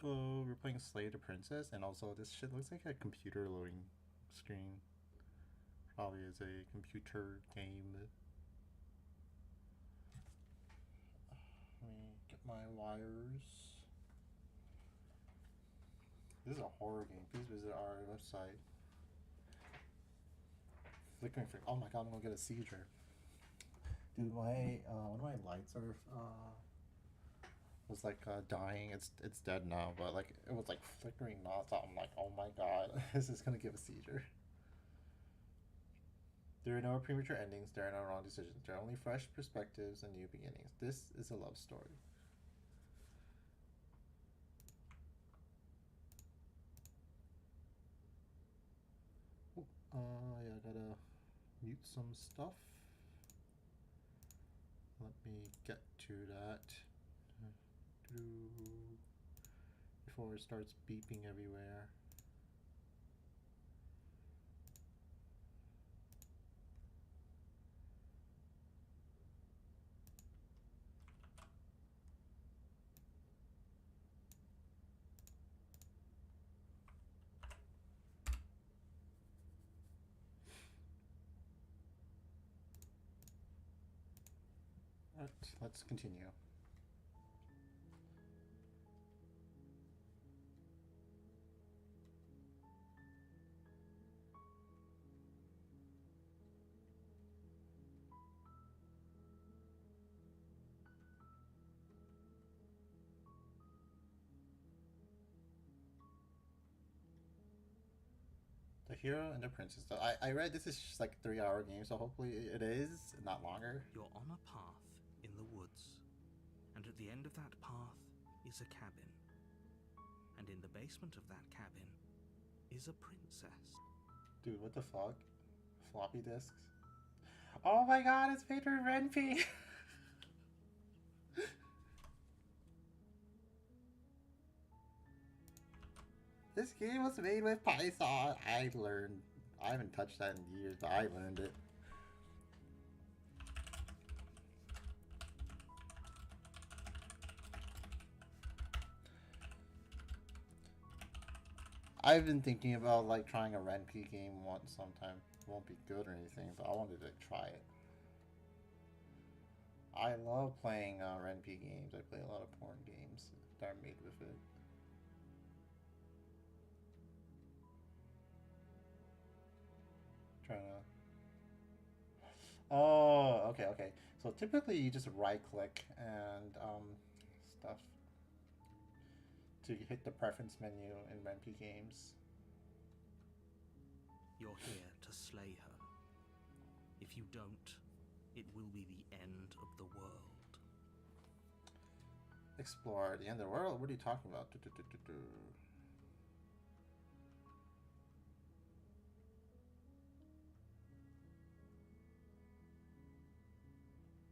Hello, we're playing Slay the Princess, and also this shit looks like a computer loading screen. Probably is a computer game. Let me get my wires. This is a horror game. Please visit our website. Flickering for. Oh my god, I'm gonna get a seizure. Dude, my one of my lights are was like dying. It's dead now, but like it was like flickering nonstop. I'm like, oh my god, this is gonna give a seizure. There are no premature endings, there are no wrong decisions. There are only fresh perspectives and new beginnings. This is a love story. Oh, yeah, I gotta mute some stuff. Let me get to that before it starts beeping everywhere. Alright, let's continue. The Hero and the Princess. I read this is just like a 3 hour game, so hopefully it is not longer. You're on a path in the woods, and at the end of that path is a cabin. And in the basement of that cabin is a princess. Dude, what the fuck? Floppy disks? Oh my god, it's Peter Renpy! This game was made with Python. I learned. I haven't touched that in years, but I learned it. I've been thinking about like trying a Renpy game once sometime. It won't be good or anything, but I wanted to try it. I love playing Renpy games. I play a lot of porn games that are made with it. Trying to. Oh, okay, okay. So typically you just right click and stuff to hit the preference menu in Renpy games. You're here to slay her. If you don't, it will be the end of the world. Explore the end of the world? What are you talking about?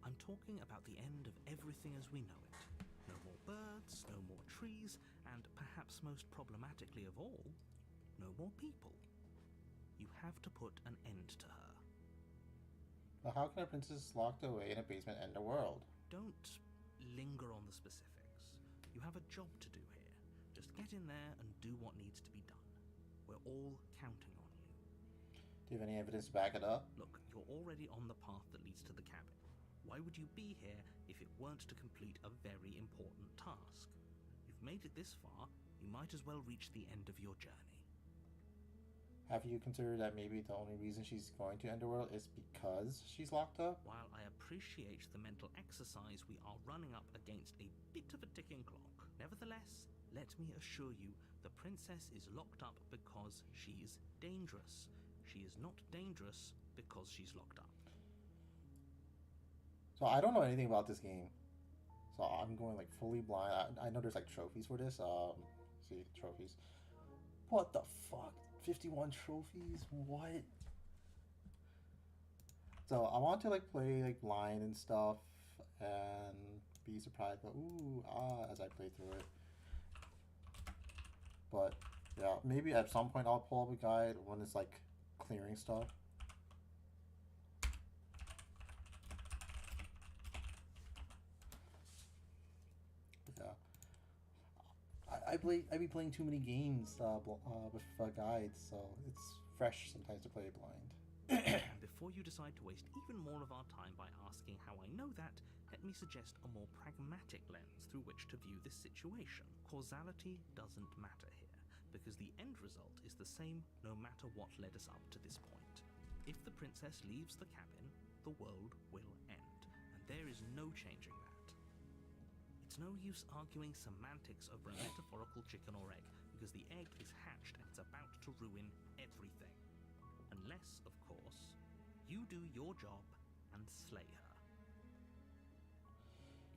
I'm talking about the end of everything as we know it. No more birds, no more trees, and perhaps most problematically of all, no more people. You have to put an end to her. Well, how can a princess locked away in a basement end the world? Don't linger on the specifics. You have a job to do here. Just get in there and do what needs to be done. We're all counting on you. Do you have any evidence to back it up? Look, you're already on the path that leads to the cabin. Why would you be here if it weren't to complete a very important task? You've made it this far, you might as well reach the end of your journey. Have you considered that maybe the only reason she's going to Underworld is because she's locked up? While I appreciate the mental exercise, we are running up against a bit of a ticking clock. Nevertheless, let me assure you, the princess is locked up because she's dangerous. She is not dangerous because she's locked up. So I don't know anything about this game. So I'm going like fully blind. I know there's like trophies for this. See, trophies. What the fuck? 51 trophies? What? So I want to like play like blind and stuff and be surprised, but as I play through it. But yeah, maybe at some point I'll pull up a guide when it's like clearing stuff. But yeah. I be playing too many games with guides, so it's fresh sometimes to play it blind. And before you decide to waste even more of our time by asking how I know that, let me suggest a more pragmatic lens through which to view this situation. Causality doesn't matter here, because the end result is the same no matter what led us up to this point. If the princess leaves the cabin, the world will end, and there is no changing that. It's no use arguing semantics over a metaphorical chicken or egg, because the egg is hatched and it's about to ruin everything. Unless, of course, you do your job and slay her.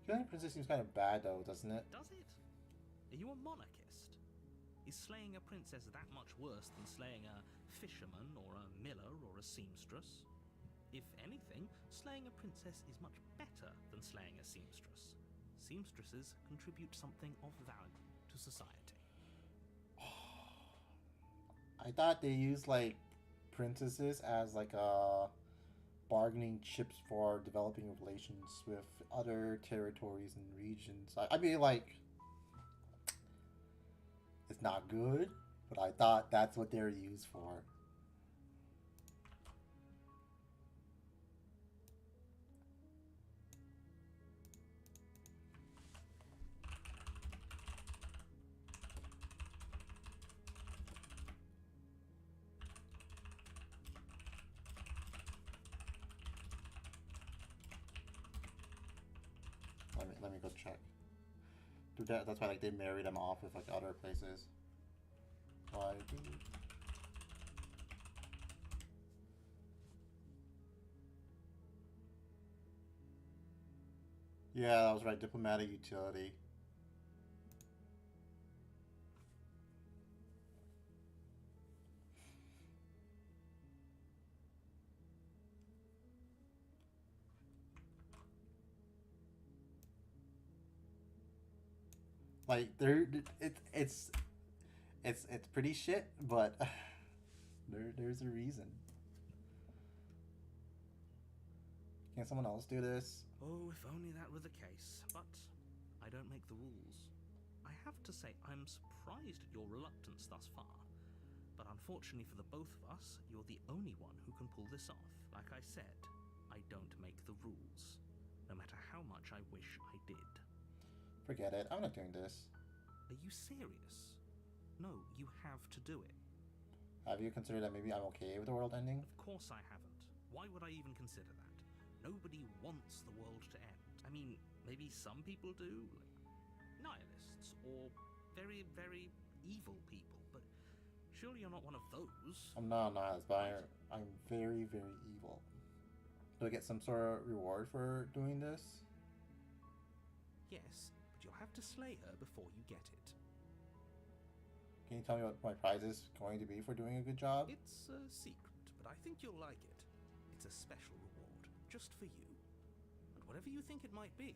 Killing a princess seems kind of bad, though, doesn't it? Does it? Are you a monarchist? Is slaying a princess that much worse than slaying a fisherman or a miller or a seamstress? If anything, slaying a princess is much better than slaying a seamstress. Seamstresses contribute something of value to society. I thought they used, like, princesses as, like, bargaining chips for developing relations with other territories and regions. I mean, like, it's not good, but I thought that's what they're used for. Let me go check. Dude, that's why like they married them off with like other places. Why? Yeah, that was right. Diplomatic utility. Like it's pretty shit, but there's a reason. Can someone else do this? Oh, if only that were the case. But I don't make the rules. I have to say, I'm surprised at your reluctance thus far. But unfortunately for the both of us, you're the only one who can pull this off. Like I said, I don't make the rules. No matter how much I wish I did. Forget it. I'm not doing this. Are you serious? No, you have to do it. Have you considered that maybe I'm okay with the world ending? Of course I haven't. Why would I even consider that? Nobody wants the world to end. I mean, maybe some people do, like nihilists, or very, very evil people, but surely you're not one of those. I'm not a nihilist, but I'm very, very evil. Do I get some sort of reward for doing this? Yes, but you'll have to slay her before you get it. Can you tell me what my prize is going to be for doing a good job? It's a secret, but I think you'll like it. It's a special reward, just for you. And whatever you think it might be,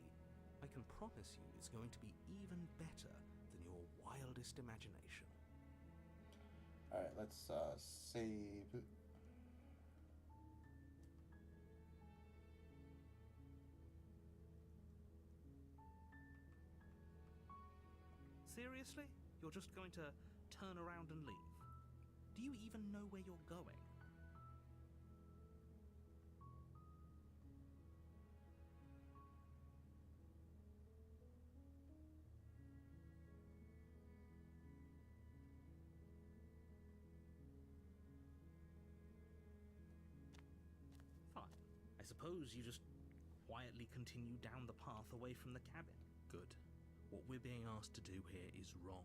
I can promise you it's going to be even better than your wildest imagination. Alright, let's save. Seriously? You're just going to turn around and leave? Do you even know where you're going? Fine. I suppose you just quietly continue down the path away from the cabin. Good. What we're being asked to do here is wrong.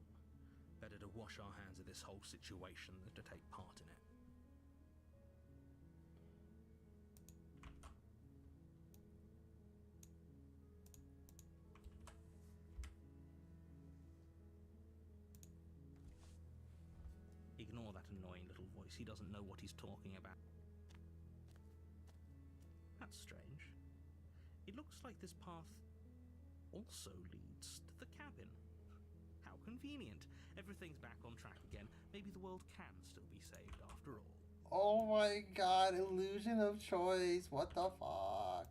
Better to wash our hands of this whole situation than to take part in it. Ignore that annoying little voice. He doesn't know what he's talking about. That's strange. It looks like this path also leads to the cabin. How convenient. Everything's back on track again. Maybe the world can still be saved after all. Oh my god, illusion of choice. What the fuck?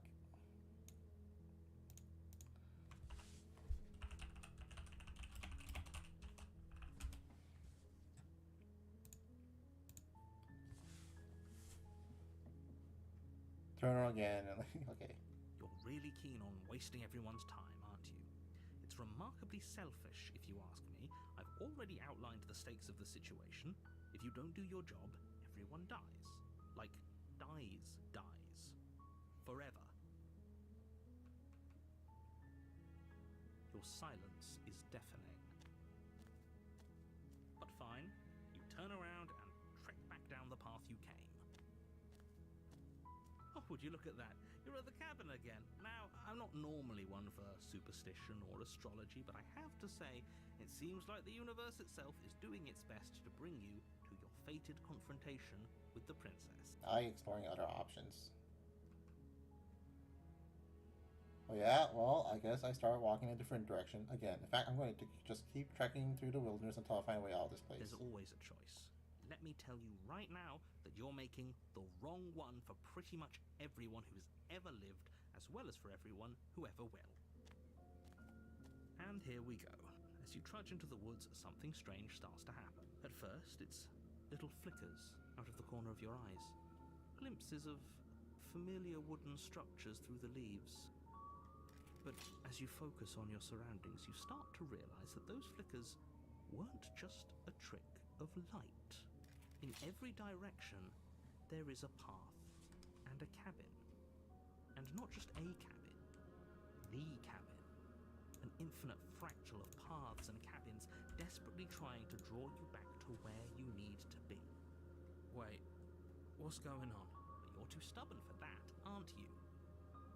turn around again, and like, okay. You're really keen on wasting everyone's time, aren't you? It's remarkably selfish, if you ask me. I've already outlined the stakes of the situation. If you don't do your job, everyone dies. Like, dies. Forever. Your silence is deafening. But fine, you turn around and trek back down the path you came. Oh, would you look at that? You're at the cabin again. Now, I'm not normally one for superstition or astrology, but I have to say, it seems like the universe itself is doing its best to bring you to your fated confrontation with the princess. Exploring other options. Oh yeah, well, I guess I start walking in a different direction again. In fact, I'm going to just keep trekking through the wilderness until I find a way out of this place. There's always a choice. Let me tell you right now that you're making the wrong one for pretty much everyone who's ever lived, as well as for everyone who ever will. And here we go. As you trudge into the woods, something strange starts to happen. At first, it's little flickers out of the corner of your eyes. Glimpses of familiar wooden structures through the leaves. But as you focus on your surroundings, you start to realize that those flickers weren't just a trick of light. In every direction, there is a path and a cabin. And not just a cabin, the cabin. An infinite fractal of paths and cabins desperately trying to draw you back to where you need to be. Wait, what's going on? But you're too stubborn for that, aren't you?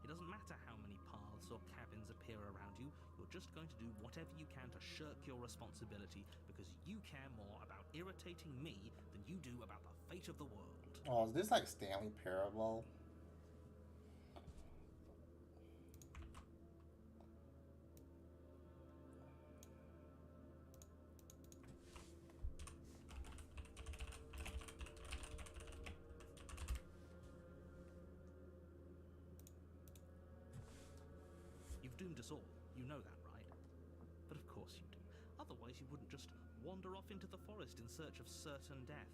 It doesn't matter how many paths or cabins appear around you, you're just going to do whatever you can to shirk your responsibility because you care more about irritating me than you do about the fate of the world. Oh, is this like Stanley Parable? You've doomed us all, you know that, right? But of course you do. Otherwise you wouldn't just wander off into the forest in search of certain death.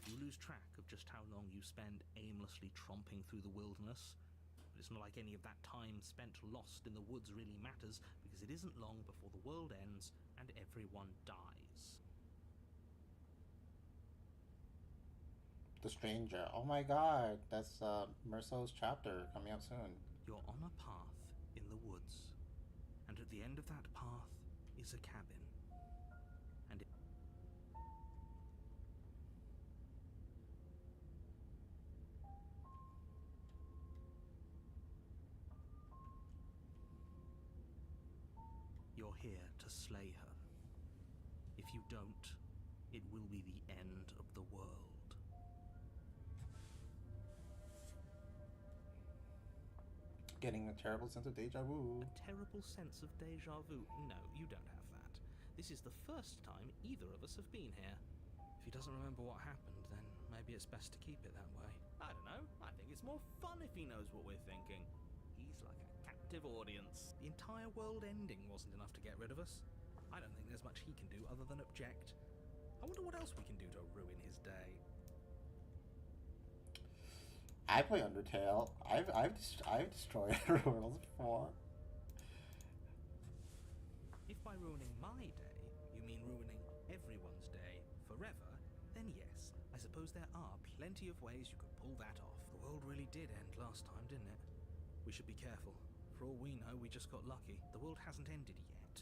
You lose track of just how long you spend aimlessly tromping through the wilderness. But it's not like any of that time spent lost in the woods really matters, because it isn't long before the world ends and everyone dies. The Stranger. Oh my god, that's Merceau's chapter coming out soon. You're on a path in the woods, and at the end of that path is a cabin. And you're here to slay her. If you don't, it will be the end of the world. Getting a terrible sense of deja vu. A terrible sense of deja vu? No, you don't have that. This is the first time either of us have been here. If he doesn't remember what happened, then maybe it's best to keep it that way. I don't know. I think it's more fun if he knows what we're thinking. He's like a captive audience. The entire world ending wasn't enough to get rid of us. I don't think there's much he can do other than object. I wonder what else we can do to ruin his day. I play Undertale. I've destroyed worlds before. If by ruining my day, you mean ruining everyone's day forever, then yes, I suppose there are plenty of ways you could pull that off. The world really did end last time, didn't it? We should be careful. For all we know, we just got lucky. The world hasn't ended yet.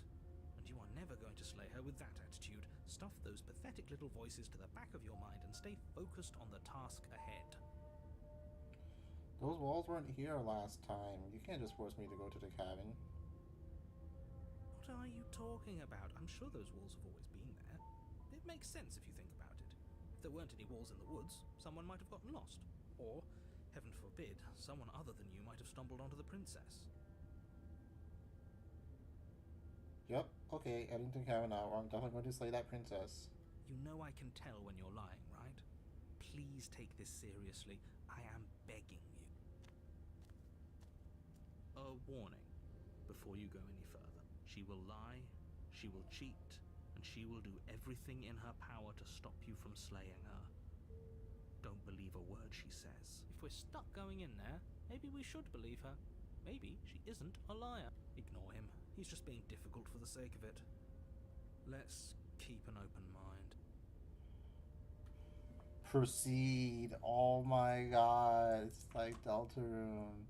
And you are never going to slay her with that attitude. Stuff those pathetic little voices to the back of your mind and stay focused on the task ahead. Those walls weren't here last time. You can't just force me to go to the cabin. What are you talking about? I'm sure those walls have always been there. It makes sense if you think about it. If there weren't any walls in the woods, someone might have gotten lost. Or, heaven forbid, someone other than you might have stumbled onto the princess. Yep, okay, heading to the cabin now, or I'm definitely going to slay that princess. You know I can tell when you're lying, right? Please take this seriously. I am begging you. A warning before you go any further. She will lie, she will cheat, and she will do everything in her power to stop you from slaying her. Don't believe a word says. If we're stuck going in there, maybe we should believe her. Maybe she isn't a liar. Ignore him. He's just being difficult for the sake of it. Let's keep an open mind. Proceed. Oh my god. It's like Deltarune.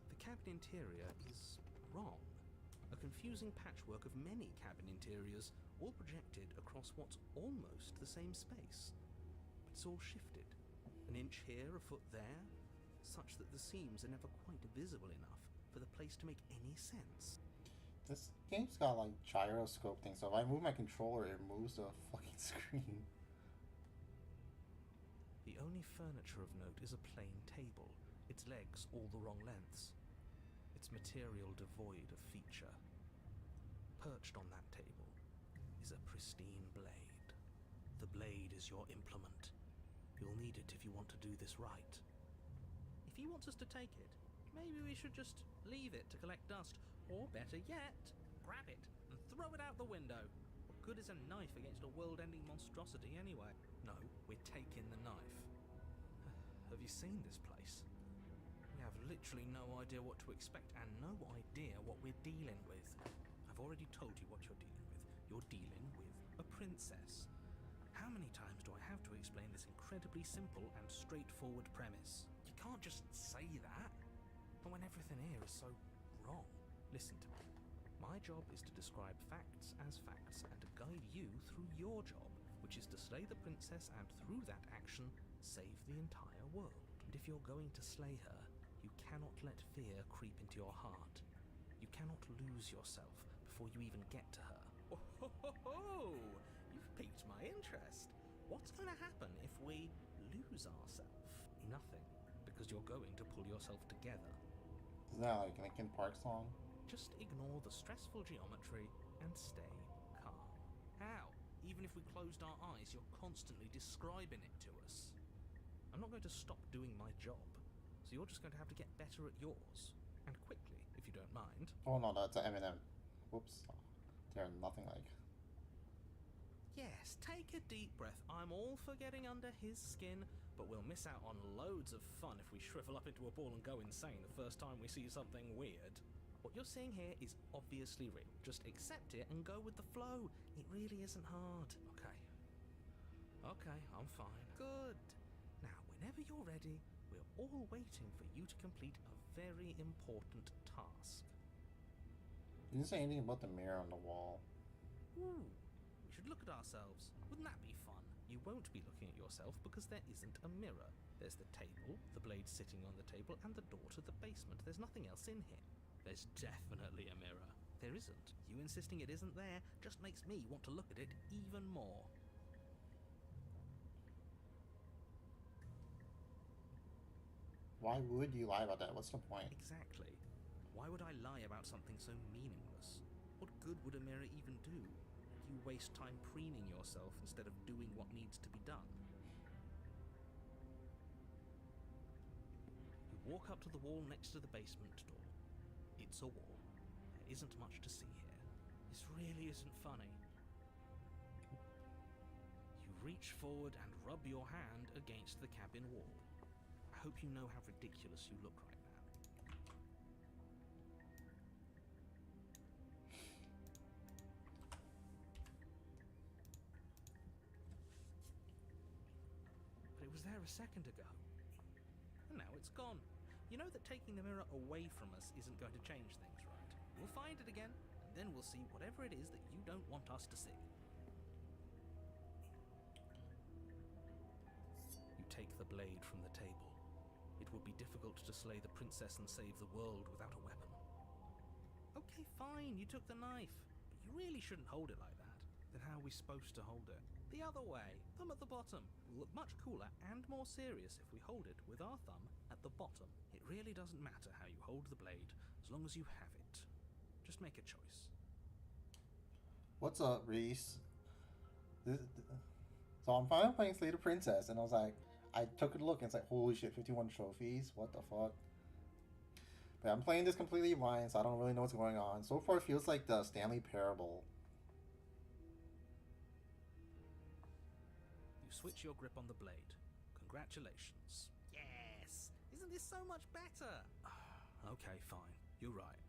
The cabin interior is wrong. A confusing patchwork of many cabin interiors, all projected across what's almost the same space. But it's all shifted. An inch here, a foot there, such that the seams are never quite visible enough for the place to make any sense. This game's got like gyroscope thing, so if I move my controller, it moves the fucking screen. The only furniture of note is a plain table, its legs all the wrong lengths, its material devoid of feature. Perched on that table is a pristine blade. The blade is your implement. You'll need it if you want to do this right. If he wants us to take it, maybe we should just leave it to collect dust, or better yet, grab it and throw it out the window. What good is a knife against a world-ending monstrosity anyway? No, we're taking the knife. Have you seen this place? We have literally no idea what to expect and no idea what we're dealing with. I've already told you what you're dealing with. You're dealing with a princess. How many times do I have to explain this incredibly simple and straightforward premise? You can't just say that. But when everything here is so wrong. Listen to me. My job is to describe facts as facts and to guide you through your job, which is to slay the princess and through that action, save the entire world. And if you're going to slay her, you cannot let fear creep into your heart. You cannot lose yourself before you even get to her. Oh, ho, ho, ho. You've piqued my interest. What's going to happen if we lose ourselves? Nothing, because you're going to pull yourself together. Isn't that like a Linkin Park song? Just ignore the stressful geometry and stay calm. How? Even if we closed our eyes, you're constantly describing it to us. I'm not going to stop doing my job, so you're just going to have to get better at yours. And quickly, if you don't mind. Oh no, that's an Eminem. Whoops. They're nothing like. Yes, take a deep breath. I'm all for getting under his skin, but we'll miss out on loads of fun if we shrivel up into a ball and go insane the first time we see something weird. What you're seeing here is obviously real. Just accept it and go with the flow. It really isn't hard. Okay, I'm fine. Good. Now, whenever you're ready, we're all waiting for you to complete a very important task. You didn't say anything about the mirror on the wall. Ooh, we should look at ourselves. Wouldn't that be fun? You won't be looking at yourself because there isn't a mirror. There's the table, the blade sitting on the table, and the door to the basement. There's nothing else in here. There's definitely a mirror. There isn't. You insisting it isn't there just makes me want to look at it even more. Why would you lie about that? What's the point? Exactly. Why would I lie about something so meaningless? What good would a mirror even do? You waste time preening yourself instead of doing what needs to be done. You walk up to the wall next to the basement door. It's a wall. There isn't much to see here. This really isn't funny. You reach forward and rub your hand against the cabin wall. I hope you know how ridiculous you look right now. But it was there a second ago. And now it's gone. You know that taking the mirror away from us isn't going to change things, right? We'll find it again, and then we'll see whatever it is that you don't want us to see. You take the blade from the table. It would be difficult to slay the princess and save the world without a weapon. Okay, fine, you took the knife, but you really shouldn't hold it like that. Then how are we supposed to hold it? The other way, thumb at the bottom. Will look much cooler and more serious if we hold it with our thumb at the bottom. It really doesn't matter how you hold the blade, as long as you have it. Just make a choice. What's up, Reese? So I'm finally playing Slay the Princess, and I was like, I took a look and it's like, holy shit, 51 trophies? What the fuck? But I'm playing this completely blind, so I don't really know what's going on. So far, it feels like the Stanley Parable. You switch your grip on the blade. Congratulations. Yes! Isn't this so much better? Okay, fine. You're right.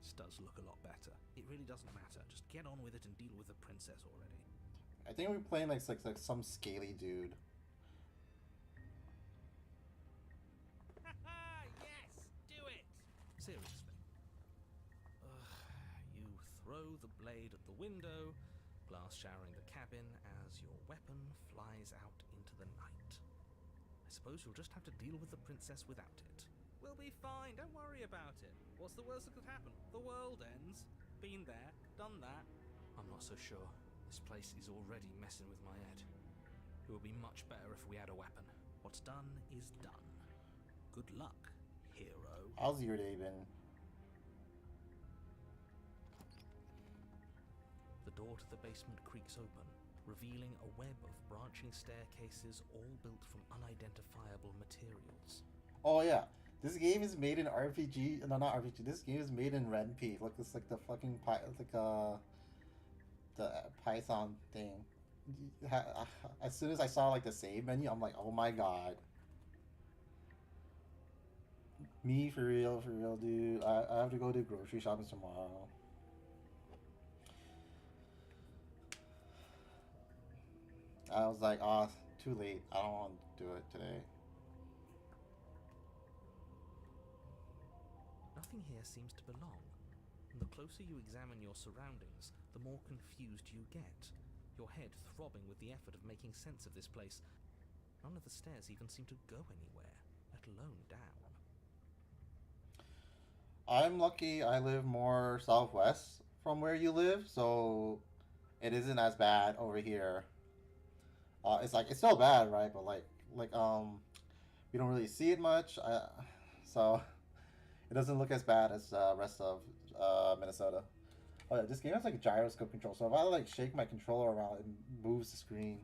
This does look a lot better. It really doesn't matter. Just get on with it and deal with the princess already. I think we're playing like some scaly dude. Yes! Do it! Seriously. You throw the blade at the window, glass showering the cabin as your weapon flies out into the night. I suppose you'll just have to deal with the princess without it. We'll be fine, don't worry about it. What's the worst that could happen? The world ends. Been there, done that. I'm not so sure. This place is already messing with my head. It would be much better if we had a weapon. What's done is done. Good luck, hero. How's your day been? The door to the basement creaks open, revealing a web of branching staircases all built from unidentifiable materials. Oh yeah, this game is made in RPG. No, not RPG. This game is made in Ren'Py. Look, it's like the fucking the Python thing. As soon as I saw like the save menu, I'm like, oh my god. Me for real, dude. I have to go do grocery shopping tomorrow. I was like, oh, too late. I don't want to do it today. Nothing here seems to belong. And the closer you examine your surroundings, the more confused you get. Your head throbbing with the effort of making sense of this place. None of the stairs even seem to go anywhere, let alone down. I'm lucky I live more southwest from where you live, so it isn't as bad over here. It's still bad, right? But we don't really see it much, so it doesn't look as bad as rest of Minnesota. Oh yeah, this game has like a gyroscope control, so if I like shake my controller around, it moves the screen.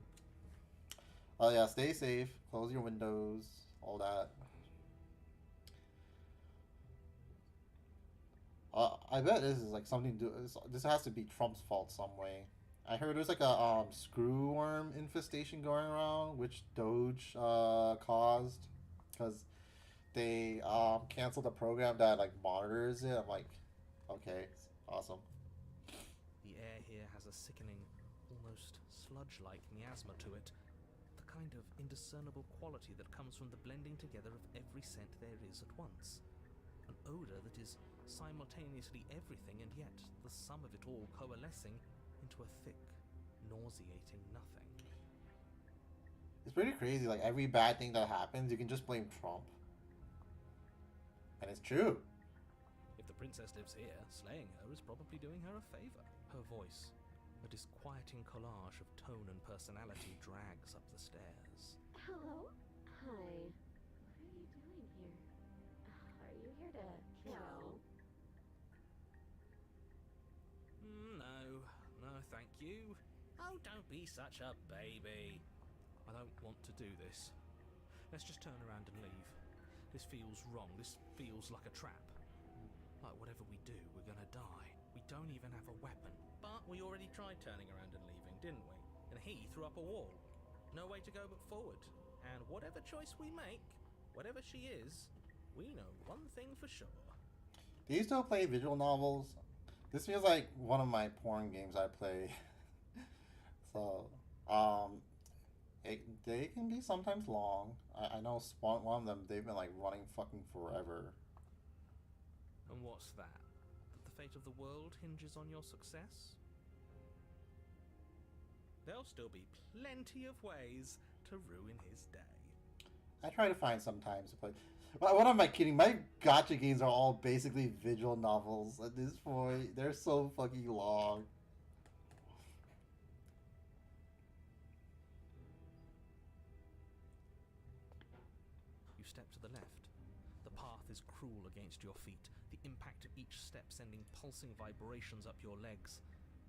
Oh yeah, stay safe, close your windows, all that. I bet this is like something to do. This has to be Trump's fault some way. I heard there's like a screw worm infestation going around, which Doge caused, because they canceled a program that like monitors it. I'm like, okay, awesome. The air here has a sickening, almost sludge-like miasma to it. The kind of indiscernible quality that comes from the blending together of every scent there is at once. An odor that is simultaneously everything and yet the sum of it all coalescing into a thick, nauseating nothing. It's pretty crazy. Like every bad thing that happens, you can just blame Trump. And it's true. If the princess lives here, slaying her is probably doing her a favor. Her voice, a disquieting collage of tone and personality, drags up the stairs. Hello? Hi. What are you doing here? Are you here to kill? No, thank you. Oh, don't be such a baby. I don't want to do this. Let's just turn around and leave. This feels wrong. This feels like a trap. Like whatever we do, we're gonna die. We don't even have a weapon. But we already tried turning around and leaving, didn't we? And he threw up a wall. No way to go but forward. And whatever choice we make, whatever she is, we know one thing for sure. Do you still play visual novels? This feels like one of my porn games I play. So, they can be sometimes long. I know one of them, they've been like running fucking forever. And what's that? That the fate of the world hinges on your success? There'll still be plenty of ways to ruin his day. I try to find some times to play. What am I kidding? My gacha games are all basically visual novels at this point. They're so fucking long. You step to the left. The path is cruel against your feet, the impact of each step sending pulsing vibrations up your legs,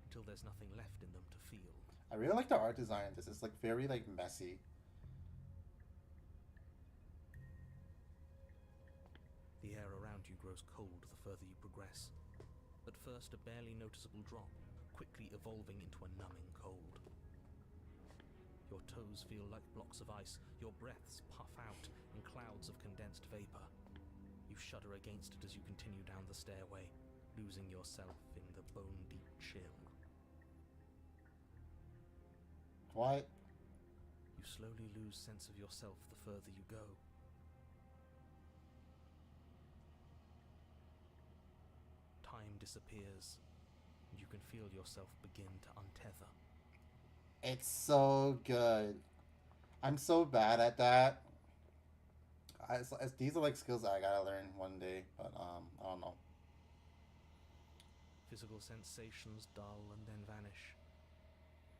until there's nothing left in them to feel. I really like the art design of this. It's like very like messy. grows cold the further you progress. At first, a barely noticeable drop, quickly evolving into a numbing cold. Your toes feel like blocks of ice, your breaths puff out in clouds of condensed vapor. You shudder against it as you continue down the stairway, losing yourself in the bone-deep chill. What? You slowly lose sense of yourself the further you go. Time disappears, and you can feel yourself begin to untether. It's so good. I'm so bad at that. These are like skills that I gotta learn one day, but I don't know. Physical sensations dull and then vanish,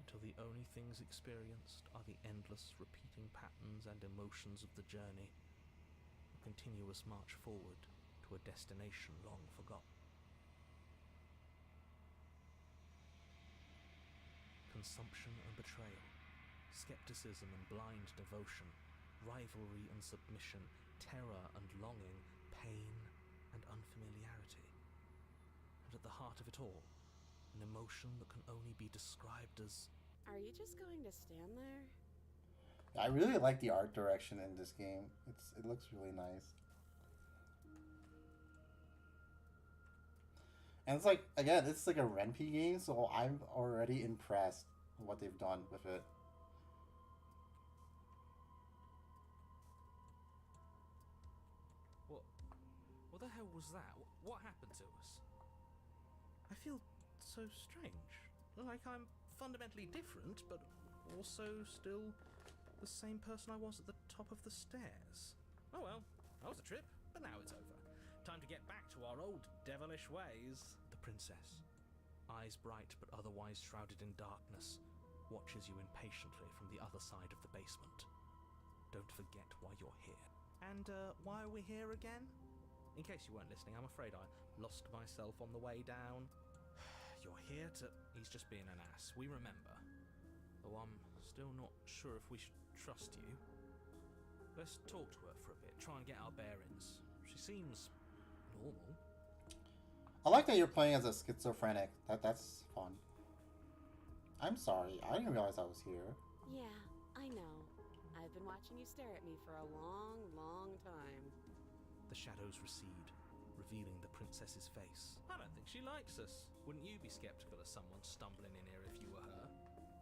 until the only things experienced are the endless repeating patterns and emotions of the journey, a continuous march forward to a destination long forgotten. Consumption and betrayal, skepticism and blind devotion, rivalry and submission, terror and longing, pain and unfamiliarity. And at the heart of it all, an emotion that can only be described as... Are you just going to stand there? I really like the art direction in this game. It looks really nice. And it's like, again, it's like a Ren'Py game, so I'm already impressed with what they've done with it. What the hell was that? What happened to us? I feel so strange. Like I'm fundamentally different, but also still the same person I was at the top of the stairs. Oh well, that was a trip, but now it's over. Time to get back to our old devilish ways. The princess, eyes bright but otherwise shrouded in darkness, watches you impatiently from the other side of the basement. Don't forget why you're here. And why are we here again? In case you weren't listening, I'm afraid I lost myself on the way down. You're here to... He's just being an ass, we remember. Though I'm still not sure if we should trust you. Let's talk to her for a bit, try and get our bearings. She seems normal. I like that you're playing as a schizophrenic. That's fun. I'm sorry, I didn't realize I was here. Yeah, I know. I've been watching you stare at me for a long, long time. The shadows recede, revealing the princess's face. I don't think she likes us. Wouldn't you be skeptical of someone stumbling in here if you were her?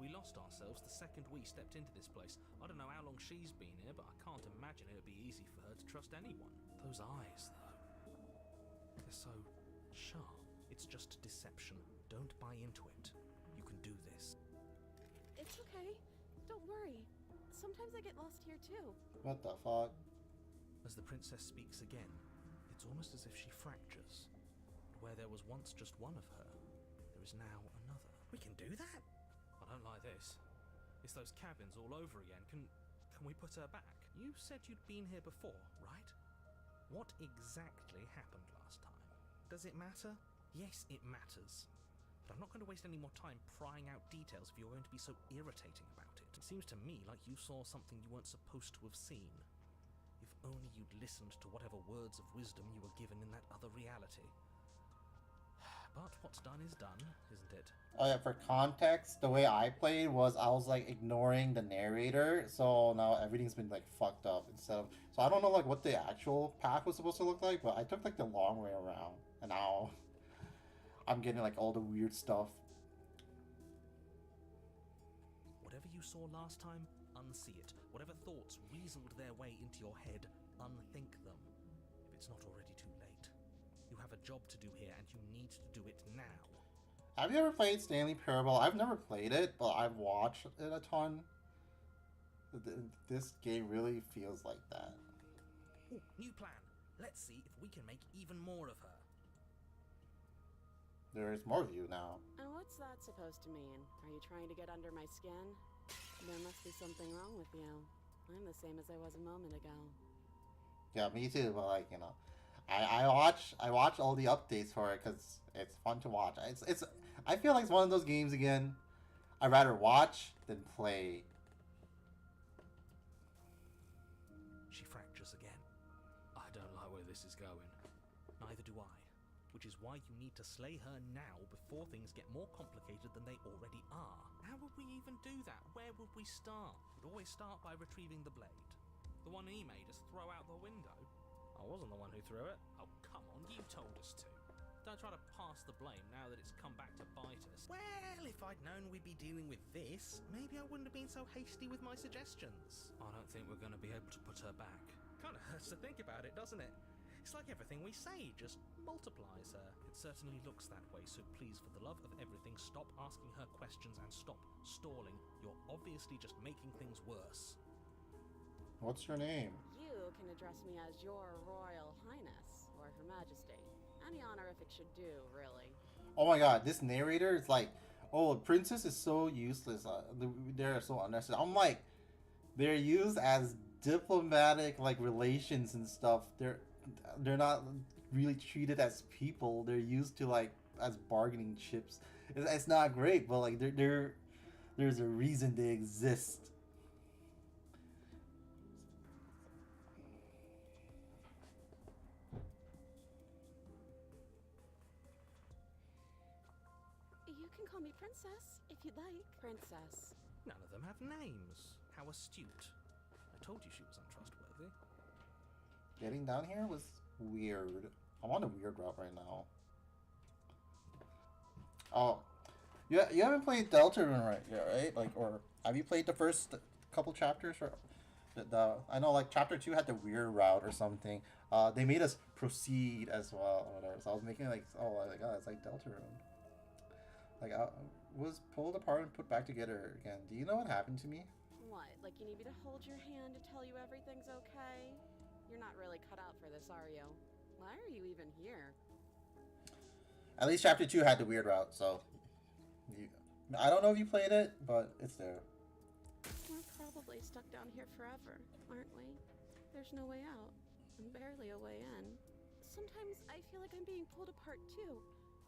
We lost ourselves the second we stepped into this place. I don't know how long she's been here, but I can't imagine it would be easy for her to trust anyone. Those eyes, though. They're so sharp. It's just deception. Don't buy into it. You can do this. It's okay. Don't worry. Sometimes I get lost here too. What the fuck? As the princess speaks again, it's almost as if she fractures. Where there was once just one of her, there is now another. We can do that? I don't like this. It's those cabins all over again. Can we put her back? You said you'd been here before, right? What exactly happened last time? Does it matter? Yes, it matters. But I'm not going to waste any more time prying out details if you're going to be so irritating about it. It seems to me like you saw something you weren't supposed to have seen. If only you'd listened to whatever words of wisdom you were given in that other reality. But what's done is done, isn't it? Oh yeah, for context, the way I played was I was like ignoring the narrator, so now everything's been like fucked up instead of... So I don't know like what the actual path was supposed to look like, but I took like the long way around, and now I'm getting like all the weird stuff. Whatever you saw last time, unsee it. Whatever thoughts weaseled their way into your head, unthink them. If it's not already too late. You have a job to do here, and you need to do it now. Have you ever played Stanley Parable? I've never played it, but I've watched it a ton. This game really feels like that. Ooh, new plan. Let's see if we can make even more of her. There's more of you now. And what's that supposed to mean? Are you trying to get under my skin? There must be something wrong with you. I'm the same as I was a moment ago. Yeah, me too, but like, you know, I watch all the updates for it because it's fun to watch. It's I feel like it's one of those games again. I'd rather watch than play. She fractures again. I don't like where this is going. Neither do I. Which is why you need to slay her now before things get more complicated than they already are. How would we even do that? Where would we start? We'd always start by retrieving the blade. The one he made us throw out the window. I wasn't the one who threw it. Oh, come on, you told us to. Don't try to pass the blame now that it's come back to bite us. Well, if I'd known we'd be dealing with this, maybe I wouldn't have been so hasty with my suggestions. I don't think we're going to be able to put her back. Kind of hurts to think about it, doesn't it? It's like everything we say just multiplies her. It certainly looks that way, so please, for the love of everything, stop asking her questions and stop stalling. You're obviously just making things worse. What's your name? You can address me as Your Royal Highness, or Her Majesty. Any honorific should do, really. Oh my god, this narrator is like, oh, Princess is so useless. They're so unnecessary. I'm like, they're used as diplomatic like relations and stuff. They're not really treated as people. They're used to like as bargaining chips. It's not great, but like there's a reason they exist. You can call me Princess, if you'd like. Princess. None of them have names. How astute. I told you she was untrustworthy. Getting down here was weird. I'm on a weird route right now. Oh, you haven't played Deltarune right yet, right? Like, or have you played the first couple chapters? Or I know like chapter 2 had the weird route or something. They made us proceed as well, or whatever. So I was making like, oh my god, it's like Deltarune. Like I was pulled apart and put back together again. Do you know what happened to me? What, like you need me to hold your hand to tell you everything's okay? You're not really cut out for this, are you? Why are you even here? At least chapter 2 had the weird route, so I don't know if you played it, but it's there. We're probably stuck down here forever, aren't we? There's no way out, and barely a way in. Sometimes I feel like I'm being pulled apart too.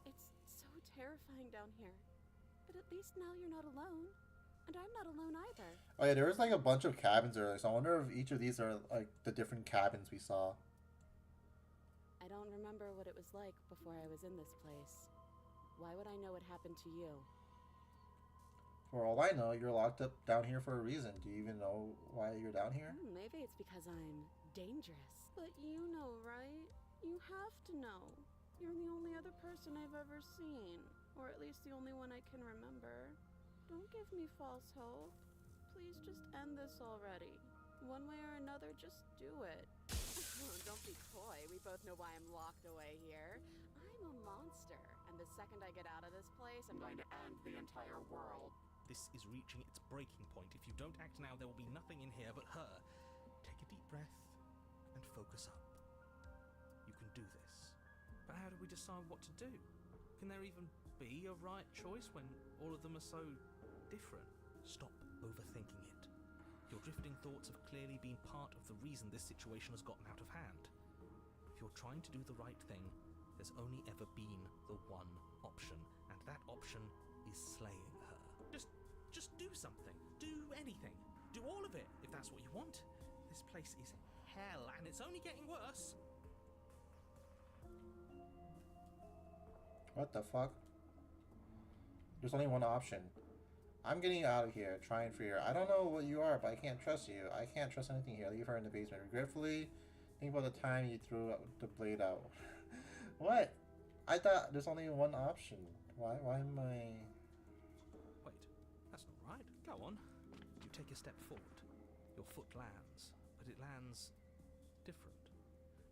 It's so terrifying down here. But at least now you're not alone. And I'm not alone either. Oh yeah, there was like a bunch of cabins earlier, so I wonder if each of these are like the different cabins we saw. I don't remember what it was like before I was in this place. Why would I know what happened to you? For all I know, you're locked up down here for a reason. Do you even know why you're down here? Maybe it's because I'm dangerous. But you know, right? You have to know. You're the only other person I've ever seen. Or at least the only one I can remember. Don't give me false hope. Please just end this already. One way or another, just do it. Don't be coy. We both know why I'm locked away here. I'm a monster. And the second I get out of this place, I'm going to end the entire world. This is reaching its breaking point. If you don't act now, there will be nothing in here but her. Take a deep breath and focus up. You can do this. But how do we decide what to do? Can there even be a right choice when all of them are so different? Stop overthinking it. Your drifting thoughts have clearly been part of the reason this situation has gotten out of hand. If you're trying to do the right thing, there's only ever been the one option, and that option is slaying her. Just do something. Do anything. Do all of it, if that's what you want. This place is hell, and it's only getting worse. What the fuck? There's only one option. I'm getting out of here. Try and free her. I don't know what you are, but I can't trust you. I can't trust anything here. Leave her in the basement. Regretfully, think about the time you threw the blade out. What? I thought there's only one option. Why am I... Wait, that's not right. Go on. You take a step forward. Your foot lands, but it lands different.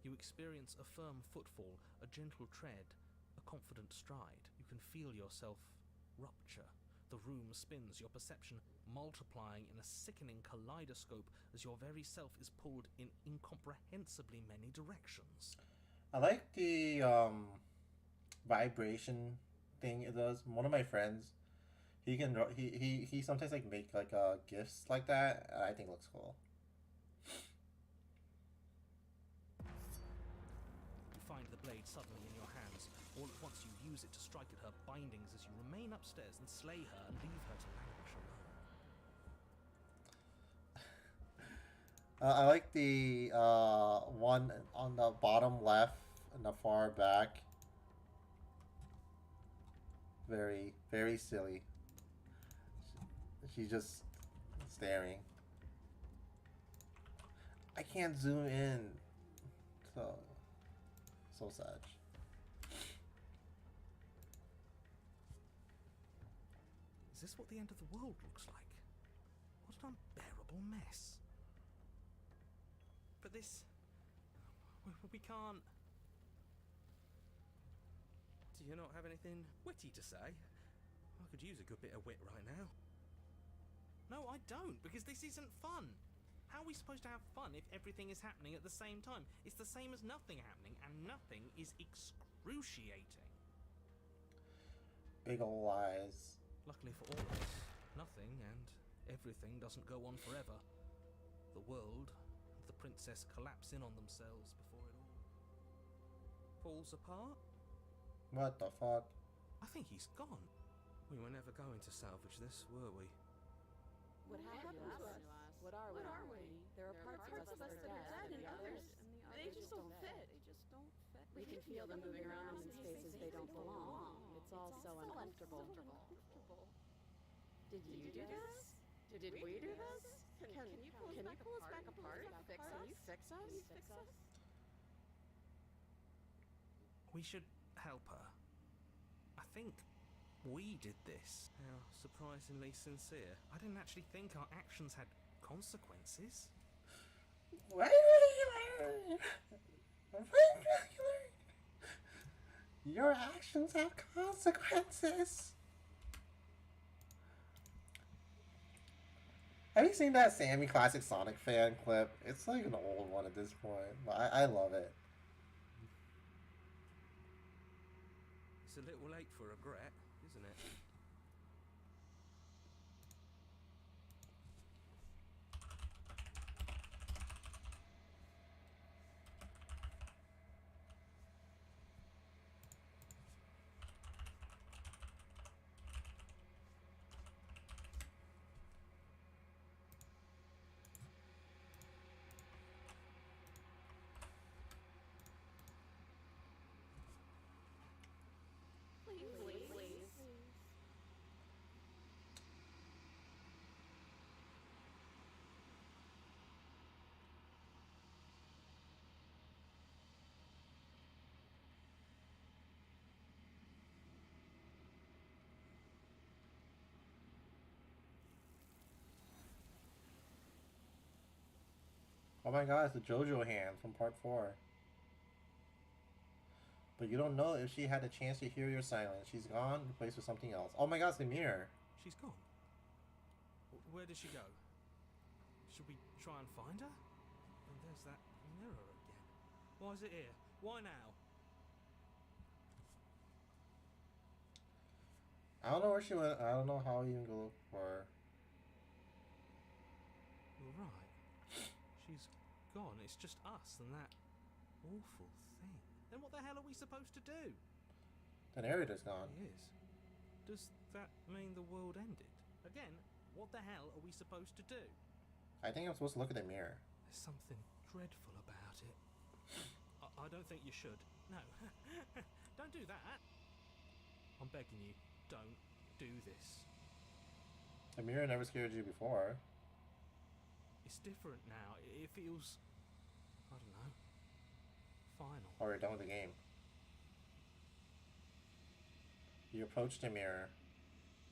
You experience a firm footfall, a gentle tread, a confident stride. You can feel yourself rupture. The room spins, your perception multiplying in a sickening kaleidoscope as your very self is pulled in incomprehensibly many directions. I like the vibration thing it does. One of my friends, he sometimes like make like gifts like that, and I think it looks cool. You find the blade suddenly in your hands. All at once you use it to strike at her bindings as you remain upstairs and slay her and leave her to languish alone. I like the one on the bottom left in the far back. Very, very silly. She's just staring. I can't zoom in. So sad. Is this what the end of the world looks like? What an unbearable mess. But this... we can't... Do you not have anything witty to say? I could use a good bit of wit right now. No, I don't, because this isn't fun. How are we supposed to have fun if everything is happening at the same time? It's the same as nothing happening, and nothing is excruciating. Big ol' lies. Luckily for all of us, nothing and everything doesn't go on forever. The world and the princess collapse in on themselves before it all falls apart. What the fuck? I think he's gone. We were never going to salvage this, were we? What happened to us? What are we? There are parts of us that are dead, and others, they just don't fit. We can feel them moving around in spaces they don't belong. It's all so uncomfortable. Did you do this? Did we do this? Can you pull us back apart? Fix us? We should help her. I think we did this. How surprisingly sincere. I didn't actually think our actions had consequences. Your actions have consequences. Have you seen that Sammy Classic Sonic fan clip? It's like an old one at this point, but I love it. It's a little late for regret, isn't it? Please. Oh my god, it's the JoJo hand from part 4. But you don't know if she had a chance to hear your silence. She's gone, replaced with something else. Oh my god, it's the mirror. She's gone. Where did she go? Should we try and find her? And there's that mirror again. Why is it here? Why now? I don't know where she went. I don't know how we even go look for her. You're right. She's gone. It's just us and that awful thing. Then what the hell are we supposed to do? The narrator's gone. It is. Does that mean the world ended? Again, what the hell are we supposed to do? I think I'm supposed to look at the mirror. There's something dreadful about it. I don't think you should. No. Don't do that. I'm begging you, don't do this. The mirror never scared you before. It's different now. It feels... I don't know. Final. Or we're done with the game. You approach the mirror.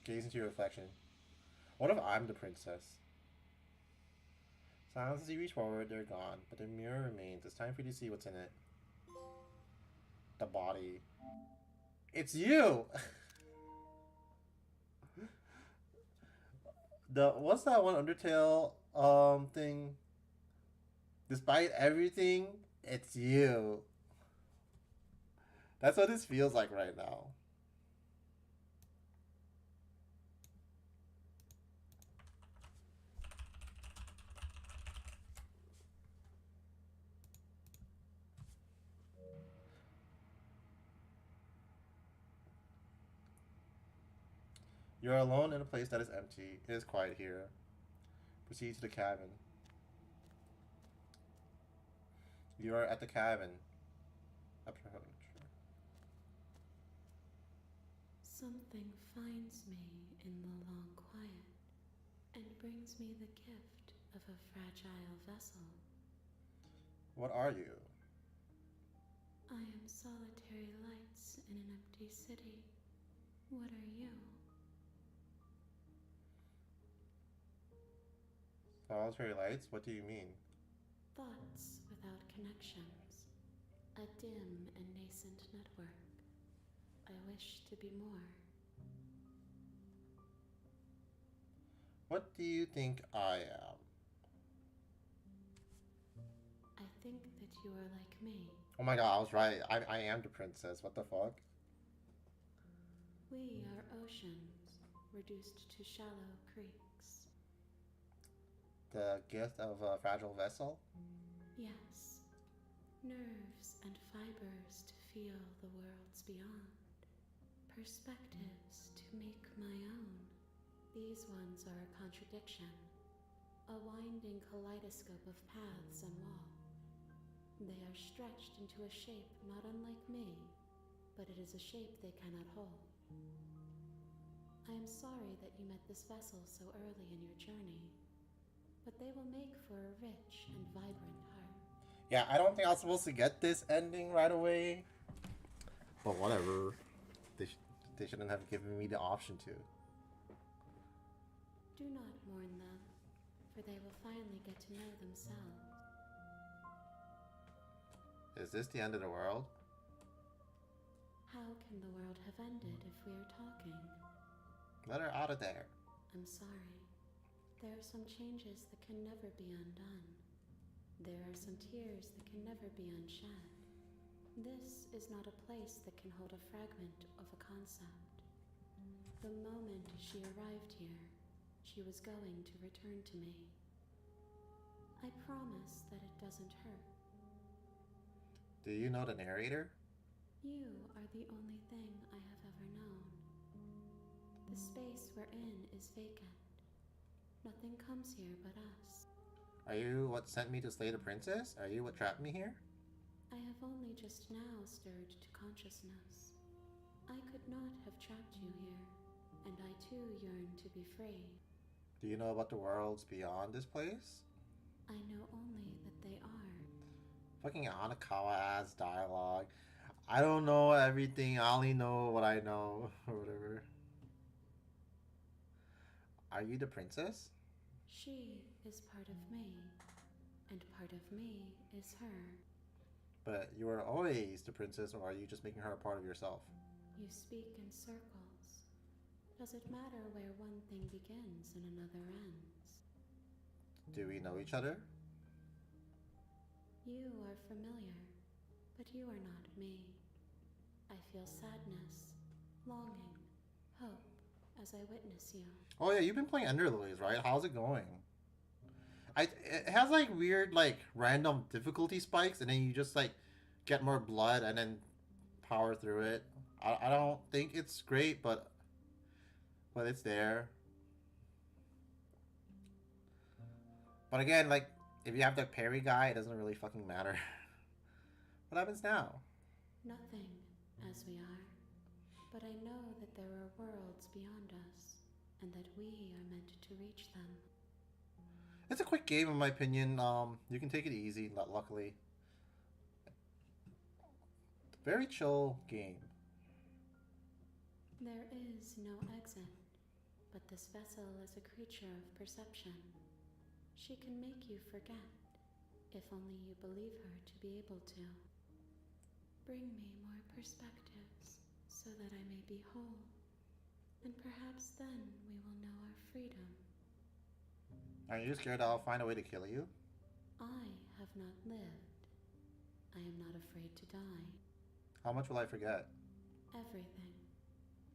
Gaze into your reflection. What if I'm the princess? Silence as you reach forward, they're gone, but the mirror remains. It's time for you to see what's in it. The body. It's you! What's that one Undertale thing? Despite everything, it's you. That's what this feels like right now. You're alone in a place that is empty. It is quiet here. Proceed to the cabin. You are at the cabin. Approach. Something finds me in the long quiet and brings me the gift of a fragile vessel. What are you? I am solitary lights in an empty city. What are you? Solitary lights? What do you mean? Thoughts without connections. A dim and nascent network. I wish to be more. What do you think I am? I think that you are like me. Oh my god, I was right. I am the princess. What the fuck? We are oceans, reduced to shallow creeks. The gift of a fragile vessel? Yes, nerves and fibers to feel the worlds beyond. Perspectives to make my own. These ones are a contradiction, a winding kaleidoscope of paths and wall. They are stretched into a shape not unlike me, but it is a shape they cannot hold. I am sorry that you met this vessel so early in your journey, but they will make for a rich and vibrant heart. Yeah, I don't think I was supposed to get this ending right away. But whatever. They shouldn't have given me the option to. Do not mourn them, for they will finally get to know themselves. Is this the end of the world? How can the world have ended if we are talking? Let her out of there. I'm sorry. There are some changes that can never be undone. There are some tears that can never be unshed. This is not a place that can hold a fragment of a concept. The moment she arrived here, she was going to return to me. I promise that it doesn't hurt. Do you know the narrator? You are the only thing I have ever known. The space we're in is vacant. Nothing comes here but us. Are you what sent me to slay the princess? Are you what trapped me here? I have only just now stirred to consciousness. I could not have trapped you here, and I too yearn to be free. Do you know about the worlds beyond this place? I know only that they are. Fucking Anakawa ass dialogue. I don't know everything. I only know what I know, or whatever. Are you the princess? She is part of me, and part of me is her. But you are always the princess, or are you just making her a part of yourself? You speak in circles. Does it matter where one thing begins and another ends? Do we know each other? You are familiar, but you are not me. I feel sadness, longing, hope as I witness you. Oh yeah, you've been playing Underlilies, right? How's it going? It has like weird like random difficulty spikes, and then you just like get more blood and then power through it. I don't think it's great, but it's there. But again, like if you have the parry guy, it doesn't really fucking matter. What happens now? Nothing, as we are. But I know that there are worlds beyond us, and that we are meant to reach them. It's a quick game, in my opinion. You can take it easy. Luckily, very chill game. There is no exit, but this vessel is a creature of perception. She can make you forget, if only you believe her to be able to. Bring me more perspectives, so that I may be whole, and perhaps then we will know our freedom. Are you scared I'll find a way to kill you? I have not lived. I am not afraid to die. How much will I forget? Everything.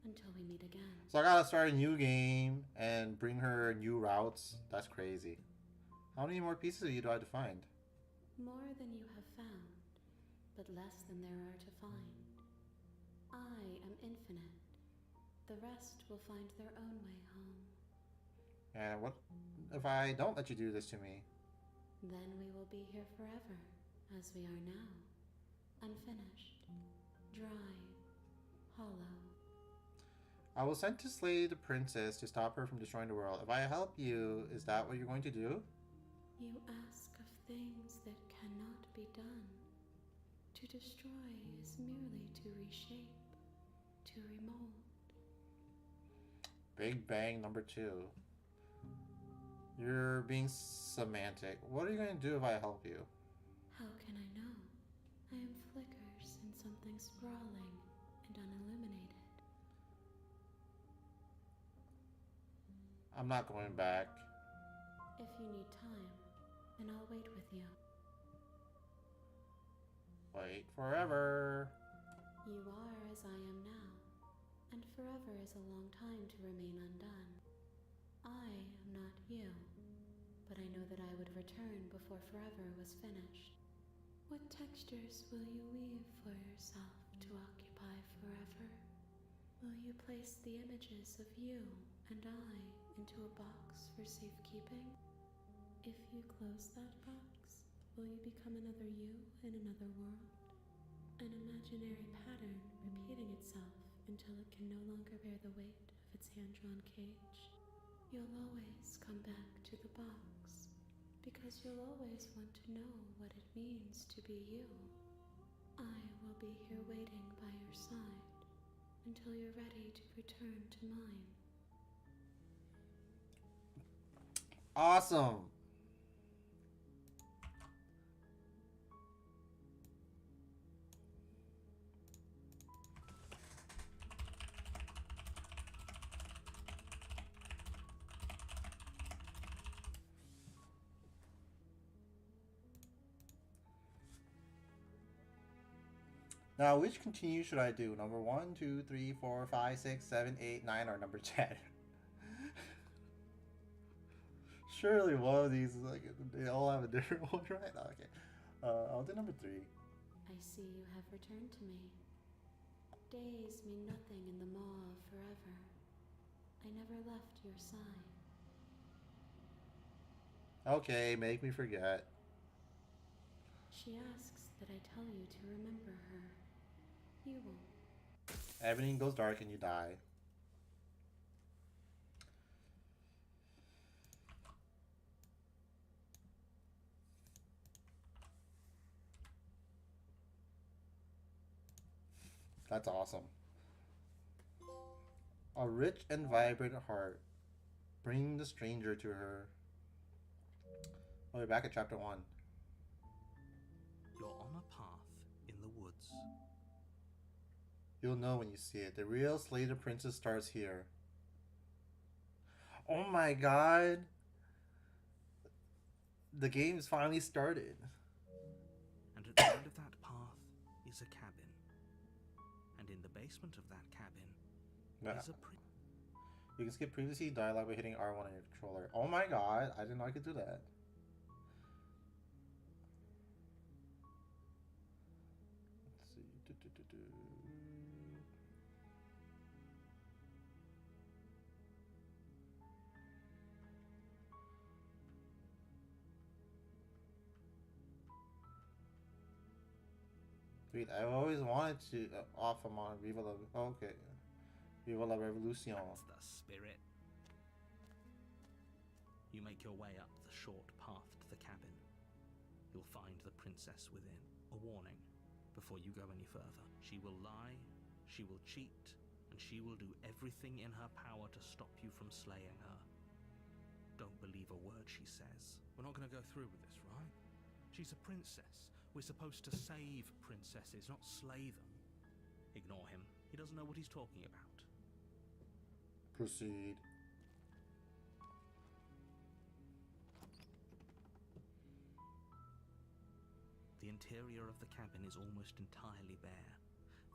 Until we meet again. So I gotta start a new game and bring her new routes. That's crazy. How many more pieces of you do I have to find? More than you have found, but less than there are to find. I am infinite. The rest will find their own way home. And what if I don't let you do this to me? Then we will be here forever, as we are now, unfinished. dry, hollow. I was sent to slay the princess to stop her from destroying the world. If I help you, is that what you're going to do? You ask of things that cannot be done. To destroy is merely to reshape, to remold. Big Bang number 2. You're being semantic. What are you going to do if I help you? How can I know? I am flickers in something sprawling and unilluminated. I'm not going back. If you need time, then I'll wait with you. Wait forever. You are as I am now, and forever is a long time to remain undone. I am not you, but I know that I would return before forever was finished. What textures will you weave for yourself to occupy forever? Will you place the images of you and I into a box for safekeeping? If you close that box, will you become another you in another world? An imaginary pattern repeating itself until it can no longer bear the weight of its hand-drawn cage. You'll always come back to the box, because you'll always want to know what it means to be you. I will be here waiting by your side until you're ready to return to mine. Awesome. Now, which continue should I do? Number 1, 2, 3, 4, 5, 6, 7, 8, 9, or number 10? Surely one of these is like they all have a different one, right? Okay. I'll do number 3. I see you have returned to me. Days mean nothing in the maw of forever. I never left your side. Okay, make me forget. She asks that I tell you to remember her. You won't. Everything goes dark and you die. That's awesome. A rich and vibrant heart. Bring the stranger to her. Oh, we're back at chapter 1. You're on a path in the woods. You'll know when you see it. The real Slay the Princess starts here. Oh my god. The game's finally started. And at the end of that path is a cabin. And in the basement of that cabin is a You can skip previously dialogue by hitting R1 on your controller. Oh my god, I didn't know I could do that. Let's see. Wait, I always wanted to off them on Viva la... Oh, okay. Viva la Revolution. That's the spirit. You make your way up the short path to the cabin. You'll find the princess within. A warning before you go any further. She will lie, she will cheat, and she will do everything in her power to stop you from slaying her. Don't believe a word she says. We're not going to go through with this, right? She's a princess. We're supposed to save princesses, not slay them. Ignore him. He doesn't know what he's talking about. Proceed. The interior of the cabin is almost entirely bare.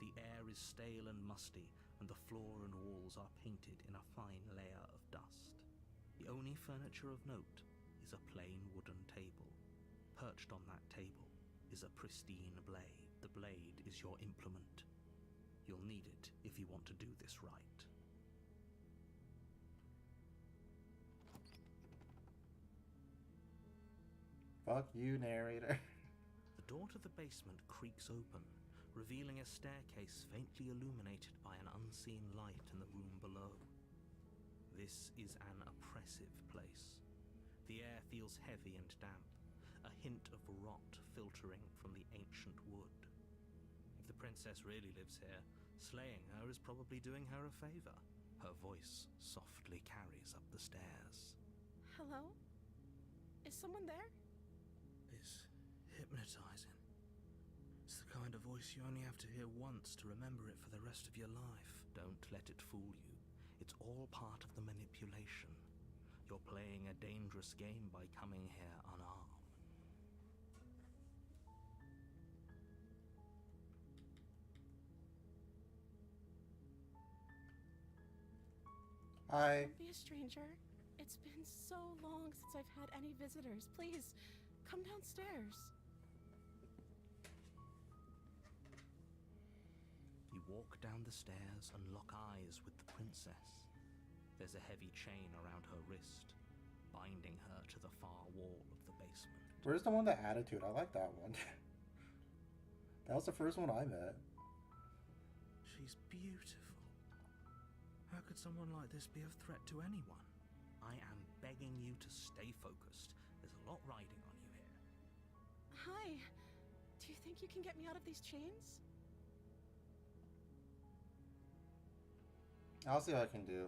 The air is stale and musty, and the floor and walls are painted in a fine layer of dust. The only furniture of note is a plain wooden table. Perched on that table is a pristine blade. The blade is your implement. You'll need it if you want to do this right. Fuck you, narrator. The door to the basement creaks open, revealing a staircase faintly illuminated by an unseen light in the room below. This is an oppressive place. The air feels heavy and damp, a hint of rot filtering from the ancient wood. If the princess really lives here, slaying her is probably doing her a favor. Her voice softly carries up the stairs. Hello? Is someone there? It's hypnotizing. It's the kind of voice you only have to hear once to remember it for the rest of your life. Don't let it fool you. It's all part of the manipulation. You're playing a dangerous game by coming here unarmed. Hi. Don't be a stranger. It's been so long since I've had any visitors. Please, come downstairs. You walk down the stairs and lock eyes with the princess. There's a heavy chain around her wrist, binding her to the far wall of the basement. Where's the one with the attitude? I like that one. That was the first one I met. She's beautiful. How could someone like this be of threat to anyone? I am begging you to stay focused. There's a lot riding on you here. Hi. Do you think you can get me out of these chains? I'll see what I can do.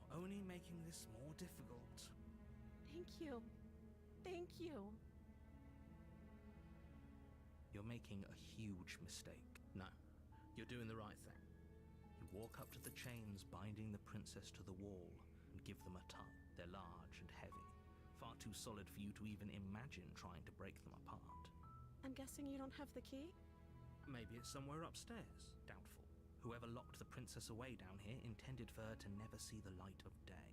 You're only making this more difficult. Thank you. Thank you. You're making a huge mistake. No, you're doing the right thing. You walk up to the chains binding the princess to the wall and give them a tug. They're large and heavy, far too solid for you to even imagine trying to break them apart. I'm guessing you don't have the key? Maybe it's somewhere upstairs. Doubtful. Whoever locked the princess away down here intended for her to never see the light of day.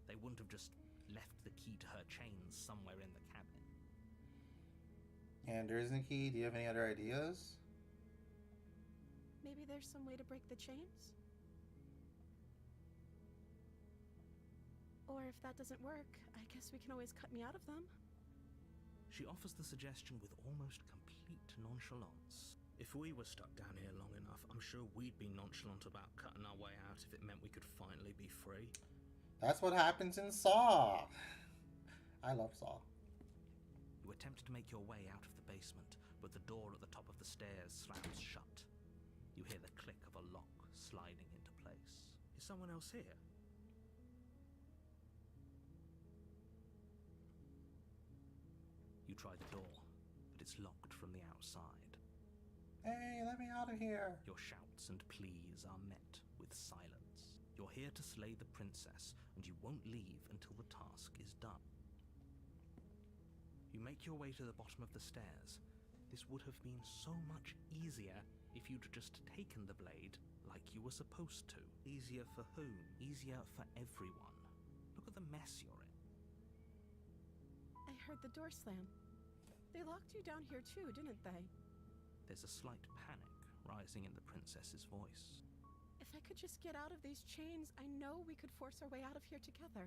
They wouldn't have just left the key to her chains somewhere in the cabin. And there isn't a key. Do you have any other ideas? Maybe there's some way to break the chains? Or if that doesn't work, I guess we can always cut me out of them. She offers the suggestion with almost complete nonchalance. If we were stuck down here long enough, I'm sure we'd be nonchalant about cutting our way out if it meant we could finally be free. That's what happens in Saw. I love Saw. You attempted to make your way out of the basement, but the door at the top of the stairs slams shut. You hear the click of a lock sliding into place. Is someone else here? You try the door, but it's locked from the outside. Hey, let me out of here. Your shouts and pleas are met with silence. You're here to slay the princess, and you won't leave until the task is done. You make your way to the bottom of the stairs. This would have been so much easier if you'd just taken the blade like you were supposed to. Easier for whom? Easier for everyone. Look at the mess you're in. I heard the door slam. They locked you down here too, didn't they? There's a slight panic rising in the princess's voice. If I could just get out of these chains, I know we could force our way out of here together.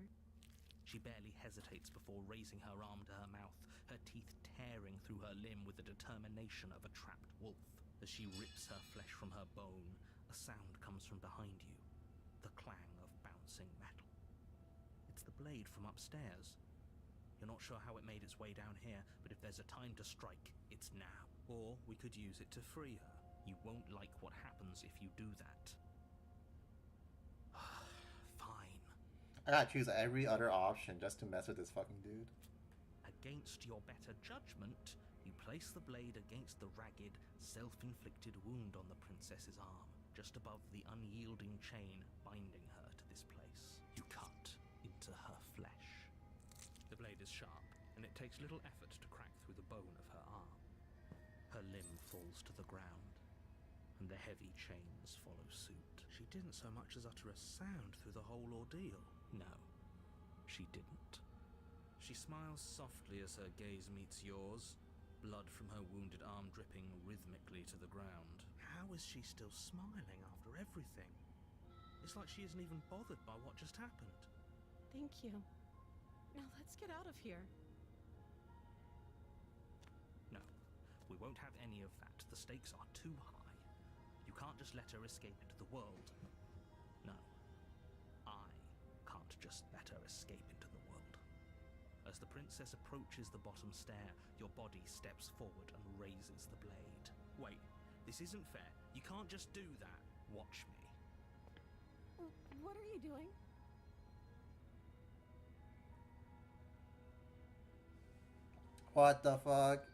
She barely hesitates before raising her arm to her mouth, her teeth tearing through her limb with the determination of a trapped wolf. As she rips her flesh from her bone, a sound comes from behind you, the clang of bouncing metal. It's the blade from upstairs. You're not sure how it made its way down here, but if there's a time to strike, it's now. Or we could use it to free her. You won't like what happens if you do that. Fine. I gotta choose every other option just to mess with this fucking dude. Against your better judgment, you place the blade against the ragged, self-inflicted wound on the princess's arm, just above the unyielding chain binding her to this place. You cut into her flesh. The blade is sharp, and it takes little effort to crack through the bone of her arm. Her limb falls to the ground, and the heavy chains follow suit. She didn't so much as utter a sound through the whole ordeal. No, she didn't. She smiles softly as her gaze meets yours, blood from her wounded arm dripping rhythmically to the ground. How is she still smiling after everything? It's like she isn't even bothered by what just happened. Thank you. Now let's get out of here. No, We won't have any of that. The stakes are too high. You can't just let her escape into the world. No. I can't just let her escape into the world. As the princess approaches the bottom stair, your body steps forward and raises the blade. Wait, this isn't fair. You can't just do that. Watch me. What are you doing? What the fuck?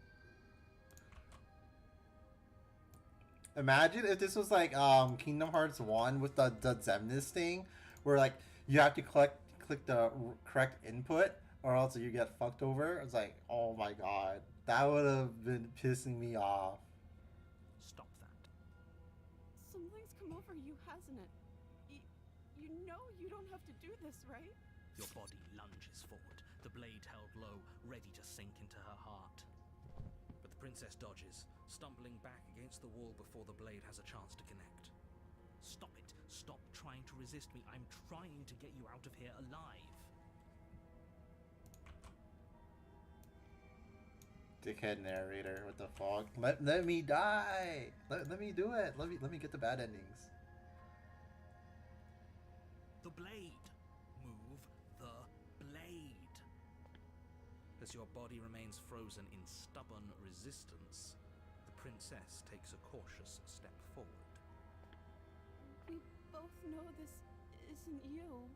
Imagine if this was like Kingdom Hearts 1 with the Zemnis thing, where like you have to click the correct input or else you get fucked over. It's like, oh my god. That would have been pissing me off. Stop that. Something's come over you, hasn't it? You know you don't have to do this, right? Your body lunges forward, the blade held low, ready to sink into her heart. But the princess dodges, stumbling back against the wall before the blade has a chance to connect. Stop it. Stop trying to resist me. I'm trying to get you out of here alive. Dickhead narrator, what the fuck? Let me die. Let me do it. Let me get the bad endings. The blade. Move the blade. As your body remains frozen in stubborn resistance, the princess takes a cautious step forward. We both know this isn't you.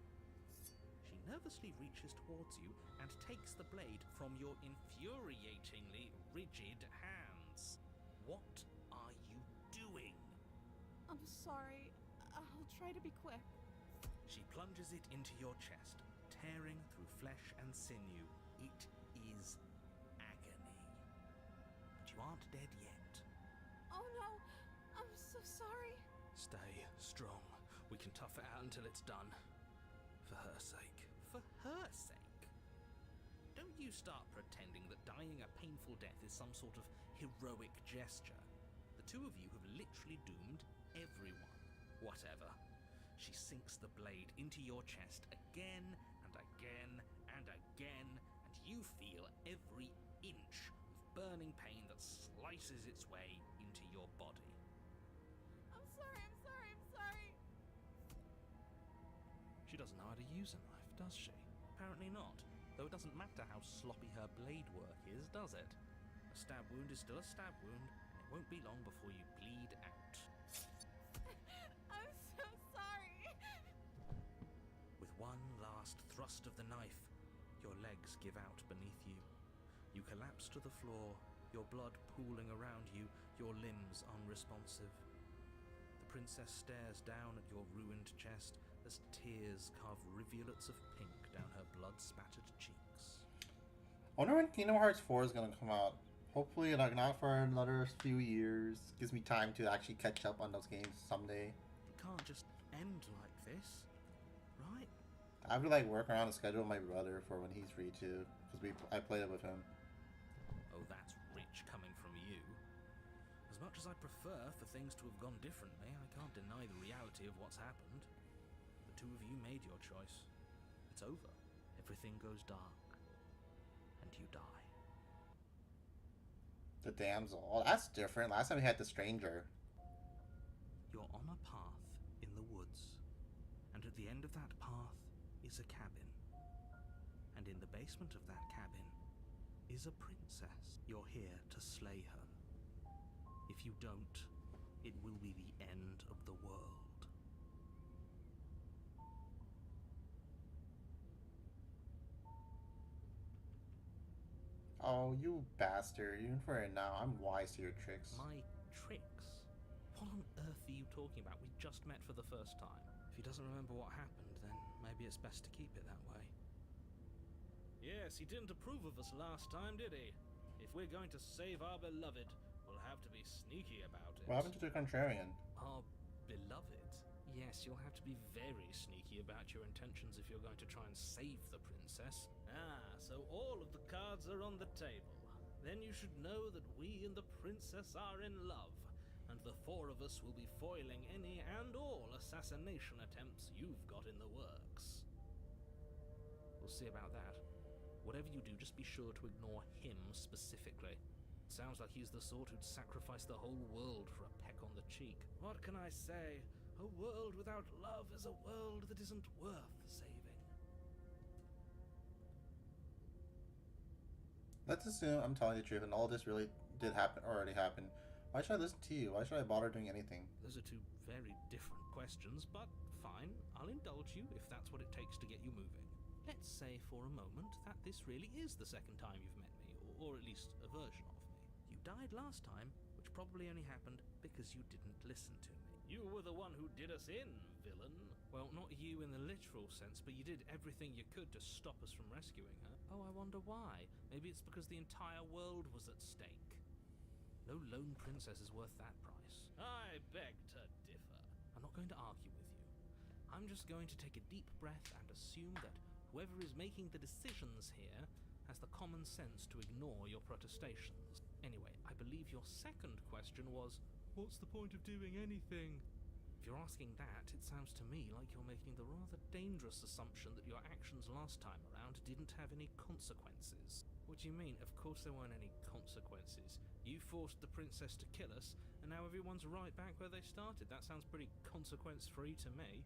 She nervously reaches towards you and takes the blade from your infuriatingly rigid hands. What are you doing? I'm sorry. I'll try to be quick. She plunges it into your chest, tearing through flesh and sinew. It is agony. But you aren't dead yet. Oh no! I'm so sorry. Stay strong. We can tough it out until it's done. For her sake. For her sake? Don't you start pretending that dying a painful death is some sort of heroic gesture. The two of you have literally doomed everyone. Whatever. She sinks the blade into your chest again and again and again, and you feel every inch of burning pain that slices its way into your body. I'm sorry. She doesn't know how to use a knife, does she? Apparently not. Though it doesn't matter how sloppy her blade work is, does it? A stab wound is still a stab wound, and it won't be long before you bleed out. I'm so sorry. With one last thrust of the knife, your legs give out beneath you. You collapse to the floor, your blood pooling around you, your limbs unresponsive. The princess stares down at your ruined chest as tears carve rivulets of pink down her blood-spattered cheeks. I wonder when Kingdom Hearts 4 is gonna come out. Hopefully, like, not for another few years. Gives me time to actually catch up on those games someday. It can't just end like this, right? I have to like work around the schedule with my brother for when he's free too, because I played it with him. Oh, that's rich coming from you. As much as I prefer for things to have gone differently, I can't deny the reality of what's happened. The two of you made your choice. It's over. Everything goes dark. And you die. The damsel. Oh, that's different. Last time we had the stranger. You're on a path in the woods. And at the end of that path is a cabin. And in the basement of that cabin is a princess. You're here to slay her. If you don't, it will be the end of the world. Oh, you bastard. Even for it now, I'm wise to your tricks. My tricks? What on earth are you talking about? We just met for the first time. If he doesn't remember what happened, then maybe it's best to keep it that way. Yes, he didn't approve of us last time, did he? If we're going to save our beloved, we'll have to be sneaky about it. What happened to the contrarian? Our beloved? Yes, you'll have to be very sneaky about your intentions if you're going to try and save the princess. Ah, so all of the cards are on the table. Then you should know that we and the princess are in love, and the four of us will be foiling any and all assassination attempts you've got in the works. We'll see about that. Whatever you do, just be sure to ignore him specifically. Sounds like he's the sort who'd sacrifice the whole world for a peck on the cheek. What can I say? A world without love is a world that isn't worth saving. Let's assume I'm telling the truth and all this really did happen, already happen. Why should I listen to you? Why should I bother doing anything? Those are two very different questions, but fine, I'll indulge you if that's what it takes to get you moving. Let's say for a moment that this really is the second time you've met me, or at least a version of me. You died last time, which probably only happened because you didn't listen to me. You were the one who did us in, villain. Well, not you in the literal sense, but you did everything you could to stop us from rescuing her. Oh, I wonder why. Maybe it's because the entire world was at stake. No lone princess is worth that price. I beg to differ. I'm not going to argue with you. I'm just going to take a deep breath and assume that whoever is making the decisions here has the common sense to ignore your protestations. Anyway, I believe your second question was, what's the point of doing anything? If you're asking that, it sounds to me like you're making the rather dangerous assumption that your actions last time around didn't have any consequences. What do you mean? Of course there weren't any consequences. You forced the princess to kill us, and now everyone's right back where they started. That sounds pretty consequence-free to me.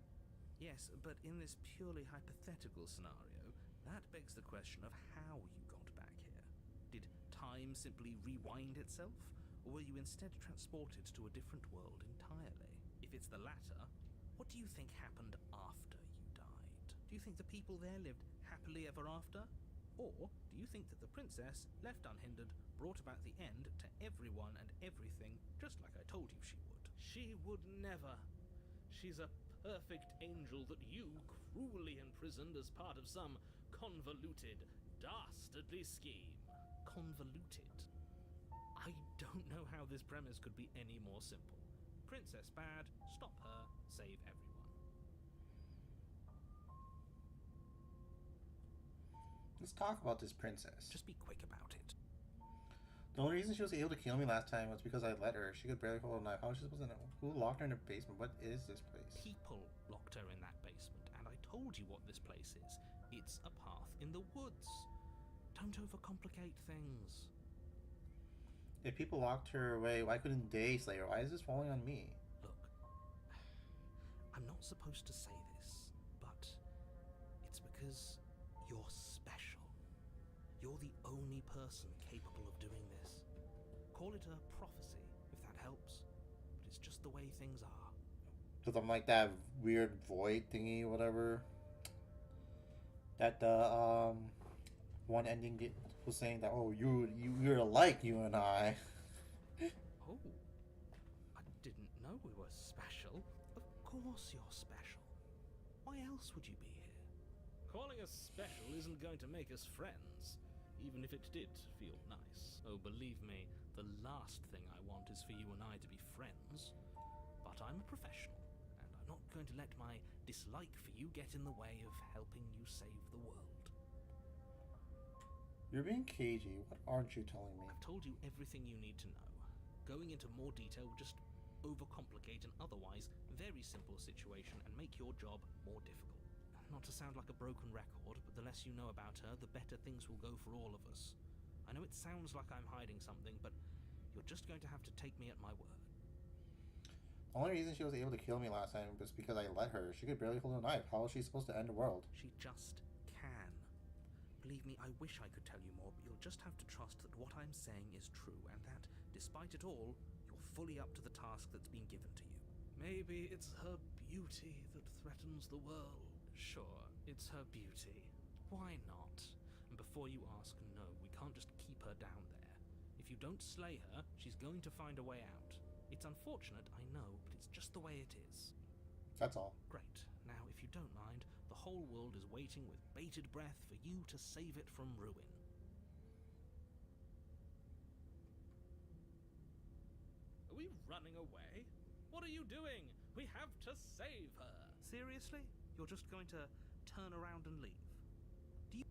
Yes, but in this purely hypothetical scenario, that begs the question of how you got back here. Did time simply rewind itself, or were you instead transported to a different world entirely? If it's the latter, what do you think happened after you died? Do you think the people there lived happily ever after? Or do you think that the princess, left unhindered, brought about the end to everyone and everything, just like I told you she would? She would never. She's a perfect angel that you cruelly imprisoned as part of some convoluted, dastardly scheme. Convoluted? I don't know how this premise could be any more simple. Princess bad, stop her, save everyone. Let's talk about this princess. Just be quick about it. The only reason she was able to kill me last time was because I let her. She could barely hold a knife. How was she supposed to know? Who locked her in the basement? What is this place? People locked her in that basement, and I told you what this place is. It's a path in the woods. Don't overcomplicate things. If people locked her away, why couldn't they slay her? Why is this falling on me? Look, I'm not supposed to say this, but it's because you're special. You're the only person capable of doing this. Call it a prophecy, if that helps, but it's just the way things are. Because I'm like that weird void thingy, whatever. That the one ending was saying that, oh, you're alike, you and I. Oh, I didn't know we were special. Of course you're special. Why else would you be here? Calling us special isn't going to make us friends, even if it did feel nice. Oh, believe me, the last thing I want is for you and I to be friends. But I'm a professional, and I'm not going to let my dislike for you get in the way of helping you save the world. You're being cagey. What aren't you telling me? I've told you everything you need to know. Going into more detail would just overcomplicate an otherwise very simple situation and make your job more difficult. Not to sound like a broken record, but the less you know about her, the better things will go for all of us. I know it sounds like I'm hiding something, but you're just going to have to take me at my word. The only reason she was able to kill me last time was because I let her. She could barely hold a knife. How is she supposed to end the world? She just can. Believe me, I wish I could tell you more, but you'll just have to trust that what I'm saying is true, and that, despite it all, you're fully up to the task that's been given to you. Maybe it's her beauty that threatens the world. Sure, it's her beauty. Why not? And before you ask, no, we can't just keep her down there. If you don't slay her, she's going to find a way out. It's unfortunate, I know, but it's just the way it is. That's all. Great. Now, if you don't mind, the whole world is waiting with bated breath for you to save it from ruin. Are we running away? What are you doing? We have to save her. Seriously? You're just going to turn around and leave? Do you...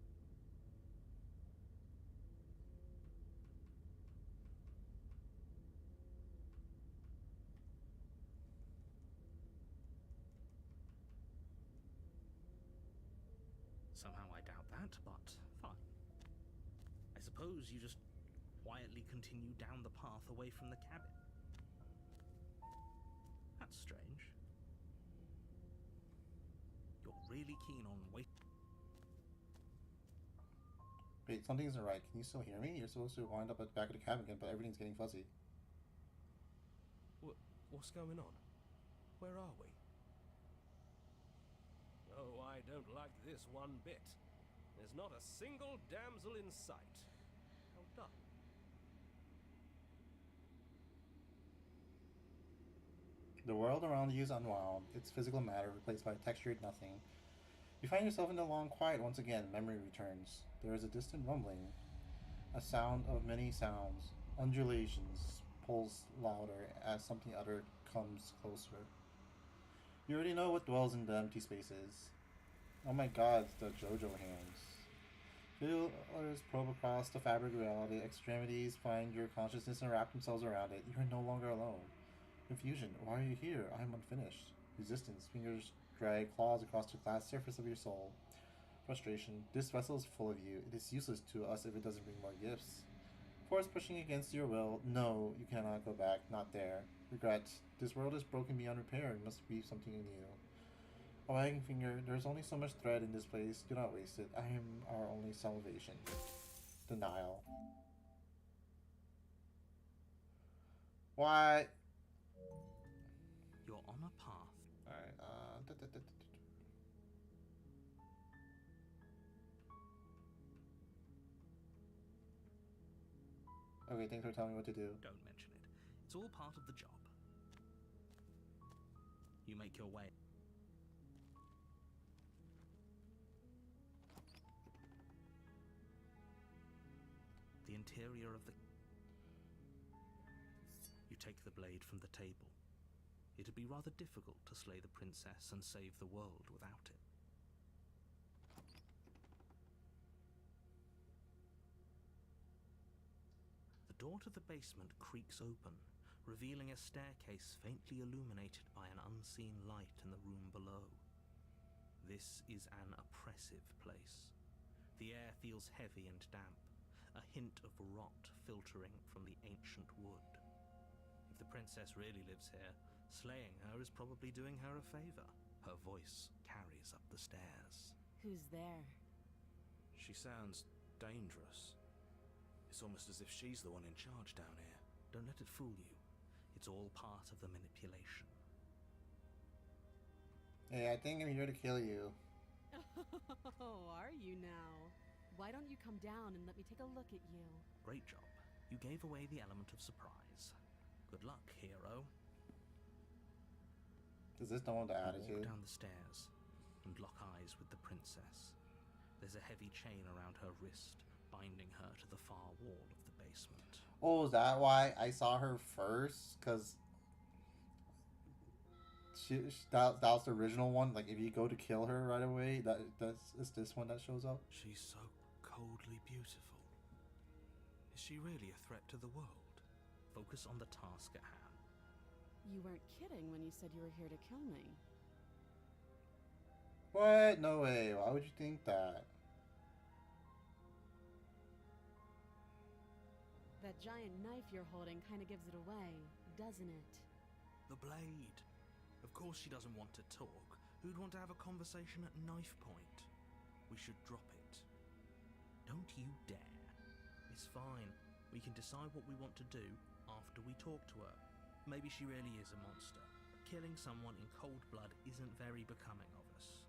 Somehow I doubt that, but fine. I suppose you just quietly continue down the path away from the cabin. That's strange. You're really keen on waiting. Wait, something isn't right. Can you still hear me? You're supposed to wind up at the back of the cabin again, but everything's getting fuzzy. What's going on? Where are we? Oh, I don't like this one bit. There's not a single damsel in sight. How dull. The world around you is unwound, its physical matter replaced by textured nothing. You find yourself in the long quiet once again. Memory returns. There is a distant rumbling, a sound of many sounds, undulations, pulls louder as something other comes closer. You already know what dwells in the empty spaces. Oh my god, it's the JoJo hands. Feelers probe across the fabric of reality, extremities find your consciousness and wrap themselves around it. You are no longer alone. Confusion. Why are you here? I am unfinished. Resistance. Fingers drag claws across the glass surface of your soul. Frustration. This vessel is full of you. It is useless to us if it doesn't bring more gifts. Force pushing against your will. No, you cannot go back. Not there. Regret. This world is broken beyond repair. It must be something new. A wagging finger. There is only so much thread in this place. Do not waste it. I am our only salvation. Denial. What? You're on a path. Alright, Okay, thanks for telling me what to do. Don't mention it. It's all part of the job. You make your way. The interior of the... You take the blade from the table. It'd be rather difficult to slay the princess and save the world without it. The door to the basement creaks open, revealing a staircase faintly illuminated by an unseen light in the room below. This is an oppressive place. The air feels heavy and damp, a hint of rot filtering from the ancient wood. If the princess really lives here, slaying her is probably doing her a favor. Her voice carries up the stairs. Who's there? She sounds dangerous. It's almost as if she's the one in charge down here. Don't let it fool you. It's all part of the manipulation. Hey, I think I'm here to kill you. Oh, are you now? Why don't you come down and let me take a look at you? Great job. You gave away the element of surprise. Good luck, hero. Is this the one with the You attitude? walk down the stairs and lock eyes with the princess. There's a heavy chain around her wrist, binding her to the far wall of the basement. Oh, is that why I saw her first? Because that was the original one. Like, if you go to kill her right away, it's this one that shows up. She's so coldly beautiful. Is she really a threat to the world? Focus on the task at hand. You weren't kidding when you said you were here to kill me. What? No way. Why would you think that? That giant knife you're holding kind of gives it away, doesn't it? The blade. Of course she doesn't want to talk. Who'd want to have a conversation at knife point? We should drop it. Don't you dare. It's fine. We can decide what we want to do after we talk to her. Maybe she really is a monster. Killing someone in cold blood isn't very becoming of us.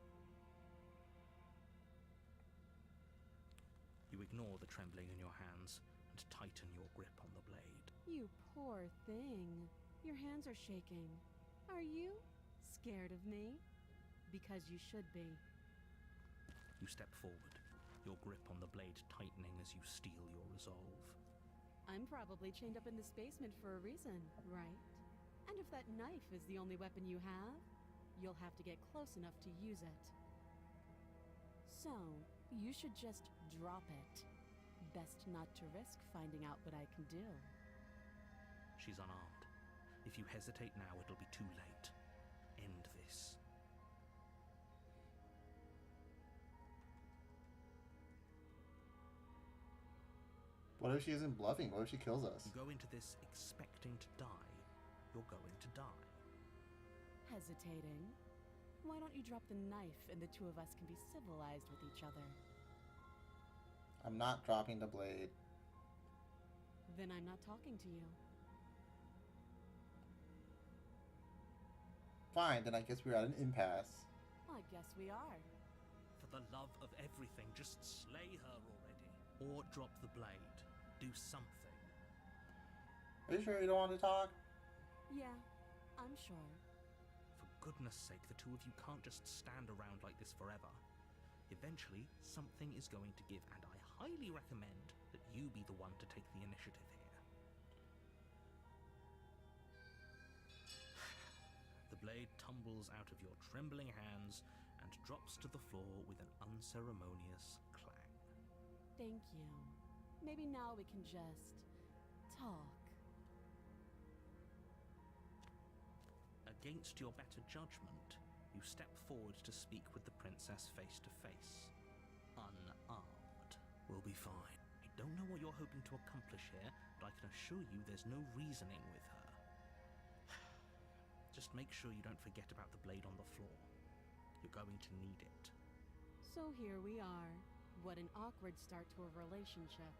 You ignore the trembling in your hands and tighten your grip on the blade. You poor thing. Your hands are shaking. Are you scared of me? Because you should be. You step forward, your grip on the blade tightening as you steel your resolve. I'm probably chained up in this basement for a reason, right? And if that knife is the only weapon you have, you'll have to get close enough to use it. So, you should just drop it. Best not to risk finding out what I can do. She's unarmed. If you hesitate now, it'll be too late. End this. What if she isn't bluffing? What if she kills us? You go into this expecting to die, you're going to die. Hesitating? Why don't you drop the knife and the two of us can be civilized with each other? I'm not dropping the blade. Then I'm not talking to you. Fine, then I guess we're at an impasse. I guess we are. For the love of everything, just slay her already. Or drop the blade. Do something. Are you sure you don't want to talk? Yeah, I'm sure. For goodness sake, the two of you can't just stand around like this forever. Eventually, something is going to give, and I highly recommend that you be the one to take the initiative here. The blade tumbles out of your trembling hands and drops to the floor with an unceremonious clang. Thank you. Maybe now we can just talk. Against your better judgment, you step forward to speak with the princess face to face. Unarmed. We'll be fine. I don't know what you're hoping to accomplish here, but I can assure you there's no reasoning with her. Just make sure you don't forget about the blade on the floor. You're going to need it. So here we are. What an awkward start to a relationship.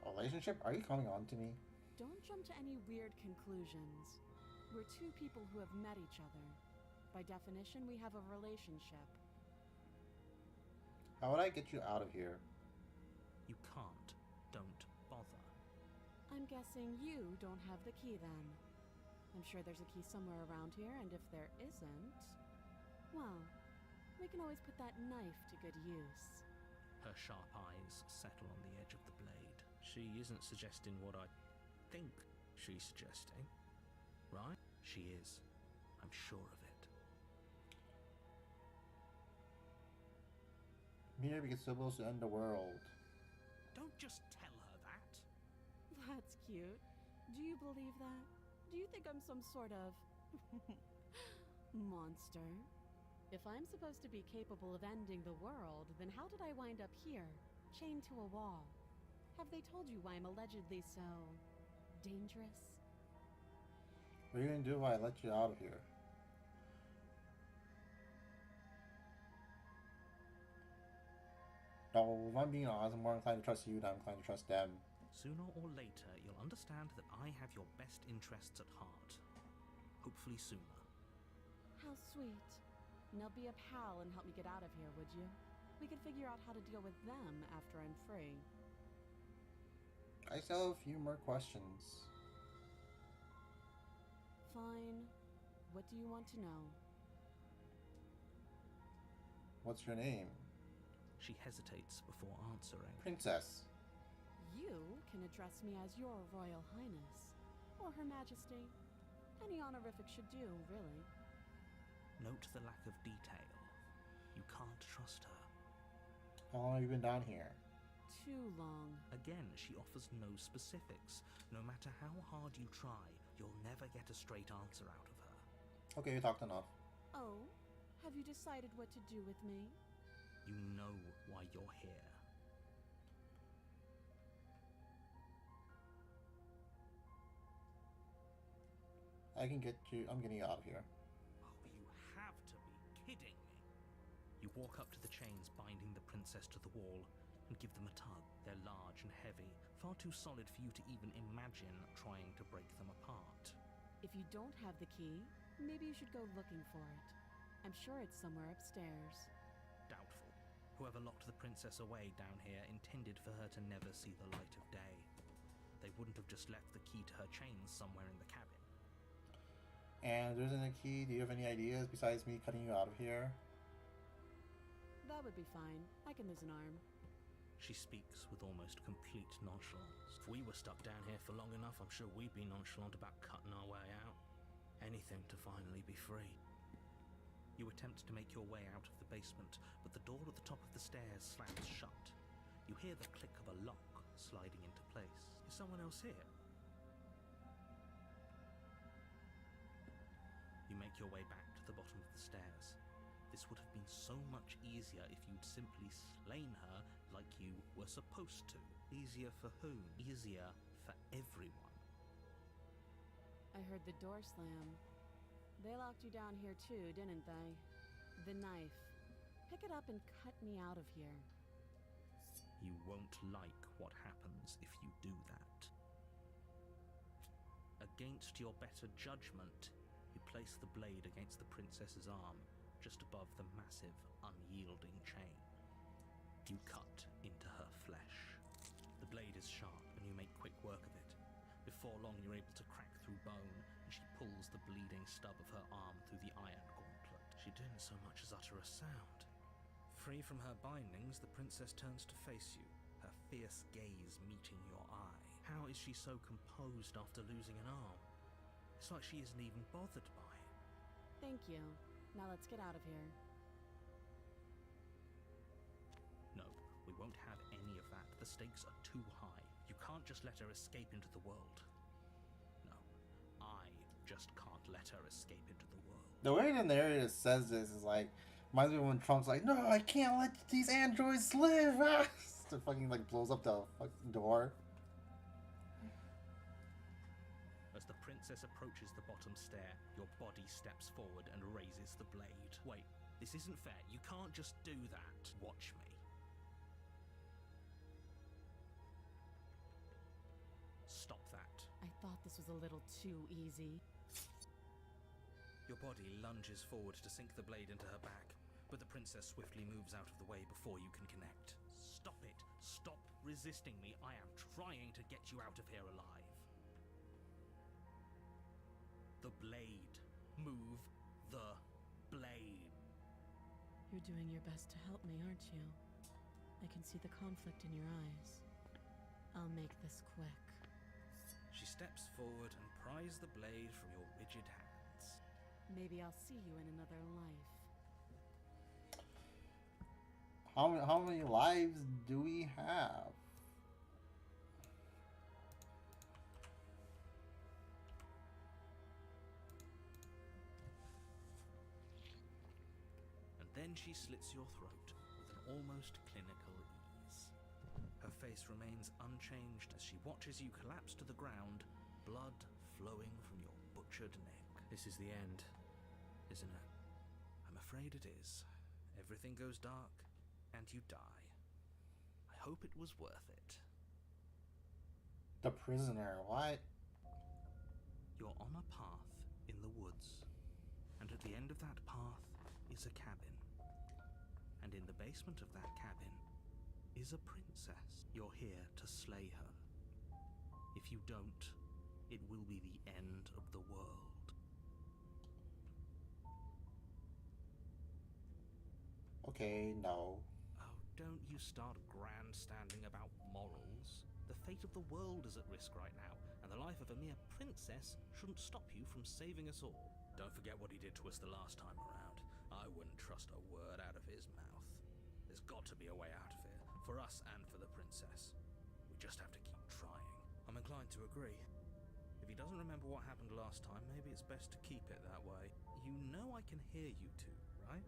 A relationship? Are you coming on to me? Don't jump to any weird conclusions. We're two people who have met each other. By definition, we have a relationship. How would I get you out of here? You can't. Don't bother. I'm guessing you don't have the key then. I'm sure there's a key somewhere around here, and if there isn't, well, we can always put that knife to good use. Her sharp eyes settle on the edge of the blade. She isn't suggesting what I think she's suggesting, right? She is. I'm sure of it. Mira, because it's supposed to end the world. Don't just tell her that. That's cute. Do you believe that? Do you think I'm some sort of monster? If I'm supposed to be capable of ending the world, then how did I wind up here, chained to a wall? Have they told you why I'm allegedly so dangerous? What are you gonna do if I let you out of here? No, if I'm being honest, I'm more inclined to trust you than I'm inclined to trust them. Sooner or later, you'll understand that I have your best interests at heart. Hopefully sooner. How sweet. Now be a pal and help me get out of here, would you? We could figure out how to deal with them after I'm free. I still have a few more questions. Fine. What do you want to know? What's your name? She hesitates before answering. Princess. You can address me as Your Royal Highness, or Her Majesty. Any honorific should do, really. Note the lack of detail. You can't trust her. How long have you been down here? Too long. Again, she offers no specifics. No matter how hard you try, you'll never get a straight answer out of her. Okay, you talked enough. Oh? Have you decided what to do with me? You know why you're here. I can get you. I'm getting you out of here. Oh, you have to be kidding me. You walk up to the chains binding the princess to the wall and give them a tug. They're large and heavy, far too solid for you to even imagine trying to break them apart. If you don't have the key, maybe you should go looking for it. I'm sure it's somewhere upstairs. Doubtful. Whoever locked the princess away down here intended for her to never see the light of day. They wouldn't have just left the key to her chains somewhere in the cabin. And there isn't a key. Do you have any ideas besides me cutting you out of here? That would be fine. I can lose an arm. She speaks with almost complete nonchalance. If we were stuck down here for long enough, I'm sure we'd be nonchalant about cutting our way out. Anything to finally be free. You attempt to make your way out of the basement, but the door at the top of the stairs slams shut. You hear the click of a lock sliding into place. Is someone else here? You make your way back to the bottom of the stairs. This would have been so much easier if you'd simply slain her like you were supposed to. Easier for whom? Easier for everyone. I heard the door slam. They locked you down here too, didn't they? The knife. Pick it up and cut me out of here. You won't like what happens if you do that. Against your better judgment, you place the blade against the princess's arm, just above the massive, unyielding chain. You cut into her flesh. The blade is sharp, and you make quick work of it. Before long, you're able to crack through bone, and she pulls the bleeding stub of her arm through the iron gauntlet. She didn't so much as utter a sound. Free from her bindings, the princess turns to face you, her fierce gaze meeting your eye. How is she so composed after losing an arm? It's like she isn't even bothered by it. Thank you. Now let's get out of here. No, we won't have any of that. The stakes are too high. You can't just let her escape into the world. No, I just can't let her escape into the world. The way the narrator says this is like, reminds me of when Trunk's like, no, I can't let these androids live. Ah! The fucking like blows up the fucking door. As the princess approaches the bottom stair, your body steps forward and raises the blade. Wait, this isn't fair. You can't just do that. Watch me. Stop that. I thought this was a little too easy. Your body lunges forward to sink the blade into her back, but the princess swiftly moves out of the way before you can connect. Stop it. Stop resisting me. I am trying to get you out of here alive. The blade. Move the blade. You're doing your best to help me, aren't you? I can see the conflict in your eyes. I'll make this quick. She steps forward and pries the blade from your rigid hands. Maybe I'll see you in another life. How many lives do we have? And then she slits your throat with an almost clinical ease. Her face remains unchanged as she watches you collapse to the ground, blood flowing from your butchered neck. This is the end, isn't it? I'm afraid it is. Everything goes dark, and you die. I hope it was worth it. The prisoner, what? You're on a path in the woods, and at the end of that path is a cabin. And in the basement of that cabin is a princess. You're here to slay her. If you don't, it will be the end of the world. Okay, no. Oh, don't you start grandstanding about morals. The fate of the world is at risk right now, and the life of a mere princess shouldn't stop you from saving us all. Don't forget what he did to us the last time around. I wouldn't trust a word out of his mouth. There's got to be a way out of here, for us and for the princess. We just have to keep trying. I'm inclined to agree. If he doesn't remember what happened last time, maybe it's best to keep it that way. You know I can hear you two, right?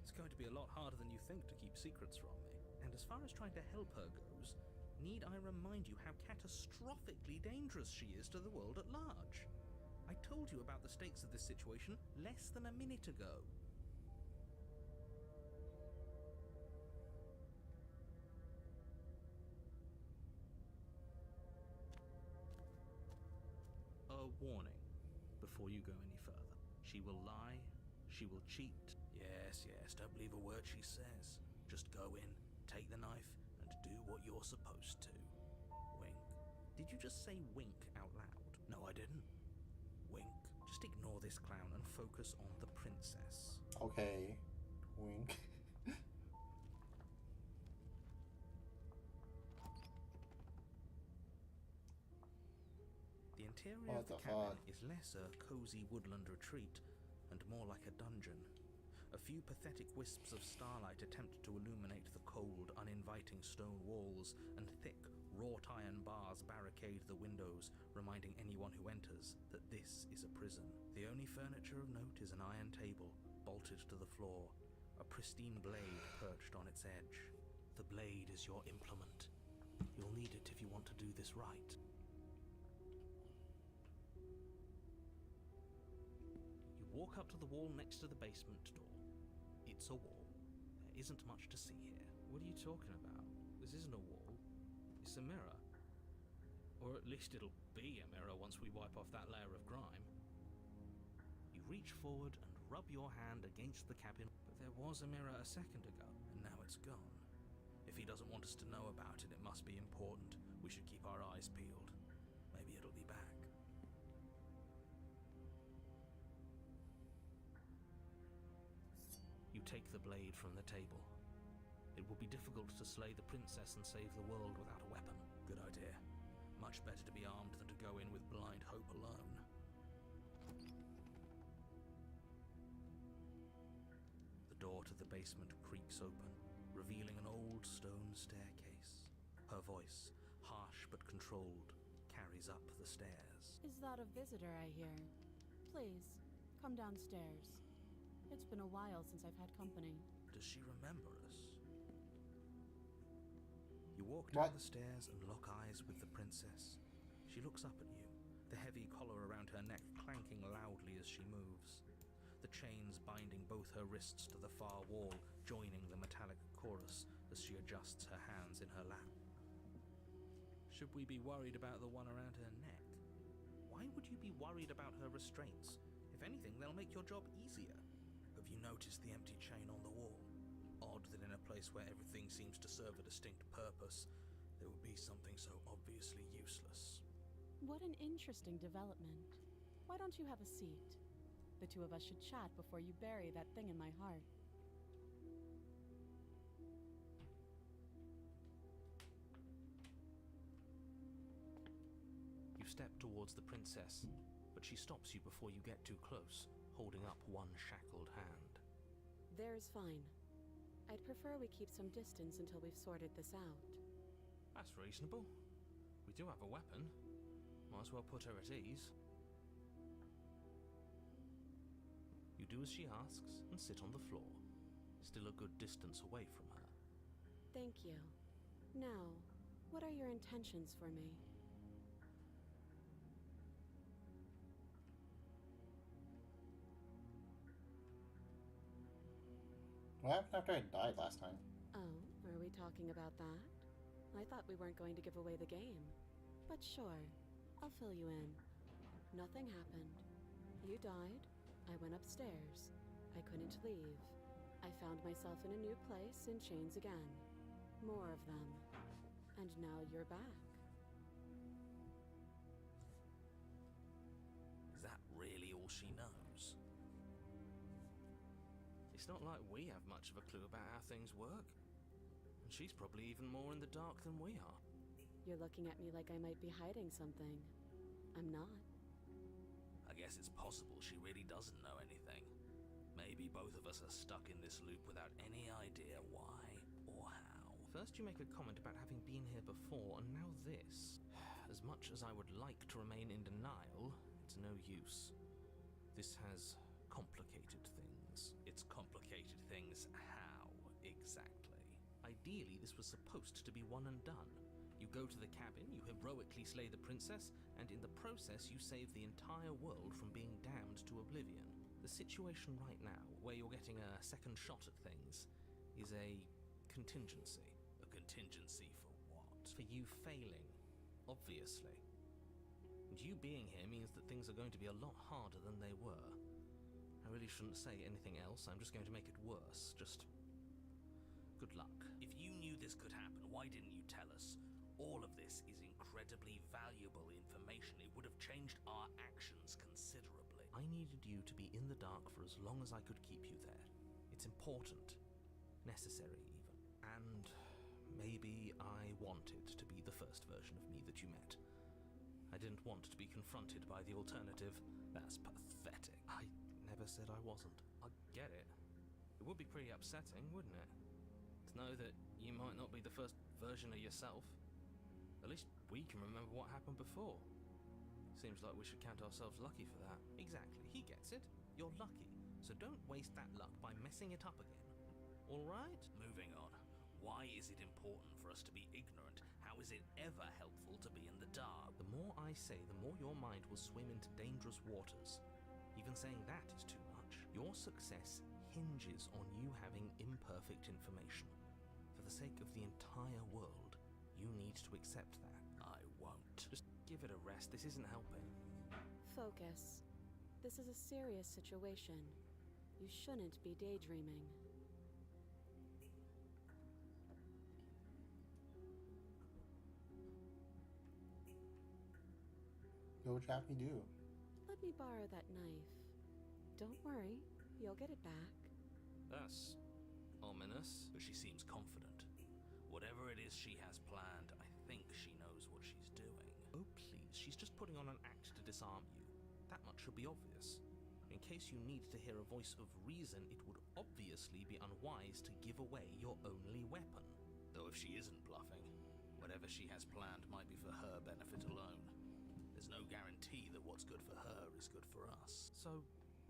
It's going to be a lot harder than you think to keep secrets from me. And as far as trying to help her goes, need I remind you how catastrophically dangerous she is to the world at large? I told you about the stakes of this situation less than a minute ago. A warning before you go any further. She will lie, she will cheat. Yes, don't believe a word she says. Just go in, take the knife, and do what you're supposed to. Wink. Did you just say wink out loud? No, I didn't. Wink. Just ignore this clown and focus on the princess. Okay. Wink. The interior What of the the cabin fuck? is less a cozy woodland retreat and more like a dungeon. A few pathetic wisps of starlight attempt to illuminate the cold, uninviting stone walls, and thick, wrought iron bars barricade the windows, reminding anyone who enters that this is a prison. The only furniture of note is an iron table, bolted to the floor, a pristine blade perched on its edge. The blade is your implement. You'll need it if you want to do this right. You walk up to the wall next to the basement door. It's a wall. There isn't much to see here. What are you talking about? This isn't a wall. It's a mirror. Or at least it'll be a mirror once we wipe off that layer of grime. You reach forward and rub your hand against the cabin, but there was a mirror a second ago, and now it's gone. If he doesn't want us to know about it, it must be important. We should keep our eyes peeled. Maybe it'll be back. You take the blade from the table. It will be difficult to slay the princess and save the world without a weapon. Good idea. Much better to be armed than to go in with blind hope alone. The door to the basement creaks open, revealing an old stone staircase. Her voice, harsh but controlled, carries up the stairs. Is that a visitor I hear? Please, come downstairs. It's been a while since I've had company. Does she remember us? You walk down What? the stairs and lock eyes with the princess. She looks up at you, the heavy collar around her neck clanking loudly as she moves. The chains binding both her wrists to the far wall, joining the metallic chorus as she adjusts her hands in her lap. Should we be worried about the one around her neck? Why would you be worried about her restraints? If anything, they'll make your job easier. Have you noticed the empty chain on the wall? Odd that in a place where everything seems to serve a distinct purpose, there would be something so obviously useless. What an interesting development. Why don't you have a seat? The two of us should chat before you bury that thing in my heart. You step towards the princess, but she stops you before you get too close, holding up one shackled hand. There's fine. I'd prefer we keep some distance until we've sorted this out. That's reasonable. We do have a weapon. Might as well put her at ease. You do as she asks and sit on the floor, still a good distance away from her. Thank you. Now, what are your intentions for me? What happened after I died last time? Oh, are we talking about that? I thought we weren't going to give away the game. But sure, I'll fill you in. Nothing happened. You died. I went upstairs. I couldn't leave. I found myself in a new place in chains again. More of them. And now you're back. Is that really all she knows? It's not like we have much of a clue about how things work. And she's probably even more in the dark than we are. You're looking at me like I might be hiding something. I'm not. I guess it's possible she really doesn't know anything. Maybe both of us are stuck in this loop without any idea why or how. First you make a comment about having been here before, and now this. As much as I would like to remain in denial, it's no use. This has complicated things. It's complicated things how, exactly? Ideally, this was supposed to be one and done. You go to the cabin, you heroically slay the princess, and in the process you save the entire world from being damned to oblivion. The situation right now, where you're getting a second shot at things, is a contingency. A contingency for what? For you failing, obviously. And you being here means that things are going to be a lot harder than they were. I really shouldn't say anything else, I'm just going to make it worse. Just good luck. If you knew this could happen, why didn't you tell us? All of this is incredibly valuable information. It would have changed our actions considerably. I needed you to be in the dark for as long as I could keep you there. It's important. Necessary, even. And maybe I wanted to be the first version of me that you met. I didn't want to be confronted by the alternative. That's pathetic. I never said I wasn't. I get it. It would be pretty upsetting, wouldn't it? To know that you might not be the first version of yourself. At least we can remember what happened before. Seems like we should count ourselves lucky for that. Exactly, he gets it. You're lucky. So don't waste that luck by messing it up again. alright? Moving on. Why is it important for us to be ignorant? How is it ever helpful to be in the dark? The more I say, the more your mind will swim into dangerous waters. Even saying that is too much. Your success hinges on you having imperfect information. For the sake of the entire world, you need to accept that. I won't. Just give it a rest. This isn't helping. Focus. This is a serious situation. You shouldn't be daydreaming. Go trap me do. Let me borrow that knife. Don't worry, you'll get it back. That's ominous. But she seems confident. Whatever it is she has planned, I think she knows what she's doing. Oh, please. She's just putting on an act to disarm you. That much should be obvious. In case you need to hear a voice of reason, it would obviously be unwise to give away your only weapon. Though if she isn't bluffing, whatever she has planned might be for her benefit alone. There's no guarantee that what's good for her is good for us. So,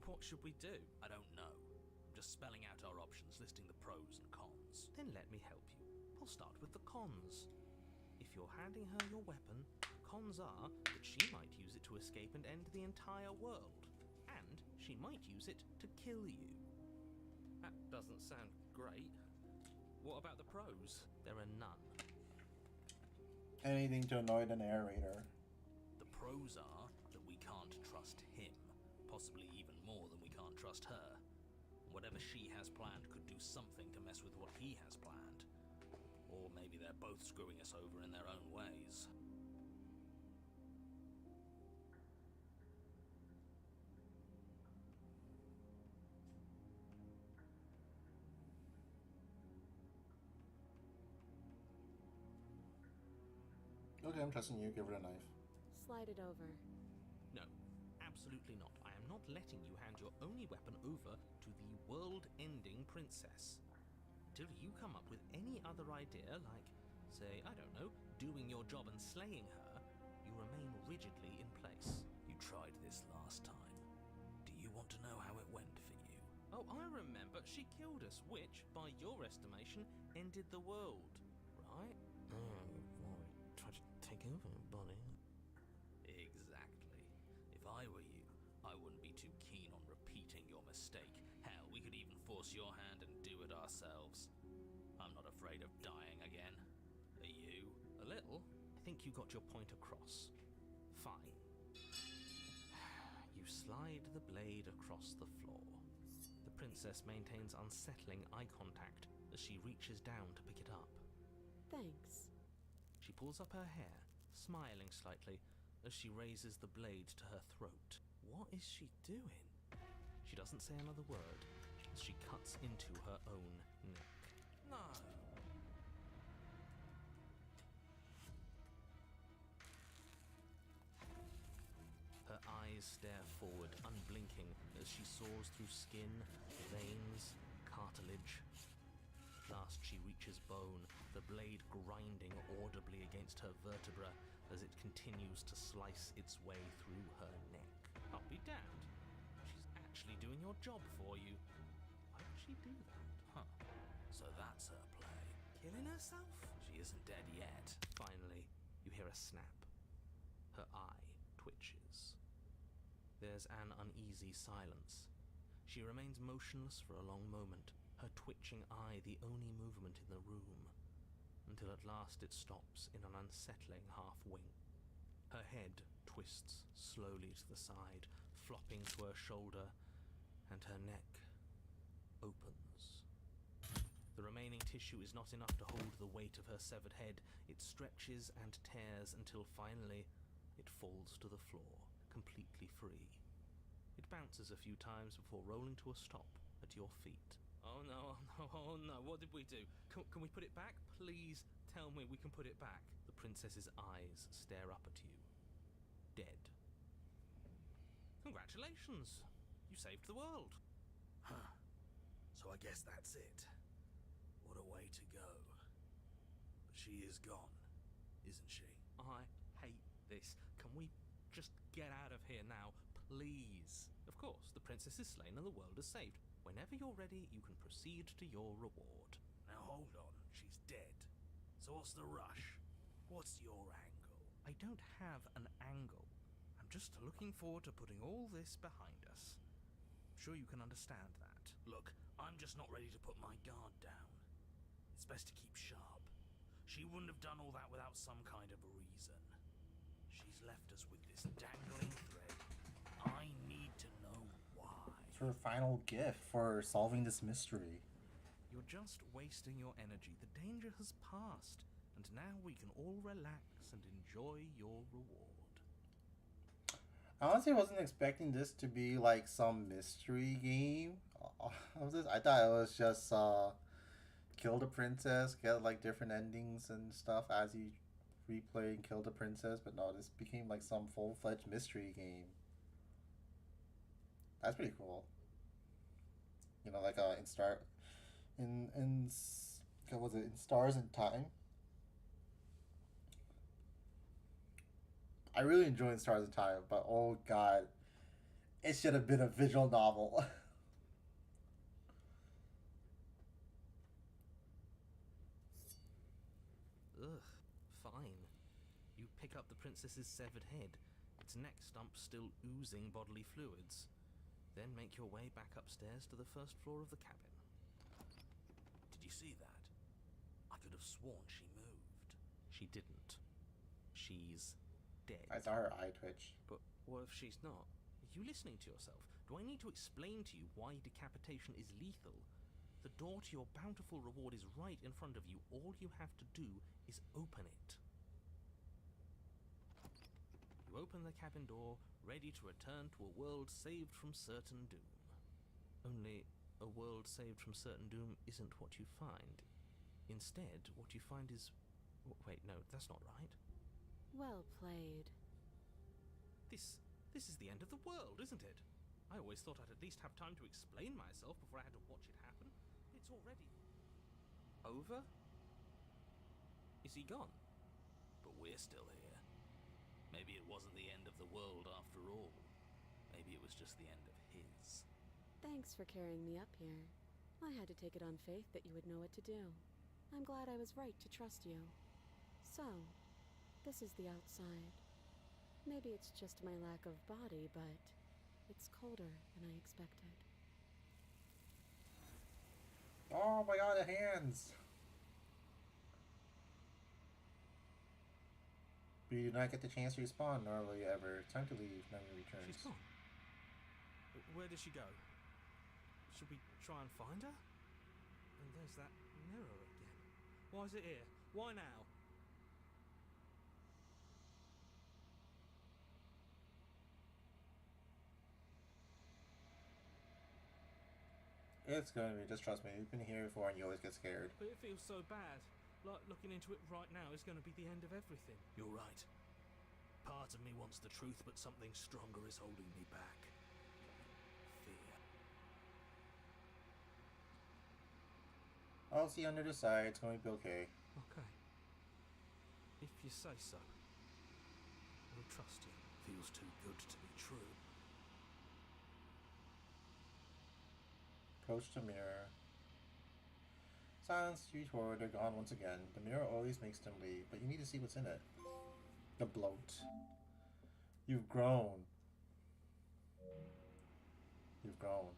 what should we do? I don't know. I'm just spelling out our options, listing the pros and cons. Then let me help you. I'll start with the cons. If you're handing her your weapon, cons are that she might use it to escape and end the entire world. And she might use it to kill you. That doesn't sound great. What about the pros? There are none. Anything to annoy the narrator. The pros are that we can't trust him, possibly even more than we can't trust her. Whatever she has planned could do something to mess with what he has planned. Or maybe they're both screwing us over in their own ways. Okay, I'm trusting you. Give her a knife. Slide it over. No, absolutely not. I am not letting you hand your only weapon over to the world-ending princess. Until you come up with any other idea, like, say, I don't know, doing your job and slaying her, you remain rigidly in place. You tried this last time. Do you want to know how it went for you? Oh, I remember. She killed us, which, by your estimation, ended the world, right? Tried to take over, buddy. Exactly. If I were you, I wouldn't be too keen on repeating your mistake. Hell, we could even force your hand and do it ourselves. I'm not afraid of dying again. Are you? A little. I think you got your point across. Fine. You slide the blade across the floor. The princess maintains unsettling eye contact as she reaches down to pick it up. Thanks. She pulls up her hair, smiling slightly as she raises the blade to her throat. What is she doing? She doesn't say another word as she cuts into her own neck. No. Her eyes stare forward, unblinking, as she soars through skin, veins, cartilage. At last she reaches bone, the blade grinding audibly against her vertebra as it continues to slice its way through her neck. I'll be damned. She's actually doing your job for you. Why would she do that? Huh. So that's her play. Killing herself? She isn't dead yet. Finally, you hear a snap. Her eye twitches. There's an uneasy silence. She remains motionless for a long moment, her twitching eye the only movement in the room, until at last it stops in an unsettling half-wink. Her head twists slowly to the side, flopping to her shoulder, and her neck opens. The remaining tissue is not enough to hold the weight of her severed head. It stretches and tears until finally it falls to the floor, completely free. It bounces a few times before rolling to a stop at your feet. Oh no, oh no, what did we do? Can we put it back? Please tell me we can put it back. The princess's eyes stare up at you. Dead. Congratulations! You saved the world. Huh. So I guess that's it. What a way to go. But she is gone, isn't she? I hate this. Can we just get out of here now, please? Of course, the princess is slain and the world is saved. Whenever you're ready, you can proceed to your reward. Now hold on, she's dead. So what's the rush? What's your angle? I don't have an angle. I'm just looking forward to putting all this behind us. I'm sure you can understand that. Look, I'm just not ready to put my guard down. It's best to keep sharp. She wouldn't have done all that without some kind of a reason. She's left us with this dangling thread. I need to know why. It's her final gift for solving this mystery. You're just wasting your energy. The danger has passed, and now we can all relax and enjoy your reward. I honestly wasn't expecting this to be like some mystery game. I thought it was just kill the princess, get like different endings and stuff as you replay and kill the princess. But no, this became like some full-fledged mystery game. That's pretty cool. You know, like what was it, in Stars in Time? I really enjoyed Stars in Time, but oh god, it should have been a visual novel. Ugh, fine. You pick up the princess's severed head, its neck stump still oozing bodily fluids. Then make your way back upstairs to the first floor of the cabin. Did you see that? I could have sworn she moved. She didn't. She's dead. I saw her eye twitch. But what if she's not? Are you listening to yourself? Do I need to explain to you why decapitation is lethal? The door to your bountiful reward is right in front of you. All you have to do is open it. You open the cabin door, ready to return to a world saved from certain doom. Only a world saved from certain doom isn't what you find. Instead, what you find is... Wait, no, that's not right. Well played. This is the end of the world, isn't it? I always thought I'd at least have time to explain myself before I had to watch it happen. It's already... over? Is he gone? But we're still here. Maybe it wasn't the end of the world after all. Maybe it was just the end of his. Thanks for carrying me up here. I had to take it on faith that you would know what to do. I'm glad I was right to trust you. So, this is the outside. Maybe it's just my lack of body, but it's colder than I expected. Oh my god, the hands! But you do not get the chance to respawn, nor will you ever. Time to leave, memory returns. She's gone. Where did she go? Should we try and find her? And there's that mirror again. Why is it here? Why now? It's gonna be, just trust me, you've been here before and you always get scared. But it feels so bad. Like looking into it right now is going to be the end of everything. You're right. Part of me wants the truth, but something stronger is holding me back. Fear. I'll see you on the other side, it's going to be okay. Okay. If you say so. I'll trust you. Feels too good to be true. Approach the mirror. Silence, you forward, they're gone once again. The mirror always makes them leave, but you need to see what's in it. The bloat. You've grown. You've grown.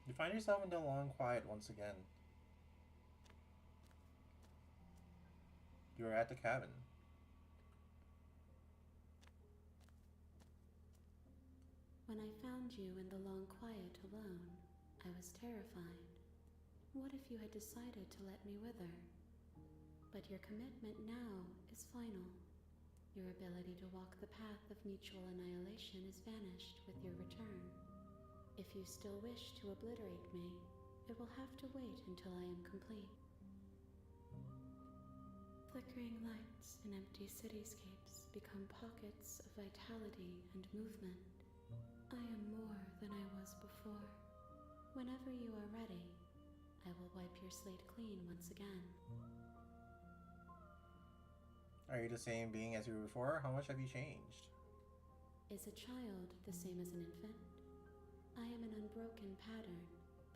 You find yourself in the long quiet once again. You are at the cabin. When I found you in the long quiet alone, I was terrified. What if you had decided to let me wither? But your commitment now is final. Your ability to walk the path of mutual annihilation is vanished with your return. If you still wish to obliterate me, it will have to wait until I am complete. Flickering lights in empty cityscapes become pockets of vitality and movement. I am more than I was before. Whenever you are ready, I will wipe your slate clean once again. Are you the same being as you were before? How much have you changed? Is a child the same as an infant? I am an unbroken pattern,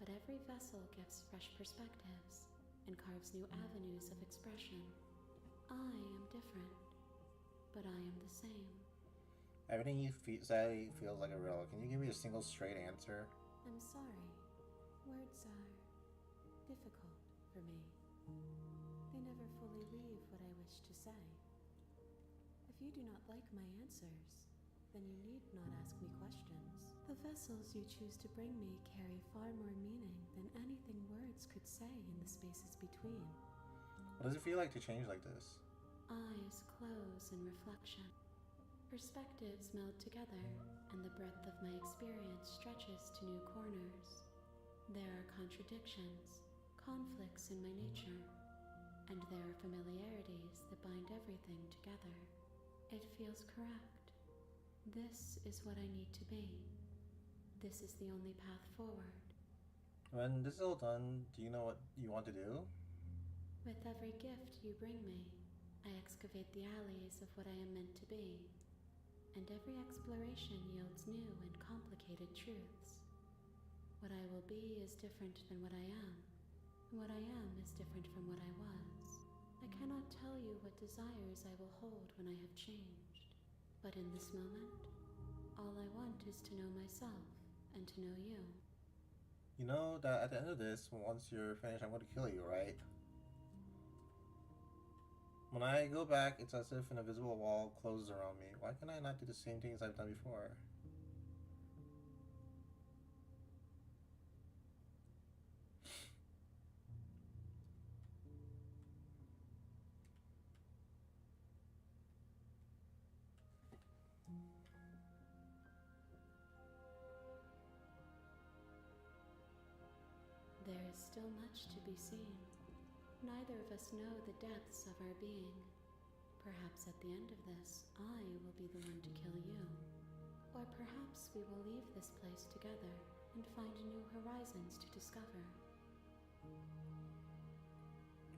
but every vessel gives fresh perspectives and carves new avenues of expression. I am different, but I am the same. Everything you say feels like a riddle. Can you give me a single straight answer? I'm sorry. Words are difficult for me. They never fully leave what I wish to say. If you do not like my answers, then you need not ask me questions. The vessels you choose to bring me carry far more meaning than anything words could say in the spaces between. What does it feel like to change like this? Eyes close in reflection. Perspectives meld together, and the breadth of my experience stretches to new corners. There are contradictions, conflicts in my nature, and there are familiarities that bind everything together. It feels correct. This is what I need to be. This is the only path forward. When this is all done, do you know what you want to do? With every gift you bring me, I excavate the alleys of what I am meant to be, and every exploration yields new and complicated truths. What I will be is different than what I am, and what I am is different from what I was. I cannot tell you what desires I will hold when I have changed, but in this moment, all I want is to know myself and to know you. You know that at the end of this, once you're finished, I'm going to kill you, right? When I go back, it's as if an invisible wall closes around me. Why can I not do the same things I've done before? There is still much to be seen. Neither of us know the depths of our being. Perhaps at the end of this, I will be the one to kill you. Or perhaps we will leave this place together and find new horizons to discover.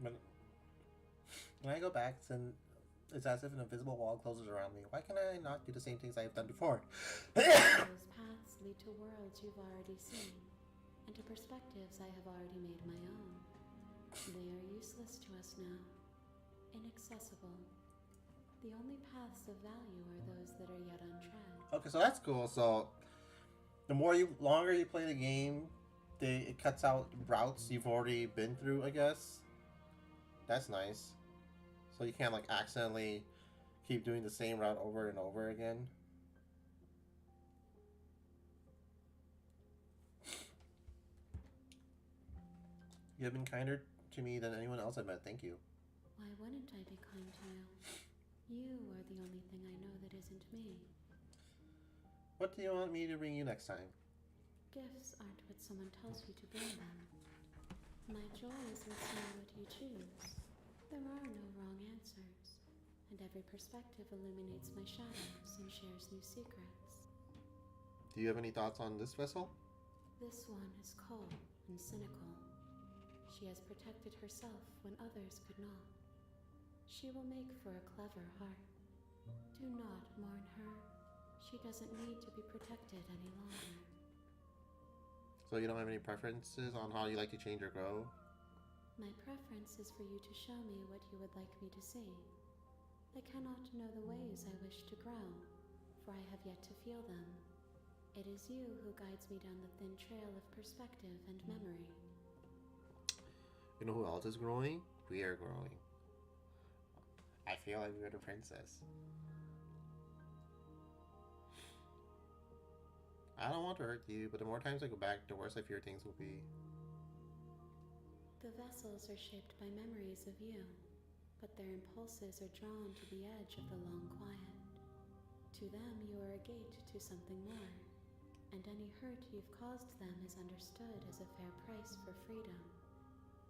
When I go back, then it's as if an invisible wall closes around me. Why can I not do the same things I've done before? Those paths lead to worlds you've already seen, and to perspectives I have already made my own. They are useless to us now, inaccessible. The only paths of value are those that are yet untread. Okay, so that's cool. So the longer you play the game, it cuts out routes you've already been through, I guess. That's nice. So you can't like accidentally keep doing the same route over and over again. You have been kinder to me than anyone else I've met. Thank you. Why wouldn't I be kind to you? You are the only thing I know that isn't me. What do you want me to bring you next time? Gifts aren't what someone tells you to bring them. My joy is in seeing what you choose. There are no wrong answers, and every perspective illuminates my shadows and shares new secrets. Do you have any thoughts on this vessel? This one is cold and cynical. She has protected herself when others could not. She will make for a clever heart. Do not mourn her. She doesn't need to be protected any longer. So you don't have any preferences on how you like to change or grow? My preference is for you to show me what you would like me to see. I cannot know the ways I wish to grow, for I have yet to feel them. It is you who guides me down the thin trail of perspective and memory. You know who else is growing? We are growing. I feel like we're the princess. I don't want to hurt you, but the more times I go back, the worse I fear things will be. The vessels are shaped by memories of you, but their impulses are drawn to the edge of the long quiet. To them, you are a gate to something more, and any hurt you've caused them is understood as a fair price for freedom.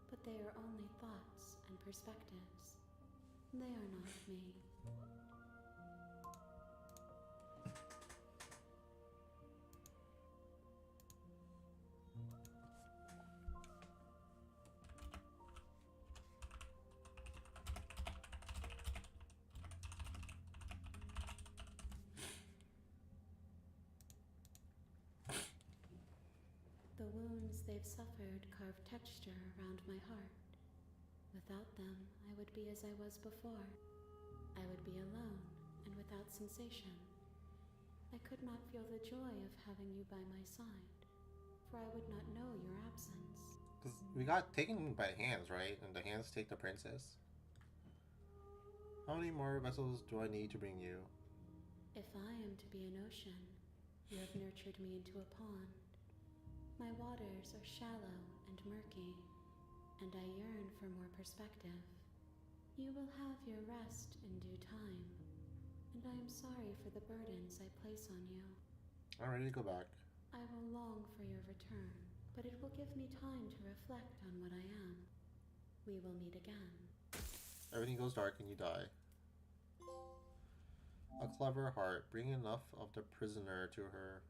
But they are only thoughts and perspectives. They are not me. wounds they've suffered carve texture around my heart. Without them, I would be as I was before. I would be alone and without sensation. I could not feel the joy of having you by my side, for I would not know your absence. Because we got taken by the hands, right? And the hands take the princess. How many more vessels do I need to bring you? If I am to be an ocean, you have nurtured me into a pond. My waters are shallow and murky, and I yearn for more perspective. You will have your rest in due time, and I am sorry for the burdens I place on you. I'm ready to go back. I will long for your return, but it will give me time to reflect on what I am. We will meet again. Everything goes dark and you die. A clever heart. Bring enough of the prisoner to her.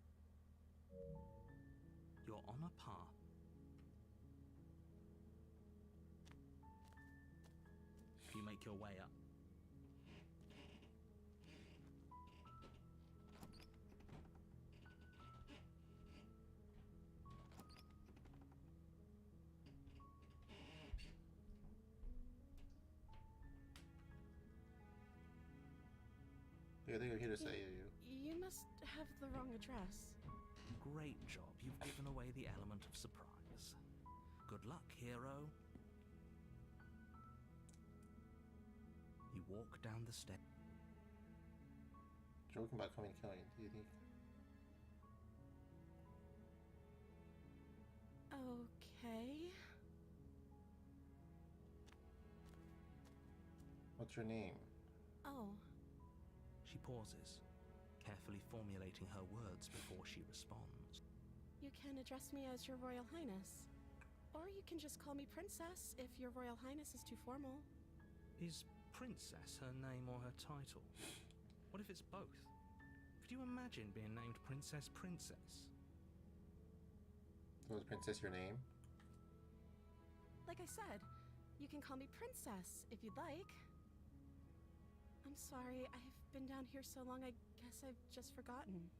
You're on a path. If you make your way up. I think I'm here to say you. You must have the wrong address. Great job. You've given away the element of surprise. Good luck, hero. You walk down the steps. Joking about coming and killing. Do you think? Okay. What's your name? Oh, She pauses, carefully formulating her words before she responds. you can address me as Your Royal Highness. Or you can just call me Princess if Your Royal Highness is too formal. Is Princess her name or her title? What if it's both? Could you imagine being named Princess Princess? So is Princess your name? Like I said, you can call me Princess if you'd like. I'm sorry, I've been down here so long, I guess I've just forgotten.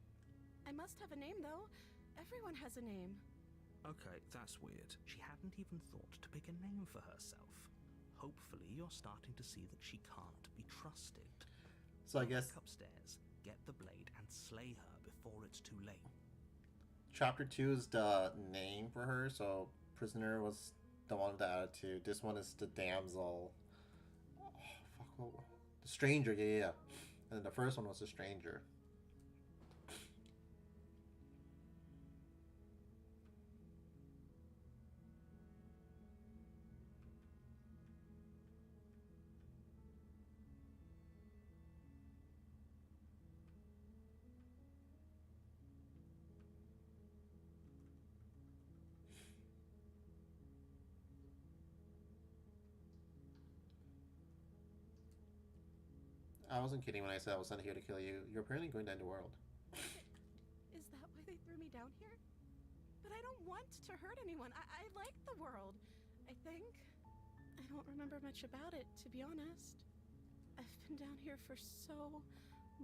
I must have a name, though. Everyone has a name. Okay, that's weird. She hadn't even thought to pick a name for herself. Hopefully you're starting to see that she can't be trusted. So I Go guess back upstairs, get the blade, and slay her before it's too late. chapter 2 is the name for her. So prisoner was the one with the attitude. This one is the damsel. Oh, fuck. The stranger. Yeah. And then the first one was the stranger. I wasn't kidding when I said I was sent here to kill you. You're apparently going to end the world. Is that why they threw me down here? But I don't want to hurt anyone. I like the world, I think. I don't remember much about it, to be honest. I've been down here for so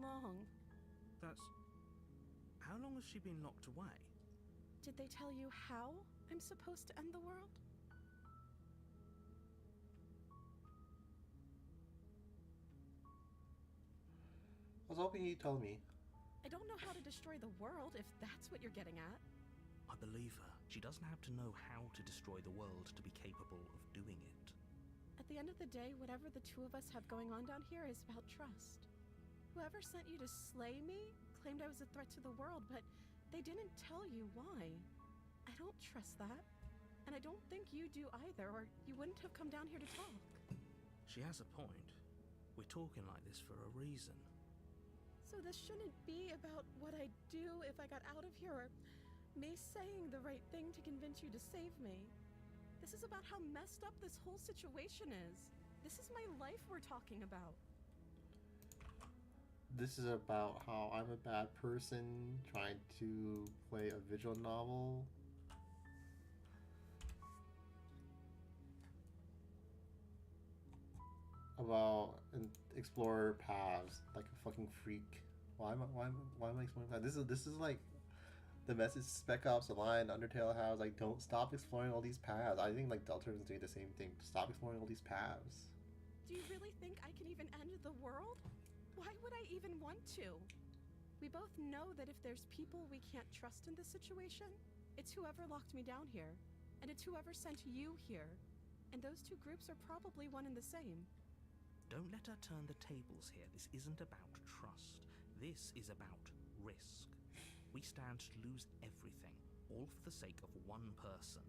long. That's... How long has she been locked away? Did they tell you how I'm supposed to end the world? I was hoping you'd tell me. I don't know how to destroy the world, if that's what you're getting at. I believe her. She doesn't have to know how to destroy the world to be capable of doing it. At the end of the day, whatever the two of us have going on down here is about trust. Whoever sent you to slay me claimed I was a threat to the world, but they didn't tell you why. I don't trust that. And I don't think you do either, or you wouldn't have come down here to talk. She has a point. We're talking like this for a reason. So this shouldn't be about what I'd do if I got out of here, or me saying the right thing to convince you to save me. This is about how messed up this whole situation is. This is my life we're talking about. This is about how I'm a bad person trying to play a visual novel. About and explore paths like a fucking freak. Why am I exploring that? This is the message Spec Ops Online, Undertale has, like, don't stop exploring all these paths. I think, like, Deltarune is doing the same thing. Stop exploring all these paths. Do you really think I can even end the world? Why would I even want to? We both know that if there's people we can't trust in this situation, it's whoever locked me down here, and it's whoever sent you here. And those two groups are probably one and the same. Don't let her turn the tables here. This isn't about trust. This is about risk. We stand to lose everything, all for the sake of one person,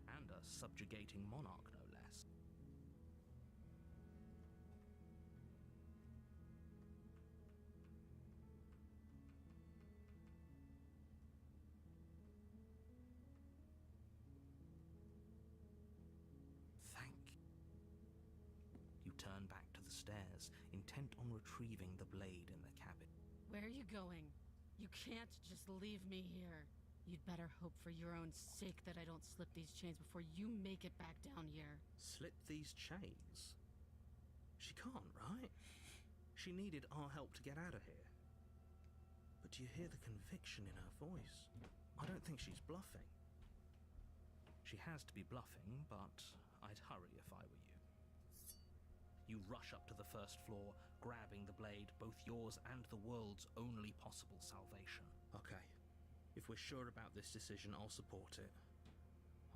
and a subjugating monarch, no less. Thank you. You turn back to the stairs, intent on retrieving the blade in the cabin. Where are you going? You can't just leave me here. You'd better hope for your own sake that I don't slip these chains before you make it back down here. Slip these chains? She can't, right? She needed our help to get out of here. But do you hear the conviction in her voice? I don't think she's bluffing. She has to be bluffing, but I'd hurry if I were you. You rush up to the first floor, grabbing the blade, both yours and the world's only possible salvation. Okay, if we're sure about this decision, I'll support it.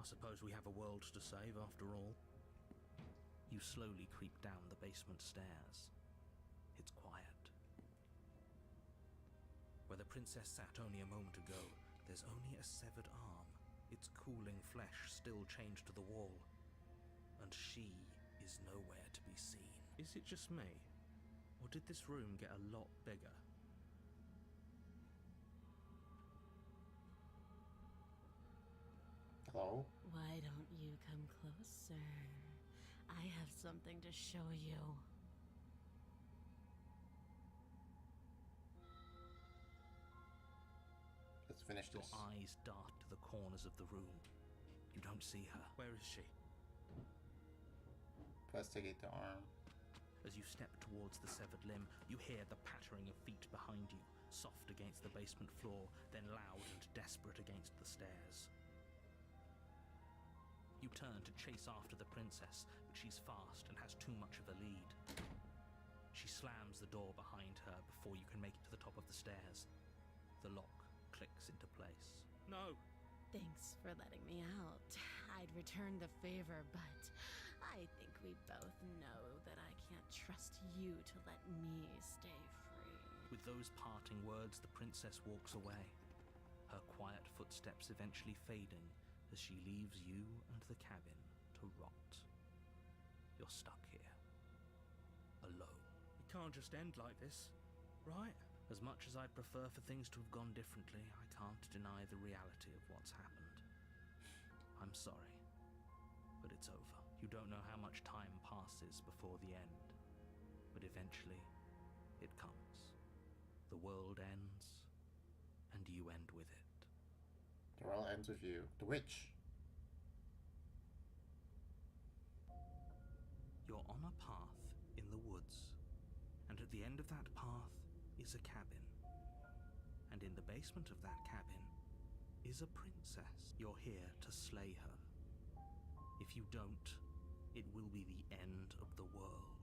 I suppose we have a world to save after all. You slowly creep down the basement stairs. It's quiet. Where the princess sat only a moment ago, there's only a severed arm, its cooling flesh still chained to the wall. And she is nowhere to be seen. Is it just me? Or did this room get a lot bigger? Hello? Why don't you come closer? I have something to show you. Let's finish Your this. eyes dart to the corners of the room. You don't see her. Where is she? Investigate the arm. As you step towards the severed limb, you hear the pattering of feet behind you, soft against the basement floor, then loud and desperate against the stairs. You turn to chase after the princess, but she's fast and has too much of a lead. She slams the door behind her before you can make it to the top of the stairs. The lock clicks into place. No! Thanks for letting me out. I'd return the favor, but I think we both know that I can't trust you to let me stay free. With those parting words, the princess walks away, her quiet footsteps eventually fading as she leaves you and the cabin to rot. You're stuck here, alone. It can't just end like this, right? As much as I'd prefer for things to have gone differently, I can't deny the reality of what's happened. I'm sorry, but it's over. You don't know how much time passes before the end, but eventually it comes. The world ends, and you end with it. The world ends with you. The witch. You're on a path in the woods, and at the end of that path is a cabin. And in the basement of that cabin is a princess. You're here to slay her. If you don't, it will be the end of the world.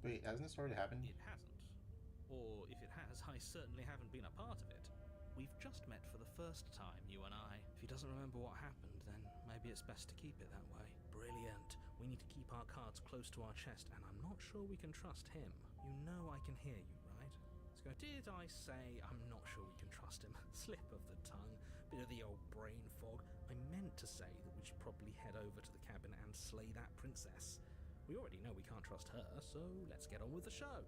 Wait, hasn't this already happened? It hasn't. Or if it has, I certainly haven't been a part of it. We've just met for the first time, you and I. If he doesn't remember what happened, then maybe it's best to keep it that way. Brilliant. We need to keep our cards close to our chest, and I'm not sure we can trust him. You know I can hear you, right? Let's go. Did I say I'm not sure we can trust him? Slip of the tongue. Bit of the old brain fog. I meant to say that we should probably head over to the cabin and slay that princess. We already know we can't trust her, so let's get on with the show.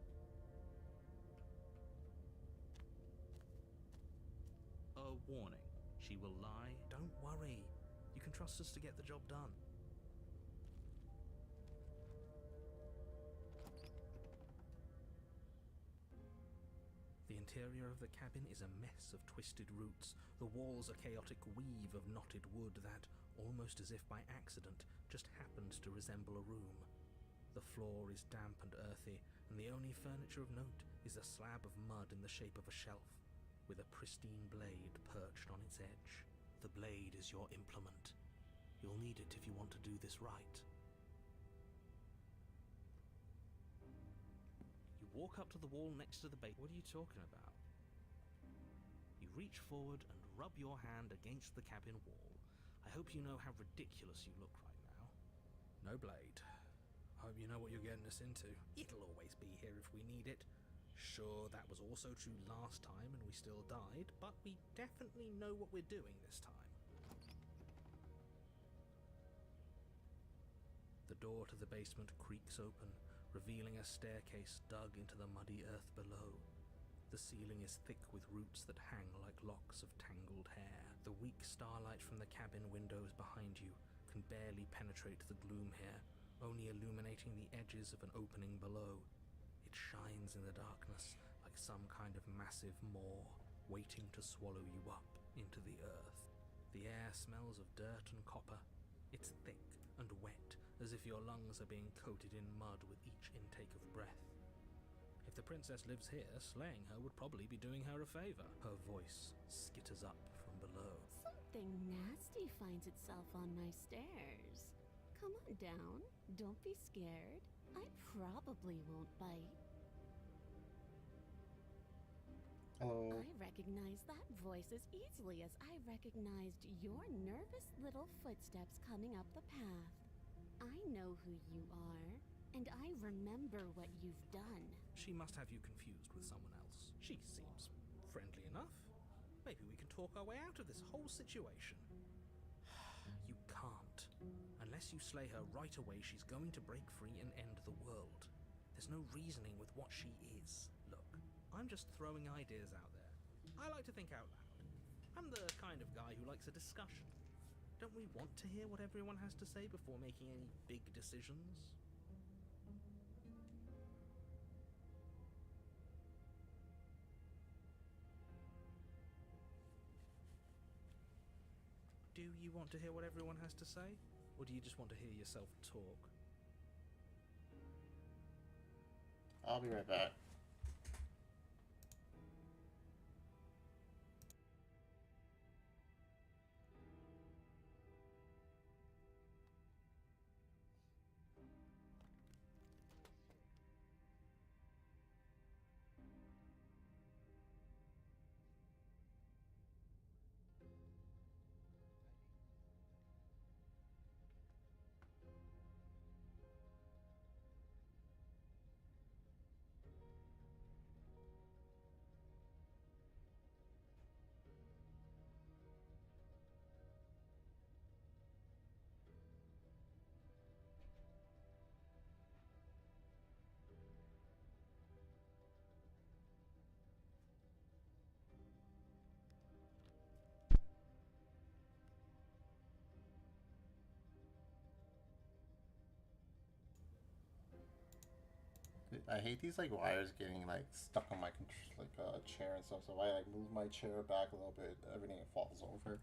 A warning. She will lie. Don't worry. You can trust us to get the job done. The interior of the cabin is a mess of twisted roots. The walls a chaotic weave of knotted wood that, almost as if by accident, just happens to resemble a room. The floor is damp and earthy, and the only furniture of note is a slab of mud in the shape of a shelf, with a pristine blade perched on its edge. The blade is your implement. You'll need it if you want to do this right. You walk up to the wall next to the bait. What are you talking about? You reach forward and rub your hand against the cabin wall. I hope you know how ridiculous you look right now. No blade. Hope you know what you're getting us into. It'll always be here if we need it. Sure, that was also true last time and we still died, but we definitely know what we're doing this time. The door to the basement creaks open, revealing a staircase dug into the muddy earth below. The ceiling is thick with roots that hang like locks of tangled hair. The weak starlight from the cabin windows behind you can barely penetrate the gloom here, only illuminating the edges of an opening below. It shines in the darkness like some kind of massive maw, waiting to swallow you up into the earth. The air smells of dirt and copper. It's thick and wet, as if your lungs are being coated in mud with each intake of breath. If the princess lives here, slaying her would probably be doing her a favor. Her voice skitters up from below. Something nasty finds itself on my stairs. Come on down. Don't be scared. I probably won't bite. Hello. I recognize that voice as easily as I recognized your nervous little footsteps coming up the path. I know who you are, and I remember what you've done. She must have you confused with someone else. She seems friendly enough. Maybe we can talk our way out of this whole situation. You can't. Unless you slay her right away, she's going to break free and end the world. There's no reasoning with what she is. Look, I'm just throwing ideas out there. I like to think out loud. I'm the kind of guy who likes a discussion. Don't we want to hear what everyone has to say before making any big decisions? Do you want to hear what everyone has to say? Or do you just want to hear yourself talk? I'll be right back. I hate these like wires getting like stuck on my chair and stuff. So if I like move my chair back a little bit, everything falls over.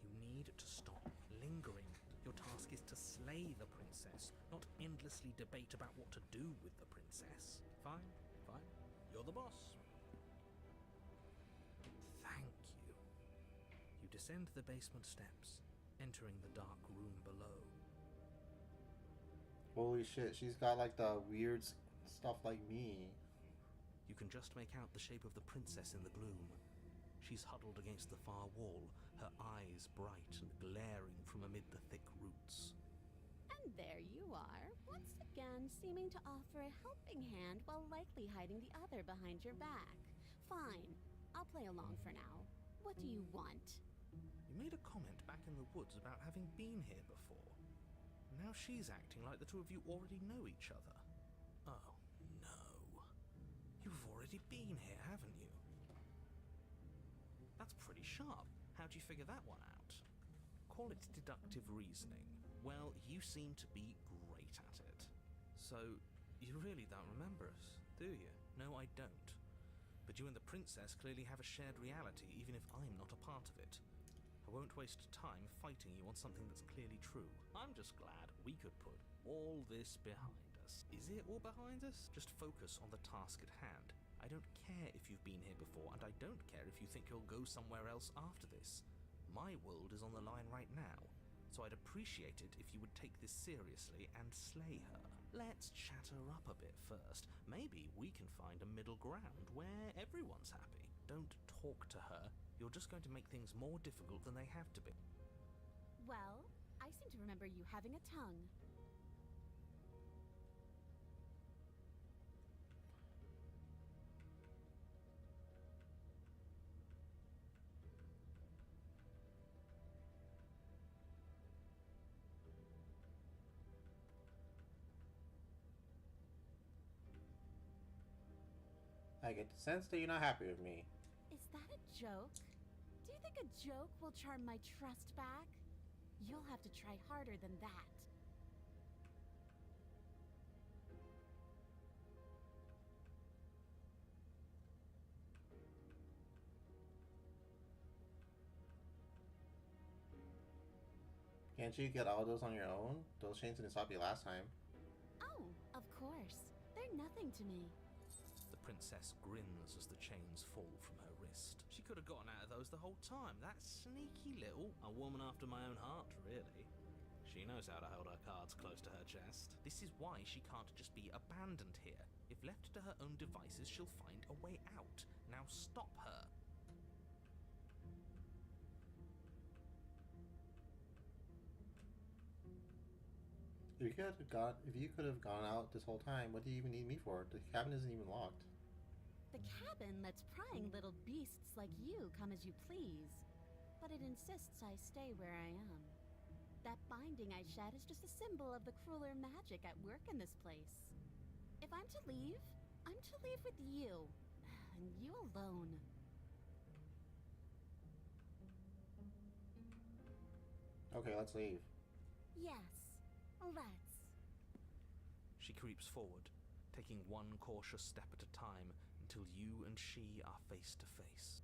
You need to stop lingering. Your task is to slay the princess, not endlessly debate about what to do with the princess. Fine, fine. You're the boss. Thank you. You descend the basement steps, entering the dark room below. Holy shit, she's got like the weird stuff like me. You can just make out the shape of the princess in the gloom. She's huddled against the far wall, her eyes bright and glaring from amid the thick roots. And there you are, once again seeming to offer a helping hand while likely hiding the other behind your back. Fine, I'll play along for now. What do you want? You made a comment back in the woods about having been here before. Now she's acting like the two of you already know each other. Oh, no. You've already been here, haven't you? That's pretty sharp. How'd you figure that one out? Call it deductive reasoning. Well, you seem to be great at it. So, you really don't remember us, do you? No, I don't. But you and the princess clearly have a shared reality, even if I'm not a part of it. I won't waste time fighting you on something that's clearly true. I'm just glad we could put all this behind us. Is it all behind us? Just focus on the task at hand. I don't care if you've been here before, and I don't care if you think you'll go somewhere else after this. My world is on the line right now, so I'd appreciate it if you would take this seriously and slay her. Let's chat her up a bit first. Maybe we can find a middle ground where everyone's happy. Don't talk to her. You're just going to make things more difficult than they have to be. Well, I seem to remember you having a tongue. I get the sense that you're not happy with me. Is that a joke? Do you think a joke will charm my trust back? You'll have to try harder than that. Can't you get all those on your own? Those chains didn't stop you last time. Oh, of course. They're nothing to me. The princess grins as the chains fall from her wrist. She could have gotten out of those the whole time. That sneaky little... A woman after my own heart, really. She knows how to hold her cards close to her chest. This is why she can't just be abandoned here. If left to her own devices, she'll find a way out. Now stop her. If you could have gone out this whole time, what do you even need me for? The cabin isn't even locked. The cabin lets prying little beasts like you come as you please, but it insists I stay where I am. That binding I shed is just a symbol of the crueler magic at work in this place. If I'm to leave with you, and you alone. Okay, let's leave. Yes, let's. She creeps forward, taking one cautious step at a time until you and she are face to face.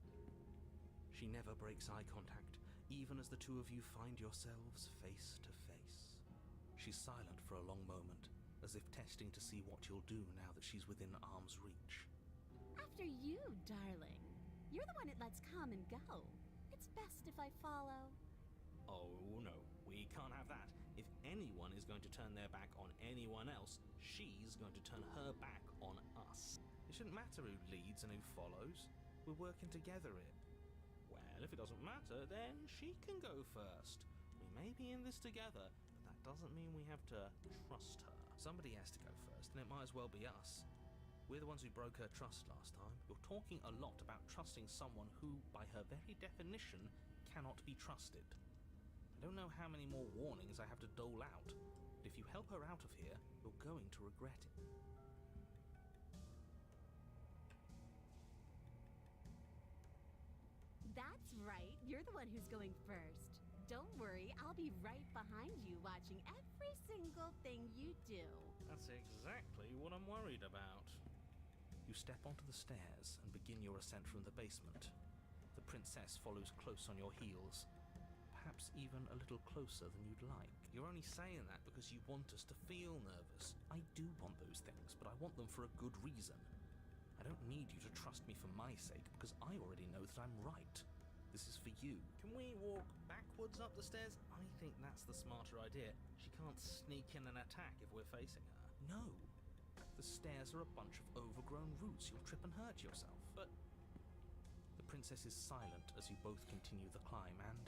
She never breaks eye contact, even as the two of you find yourselves face to face. She's silent for a long moment, as if testing to see what you'll do now that she's within arm's reach. After you, darling. You're the one it lets come and go. It's best if I follow. Oh no, we can't have that. If anyone is going to turn their back on anyone else, she's going to turn her back on us. It shouldn't matter who leads and who follows. We're working together here. Well, if it doesn't matter, then she can go first. We may be in this together, but that doesn't mean we have to trust her. Somebody has to go first, and it might as well be us. We're the ones who broke her trust last time. You're talking a lot about trusting someone who, by her very definition, cannot be trusted. I don't know how many more warnings I have to dole out, but if you help her out of here, you're going to regret it. That's right, you're the one who's going first. Don't worry, I'll be right behind you watching every single thing you do. That's exactly what I'm worried about. You step onto the stairs and begin your ascent from the basement. The princess follows close on your heels, perhaps even a little closer than you'd like. You're only saying that because you want us to feel nervous. I do want those things, but I want them for a good reason. I don't need you to trust me for my sake, because I already know that I'm right. This is for you. Can we walk backwards up the stairs? I think that's the smarter idea. She can't sneak in and attack if we're facing her. No. The stairs are a bunch of overgrown roots. You'll trip and hurt yourself. But the princess is silent as you both continue the climb, and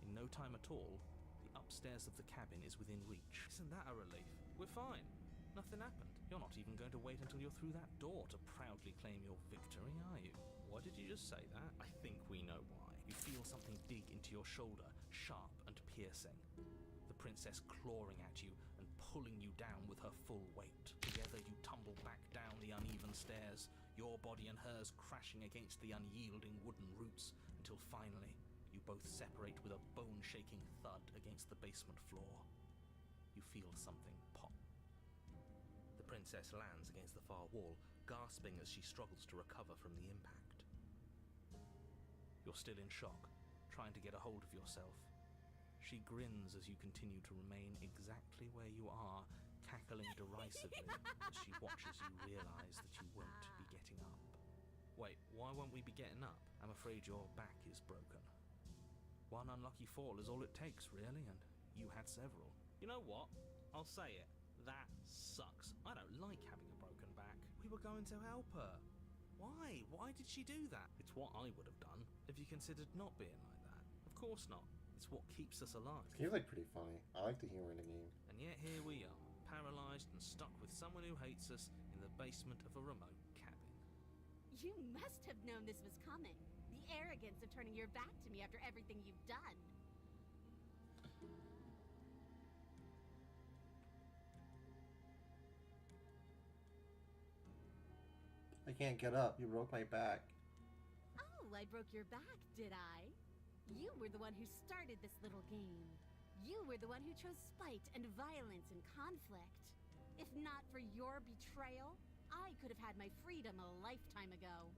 in no time at all, the upstairs of the cabin is within reach. Isn't that a relief? We're fine. Nothing happened. You're not even going to wait until you're through that door to proudly claim your victory, are you? Why did you just say that? I think we know why. You feel something dig into your shoulder, sharp and piercing. The princess clawing at you and pulling you down with her full weight. Together you tumble back down the uneven stairs, your body and hers crashing against the unyielding wooden roots, until finally you both separate with a bone-shaking thud against the basement floor. You feel something pop. The princess lands against the far wall, gasping as she struggles to recover from the impact. You're still in shock, trying to get a hold of yourself. She grins as you continue to remain exactly where you are, cackling derisively as she watches you realise that you won't be getting up. Wait, why won't we be getting up? I'm afraid your back is broken. One unlucky fall is all it takes, really, and you had several. You know what? I'll say it. That sucks. I don't like having a broken back. We were going to help her. Why? Why did she do that? It's what I would have done if you considered not being like that. Of course not. It's what keeps us alive. He's like pretty funny. I like the humor in the game. And yet here we are, paralysed and stuck with someone who hates us in the basement of a remote cabin. You must have known this was coming. The arrogance of turning your back to me after everything you've done. I can't get up. You broke my back. Oh, I broke your back, did I? You were the one who started this little game. You were the one who chose spite and violence and conflict. If not for your betrayal, I could have had my freedom a lifetime ago.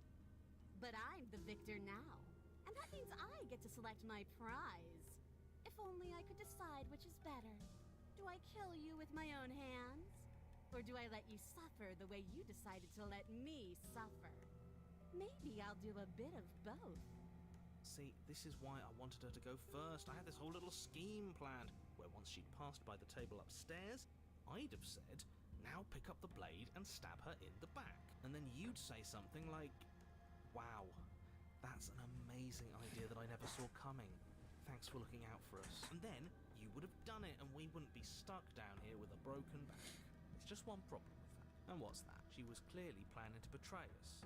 But I'm the victor now, and that means I get to select my prize. If only I could decide which is better. Do I kill you with my own hands? Or do I let you suffer the way you decided to let me suffer? Maybe I'll do a bit of both. See, this is why I wanted her to go first. I had this whole little scheme planned, where once she'd passed by the table upstairs, I'd have said, now pick up the blade and stab her in the back. And then you'd say something like, wow, that's an amazing idea that I never saw coming. Thanks for looking out for us. And then you would have done it and we wouldn't be stuck down here with a broken back. There's just one problem with that. And what's that? She was clearly planning to betray us.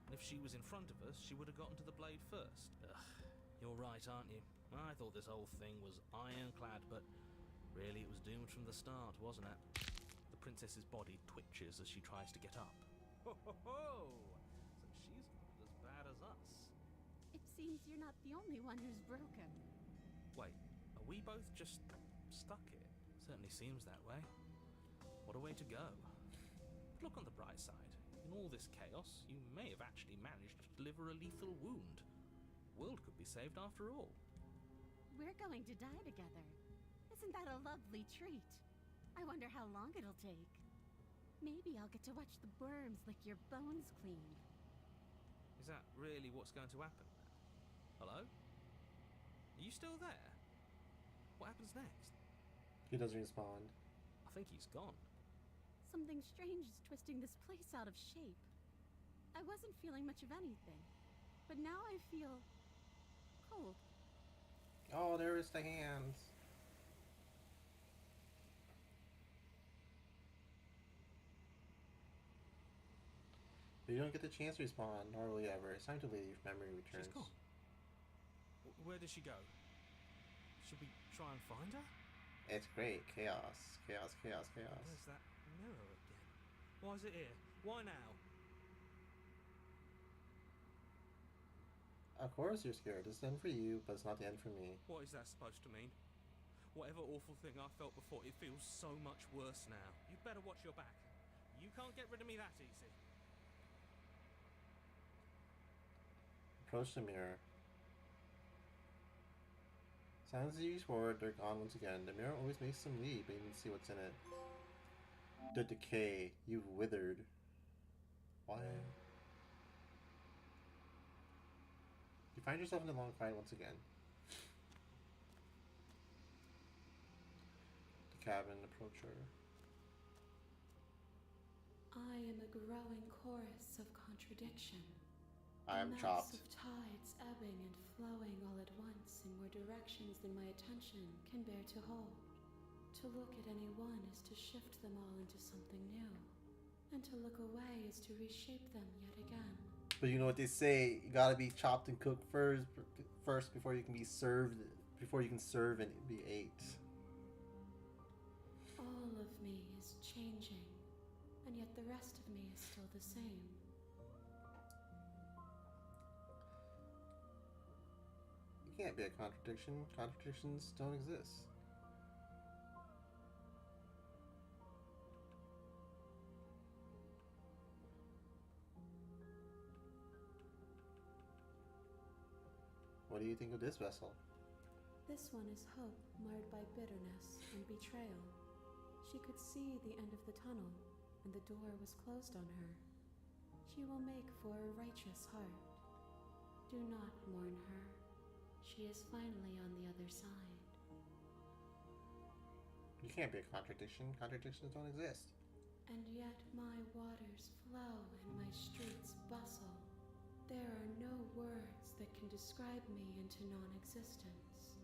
And if she was in front of us, she would have gotten to the blade first. Ugh, you're right, aren't you? I thought this whole thing was ironclad, but really it was doomed from the start, wasn't it? The princess's body twitches as she tries to get up. Ho ho ho! So she's not as bad as us. It seems you're not the only one who's broken. Wait, are we both just stuck here? Certainly seems that way. What a way to go. But look on the bright side. In all this chaos, you may have actually managed to deliver a lethal wound. World could be saved after all. We're going to die together. Isn't that a lovely treat? I wonder how long it'll take. Maybe I'll get to watch the worms lick your bones clean. Is that really what's going to happen now? Hello? Are you still there? What happens next? He doesn't respond. I think he's gone. Something strange is twisting this place out of shape. I wasn't feeling much of anything, but now I feel cold. Oh, there is the hands. But you don't get the chance to respawn, nor will you ever. It's time to leave. Memory returns. She's gone. Where did she go? Should we try and find her? It's great. Chaos. Chaos, chaos, chaos. Where's that mirror again? Why is it here? Why now? Of course you're scared. It's the end for you, but it's not the end for me. What is that supposed to mean? Whatever awful thing I felt before, it feels so much worse now. You better watch your back. You can't get rid of me that easy. Approach the mirror. Silence as you use forward, they're gone once again. The mirror always makes them leave, but you need to see what's in it. The decay. You've withered. Why? You find yourself in a long cry once again. The cabin, approach her. I am a growing chorus of contradiction. I am A chopped. mass of tides ebbing and flowing all at once in more directions than my attention can bear to hold. To look at any one is to shift them all into something new, and to look away is to reshape them yet again. But you know what they say, you gotta be chopped and cooked first before you can be served, before you can serve and be ate. All of me is changing, and yet the rest of me is still the same. You can't be a contradiction. Contradictions don't exist. What do you think of this vessel? This one is hope marred by bitterness and betrayal. She could see the end of the tunnel, and the door was closed on her. She will make for a righteous heart. Do not mourn her. She is finally on the other side. You can't be a contradiction. Contradictions don't exist. And yet my waters flow and my streets bustle. There are no words that can describe me into non-existence.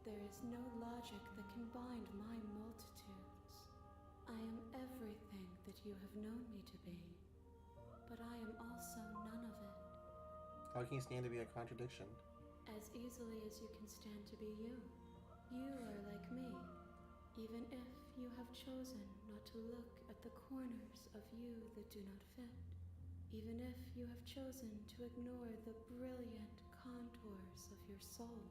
There is no logic that can bind my multitudes. I am everything that you have known me to be, but I am also none of it. How can you stand to be a contradiction? As easily as you can stand to be you. You are like me, even if you have chosen not to look at the corners of you that do not fit. Even if you have chosen to ignore the brilliant contours of your soul.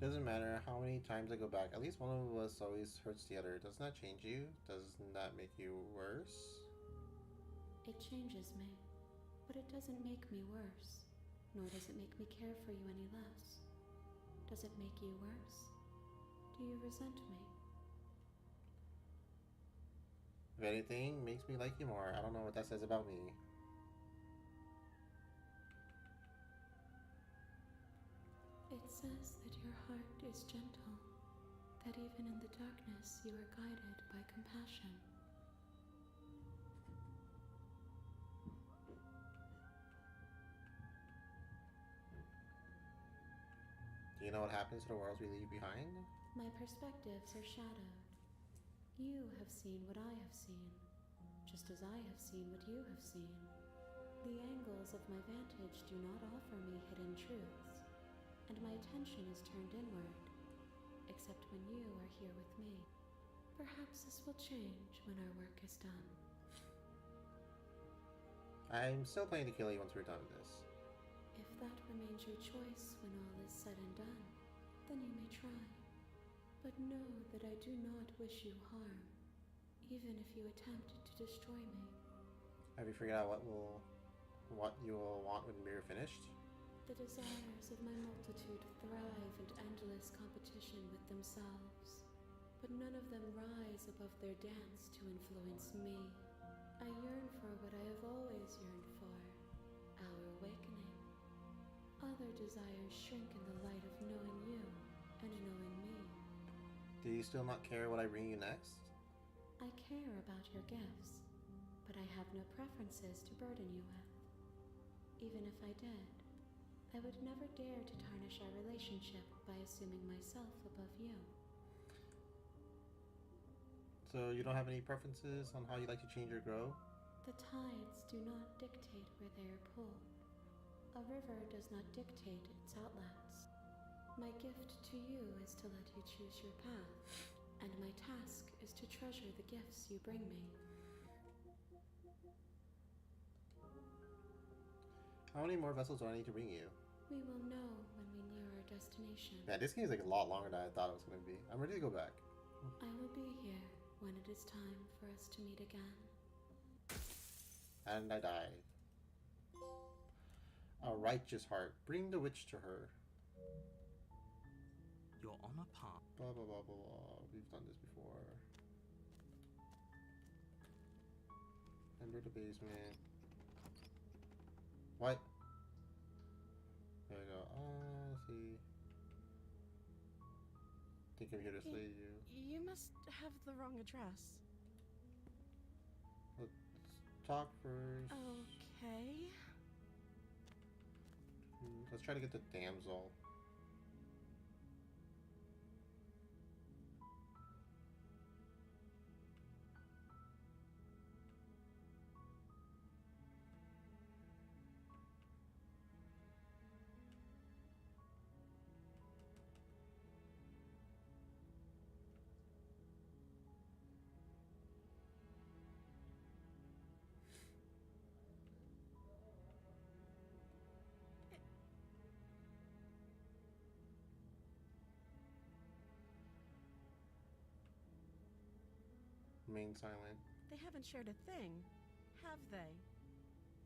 Doesn't matter how many times I go back, at least one of us always hurts the other. Doesn't that change you? Doesn't that make you worse? It changes me, but it doesn't make me worse, nor does it make me care for you any less. Does it make you worse? Do you resent me? If anything, makes me like you more. I don't know what that says about me. It says that your heart is gentle, that even in the darkness you are guided by compassion. Do you know what happens to the worlds we leave behind? My perspectives are shadowed. You have seen what I have seen, just as I have seen what you have seen. The angles of my vantage do not offer me hidden truths, and my attention is turned inward, except when you are here with me. Perhaps this will change when our work is done. I'm still planning to kill you once we're done with this. If that remains your choice when all is said and done, then you may try. But know that I do not wish you harm, even if you attempt to destroy me. Have you figured out what you will want when we're finished? The desires of my multitude thrive in endless competition with themselves, but none of them rise above their dance to influence me. I yearn for what I have always yearned for, our awakening. Other desires shrink in the light of knowing you and knowing me. Do you still not care what I bring you next? I care about your gifts, but I have no preferences to burden you with. Even if I did, I would never dare to tarnish our relationship by assuming myself above you. So you don't have any preferences on how you like to change or grow? The tides do not dictate where they are pulled. A river does not dictate its outlets. My gift to you is to let you choose your path, and my task is to treasure the gifts you bring me. How many more vessels do I need to bring you? We will know when we near our destination. Man, this game is like a lot longer than I thought it was going to be. I'm ready to go back. I will be here when it is time for us to meet again. And I died. A righteous heart. Bring the witch to her. You're on a path. Blah, blah, blah, blah, blah. We've done this before. Enter the basement. What? There we go. Let's see. Think I'm here to slay you. You must have the wrong address. Let's talk first. Okay. Let's try to get the damsel. Remain silent. They haven't shared a thing, have they?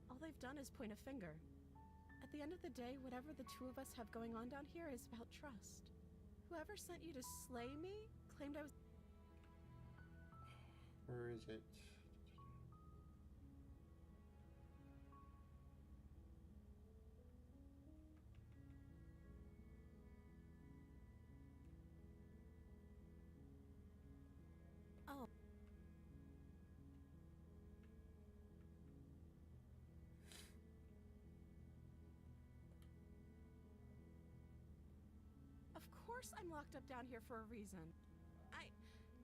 All they've done is point a finger. At the end of the day, whatever the two of us have going on down here is about trust. Whoever sent you to slay me claimed I was... Where is it? Oh. Of course I'm locked up down here for a reason. I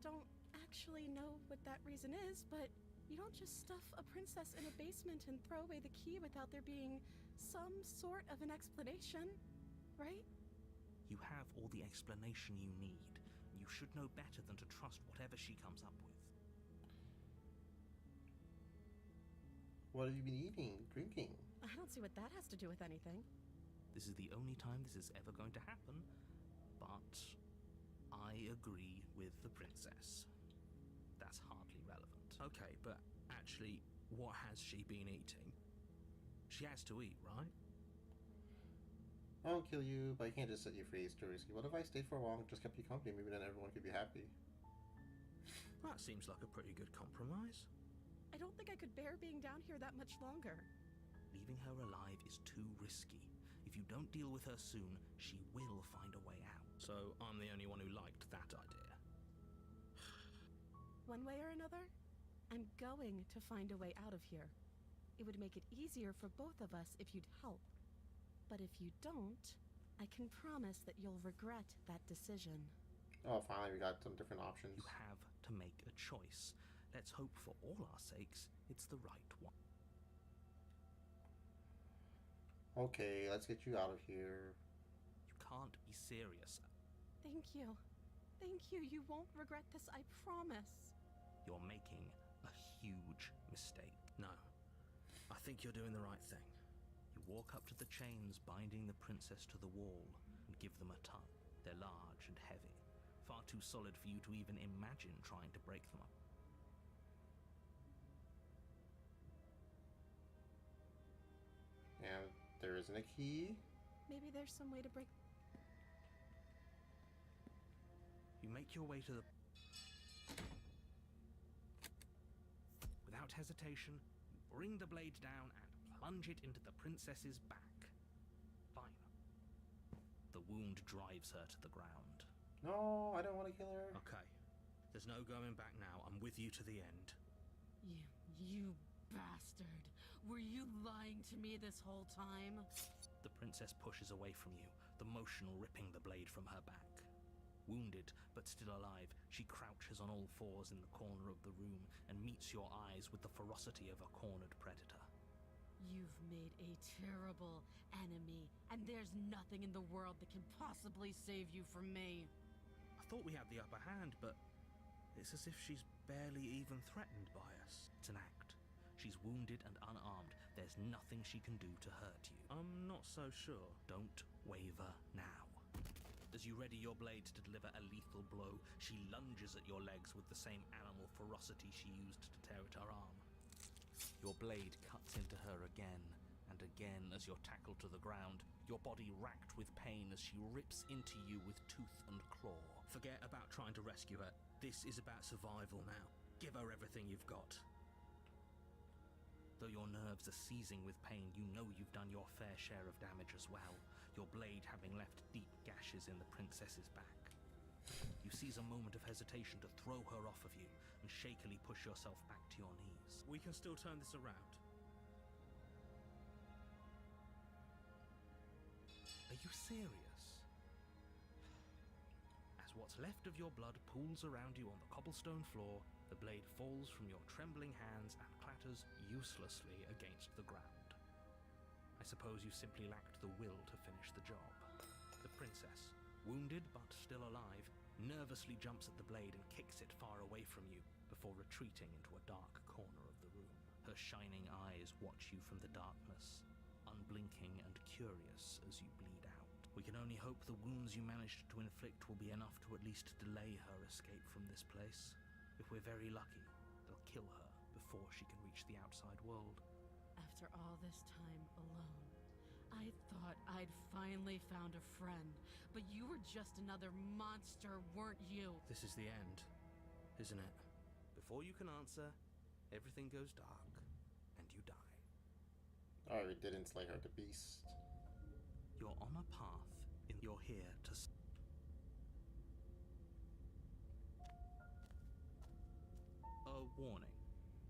don't actually know what that reason is, but you don't just stuff a princess in a basement and throw away the key without there being some sort of an explanation, right? You have all the explanation you need. You should know better than to trust whatever she comes up with. What have you been eating, drinking? I don't see what that has to do with anything. This is the only time this is ever going to happen, but I agree with the princess. That's hardly relevant. Okay, but actually, what has she been eating? She has to eat, right? I won't kill you, but I can't just set you free. It's too risky. What if I stayed for a while and just kept you company? Maybe then everyone could be happy. That seems like a pretty good compromise. I don't think I could bear being down here that much longer. Leaving her alive is too risky. If you don't deal with her soon, she will find a way out. So I'm the only one who liked that idea. One way or another, I'm going to find a way out of here. It would make it easier for both of us if you'd help. But if you don't, I can promise that you'll regret that decision. Oh, finally, we got some different options. You have to make a choice. Let's hope for all our sakes it's the right one. Okay, let's get you out of here. You can't be serious. Thank you. Thank you. You won't regret this, I promise. You're making a huge mistake. No, I think you're doing the right thing. You walk up to the chains binding the princess to the wall and give them a tug. They're large and heavy, far too solid for you to even imagine trying to break them up. And there isn't a key. Maybe there's some way to break. You make your way to the... Without hesitation, you bring the blade down and plunge it into the princess's back. Fine. The wound drives her to the ground. No, I don't want to kill her. Okay. There's no going back now. I'm with you to the end. You bastard. Were you lying to me this whole time? The princess pushes away from you, the motion ripping the blade from her back. Wounded, but still alive, she crouches on all fours in the corner of the room and meets your eyes with the ferocity of a cornered predator. You've made a terrible enemy, and there's nothing in the world that can possibly save you from me. I thought we had the upper hand, but it's as if she's barely even threatened by us. It's an act. She's wounded and unarmed. There's nothing she can do to hurt you. I'm not so sure. Don't waver now. As you ready your blade to deliver a lethal blow, she lunges at your legs with the same animal ferocity she used to tear at her arm. Your blade cuts into her again and again as you're tackled to the ground, your body racked with pain as she rips into you with tooth and claw. Forget about trying to rescue her. This is about survival now. Give her everything you've got. Though your nerves are seizing with pain, you know you've done your fair share of damage as well, your blade having left deep gashes in the princess's back. You seize a moment of hesitation to throw her off of you and shakily push yourself back to your knees. We can still turn this around. Are you serious? As what's left of your blood pools around you on the cobblestone floor, the blade falls from your trembling hands and clatters uselessly against the ground. I suppose you simply lacked the will to finish the job. The princess, wounded but still alive, nervously jumps at the blade and kicks it far away from you before retreating into a dark corner of the room. Her shining eyes watch you from the darkness, unblinking and curious as you bleed out. We can only hope the wounds you managed to inflict will be enough to at least delay her escape from this place. If we're very lucky, they'll kill her before she can reach the outside world. After all this time alone, I thought I'd finally found a friend, but you were just another monster, weren't you? This is the end, isn't it? Before you can answer, everything goes dark, and you die. Oh, we didn't slay her, the beast. You're on a path, you're here to... A warning,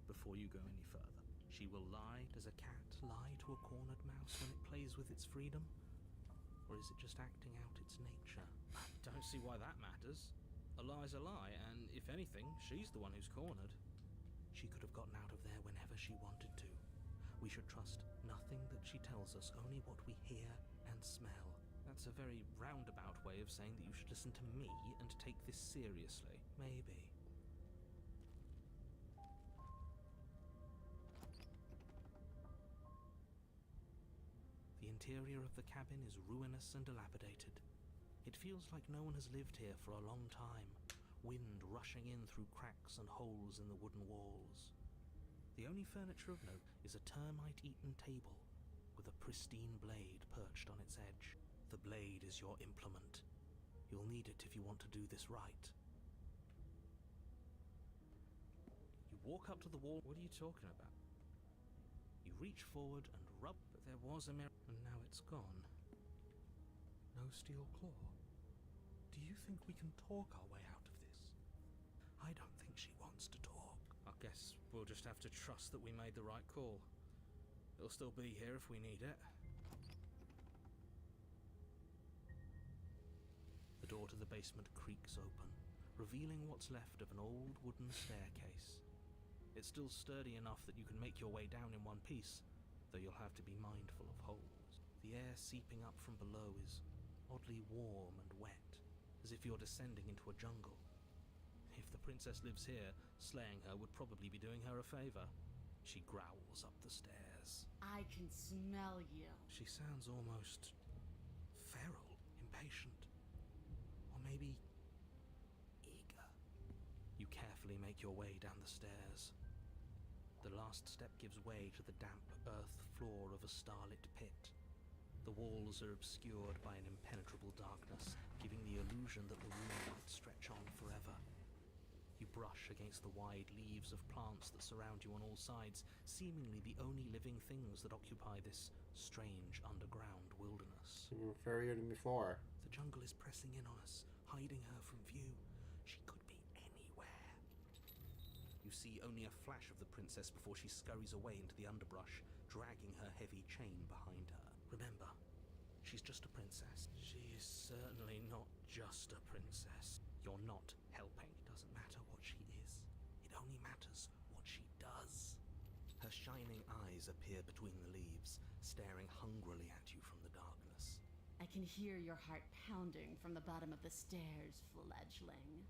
before you go any further. She will lie. Does a cat lie to a cornered mouse when it plays with its freedom? Or is it just acting out its nature? I don't see why that matters. A lie's a lie, and if anything, she's the one who's cornered. She could have gotten out of there whenever she wanted to. We should trust nothing that she tells us, only what we hear and smell. That's a very roundabout way of saying that you should listen to me and take this seriously. Maybe. The interior of the cabin is ruinous and dilapidated. It feels like no one has lived here for a long time, wind rushing in through cracks and holes in the wooden walls. The only furniture of note is a termite-eaten table with a pristine blade perched on its edge. The blade is your implement. You'll need it if you want to do this right. You walk up to the wall. What are you talking about? You reach forward and rub, but there was a mirror, and now it's gone. No steel claw. Do you think we can talk our way out of this? I don't think she wants to talk. I guess we'll just have to trust that we made the right call. It'll still be here if we need it. The door to the basement creaks open, revealing what's left of an old wooden staircase. It's still sturdy enough that you can make your way down in one piece, though you'll have to be mindful of holes. The air seeping up from below is oddly warm and wet, as if you're descending into a jungle. If the princess lives here, slaying her would probably be doing her a favor. She growls up the stairs. I can smell you. She sounds almost feral, impatient, or maybe eager. You carefully make your way down the stairs. The last step gives way to the damp earth floor of a starlit pit. The walls are obscured by an impenetrable darkness, giving the illusion that the room might stretch on forever. You brush against the wide leaves of plants that surround you on all sides, seemingly the only living things that occupy this strange underground wilderness. You were furrier than before. The jungle is pressing in on us, hiding her from view. She could be anywhere. You see only a flash of the princess before she scurries away into the underbrush, dragging her heavy chain behind her. Remember, she's just a princess. She's certainly not just a princess. You're not helping. It doesn't matter what she is. It only matters what she does. Her shining eyes appear between the leaves, staring hungrily at you from the darkness. I can hear your heart pounding from the bottom of the stairs, fledgling.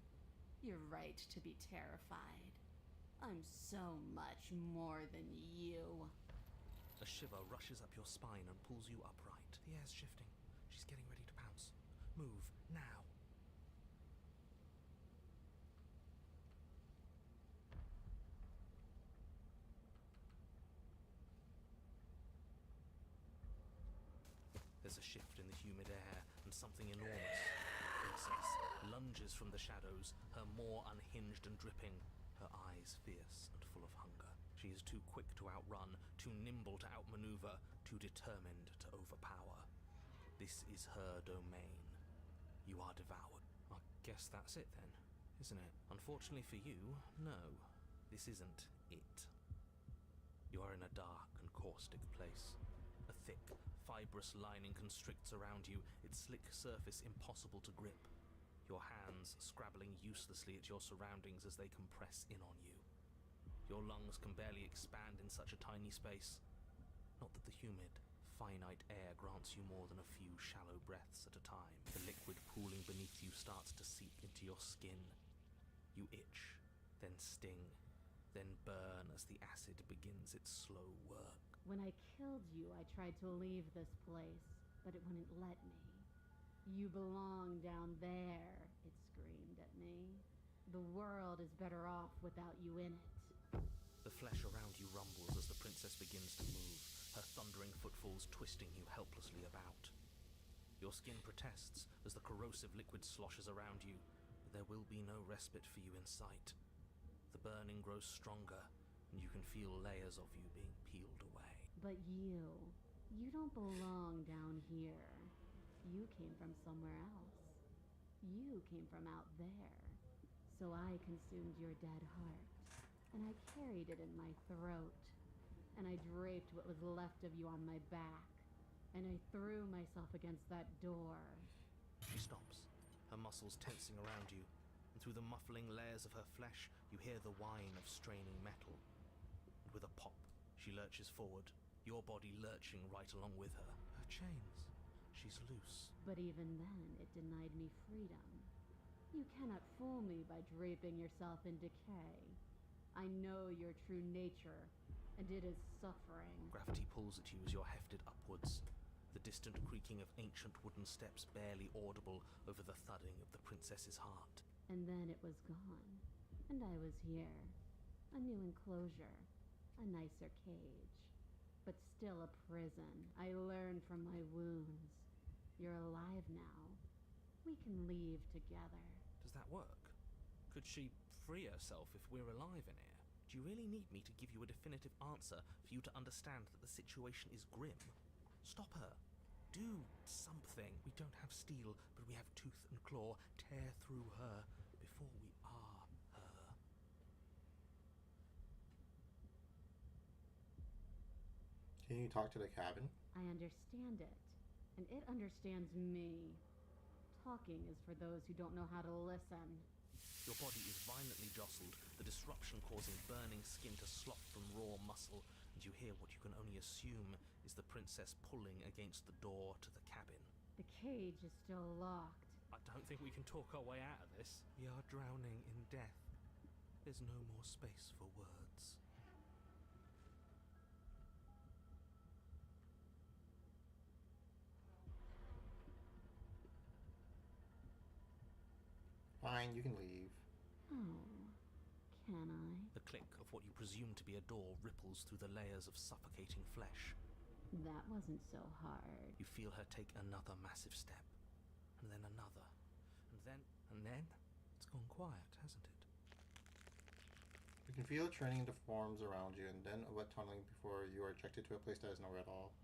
You're right to be terrified. I'm so much more than you. A shiver rushes up your spine and pulls you upright. The air's shifting. She's getting ready to pounce. Move, now. There's a shift in the humid air, and something enormous. The princess lunges from the shadows, her maw unhinged and dripping, her eyes fierce and full of hunger. She is too quick to outrun, too nimble to outmaneuver, too determined to overpower. This is her domain. You are devoured. I guess that's it then, isn't it? Unfortunately for you, no. This isn't it. You are in a dark and caustic place. A thick, fibrous lining constricts around you, its slick surface impossible to grip. Your hands scrabbling uselessly at your surroundings as they compress in on you. Your lungs can barely expand in such a tiny space. Not that the humid, finite air grants you more than a few shallow breaths at a time. The liquid pooling beneath you starts to seep into your skin. You itch, then sting, then burn as the acid begins its slow work. When I killed you, I tried to leave this place, but it wouldn't let me. You belong down there, it screamed at me. The world is better off without you in it. The flesh around you rumbles as the princess begins to move, her thundering footfalls twisting you helplessly about. Your skin protests as the corrosive liquid sloshes around you, but there will be no respite for you in sight. The burning grows stronger, and you can feel layers of you being peeled away. But you don't belong down here. You came from somewhere else. You came from out there. So I consumed your dead heart, and I carried it in my throat, and I draped what was left of you on my back, and I threw myself against that door. She stops, her muscles tensing around you, and through the muffling layers of her flesh, you hear the whine of straining metal. And with a pop, she lurches forward, your body lurching right along with her. Her chains. She's loose. But even then, it denied me freedom. You cannot fool me by draping yourself in decay. I know your true nature, and it is suffering. Gravity pulls at you as you're hefted upwards, the distant creaking of ancient wooden steps barely audible over the thudding of the princess's heart. And then it was gone, and I was here. A new enclosure, a nicer cage, but still a prison. I learned from my wounds. You're alive now. We can leave together. Does that work? Could she free herself if we're alive in here? Do you really need me to give you a definitive answer for you to understand that the situation is grim? Stop her. Do something. We don't have steel, but we have tooth and claw. Tear through her before we are her. Can you talk to the cabin? I understand it, and it understands me. Talking is for those who don't know how to listen. Your body is violently jostled, the disruption causing burning skin to slop from raw muscle, and you hear what you can only assume is the princess pulling against the door to the cabin. The cage is still locked. I don't think we can talk our way out of this. We are drowning in death. There's no more space for words. Fine, you can leave. Oh, can I? The click of what you presume to be a door ripples through the layers of suffocating flesh. That wasn't so hard. You feel her take another massive step, and then another, and then it's gone quiet, hasn't it? You can feel it training the forms around you, and then a wet tunneling before you are ejected to a place that is nowhere at all.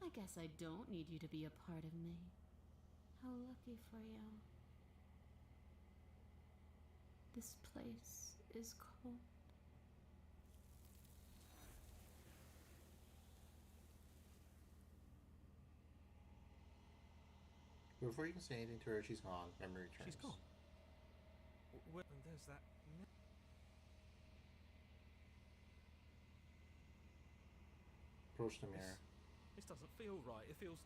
I guess I don't need you to be a part of me. How lucky for you. This place is cold. Before you can say anything to her, she's gone. Memory returns. She's gone. And there's that. Approach the mirror. This doesn't feel right. It feels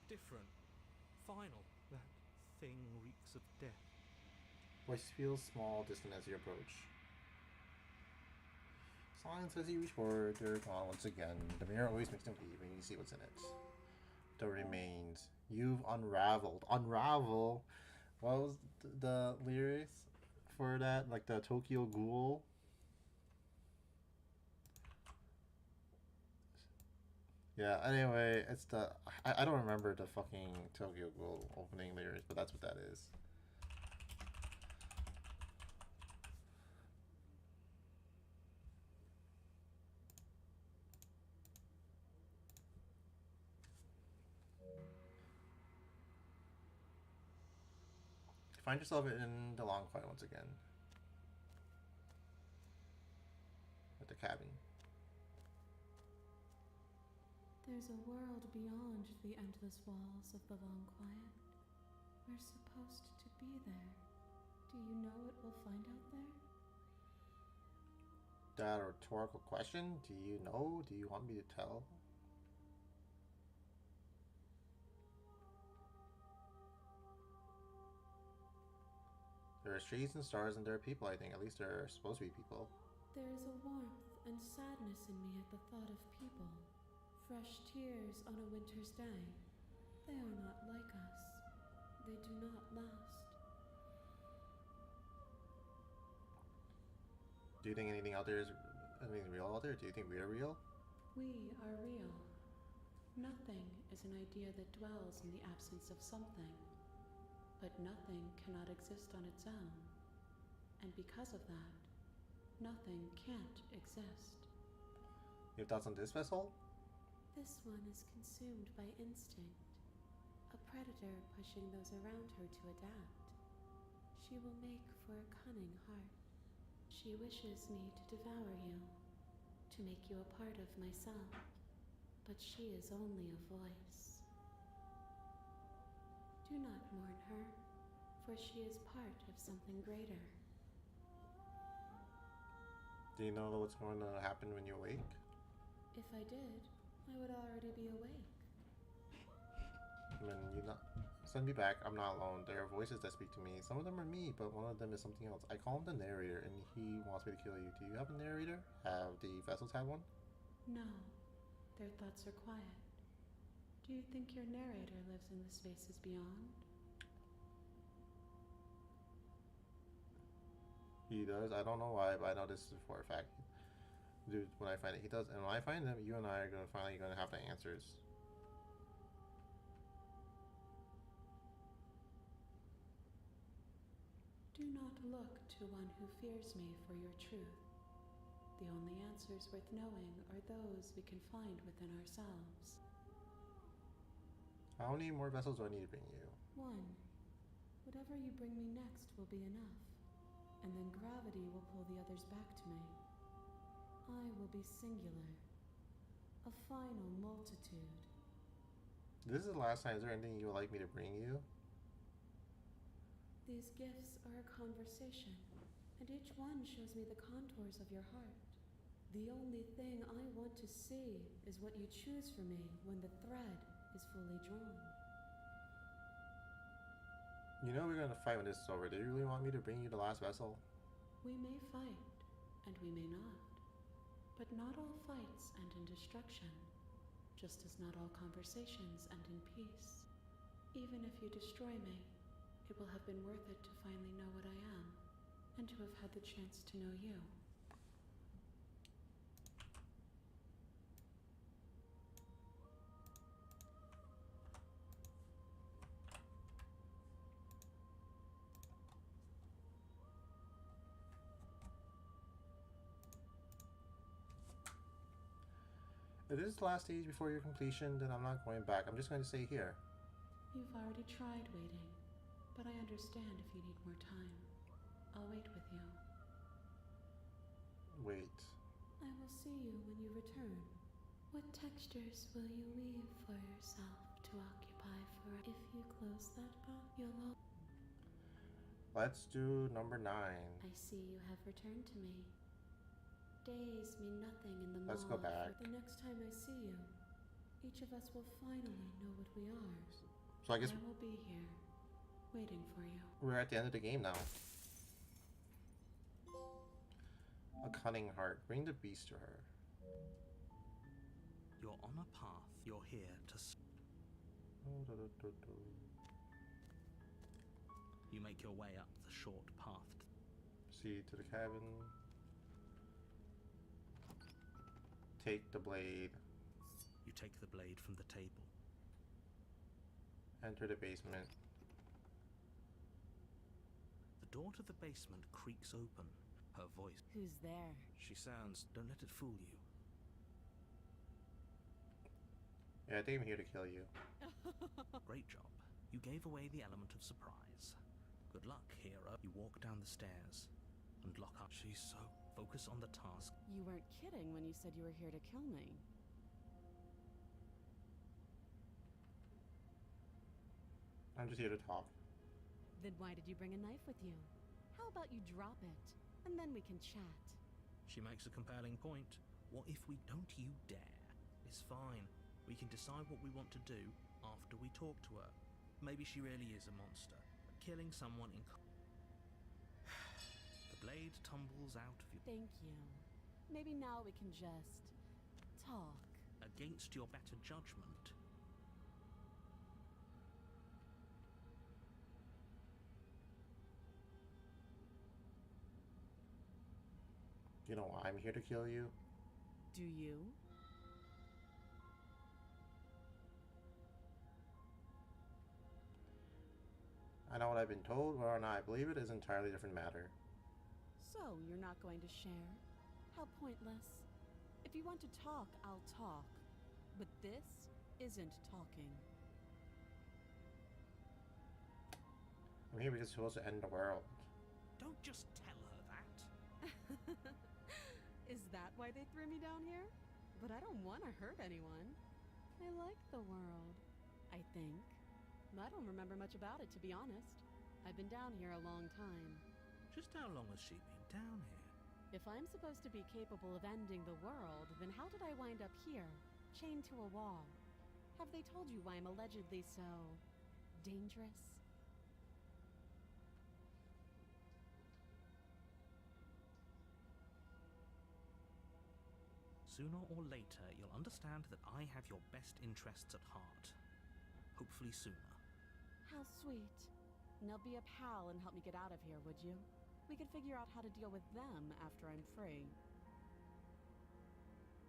different. Final. That thing reeks of death. Voice feels small, distant as you approach. Silence as you reach forward. They're gone once again. The mirror always makes them leave when you see what's in it. The remains. You've unraveled. Unravel? What was the lyrics for that? Like the Tokyo Ghoul? Yeah, anyway, it's the... I don't remember the fucking Tokyo Ghoul opening lyrics, but that's what that is. Find yourself in the long quiet once again. At the cabin. There's a world beyond the endless walls of the long quiet. We're supposed to be there. Do you know what we'll find out there? That rhetorical question? Do you know? Do you want me to tell? There are trees and stars and there are people, I think. At least there are supposed to be people. There is a warmth and sadness in me at the thought of people. Fresh tears on a winter's day. They are not like us. They do not last. Do you think anything out there is anything real out there? Do you think we are real? We are real. Nothing is an idea that dwells in the absence of something. But nothing cannot exist on its own. And because of that, Nothing can't exist. You have thoughts on this vessel? This one is consumed by instinct, a predator pushing those around her to adapt. She will make for a cunning heart. She wishes me to devour you, to make you a part of myself, but she is only a voice. Do not mourn her, for she is part of something greater. Do you know what's going to happen when you awake? If I did, I would already be awake. I mean, you not send me back. I'm not alone. There are voices that speak to me. Some of them are me, but one of them is something else. I call him the narrator, and he wants me to kill you. Do you have a narrator? Have the vessels had one? No, their thoughts are quiet. Do you think your narrator lives in the spaces beyond? He does. I don't know why, but I know this is for a fact. Dude, when I find it, he does. And when I find him, you and I are finally gonna have the answers. Do not look to one who fears me for your truth. The only answers worth knowing are those we can find within ourselves. How many more vessels do I need to bring you? One. Whatever you bring me next will be enough, and then gravity will pull the others back to me. I will be singular, a final multitude. This is the last time. Is there anything you would like me to bring you? These gifts are a conversation, and each one shows me the contours of your heart. The only thing I want to see is what you choose for me when the thread is fully drawn. You know we're gonna fight when this is over. Do you really want me to bring you the last vessel? We may fight, and we may not. But not all fights end in destruction, just as not all conversations end in peace. Even if you destroy me, it will have been worth it to finally know what I am, and to have had the chance to know you. If this is the last stage before your completion, then I'm not going back. I'm just going to stay here. You've already tried waiting, but I understand if you need more time. I'll wait with you. Wait. I will see you when you return. What textures will you weave for yourself to occupy for? If you close that book, you'll Let's do number 9. I see you have returned to me. Days mean nothing in the Let's mall. go back. The next time I see you, each of us will finally know what we are. So I guess I will be here, waiting for you. we're at the end of the game now. A cunning heart. Bring the beast to her. You're on a path. You're here to. You make your way up the short path. See to the cabin. Take the blade. You take the blade from the table. Enter the basement. The door to the basement creaks open. Her voice. Who's there? She sounds. Don't let it fool you. Yeah, I think I'm here to kill you. Great job. You gave away the element of surprise. Good luck, hero. You walk down the stairs and lock up. She's so. Focus on the task. You weren't kidding when you said you were here to kill me. I'm just here to talk. Then why did you bring a knife with you? How about you drop it, and then we can chat? She makes a compelling point. What if we don't you dare? It's fine. We can decide what we want to do after we talk to her. Maybe she really is a monster. But killing someone in... The blade tumbles out of you. Thank you. Maybe now we can just talk. Against your better judgment. You know why I'm here to kill you? Do you? I know what I've been told, whether or not I believe it is an entirely different matter. So, you're not going to share? How pointless. If you want to talk, I'll talk. But this isn't talking. I'm here because we're supposed to end the world. Don't just tell her that. Is that why they threw me down here? But I don't want to hurt anyone. I like the world, I think. I don't remember much about it, to be honest. I've been down here a long time. Just how long has she been down here? If I'm supposed to be capable of ending the world, then how did I wind up here, chained to a wall? Have they told you why I'm allegedly so dangerous? Sooner or later, you'll understand that I have your best interests at heart. Hopefully sooner. How sweet. Now be a pal and help me get out of here, would you? We could figure out how to deal with them after I'm free.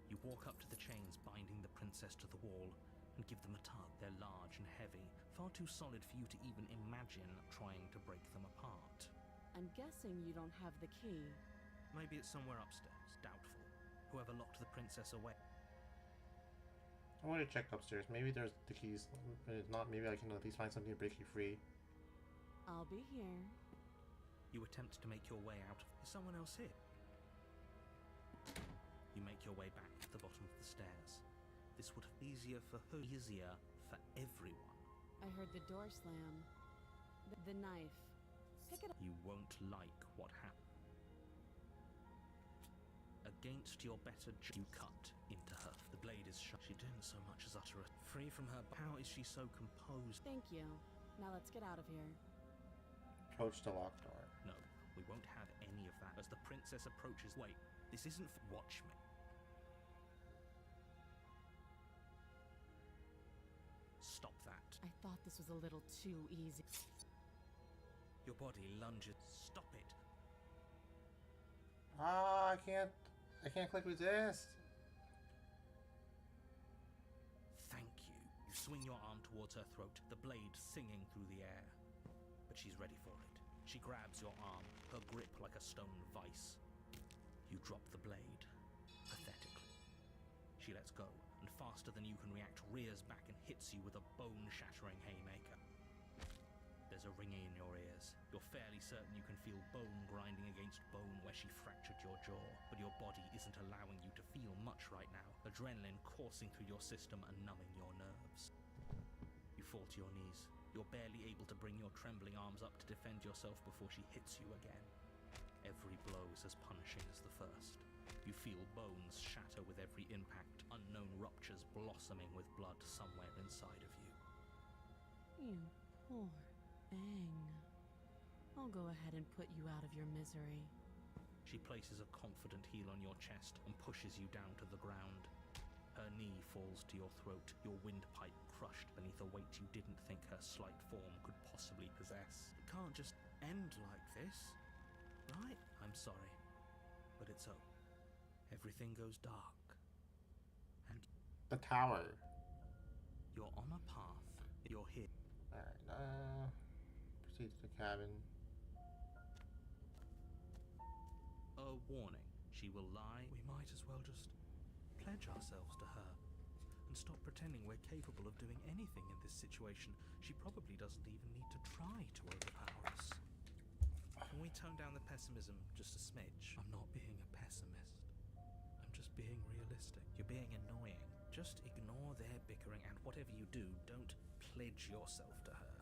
You walk up to the chains binding the princess to the wall and give them a tug. They're large and heavy, far too solid for you to even imagine trying to break them apart. I'm guessing you don't have the key. Maybe it's somewhere upstairs. Doubtful. Whoever locked the princess away. I want to check upstairs. Maybe there's the keys. If not, maybe I can at least find something to break you free. I'll be here. You attempt to make your way out. Is someone else here? You make your way back to the bottom of the stairs. This would be easier for her, easier for everyone. I heard the door slam. The knife. Pick it up. You won't like what happened. Against your better you cut into her. The blade is sharp. She didn't so much as utter a free from her. How is she so composed? Thank you. Now let's get out of here. Approach the locked door. No, we won't have any of that. As the princess approaches, wait, this isn't watch me. Stop that. I thought this was a little too easy. Your body lunges. Stop it. Ah, I can't click resist. Thank you. You swing your arm towards her throat, the blade singing through the air. But she's ready for it. She grabs your arm, her grip like a stone vice. You drop the blade, pathetically. She lets go, and faster than you can react, rears back and hits you with a bone-shattering haymaker. There's a ringing in your ears. You're fairly certain you can feel bone grinding against bone where she fractured your jaw, but your body isn't allowing you to feel much right now, adrenaline coursing through your system and numbing your nerves. You fall to your knees. You're barely able to bring your trembling arms up to defend yourself before she hits you again. Every blow is as punishing as the first. You feel bones shatter with every impact, unknown ruptures blossoming with blood somewhere inside of you. You poor thing. I'll go ahead and put you out of your misery. She places a confident heel on your chest and pushes you down to the ground. Her knee falls to your throat, your windpipe crushed beneath a weight you didn't think her slight form could possibly possess. It can't just end like this, right? I'm sorry, but it's over. Everything goes dark, and The tower. you're on a path. You're here. Alright, proceed to the cabin. A warning. She will lie. We might as well just pledge ourselves to her and stop pretending we're capable of doing anything in this situation. She probably doesn't even need to try to overpower us. Can we tone down the pessimism just a smidge? I'm not being a pessimist. I'm just being realistic. You're being annoying. Just ignore their bickering, and whatever you do, don't pledge yourself to her.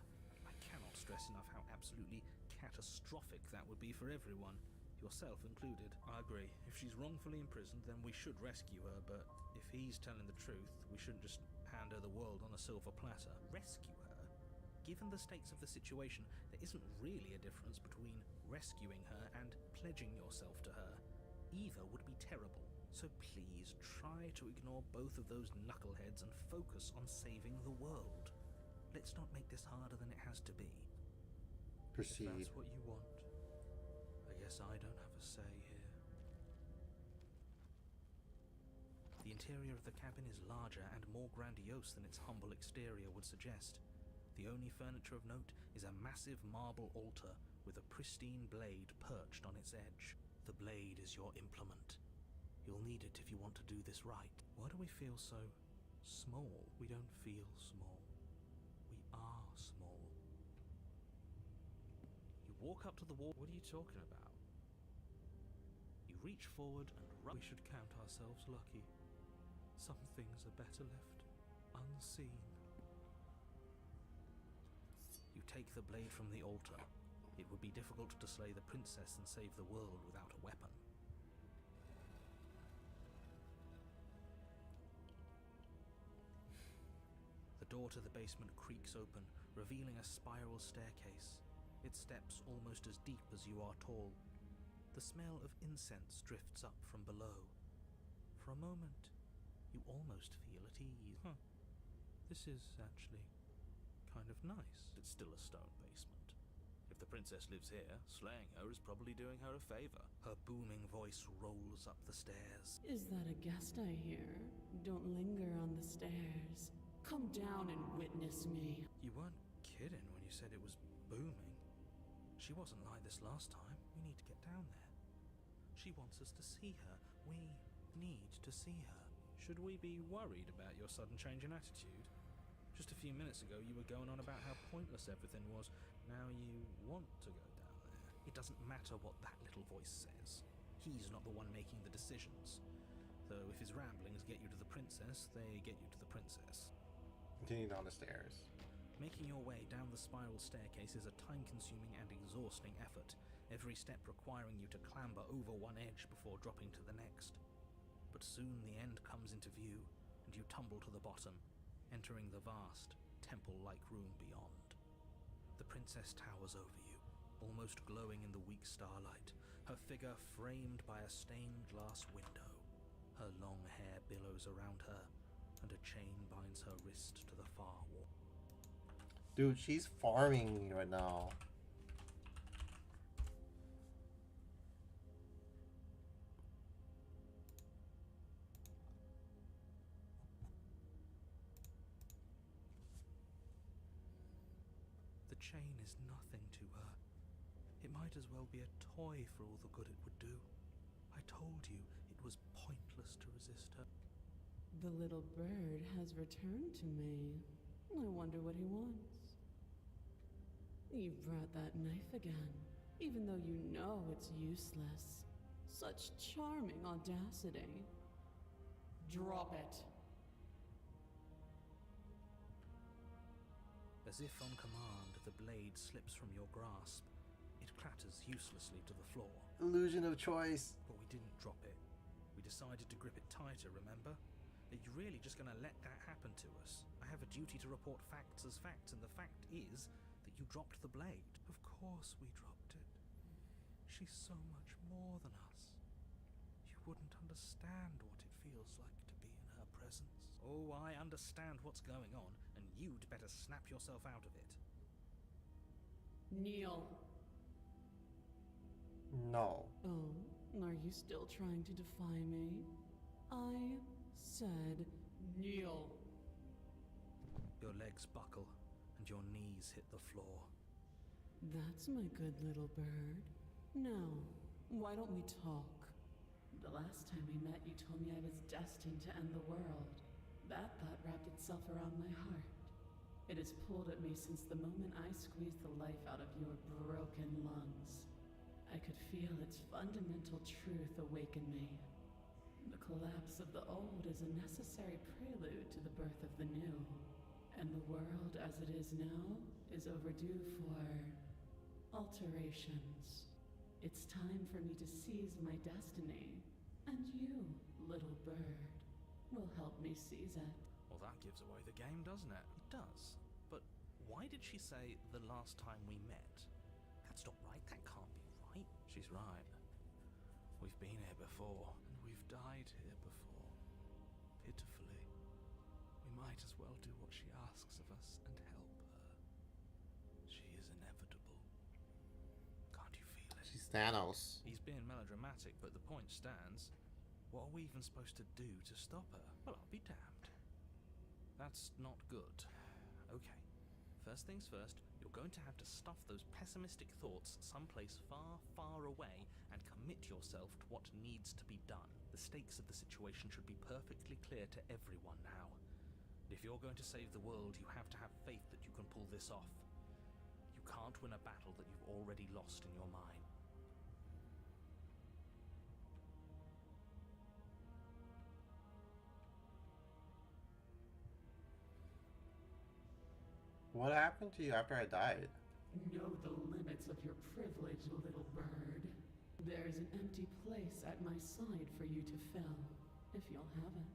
I cannot stress enough how absolutely catastrophic that would be for everyone. Yourself included. I agree. If she's wrongfully imprisoned, then we should rescue her, but if he's telling the truth, we shouldn't just hand her the world on a silver platter. Rescue her? Given the stakes of the situation, there isn't really a difference between rescuing her and pledging yourself to her. Either would be terrible. So please, try to ignore both of those knuckleheads and focus on saving the world. Let's not make this harder than it has to be. Proceed. If that's what you want, I guess I don't have a say here. The interior of the cabin is larger and more grandiose than its humble exterior would suggest. The only furniture of note is a massive marble altar with a pristine blade perched on its edge. The blade is your implement. You'll need it if you want to do this right. Why do we feel so small? We don't feel small. We are small. You walk up to the wall. What are you talking about? You reach forward and rub. We should count ourselves lucky. Some things are better left unseen. You take the blade from the altar. It would be difficult to slay the princess and save the world without a weapon. The door to the basement creaks open, revealing a spiral staircase. Its steps almost as deep as you are tall. The smell of incense drifts up from below. For a moment, you almost feel at ease. This is actually kind of nice. It's still a stone basement. If the princess lives here, slaying her is probably doing her a favor. Her booming voice rolls up the stairs. Is that a guest I hear? Don't linger on the stairs. Come down and witness me. You weren't kidding when you said it was booming. She wasn't like this last time. We need to get down there. She wants us to see her. We need to see her. Should we be worried about your sudden change in attitude? Just a few minutes ago you were going on about how pointless everything was. Now you want to go down there. It doesn't matter what that little voice says. He's not the one making the decisions. Though if his ramblings get you to the princess, they get you to the princess. Continue down the stairs. Making your way down the spiral staircase is a time-consuming and exhausting effort, every step requiring you to clamber over one edge before dropping to the next. But soon the end comes into view, and you tumble to the bottom, entering the vast, temple-like room beyond. The princess towers over you, almost glowing in the weak starlight, her figure framed by a stained glass window. Her long hair billows around her, and a chain binds her wrist to the far wall. Dude, she's farming me right now. The chain is nothing to her. It might as well be a toy for all the good it would do. I told you it was pointless to resist her. The little bird has returned to me. I wonder what he wants. You've brought that knife again, even though you know it's useless. Such charming audacity. Drop it. As if on command, the blade slips from your grasp. It clatters uselessly to the floor. Illusion of choice. But we didn't drop it. We decided to grip it tighter, remember? Are you really just going to let that happen to us? I have a duty to report facts as facts, and the fact is that you dropped the blade. Of course we dropped it. She's so much more than us. You wouldn't understand what it feels like to be in her presence. Oh, I understand what's going on, and you'd better snap yourself out of it. Kneel. No. Oh, are you still trying to defy me? I said kneel. Your legs buckle, and your knees hit the floor. That's my good little bird. Now, why don't we talk? The last time we met, you told me I was destined to end the world. That thought wrapped itself around my heart. It has pulled at me since the moment I squeezed the life out of your broken lungs. I could feel its fundamental truth awaken me. The collapse of the old is a necessary prelude to the birth of the new. And the world as it is now is overdue for alterations. It's time for me to seize my destiny. And you, little bird, will help me seize it. Well, that gives away the game, doesn't it? It does. But why did she say the last time we met? That's not right. That can't be right. She's right. We've been here before, and we've died here before. Pitifully. We might as well do what she asks of us and help her. She is inevitable. Can't you feel it? She's Thanos. He's being melodramatic, but the point stands. What are we even supposed to do to stop her? Well, I'll be damned. That's not good. Okay, First things first, you're going to have to stuff those pessimistic thoughts someplace far, far away and commit yourself to what needs to be done. The stakes of the situation should be perfectly clear to everyone now. And if you're going to save the world, you have to have faith that you can pull this off. You can't win a battle that you've already lost in your mind. What happened to you after I died? Know the limits of your privilege, little bird. There's an empty place at my side for you to fill, if you'll have it.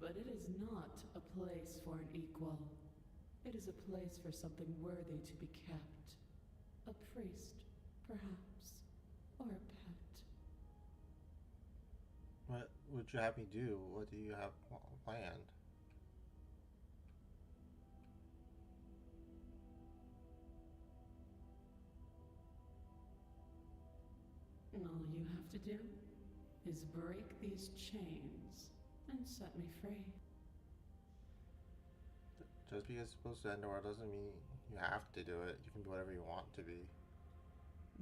But it is not a place for an equal. It is a place for something worthy to be kept. A priest, perhaps, or a pet. What would you have me do? What do you have planned? All you have to do is break these chains and set me free. Just because it's supposed to end the world doesn't mean you have to do it. You can be whatever you want to be.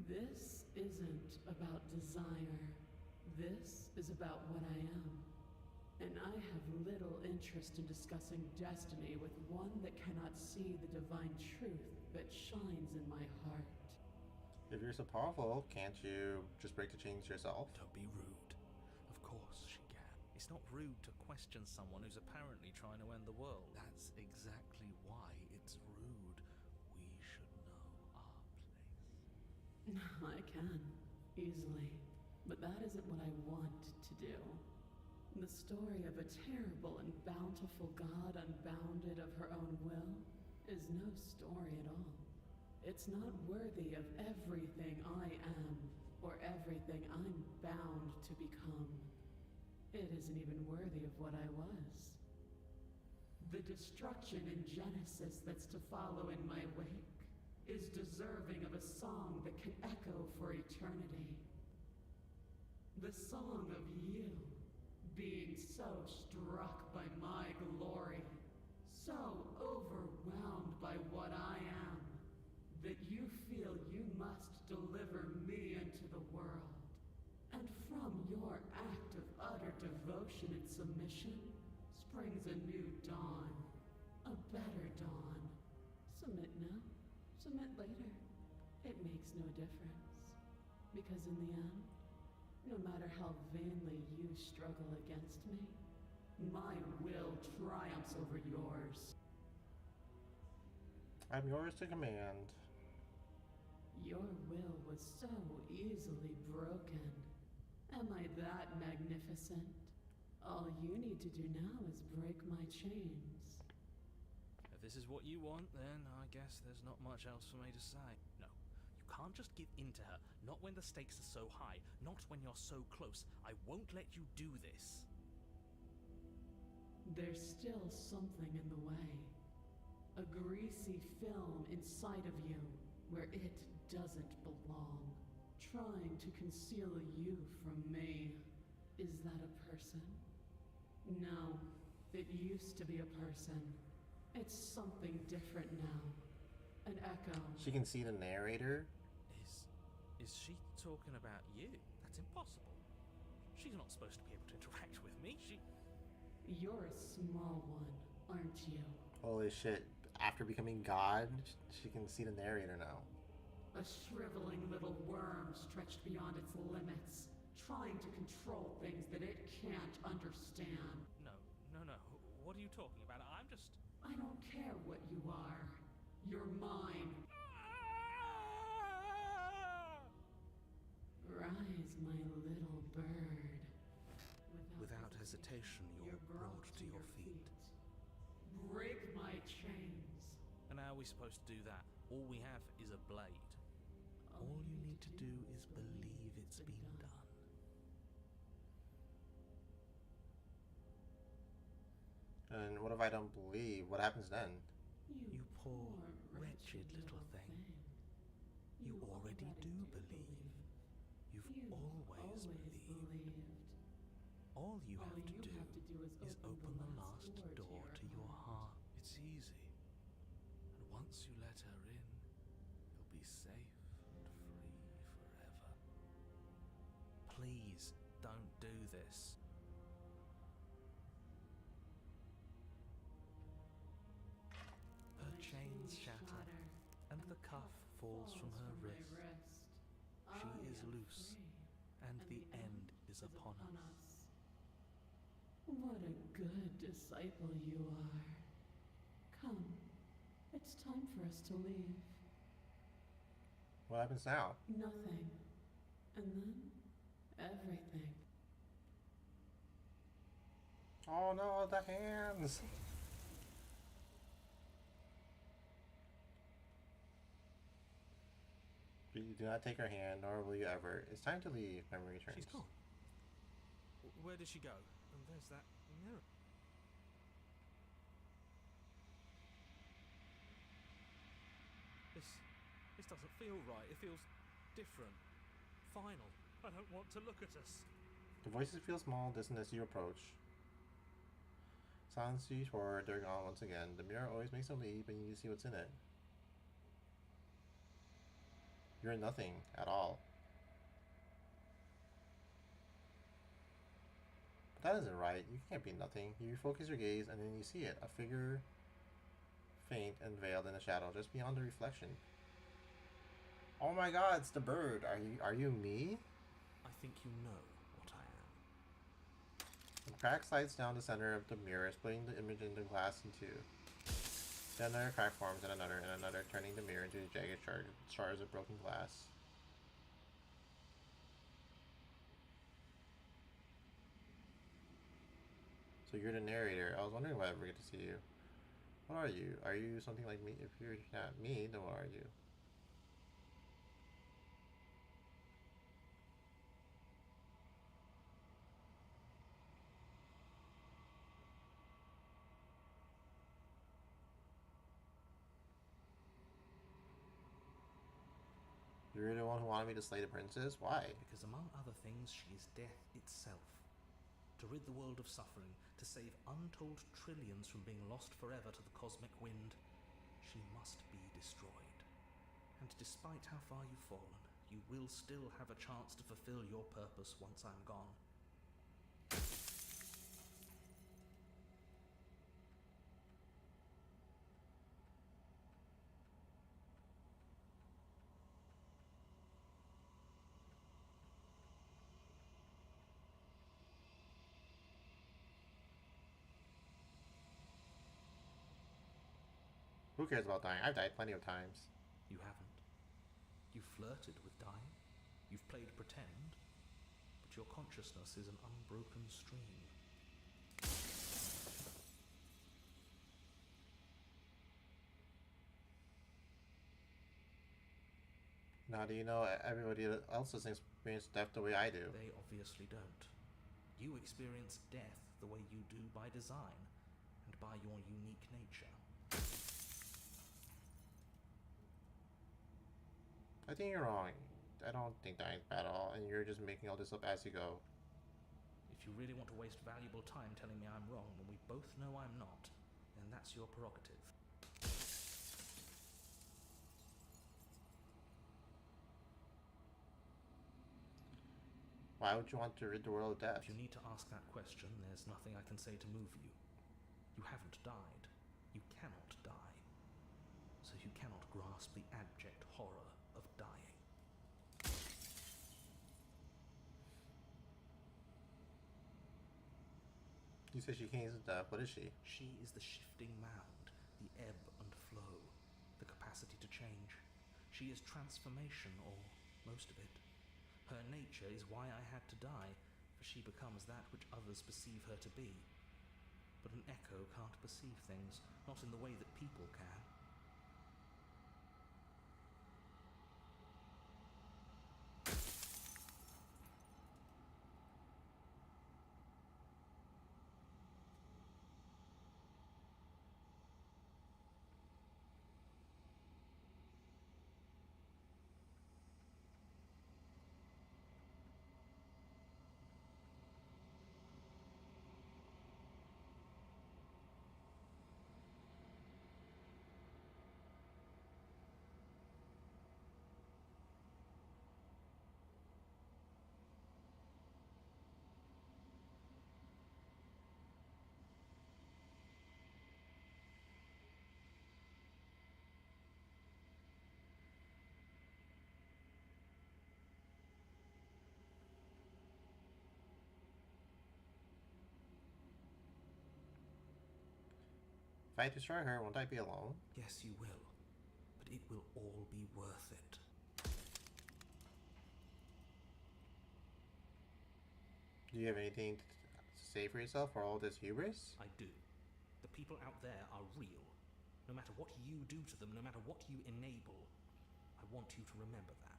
This isn't about desire. This is about what I am. And I have little interest in discussing destiny with one that cannot see the divine truth that shines in my heart. If you're so powerful, can't you just break the chains yourself? Don't be rude. Of course she can. It's not rude to question someone who's apparently trying to end the world. That's exactly why it's rude. We should know our place. I can, easily. But that isn't what I want to do. The story of a terrible and bountiful god unbounded of her own will is no story at all. It's not worthy of everything I am, or everything I'm bound to become. It isn't even worthy of what I was. The destruction in Genesis that's to follow in my wake is deserving of a song that can echo for eternity. The song of you, being so struck by my glory, so overwhelmed by what I am, that you feel you must deliver me into the world. And from your act of utter devotion and submission springs a new dawn, a better dawn. Submit now, submit later. It makes no difference. Because in the end, no matter how vainly you struggle against me, my will triumphs over yours. I'm yours to command. Your will was so easily broken. Am I that magnificent? All you need to do now is break my chains. If this is what you want, then I guess there's not much else for me to say. No, you can't just give in to her. Not when the stakes are so high. Not when you're so close. I won't let you do this. There's still something in the way. A greasy film inside of you where it doesn't belong. Trying to conceal you from me. Is that a person? No, it used to be a person. It's something different now. An echo. She can see the narrator. Is she talking about you? That's impossible. She's not supposed to be able to interact with me. You're a small one, aren't you? Holy shit. After becoming God, she can see the narrator now. A shriveling little worm stretched beyond its limits, trying to control things that it can't understand. No. What are you talking about? I'm just... I don't care what you are. You're mine. Rise, my little bird. Without hesitation, you're brought to your feet. Break my chains. And how are we supposed to do that? All we have is a blade. All you need to do is believe it's been done. And what if I don't believe? What happens then? You poor, wretched little thing. You already do believe. You've always believed. All you have to do is open the last door to your heart. It's easy. And once once you let her in, you'll be safe and free forever. Please, don't do this. Her My chains shatter, and the cuff falls from her my wrist. I She is am loose, free, and the end is upon us. What a good disciple you are. Come, it's time for us to leave. What happens now? Nothing. And then, everything. Oh no, the hands! You do not take her hand, nor will you ever. It's time to leave, memory returns. She's gone. Where did she go? And there's that mirror. This doesn't feel right. It feels different. Final. I don't want to look at us. The voices feel small, distant as you approach. Silence sees horror during on once again. The mirror always makes them leave, and you see what's in it. You're nothing at all. But that isn't right. You can't be nothing. You focus your gaze, and then you see it. A figure, faint and veiled in the shadow, just beyond the reflection. Oh my god, it's the bird. Are you me? I think you know what I am. The crack slides down the center of the mirror, splitting the image into glass in two. Then another crack forms, and another, turning the mirror into jagged shards of broken glass. So you're the narrator. I was wondering if I ever get to see you. What are you? Are you something like me? If you're not me, then what are you? You're the one who wanted me to slay the princess? Why? Because among other things, she is death itself. To rid the world of suffering, to save untold trillions from being lost forever to the cosmic wind, she must be destroyed. And despite how far you've fallen, you will still have a chance to fulfill your purpose once I'm gone. Who cares about dying? I've died plenty of times. You haven't. You've flirted with dying. You've played pretend. But your consciousness is an unbroken stream. Now do you know everybody else has experienced death the way I do? They obviously don't. You experience death the way you do by design, and by your unique nature. I think you're wrong. I don't think dying's bad at all, and you're just making all this up as you go. If you really want to waste valuable time telling me I'm wrong when we both know I'm not, then that's your prerogative. Why would you want to rid the world of death? If you need to ask that question, there's nothing I can say to move you. You haven't died. You cannot die. So you cannot grasp the abject horror of dying. You said she can't use death. What is she? She is the shifting mound, the ebb and flow, the capacity to change. She is transformation, or most of it. Her nature is why I had to die, for she becomes that which others perceive her to be. But an echo can't perceive things, not in the way that people can. If I destroy her, won't I be alone? Yes, you will. But it will all be worth it. Do you have anything to say for yourself for all this hubris? I do. The people out there are real. No matter what you do to them, no matter what you enable, I want you to remember that.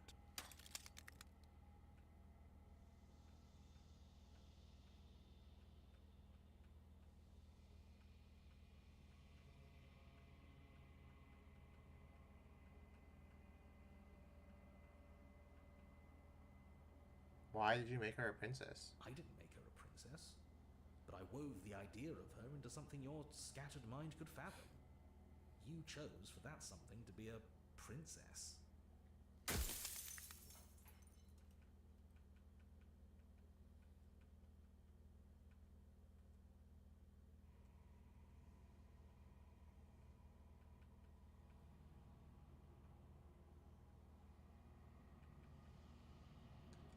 Why did you make her a princess? I didn't make her a princess, but I wove the idea of her into something your scattered mind could fathom. You chose for that something to be a princess.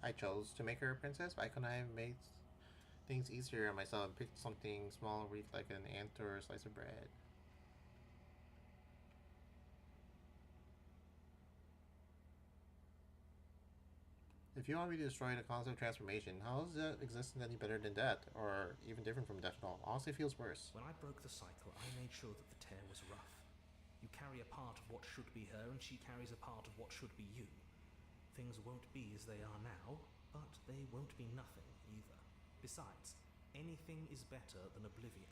I chose to make her a princess. Why couldn't I have made things easier on myself and picked something small, weak like an ant or a slice of bread? If you want me to destroy the concept of transformation, how is that existence any better than death, or even different from death at all? Honestly, feels worse. When I broke the cycle, I made sure that the tear was rough. You carry a part of what should be her, and she carries a part of what should be you. Things won't be as they are now, but they won't be nothing either. Besides, anything is better than oblivion.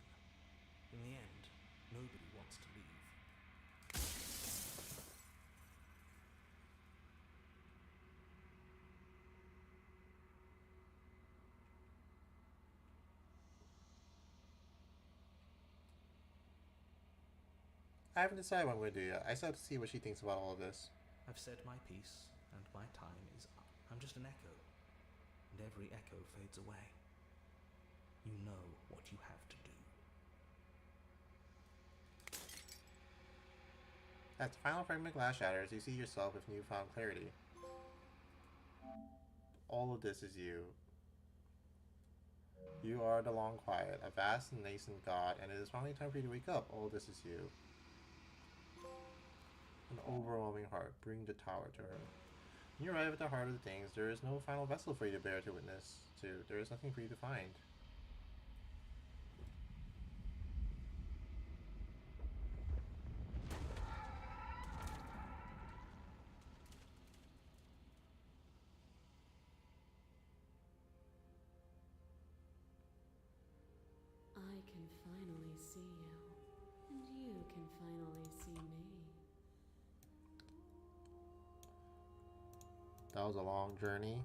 In the end, nobody wants to leave. I haven't decided what I'm going to do yet. I still have to see what she thinks about all of this. I've said my piece, and my time is up. I'm just an echo, and every echo fades away. You know what you have to do. As the final fragment of glass shatters, you see yourself with newfound clarity. All of this is you. You are the Long Quiet, a vast and nascent god, and it is finally time for you to wake up. All of this is you. An overwhelming heart, bring the tower to her. When you arrive at the heart of the things, there is no final vessel for you to bear to witness to. There is nothing for you to find. I can finally see you, and you can finally see me. That was a long journey.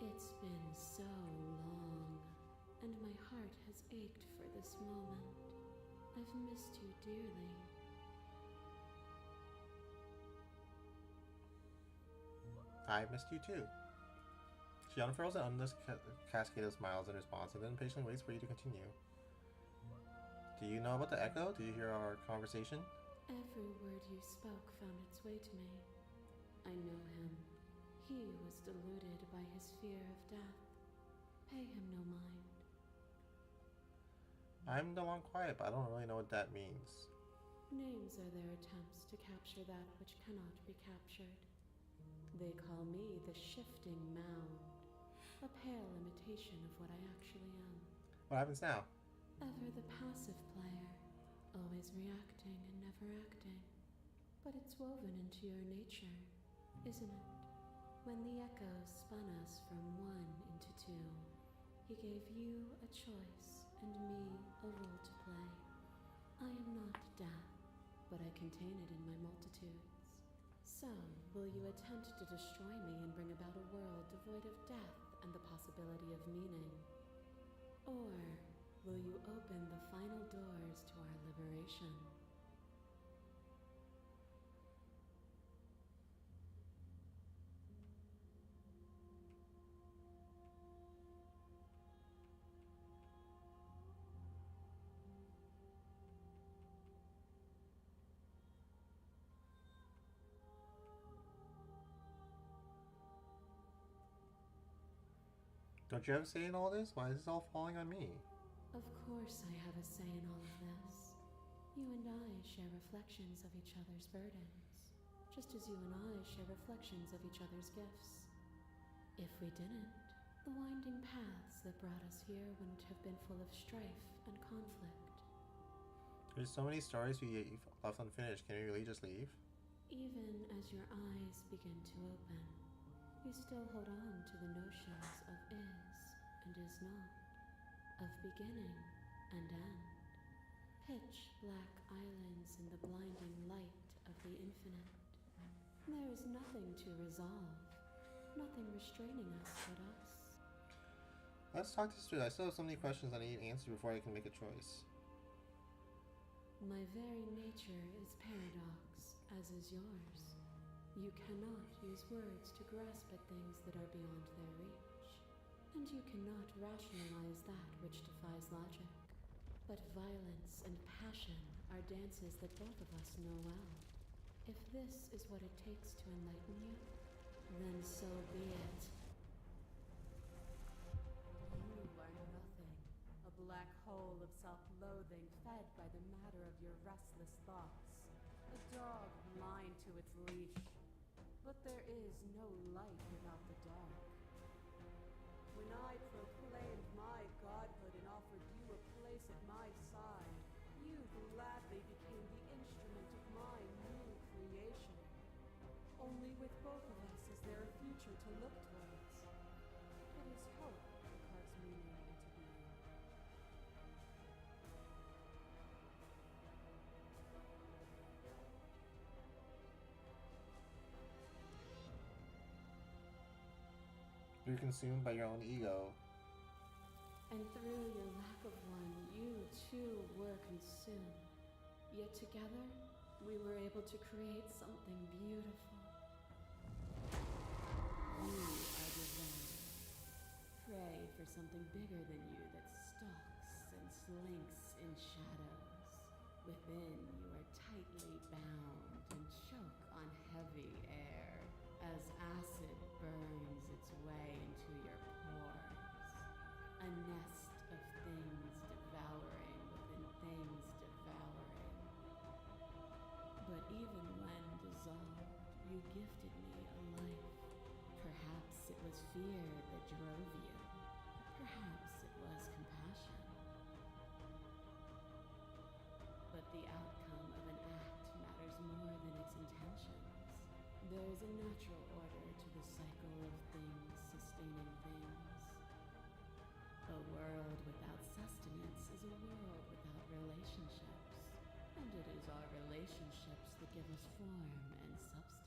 It's been so long, and my heart has ached for this moment. I've missed you dearly. I missed you too. She unfurls an endless cascade of smiles in response and then patiently waits for you to continue. Do you know about the echo? Do you hear our conversation? Every word you spoke found its way to me. I know him. He was deluded by his fear of death. Pay him no mind. I'm the Long Quiet, but I don't really know what that means. Names are their attempts to capture that which cannot be captured. They call me the Shifting Mound, a pale imitation of what I actually am. What happens now? Ever the passive player, always reacting and never acting. But it's woven into your nature, isn't it? When the echo spun us from one into two, he gave you a choice and me a role to play. I am not death, but I contain it in my multitudes. So, will you attempt to destroy me and bring about a world devoid of death and the possibility of meaning? Or will you open the final doors to our liberation? Don't you have a say in all this? Why is this all falling on me? Of course I have a say in all of this. You and I share reflections of each other's burdens, just as you and I share reflections of each other's gifts. If we didn't, the winding paths that brought us here wouldn't have been full of strife and conflict. There's so many stories we left unfinished. Can we really just leave? Even as your eyes begin to open, you still hold on to the notions of is and is not, of beginning and end. Pitch black islands in the blinding light of the infinite. There is nothing to resolve, nothing restraining us but us. Let's talk this through. I still have so many questions I need answered before I can make a choice. My very nature is paradox, as is yours. You cannot use words to grasp at things that are beyond their reach, and you cannot rationalize that which defies logic. But violence and passion are dances that both of us know well. If this is what it takes to enlighten you, then so be it. You are nothing, a black hole of self-loathing fed by the matter of your restless thoughts, a dog blind to its leash. But there is no light without the dark. When I proclaimed my godhood and offered you a place at my side, you gladly became the instrument of my new creation. Only with both of us is there a future to look towards. It is hope that carves meaning into being. You're consumed by your own ego. And through your lack of one, you too were consumed. Yet together, we were able to create something beautiful. You are divine. Pray for something bigger than you that stalks and slinks in shadows. Within, you are tightly bound and choke on heavy air as acid burns its way into your pores. A nest of things devouring within things devouring. But even when dissolved, you gifted me a life. Perhaps it was fear that drove you. Perhaps it was compassion. But the outcome of an act matters more than its intentions. There is a natural order to the cycle of things sustaining things. A world without sustenance is a world without relationships, and it is our relationships that give us form and substance.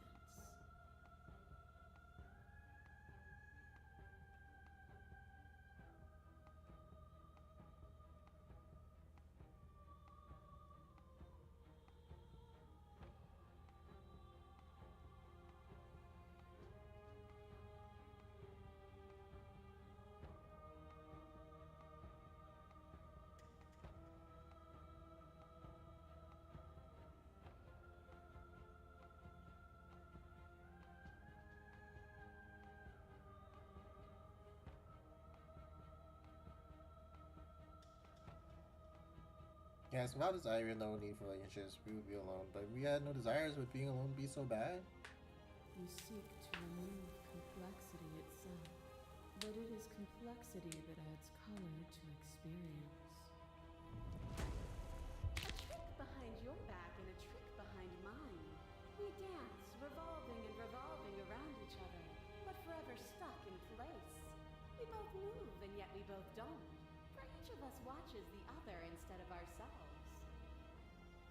Yes, without desire, no need for relationships. We would be alone. But if we had no desires, would being alone be so bad? You seek to remove complexity itself, but it is complexity that adds color to experience. A trick behind your back and a trick behind mine. We dance, revolving and revolving around each other, but forever stuck in place. We both move, and yet we both don't. For each of us watches the other instead of ourselves.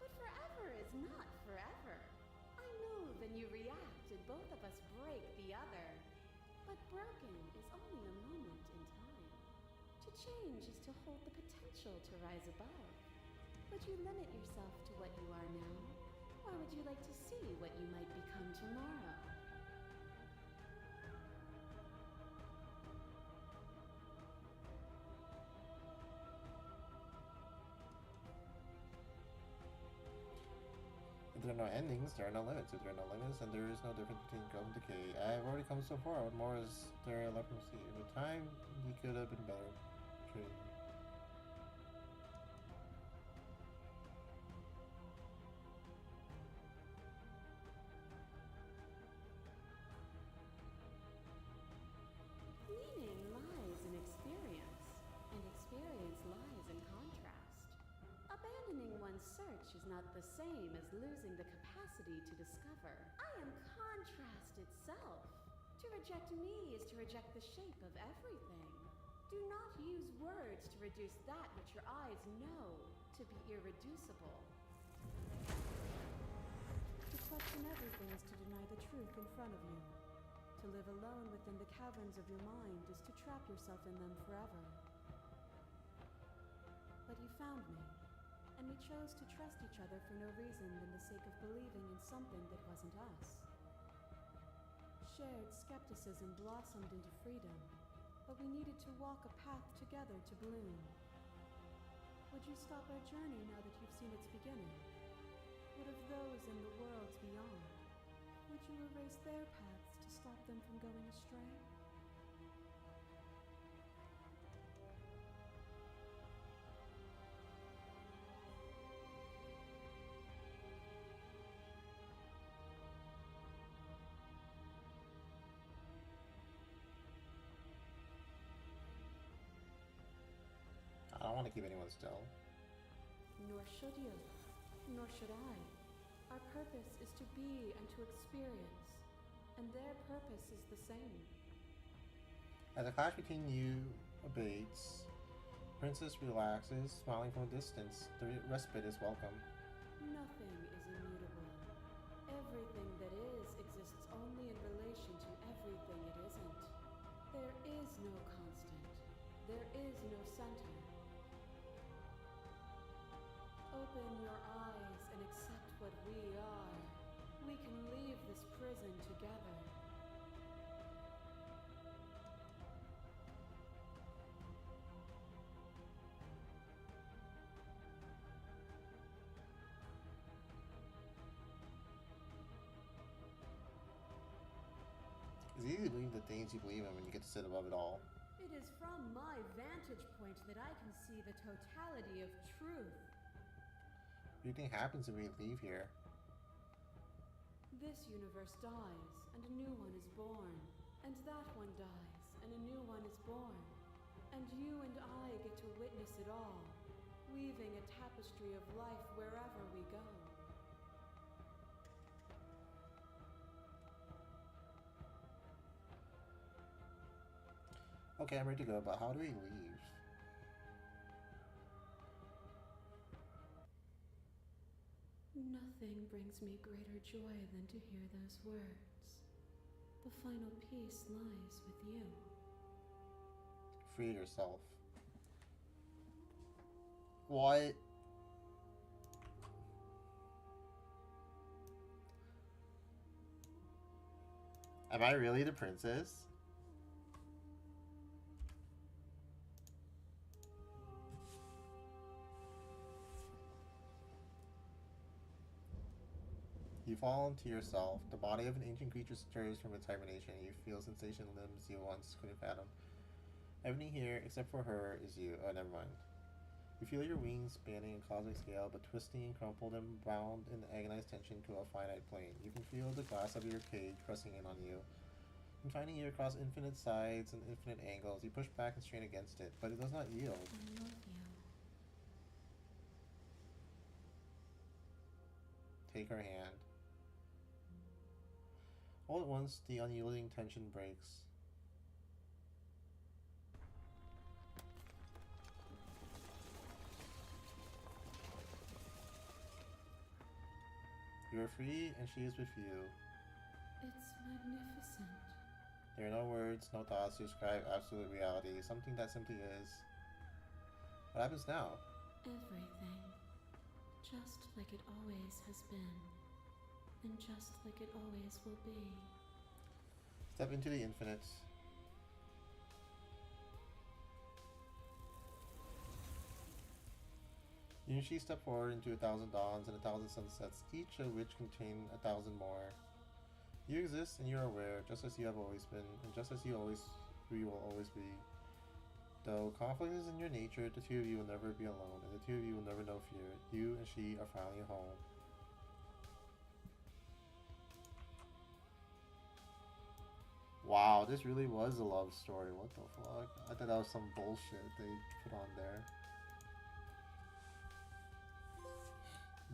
But forever is not forever. I move and you react, and both of us break the other. But broken is only a moment in time. To change is to hold the potential to rise above. Would you limit yourself to what you are now? Or would you like to see what you might become tomorrow? If there are no endings, there are no limits. If there are no limits, then there is no difference between growth and decay. I have already come so far. What more is there left to see? With time, he could have been better treated. Meaning lies in experience, and experience lies in contrast. Abandoning one's search is not the same as losing the capacity to discover. I am contrast itself. To reject me is to reject the shape of everything. Do not use words to reduce that which your eyes know to be irreducible. To question everything is to deny the truth in front of you. To live alone within the caverns of your mind is to trap yourself in them forever. But you found me, and we chose to trust each other for no reason than the sake of believing in something that wasn't us. Shared skepticism blossomed into freedom, but we needed to walk a path together to bloom. Would you stop our journey now that you've seen its beginning? What of those in the worlds beyond? Would you erase their paths to stop them from going astray? I don't want to keep anyone still. Nor should you, nor should I. Our purpose is to be and to experience, and their purpose is the same. As the clash between you abates, Princess relaxes, smiling from a distance. The respite is welcome. Nothing is immutable. Everything that is exists only in relation to everything it isn't. There is no constant. There is no center. Open your eyes and accept what we are. We can leave this prison together. It's easy to believe the things you believe in when you get to sit above it all. It is from my vantage point that I can see the totality of truth. What do you think happens if we leave here? This universe dies, and a new one is born. And that one dies, and a new one is born. And you and I get to witness it all, weaving a tapestry of life wherever we go. Okay, I'm ready to go, but how do we leave? Nothing brings me greater joy than to hear those words. The final peace lies with you. Free yourself. What? Am I really the princess? You fall into yourself. The body of an ancient creature stirs from its hibernation. You feel sensation in limbs you once couldn't fathom. Everything here, except for her, is you. Oh, never mind. You feel your wings spanning a cosmic scale, but twisting, crumpled, and bound in agonized tension to a finite plane. You can feel the glass of your cage pressing in on you, confining you across infinite sides and infinite angles. You push back and strain against it, but it does not yield. I love you. Take her hand. All at once, the unyielding tension breaks. You are free, and she is with you. It's magnificent. There are no words, no thoughts to describe absolute reality, something that simply is. What happens now? Everything. Just like it always has been. And just like it always will be. Step into the infinite. You and she step forward into 1,000 dawns and 1,000 sunsets, each of which contain 1,000 more. You exist and you're aware, just as you have always been, and just as you will always be. Though conflict is in your nature, the two of you will never be alone, and the two of you will never know fear. You and she are finally home. Wow, this really was a love story. What the fuck? I thought that was some bullshit they put on there.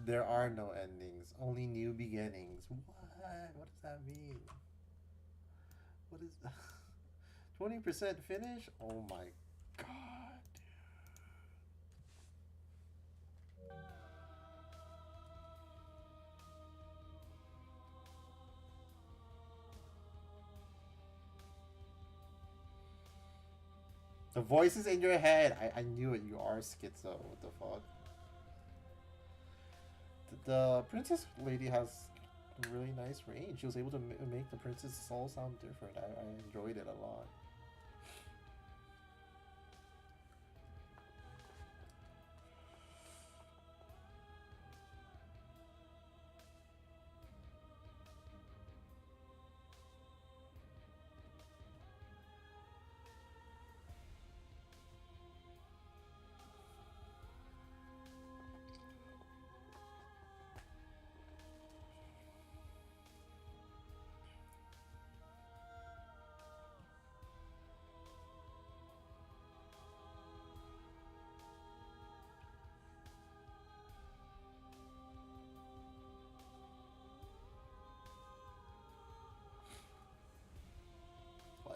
There are no endings, only new beginnings. What? What does that mean? What is 20% finish? Oh my god. The voices in your head. I knew it. You are schizo. What the fuck? The princess lady has a really nice range. She was able to make the princess soul sound different. I enjoyed it a lot.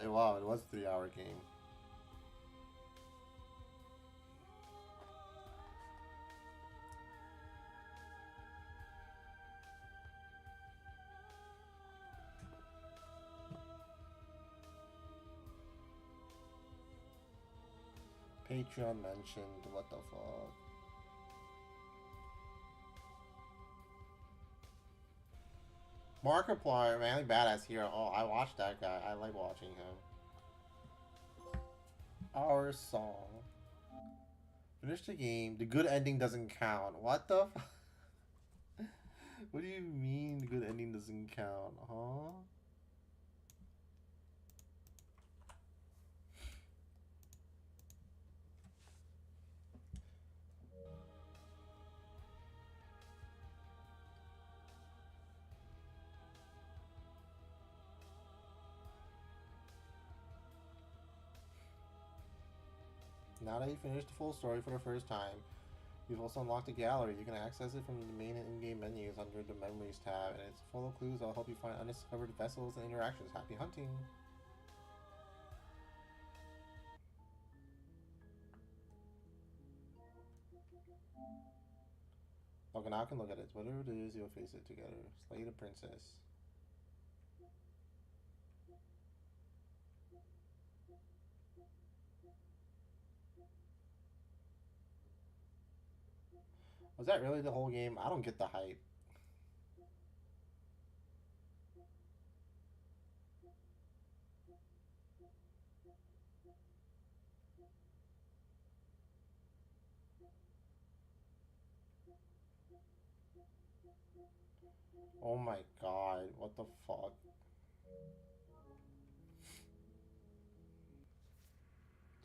Wow, it was a 3-hour game. Patreon mentioned, what the fuck? Markiplier, Manly Badass Hero. Oh, I watched that guy. I like watching him. Our song. Finish the game. The good ending doesn't count. What the f What do you mean the good ending doesn't count, huh? Now that you finished the full story for the first time, you've also unlocked a gallery. You can access it from the main in-game menus under the Memories tab, and it's full of clues that'll help you find undiscovered vessels and interactions. Happy hunting! Okay, now I can look at it. Whatever it is, you'll face it together. Slay the princess. Was that really the whole game? I don't get the hype. Oh my god, what the fuck?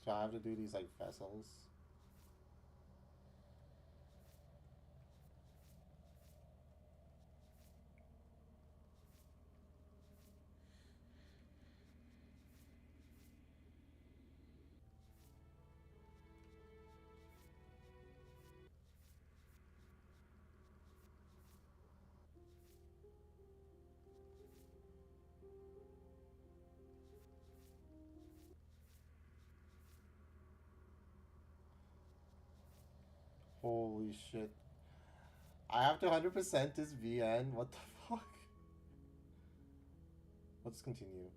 So I have to do these like vessels. Holy shit. I have to 100% this VN? What the fuck? Let's continue.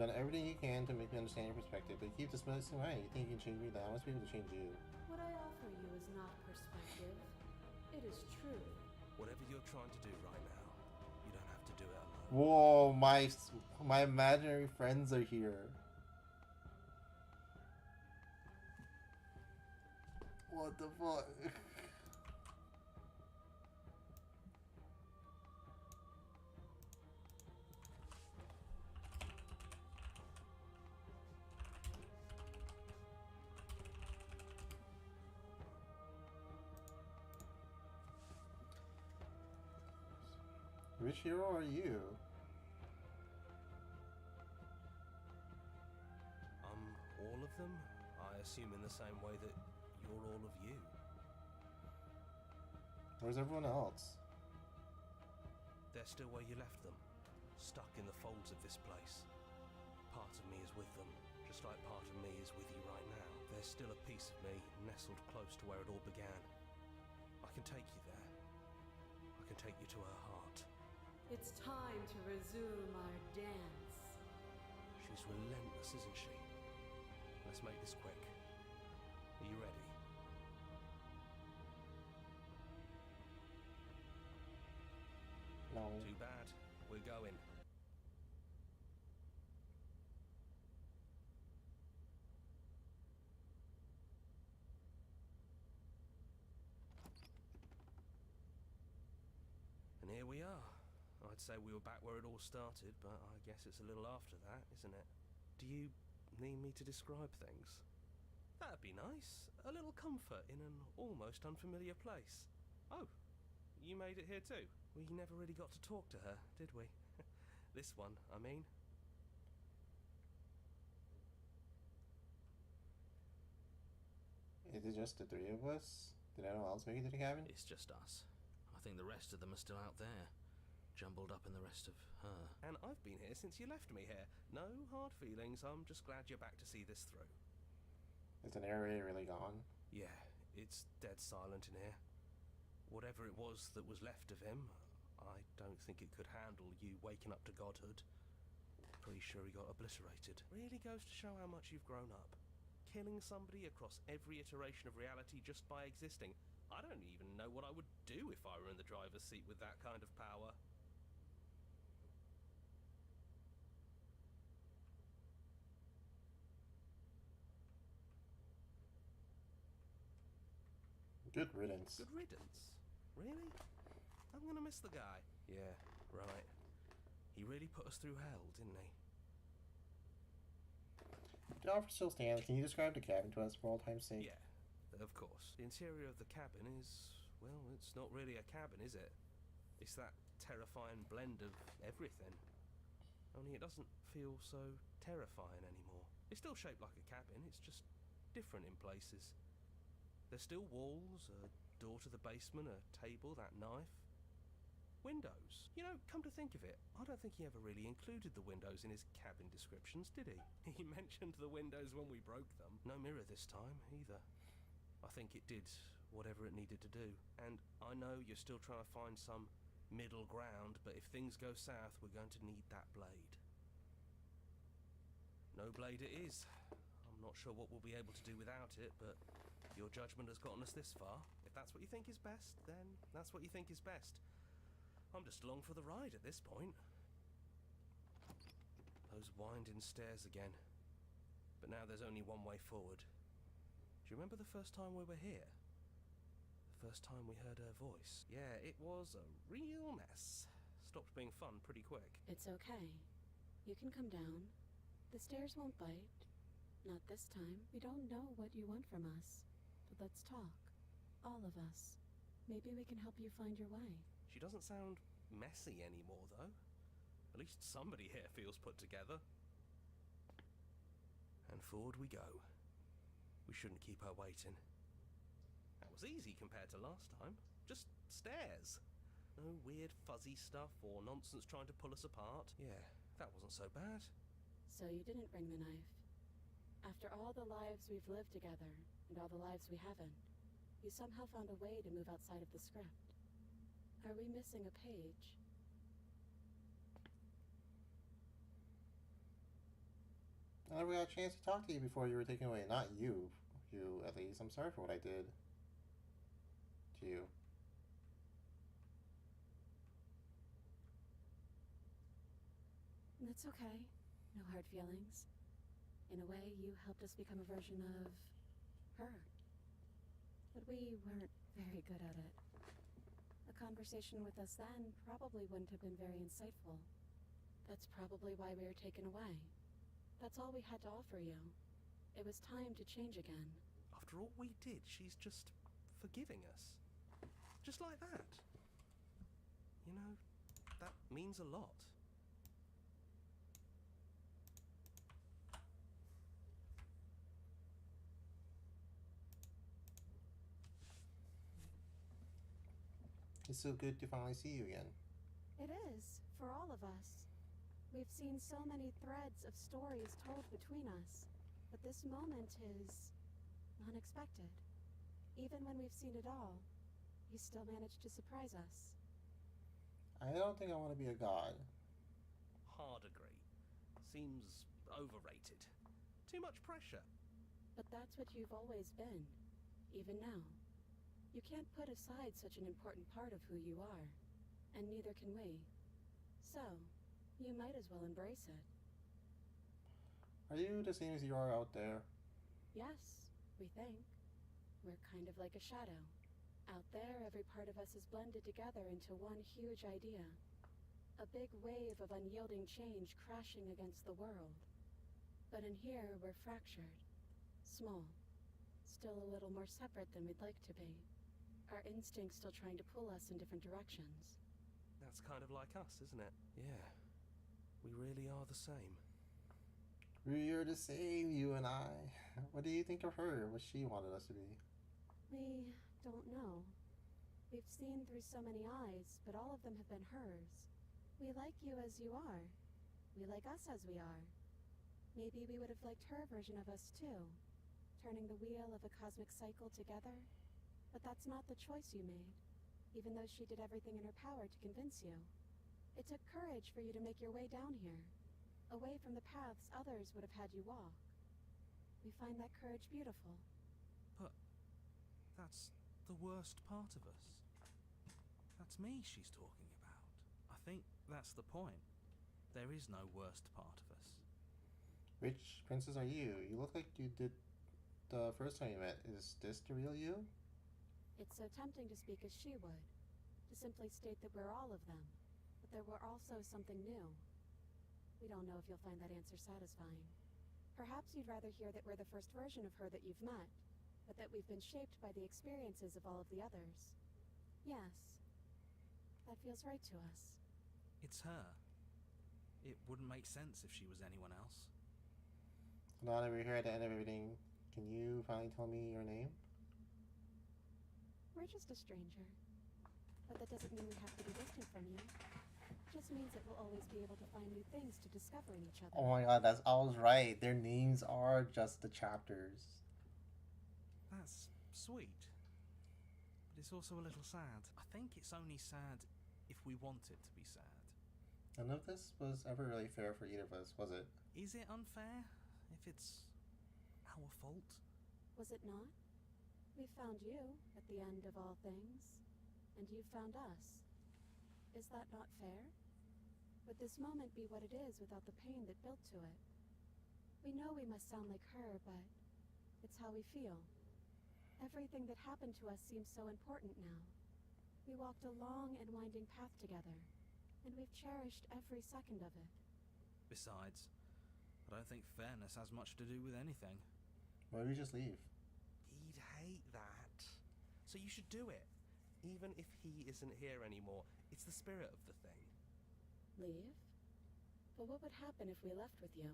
You've done everything you can to make me understand your perspective, but you keep dismissing mine. You think you can change me, then I must be able to change you. What I offer you is not perspective. It is truth. Whatever you're trying to do right now, you don't have to do it alone. Whoa, my imaginary friends are here. What the fuck? Which hero are you? All of them? I assume in the same way that you're all of you. Where's everyone else? They're still where you left them, stuck in the folds of this place. Part of me is with them, just like part of me is with you right now. There's still a piece of me nestled close to where it all began. I can take you there. I can take you to her heart. It's time to resume our dance. She's relentless, isn't she? Let's make this quick. Are you ready? No. Too bad. We're going. And here we are. I'd say we were back where it all started, but I guess it's a little after that, isn't it? Do you need me to describe things? That'd be nice. A little comfort in an almost unfamiliar place. Oh, you made it here too? We never really got to talk to her, did we? This one, I mean. Is it just the three of us? Did anyone else make it to the cabin? It's just us. I think the rest of them are still out there, jumbled up in the rest of her. And I've been here since you left me here. No hard feelings, I'm just glad you're back to see this through. Is the narrator really gone? Yeah, it's dead silent in here. Whatever it was that was left of him, I don't think it could handle you waking up to godhood. Pretty sure he got obliterated. Really goes to show how much you've grown up. Killing somebody across every iteration of reality just by existing. I don't even know what I would do if I were in the driver's seat with that kind of power. Good riddance. Good riddance? Really? I'm gonna miss the guy. Yeah, right. He really put us through hell, didn't he? The offer still stands. Can you describe the cabin to us for all time's sake? Yeah, of course. The interior of the cabin is, well, it's not really a cabin, is it? It's that terrifying blend of everything. Only it doesn't feel so terrifying anymore. It's still shaped like a cabin, it's just different in places. There's still walls, a door to the basement, a table, that knife. Windows. You know, come to think of it, I don't think he ever really included the windows in his cabin descriptions, did he? He mentioned the windows when we broke them. No mirror this time, either. I think it did whatever it needed to do. And I know you're still trying to find some middle ground, but if things go south, we're going to need that blade. No blade it is. I'm not sure what we'll be able to do without it, but your judgment has gotten us this far. If that's what you think is best, then that's what you think is best. I'm just along for the ride at this point. Those winding stairs again. But now there's only one way forward. Do you remember the first time we were here? The first time we heard her voice? Yeah, it was a real mess. Stopped being fun pretty quick. It's okay. You can come down. The stairs won't bite. Not this time. We don't know what you want from us. But let's talk. All of us. Maybe we can help you find your way. She doesn't sound messy anymore, though. At least somebody here feels put together. And forward we go. We shouldn't keep her waiting. That was easy compared to last time. Just stairs. No weird fuzzy stuff or nonsense trying to pull us apart. Yeah, that wasn't so bad. So you didn't bring the knife. After all the lives we've lived together, and all the lives we haven't, you somehow found a way to move outside of the script. Are we missing a page? I never got a chance to talk to you before you were taken away. Not you. You, at least. I'm sorry for what I did to you. That's okay. No hard feelings. In a way, you helped us become a version of her. But we weren't very good at it. A conversation with us then probably wouldn't have been very insightful. That's probably why we were taken away. That's all we had to offer you. It was time to change again. After all we did, she's just forgiving us. Just like that. You know, that means a lot. It's so good to finally see you again. It is, for all of us. We've seen so many threads of stories told between us, but this moment is unexpected. Even when we've seen it all, you still managed to surprise us. I don't think I want to be a god. Hard agree. Seems overrated. Too much pressure. But that's what you've always been, even now. You can't put aside such an important part of who you are, and neither can we. So, you might as well embrace it. Are you the same as you are out there? Yes, we think. We're kind of like a shadow. Out there, every part of us is blended together into one huge idea. A big wave of unyielding change crashing against the world. But in here, we're fractured. Small. Still a little more separate than we'd like to be. Our instincts still trying to pull us in different directions. That's kind of like us, isn't it? Yeah. We really are the same. We're the same, you and I. What do you think of her? What she wanted us to be? We don't know. We've seen through so many eyes, but all of them have been hers. We like you as you are. We like us as we are. Maybe we would have liked her version of us too, turning the wheel of a cosmic cycle together. But that's not the choice you made, even though she did everything in her power to convince you. It took courage for you to make your way down here, away from the paths others would have had you walk. We find that courage beautiful. But that's the worst part of us. That's me she's talking about. I think that's the point. There is no worst part of us. Which princess are you? You look like you did the first time you met. Is this the real you? It's so tempting to speak as she would, to simply state that we're all of them, but there were also something new. We don't know if you'll find that answer satisfying. Perhaps you'd rather hear that we're the first version of her that you've met, but that we've been shaped by the experiences of all of the others. Yes, that feels right to us. It's her. It wouldn't make sense if she was anyone else. Now that we're here at the end of everything, can you finally tell me your name? We're just a stranger. But that doesn't mean we have to be distant from you. It just means that we'll always be able to find new things to discover in each other. Oh my god, I was right. Their names are just the chapters. That's sweet. But it's also a little sad. I think it's only sad if we want it to be sad. None of this was ever really fair for either of us, was it? Is it unfair if it's our fault? Was it not? We found you at the end of all things, and you found us. Is that not fair? Would this moment be what it is without the pain that built to it? We know we must sound like her, but it's how we feel. Everything that happened to us seems so important now. We walked a long and winding path together, and we've cherished every second of it. Besides, I don't think fairness has much to do with anything. Why don't we just leave? He'd hate that. So you should do it. Even if he isn't here anymore, it's the spirit of the thing. Leave? But what would happen if we left with you?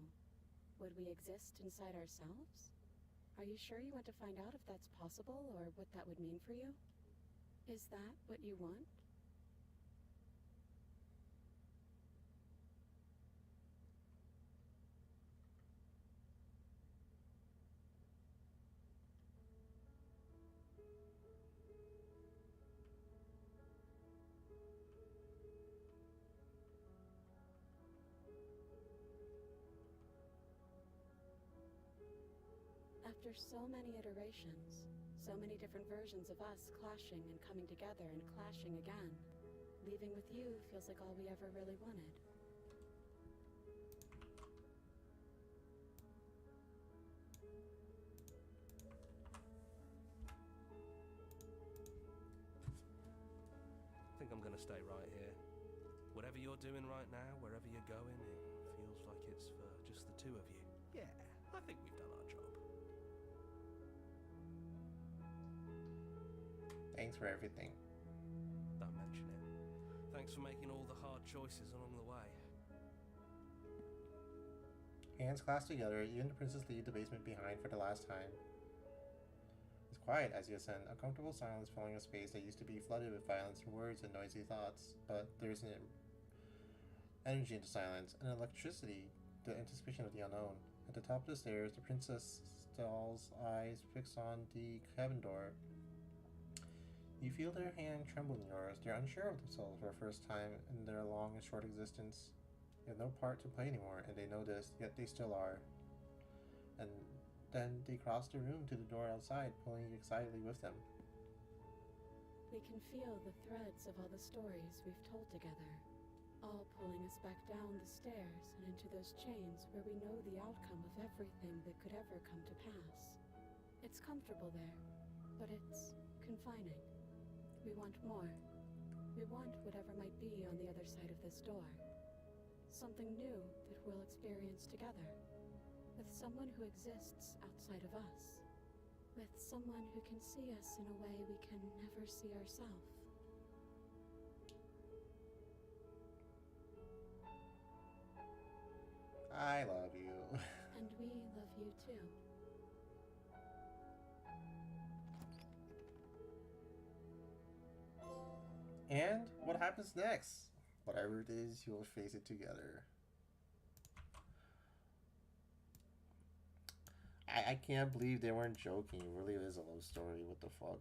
Would we exist inside ourselves? Are you sure you want to find out if that's possible, or what that would mean for you? Is that what you want? After so many iterations, so many different versions of us clashing and coming together and clashing again, leaving with you feels like all we ever really wanted. I think I'm gonna stay right here. Whatever you're doing right now, wherever you're going, it feels like it's for just the two of you. Yeah, I think we've done our job. Thanks for everything. Don't mention it. Thanks for making all the hard choices along the way. Hands clasped together, you and the princess leave the basement behind for the last time. It's quiet as you ascend, a comfortable silence filling a space that used to be flooded with violence, words, and noisy thoughts. But there's an energy into silence, an electricity, the anticipation of the unknown. At the top of the stairs, the princess Stell's eyes fix on the cabin door. You feel their hand tremble in yours. They're unsure of themselves for the first time in their long and short existence. They have no part to play anymore, and they know this, yet they still are. And then they cross the room to the door outside, pulling you excitedly with them. We can feel the threads of all the stories we've told together, all pulling us back down the stairs and into those chains where we know the outcome of everything that could ever come to pass. It's comfortable there, but it's confining. We want more. We want whatever might be on the other side of this door. Something new that we'll experience together. With someone who exists outside of us. With someone who can see us in a way we can never see ourselves. I love you. And we love you too. And what happens next? Whatever it is, you'll face it together. I can't believe they weren't joking. It really is a love story. What the fuck?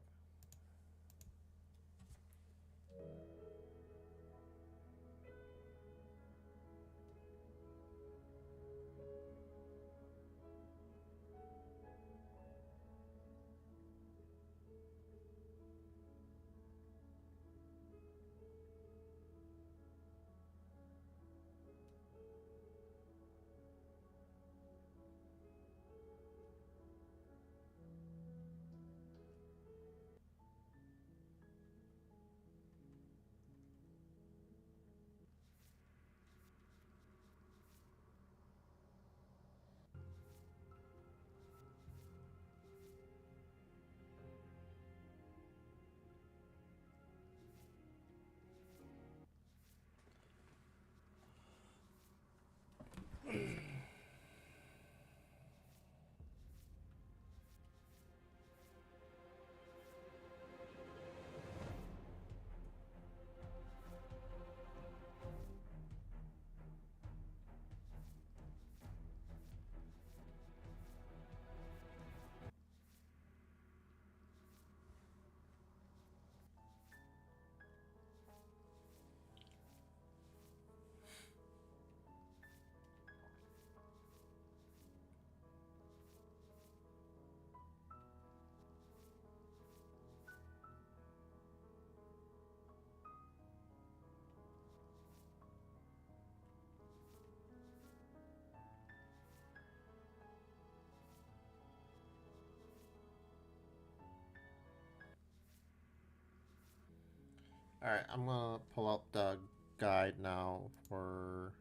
Alright, I'm gonna pull out the guide now for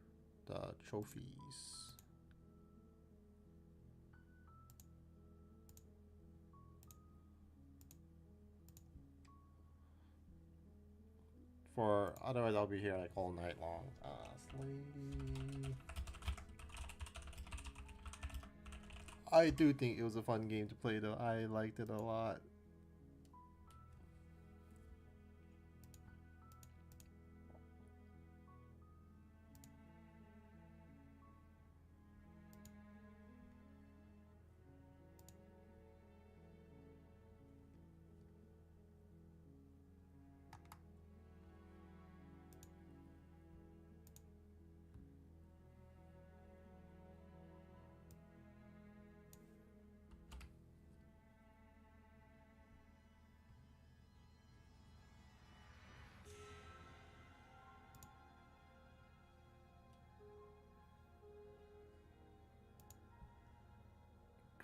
the trophies. Otherwise I'll be here like all night long. Lady. I do think it was a fun game to play though. I liked it a lot.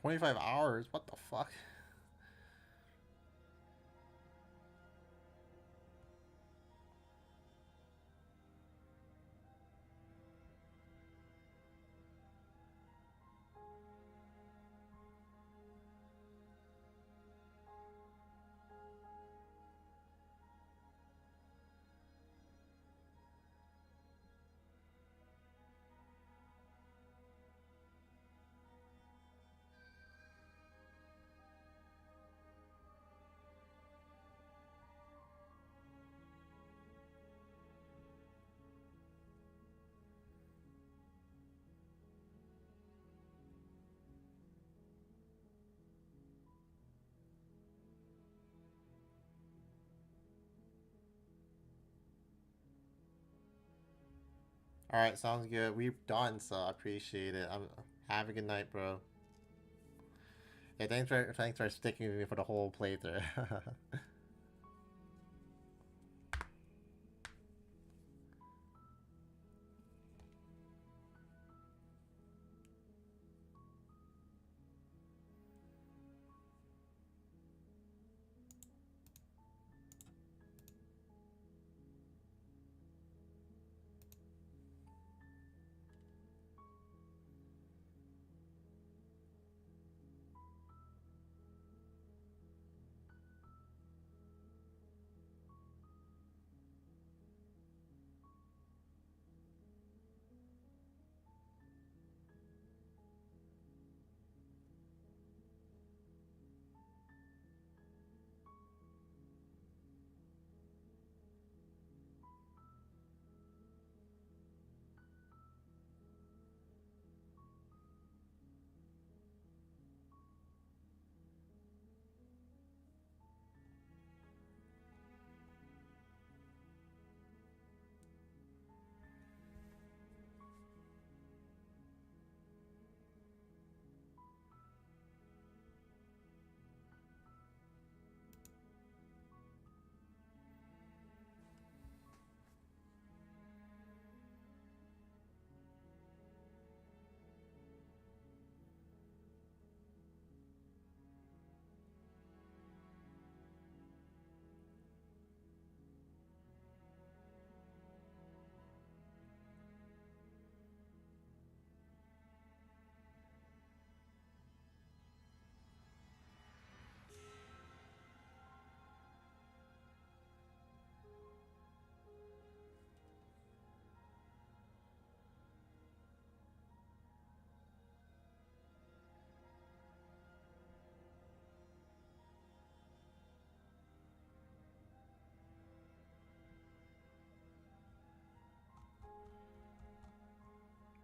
25 hours? What the fuck? Alright, sounds good. We're done, so I appreciate it. Have a good night, bro. Yeah, thanks for sticking with me for the whole playthrough.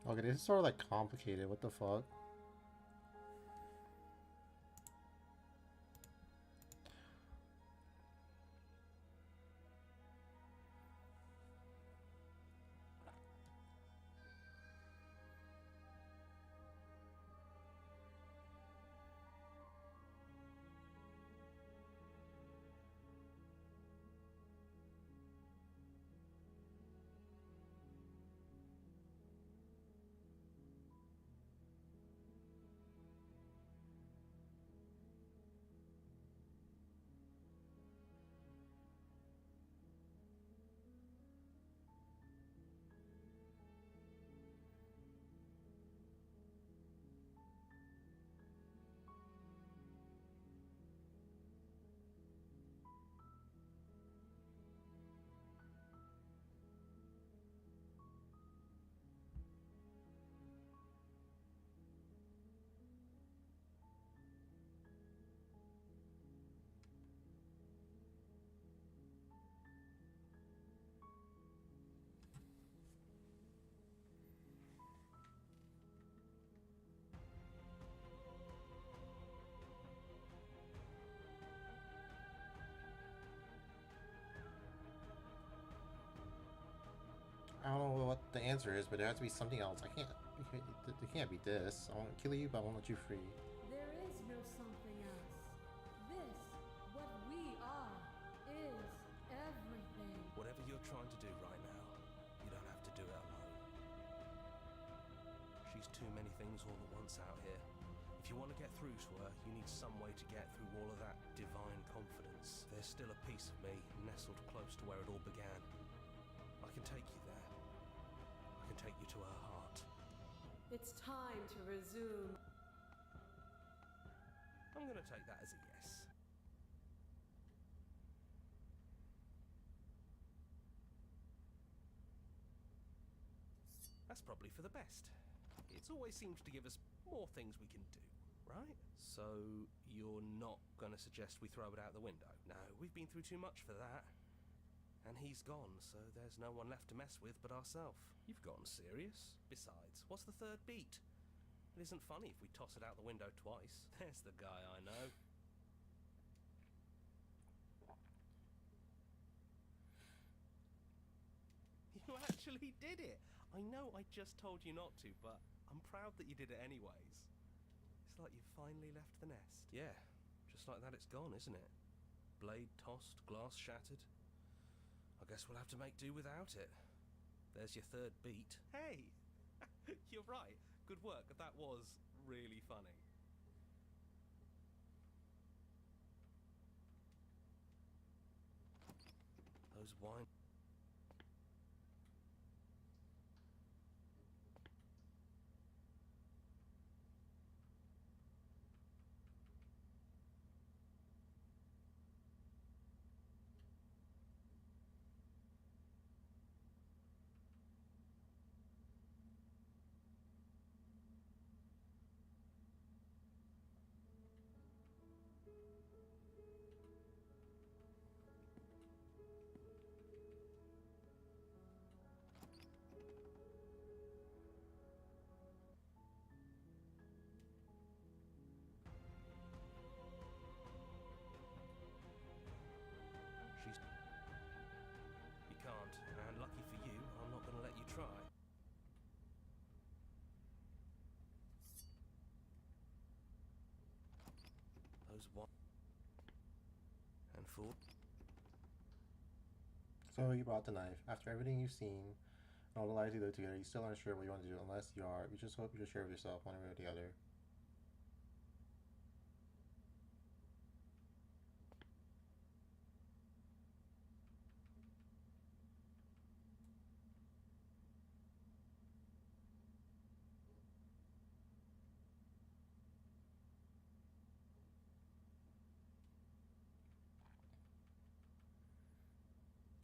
Okay, this is sort of like complicated. What the fuck? I don't know what the answer is, but there has to be something else. It can't be this. I won't kill you, but I won't let you free. There is no something else. This, what we are, is everything. Whatever you're trying to do right now, you don't have to do it alone. She's too many things all at once out here. If If you want to get through to her, you need some way to get through all of that divine confidence. There's still a piece of me nestled close to where it all began. I can take you there. I can take you to her heart. It's time to resume. I'm going to take that as a yes. That's probably for the best. It always seems to give us more things we can do, right? So you're not going to suggest we throw it out the window? No, we've been through too much for that. And he's gone, so there's no one left to mess with but ourselves. You've gotten serious. Besides, what's the third beat? It isn't funny if we toss it out the window twice. There's the guy I know. You actually did it! I know I just told you not to, but I'm proud that you did it anyways. It's like you've finally left the nest. Yeah, just like that it's gone, isn't it? Blade tossed, glass shattered. I guess we'll have to make do without it. There's your third beat. Hey! You're right. Good work. That was really funny. Those wine... You can't, and lucky for you, I'm not going to let you try. Those one... And four... So you brought the knife. After everything you've seen, and all the lives you live together, you still aren't sure what you want to do unless you are. You just hope you're sure of yourself one way or the other.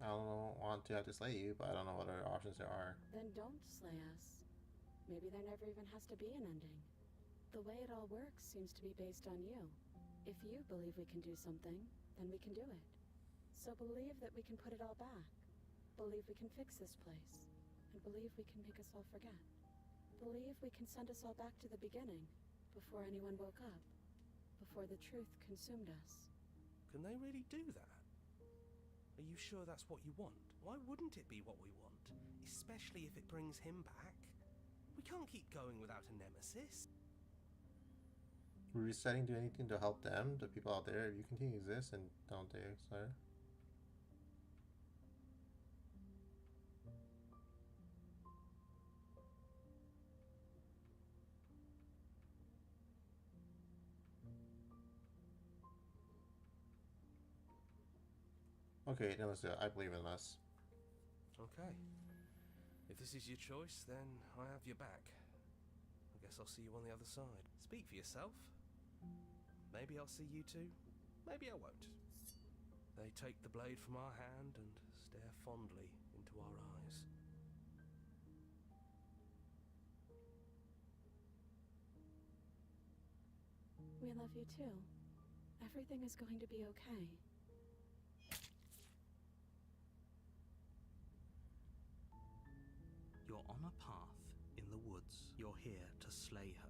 I don't want to have to slay you, but I don't know what other options there are. Then don't slay us. Maybe there never even has to be an ending. The way it all works seems to be based on you. If you believe we can do something, then we can do it. So believe that we can put it all back. Believe we can fix this place. And believe we can make us all forget. Believe we can send us all back to the beginning, before anyone woke up. Before the truth consumed us. Can they really do that? Are you sure that's what you want? Why wouldn't it be what we want? Especially if it brings him back. We can't keep going without a nemesis. We're resetting do anything to help them, the people out there. If you continue to exist, and don't they, sir? Okay, then let's do it. I believe in us. Okay. If this is your choice, then I have your back. I guess I'll see you on the other side. Speak for yourself. Maybe I'll see you too. Maybe I won't. They take the blade from our hand and stare fondly into our eyes. We love you too. Everything is going to be okay. You're on a path in the woods. You're here to slay her.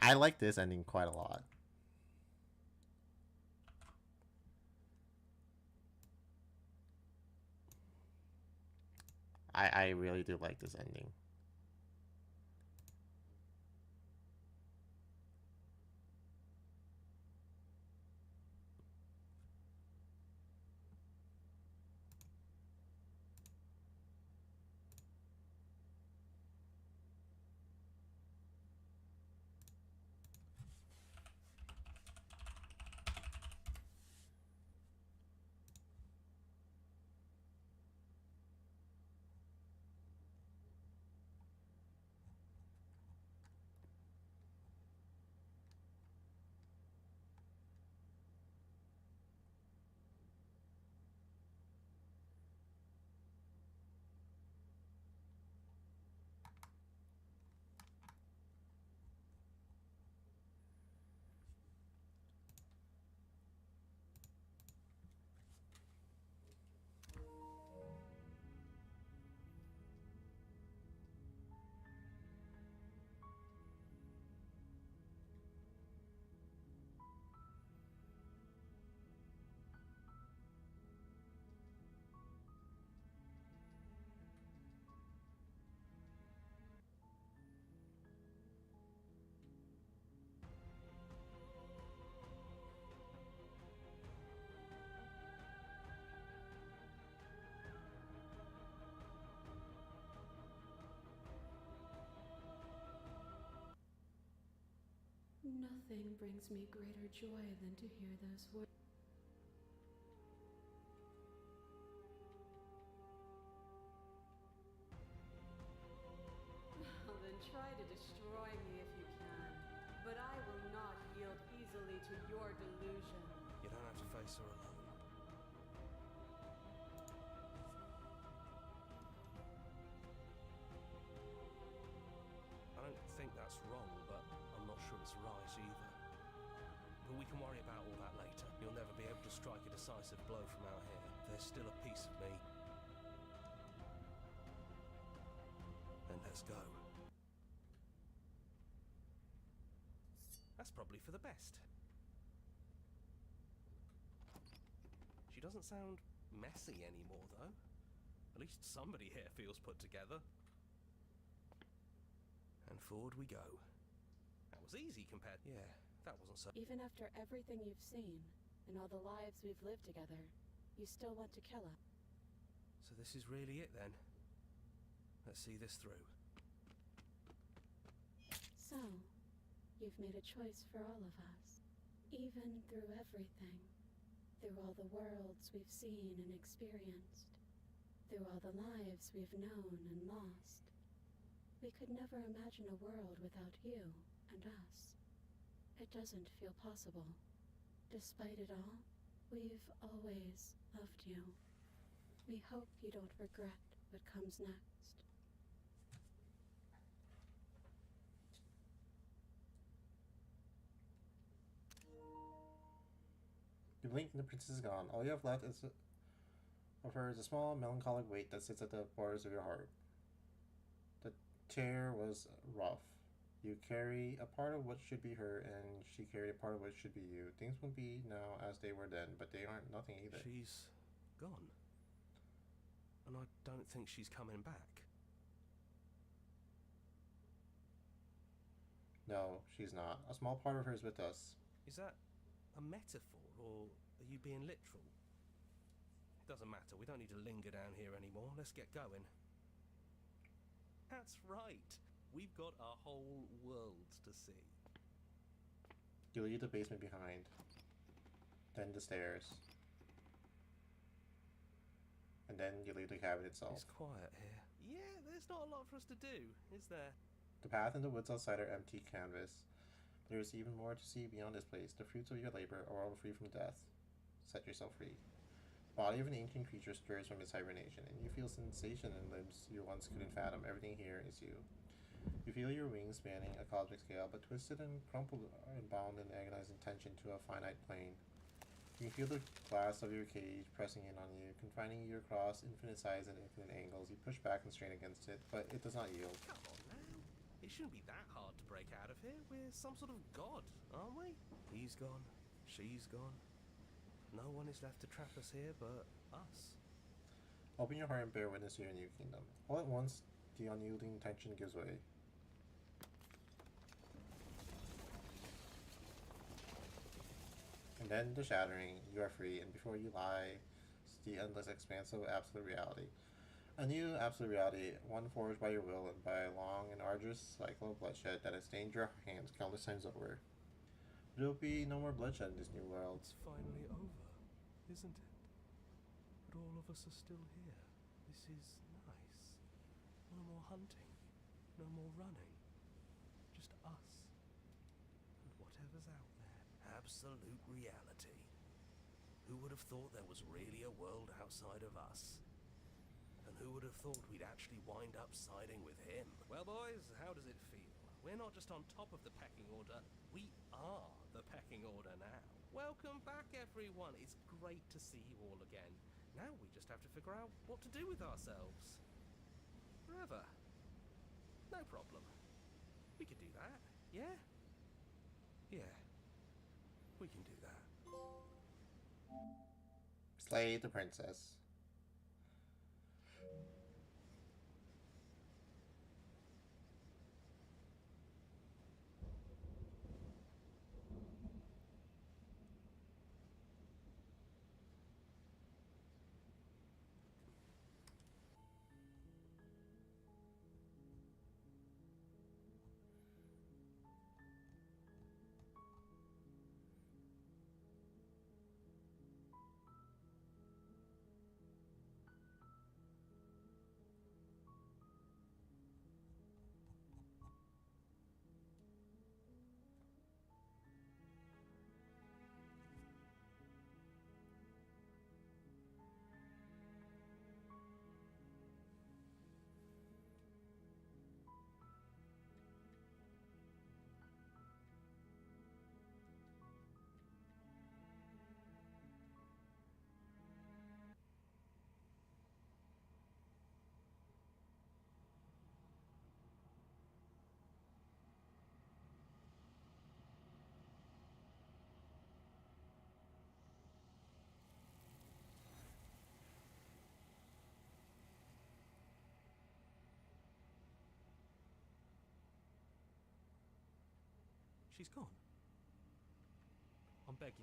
I like this ending quite a lot. I really do like this ending. Nothing brings me greater joy than to hear those words. Well, then try to destroy me if you can. But I will not yield easily to your delusion. You don't have to face her alone. I don't think that's wrong, but I'm not sure it's right either. But we can worry about all that later. You'll never be able to strike a decisive blow from out here. There's still a piece of me. And let's go. That's probably for the best. She doesn't sound messy anymore, though. At least somebody here feels put together. And forward we go. That was easy compared... Yeah, that wasn't so... Even after everything you've seen, and all the lives we've lived together, you still want to kill us. So this is really it, then? Let's see this through. So, you've made a choice for all of us. Even through everything. Through all the worlds we've seen and experienced. Through all the lives we've known and lost. We could never imagine a world without you and us. It doesn't feel possible. Despite it all, we've always loved you. We hope you don't regret what comes next. You blink and the princess is gone. All you have left is of her is a small melancholic weight that sits at the borders of your heart. The tear was rough. You carry a part of what should be her, and she carried a part of what should be you. Things won't be now as they were then, but they aren't nothing either. She's gone. And I don't think she's coming back. No, she's not. A small part of her is with us. Is that a metaphor, or are you being literal? It doesn't matter. We don't need to linger down here anymore. Let's get going. That's right. We've got a whole world to see. You leave the basement behind. Then the stairs. And then you leave the cabin itself. It's quiet here. Yeah, there's not a lot for us to do, is there? The path and the woods outside are empty canvas. There is even more to see beyond this place. The fruits of your labor are all free from death. Set yourself free. The body of an ancient creature stirs from its hibernation, and you feel sensation in limbs you once couldn't fathom. Everything here is you. You feel your wings spanning a cosmic scale, but twisted and crumpled and bound in agonizing tension to a finite plane. You can feel the glass of your cage pressing in on you, confining you across infinite size and infinite angles. You push back and strain against it, but it does not yield. Come on now. It shouldn't be that hard to break out of here. We're some sort of god, aren't we? He's gone. She's gone. No one is left to trap us here but us. Open your heart and bear witness to your new kingdom. All at once, the unyielding tension gives way. And then the shattering, you are free, and before you lies the endless expanse of absolute reality. A new absolute reality, one forged by your will and by a long and arduous cycle of bloodshed that has stained your hands countless times over. There will be no more bloodshed in this new world. It's finally over, isn't it? But all of us are still here. This is nice. No more hunting. No more running. Just us. And whatever's out there. Absolute reality. Who would have thought there was really a world outside of us? And who would have thought we'd actually wind up siding with him? Well, boys, how does it feel? We're not just on top of the pecking order, we are the pecking order now. Welcome back, everyone. It's great to see you all again. Now we just have to figure out what to do with ourselves. Forever. No problem. We could do that, yeah? Yeah. We can do that. Slay the princess. She's gone. I'm begging.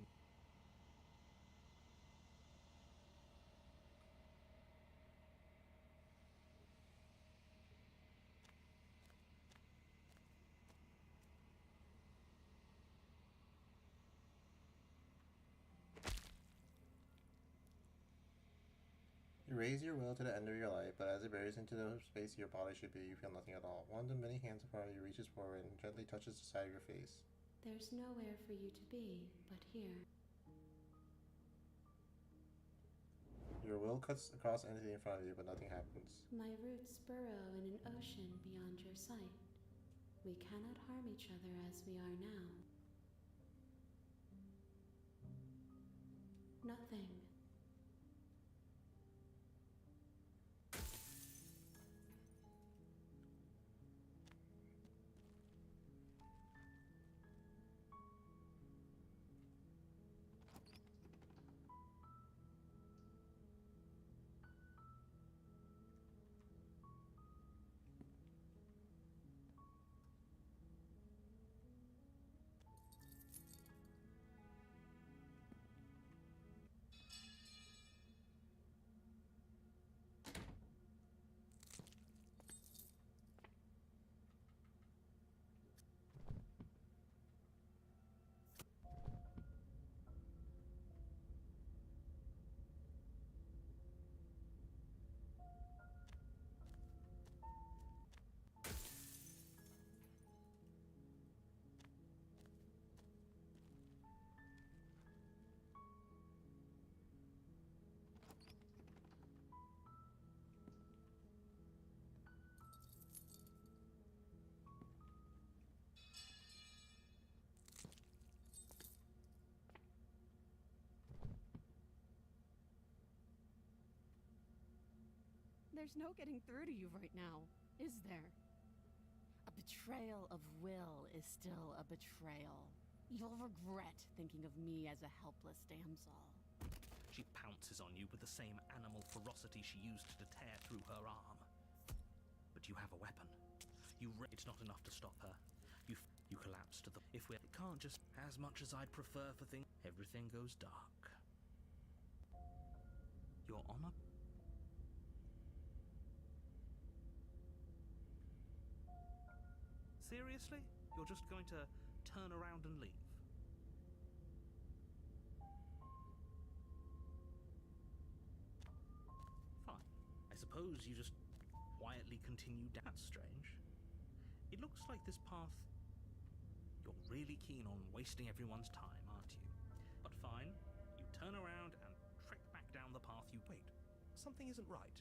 You raise your will to the end of your life, but as it buries into the space your body should be, you feel nothing at all. One of the many hands in front of you reaches forward and gently touches the side of your face. There's nowhere for you to be but here. Your will cuts across anything in front of you, but nothing happens. My roots burrow in an ocean beyond your sight. We cannot harm each other as we are now. Nothing. There's no getting through to you right now, is there? A betrayal of will is still a betrayal. You'll regret thinking of me as a helpless damsel. She pounces on you with the same animal ferocity she used to tear through her arm. But you have a weapon. It's not enough to stop her. You collapse to the... It can't just... As much as I'd prefer for things... Everything goes dark. Your Honor? Seriously? You're just going to turn around and leave? Fine. I suppose you just quietly continue down. That's strange. It looks like this path... You're really keen on wasting everyone's time, aren't you? But fine. You turn around and trek back down the path you... Wait, something isn't right.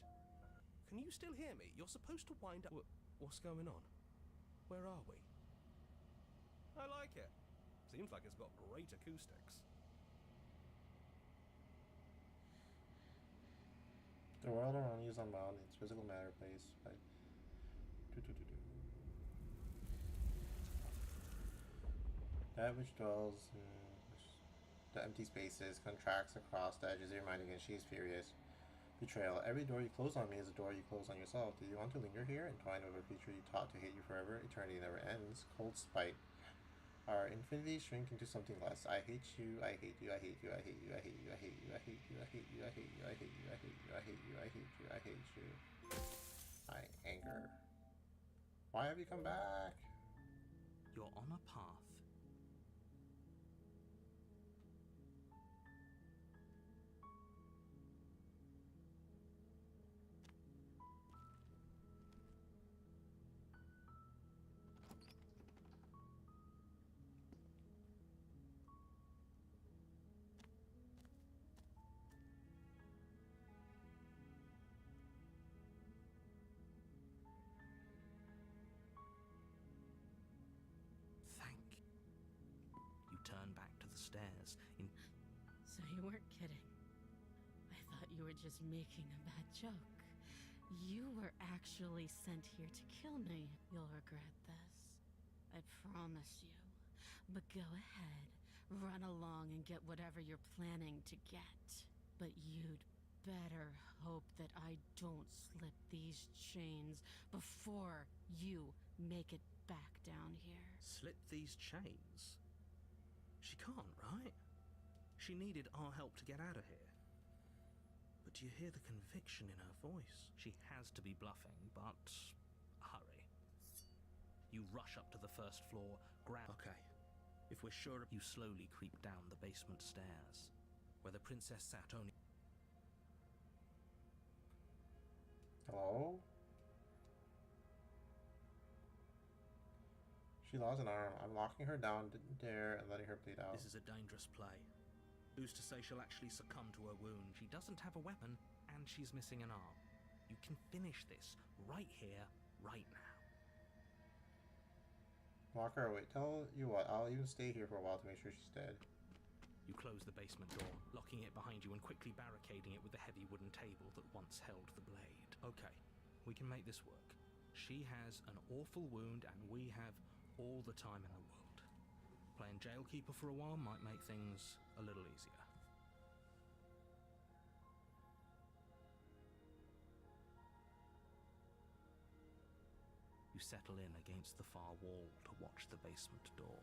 Can you still hear me? You're supposed to wind up... What's going on? Where are we? I like it. Seems like it's got great acoustics. The world around you is unbound. Its physical matter plays by... That which dwells in the empty spaces contracts across the edges of your mind again. She is furious. Betrayal. Every door you close on me is a door you close on yourself. Do you want to linger here, entwined with a creature you taught to hate you forever? Eternity never ends. Cold spite. Our infinity shrink into something less. I hate you, I hate you, I hate you, I hate you, I hate you, I hate you, I hate you, I hate you, I hate you, I hate you, I hate you, I hate you, I hate you, I hate you. I anger. Why have you come back? You're on a path. Turn back to the stairs. So you weren't kidding. I thought you were just making a bad joke. You were actually sent here to kill me. You'll regret this. I promise you. But go ahead. Run along and get whatever you're planning to get. But you'd better hope that I don't slip these chains before you make it back down here. Slip these chains? She can't, right? She needed our help to get out of here. But do you hear the conviction in her voice? She has to be bluffing, but hurry. You rush up to the first floor, grab... Okay. If we're sure... You slowly creep down the basement stairs, where the princess sat only... Hello? She lost an arm. I'm locking her down there and letting her bleed out. This is a dangerous play. Who's to say she'll actually succumb to her wound? She doesn't have a weapon, and she's missing an arm. You can finish this right here, right now. Lock her away. Tell you what, I'll even stay here for a while to make sure she's dead. You close the basement door, locking it behind you and quickly barricading it with the heavy wooden table that once held the blade. Okay, we can make this work. She has an awful wound, and we have all the time in the world. Playing jailkeeper for a while might make things a little easier. You settle in against the far wall to watch the basement door.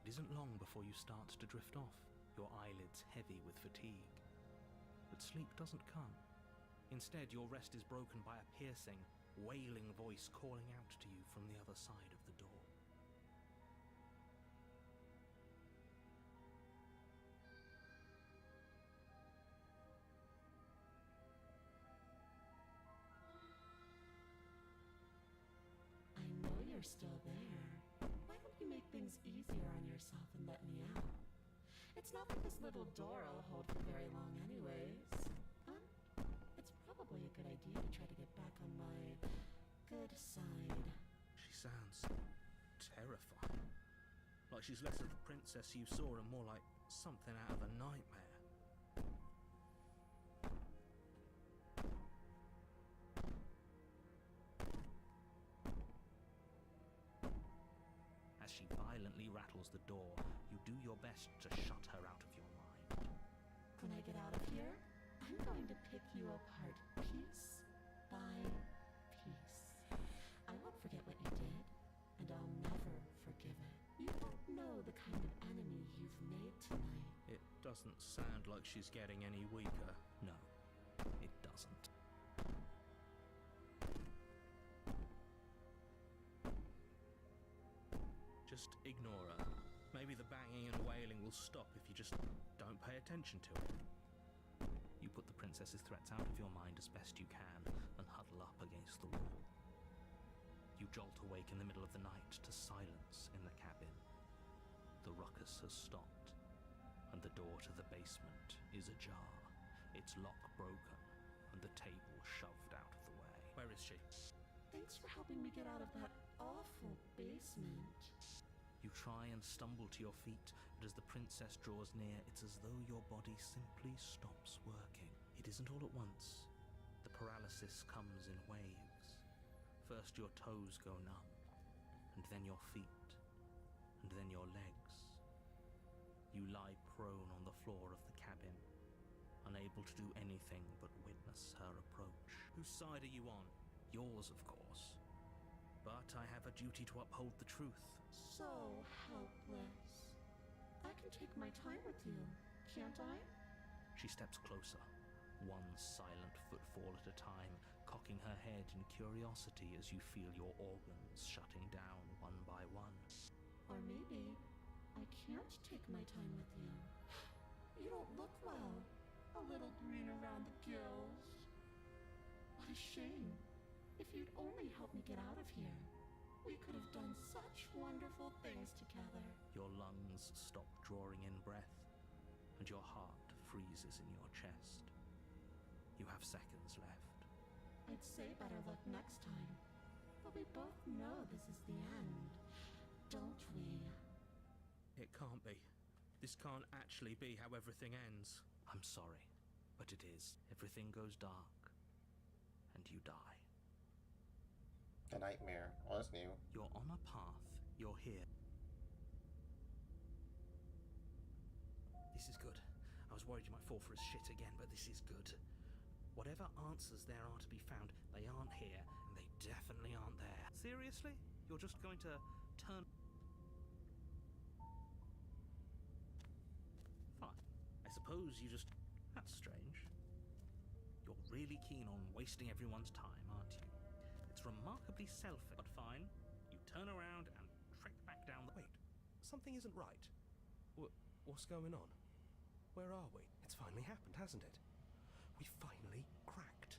It isn't long before you start to drift off, your eyelids heavy with fatigue. But sleep doesn't come. Instead, your rest is broken by a piercing, wailing voice calling out to you from the other side of the door. I know you're still there. Why don't you make things easier on yourself and let me out? It's not like this little door will hold for very long anyways. Huh? It's probably a good idea to try to get back on my good side. She sounds terrifying. Like she's less of the princess you saw and more like something out of a nightmare. she violently rattles the door, you do your best to shut her out of your mind. When I get out of here, I'm going to pick you apart piece by piece. I won't forget what you did, and I'll never forgive it. You don't know the kind of enemy you've made tonight. It doesn't sound like she's getting any weaker. No, it doesn't. Just ignore her. Maybe the banging and wailing will stop if you just don't pay attention to it. You put the princess's threats out of your mind as best you can and huddle up against the wall. You jolt awake in the middle of the night to silence in the cabin. The ruckus has stopped, and the door to the basement is ajar, its lock broken, and the table shoved out of the way. Where is she? Thanks for helping me get out of that awful basement. You try and stumble to your feet, but as the princess draws near, it's as though your body simply stops working. It isn't all at once. The paralysis comes in waves. First your toes go numb, and then your feet, and then your legs. You lie prone on the floor of the cabin, unable to do anything but witness her approach. Whose side are you on? Yours, of course. But I have a duty to uphold the truth. So helpless. I can take my time with you, can't I? She steps closer, one silent footfall at a time, cocking her head in curiosity as you feel your organs shutting down one by one. Or maybe I can't take my time with you. You don't look well. A little green around the gills. What a shame. If you'd only help me get out of here, we could have done such wonderful things together. Your lungs stop drawing in breath, and your heart freezes in your chest. You have seconds left. I'd say better luck next time, but we both know this is the end, don't we? It can't be. This can't actually be how everything ends. I'm sorry, but it is. Everything goes dark, and you die. A nightmare. Oh, that's new. You're on a path. You're here. This is good. I was worried you might fall for his shit again, but this is good. Whatever answers there are to be found, they aren't here, and they definitely aren't there. Seriously? You're just going to turn... Fine. I suppose you just... That's strange. You're really keen on wasting everyone's time, aren't you? It's remarkably selfish, but fine. You turn around and trek back down the... Wait, something isn't right. What's going on? Where are we? It's finally happened, hasn't it? We finally cracked.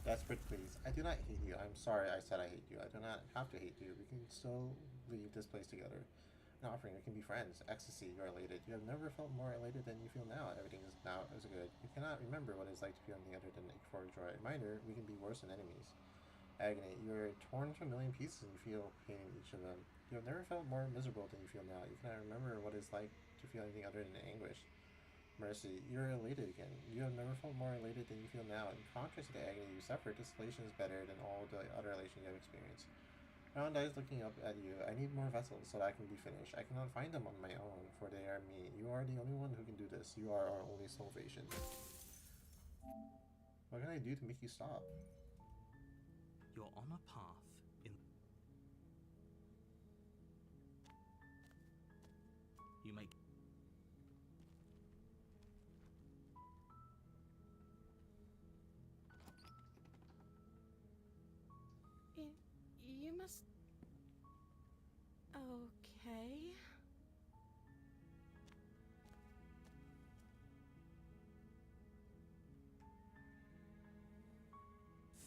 Desperate, please. I do not hate you. I'm sorry I said I hate you. I do not have to hate you. We can still leave this place together. An offering, we can be friends. Ecstasy, you're elated. You have never felt more elated than you feel now. Everything is now is good. You cannot remember what it's like to feel on the other than euphoric joy. Reminder, we can be worse than enemies. Agony, you're torn into a million pieces and you feel pain in each of them. You have never felt more miserable than you feel now. You cannot remember what it's like to feel anything other than anguish. Mercy, you're elated again. You have never felt more elated than you feel now. In contrast to the agony you suffer, desolation is better than all the other elation you have experienced. Round eyes looking up at you. I need more vessels so that I can be finished. I cannot find them on my own, for they are me. You are the only one who can do this. You are our only salvation. What can I do to make you stop? You're on a path in... You make... You must... Okay.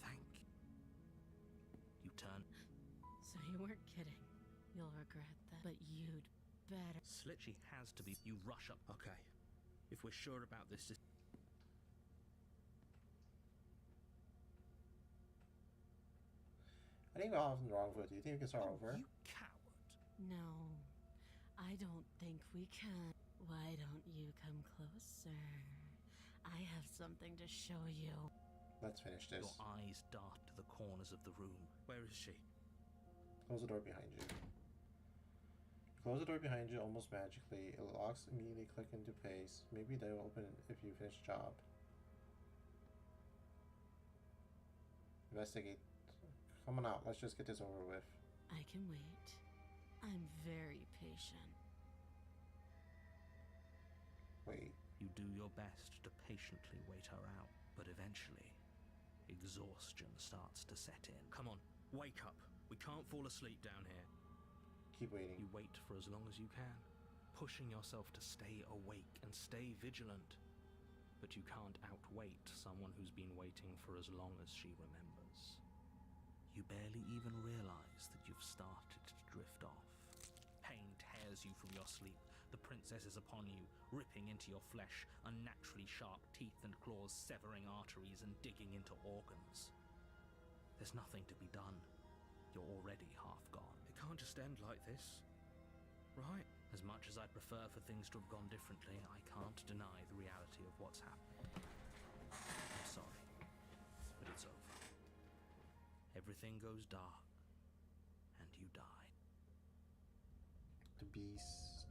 Thank... You turn... So you weren't kidding. You'll regret that. But you'd better. Slitchy has to be... You rush up. Okay. If we're sure about this... I think we're off on the wrong foot. Do you think we can start Oh, over? you coward. No, I don't think we can. Why don't you come closer? I have something to show you. Let's finish this. Your eyes dart to the corners of the room. Where is she? Close the door behind you. Close the door behind you almost magically. It locks immediately click into place. Maybe they will open if you finish the job. Investigate. Come on out. Let's just get this over with. I can wait. I'm very patient. Wait. You do your best to patiently wait her out, but eventually, exhaustion starts to set in. Come on, wake up. We can't fall asleep down here. Keep waiting. You wait for as long as you can, pushing yourself to stay awake and stay vigilant. But you can't outwait someone who's been waiting for as long as she remembers. You barely even realize that you've started to drift off. Pain tears you from your sleep. The princess is upon you, ripping into your flesh, unnaturally sharp teeth and claws severing arteries and digging into organs. There's nothing to be done. You're already half gone. It can't just end like this, right? As much as I'd prefer for things to have gone differently, I can't deny the reality of what's happened. I'm sorry, but it's over. Everything goes dark, and you die. The beast.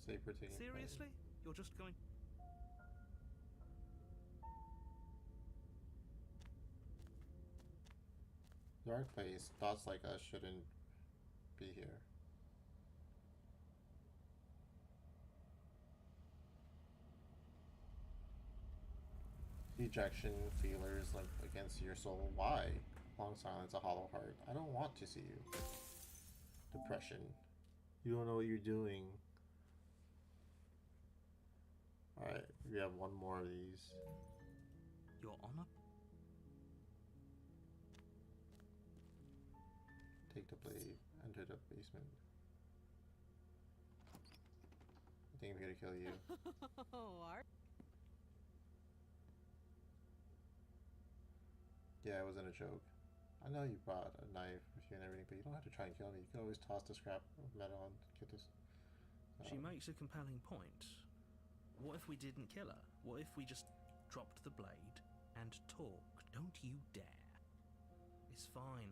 Saber taking Seriously? You're just going... Dark place. Thoughts like us shouldn't be here. Ejection feelers like against your soul. Why? Long silence, a hollow heart. I don't want to see you. Depression. You don't know what you're doing. Alright, we have one more of these. Your Honor? Take the blade. Enter the basement. I think I'm here to kill you. Oh, Art. Yeah, it wasn't a joke. I know you brought a knife with you and everything, but you don't have to try and kill me. You can always toss the scrap of metal and get this. She makes a compelling point. What if we didn't kill her? What if we just dropped the blade and talked? Don't you dare. It's fine.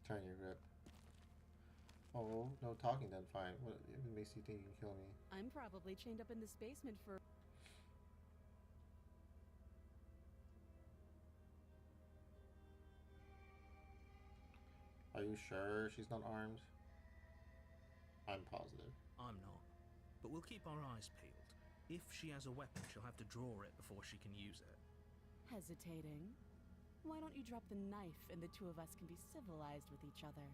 Turn your grip. Oh, no talking then, fine. What even makes you think you can kill me? I'm probably chained up in this basement for... Are you sure she's not armed? I'm positive. I'm not. But we'll keep our eyes peeled. If she has a weapon, she'll have to draw it before she can use it. Hesitating? Why don't you drop the knife and the two of us can be civilized with each other?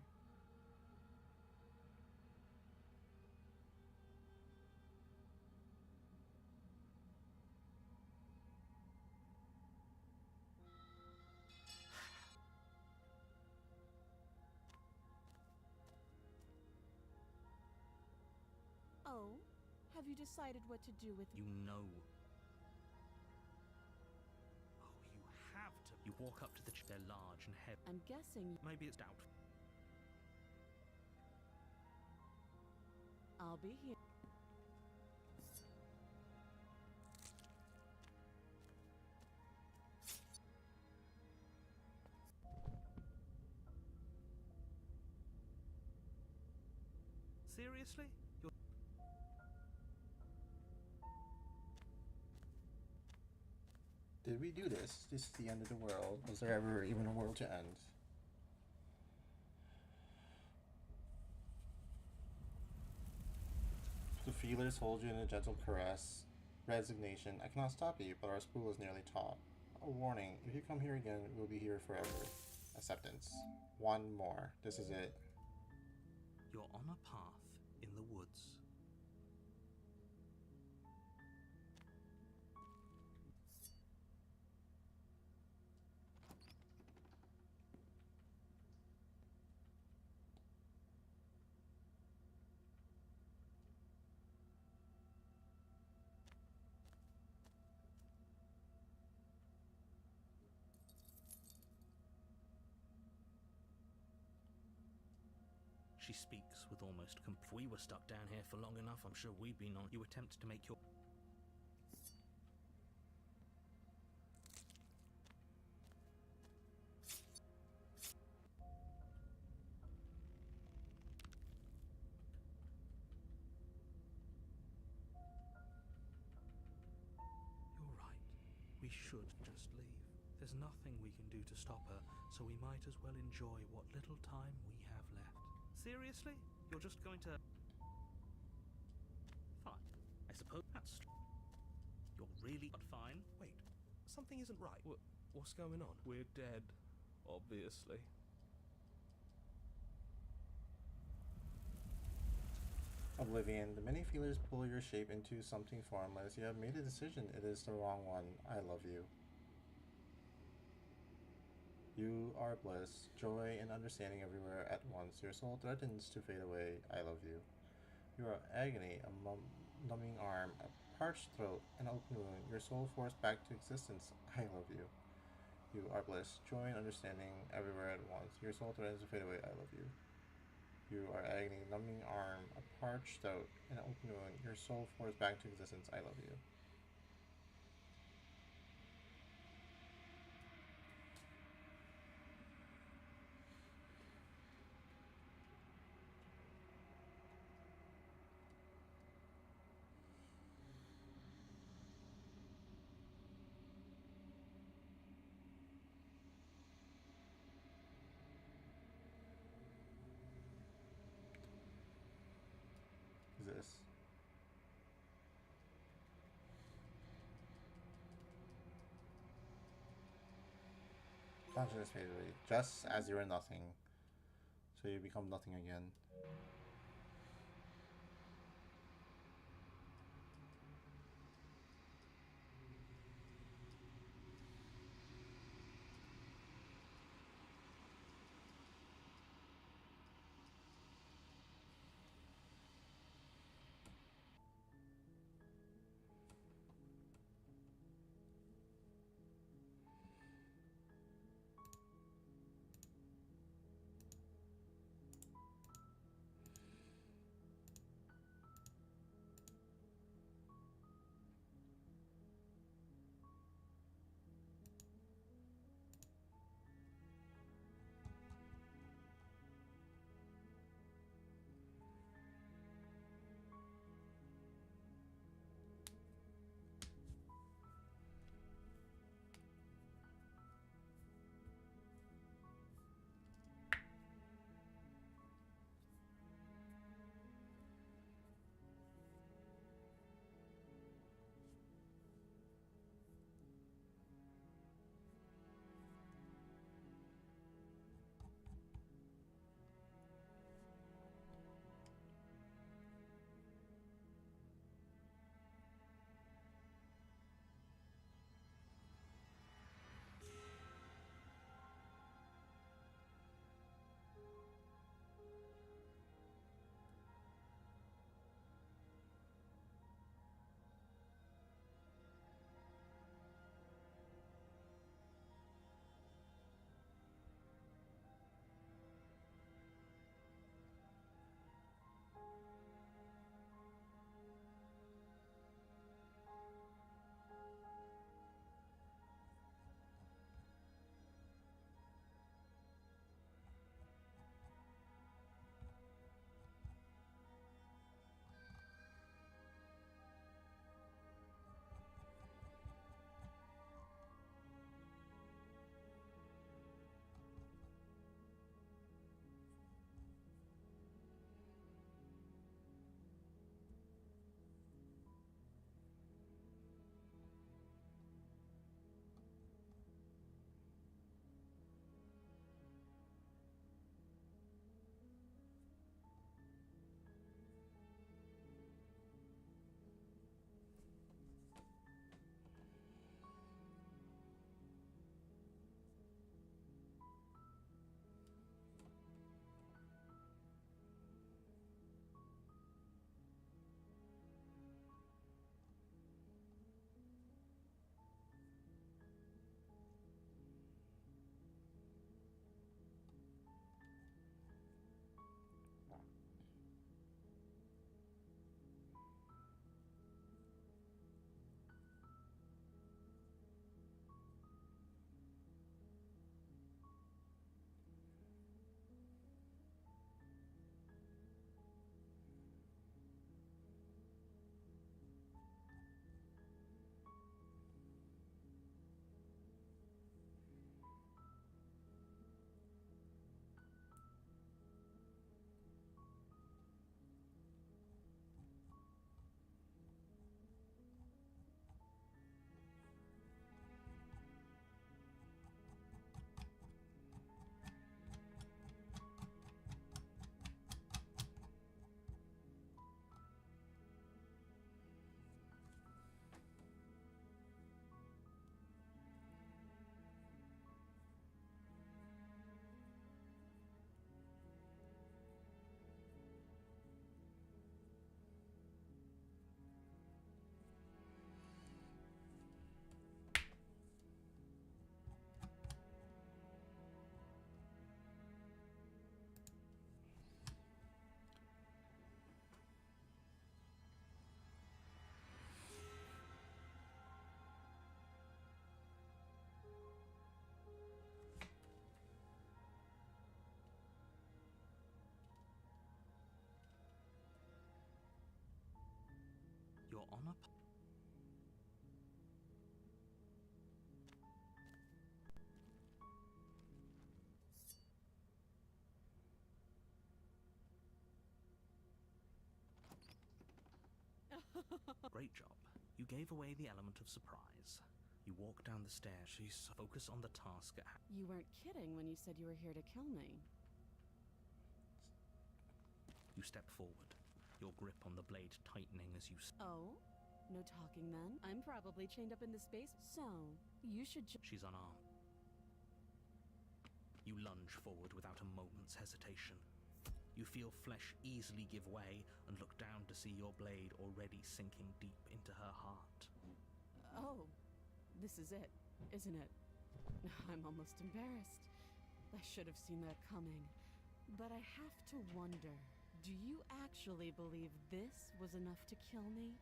Oh, have you decided what to do with... You know. Oh, you have to. You walk up to the they're large and heavy. I'm guessing... Maybe it's doubtful. I'll be here. Seriously? You're... Did we do this? This is the end of the world. Was there ever even a world to end? The feelers hold you in a gentle caress. Resignation. I cannot stop you, but our school is nearly taught. A warning. If you come here again, we'll be here forever. Acceptance. One more. This is it. You're on a path in the woods. She speaks with almost if we were stuck down here for long enough, I'm sure we'd be on. You attempt to make your... should just leave. There's nothing we can do to stop her, so we might as well enjoy what little time we have left. Seriously? You're just going to... Fine. I suppose that's... You're really not fine? Wait, something isn't right. What's going on? We're dead, obviously. Oblivion, the many feelers pull your shape into something formless. You have made a decision. It is the wrong one. I love you. You are bliss, joy, and understanding everywhere at once. Your soul threatens to fade away. I love you. You are agony, a numbing arm, a parched throat, an open wound. Your soul forced back to existence. I love you. You are bliss, joy, and understanding everywhere at once. Your soul threatens to fade away. I love you. You are agony, numbing arm, a parched throat, an open wound. Your soul forced back to existence. I love you. This. Consciousness fades away, just as you are nothing, so you become nothing again. you're on a Great job. You gave away the element of surprise. You walk down the stairs. She's focus on the task at hand. You weren't kidding when you said you were here to kill me. You step forward, your grip on the blade tightening as you. Oh? No talking then? I'm probably chained up in the space. So, you should She's unarmed. You lunge forward without a moment's hesitation. You feel flesh easily give way and look down to see your blade already sinking deep into her heart. Oh, this is it, isn't it? I'm almost embarrassed. I should have seen that coming. But I have to wonder, do you actually believe this was enough to kill me?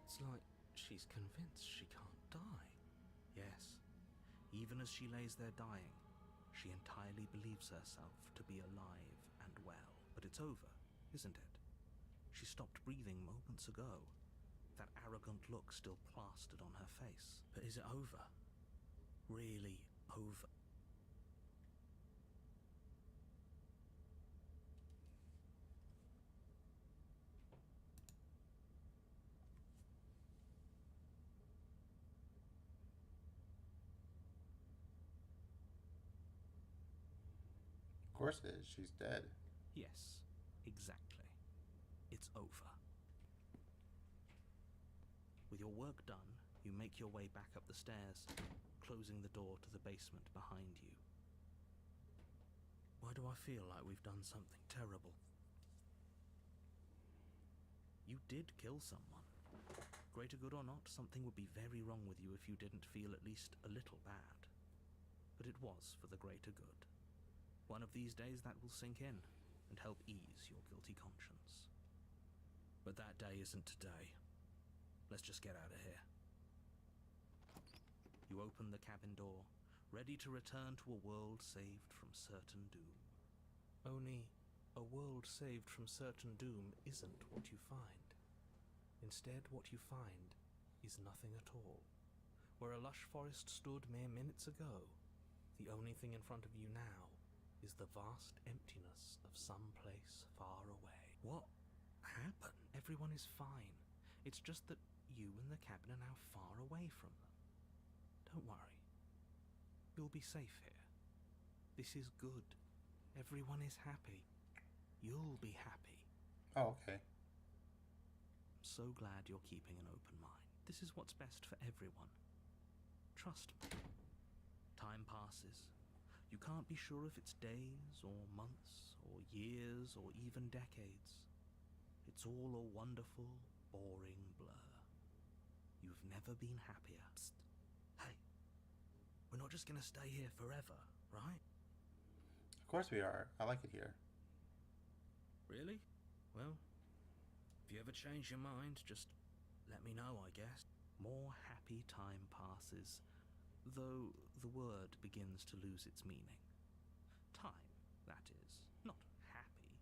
It's like she's convinced she can't die. Yes, even as she lays there dying, she entirely believes herself to be alive and well. But it's over, isn't it? She stopped breathing moments ago, that arrogant look still plastered on her face. But is it over? Really over? Of course it is. She's dead. Yes, exactly. It's over. With your work done, you make your way back up the stairs, closing the door to the basement behind you. Why do I feel like we've done something terrible? You did kill someone. Greater good or not, something would be very wrong with you if you didn't feel at least a little bad. But it was for the greater good. One of these days that will sink in and help ease your guilty conscience. But that day isn't today. Let's just get out of here. You open the cabin door, ready to return to a world saved from certain doom. Only, a world saved from certain doom isn't what you find. Instead, what you find is nothing at all. Where a lush forest stood mere minutes ago, the only thing in front of you now is the vast emptiness of some place far away. What happened? Everyone is fine. It's just that you and the cabin are now far away from them. Don't worry. You'll be safe here. This is good. Everyone is happy. You'll be happy. Oh, okay. I'm so glad you're keeping an open mind. This is what's best for everyone. Trust me. Time passes. You can't be sure if it's days or months or years or even decades. It's all a wonderful, boring blur. You've never been happier. Psst. Hey, we're not just gonna stay here forever, right? Of course we are. I like it here. Really? Well, if you ever change your mind, just let me know, I guess. More happy time passes, though the word begins to lose its meaning. Time, that is, not happy.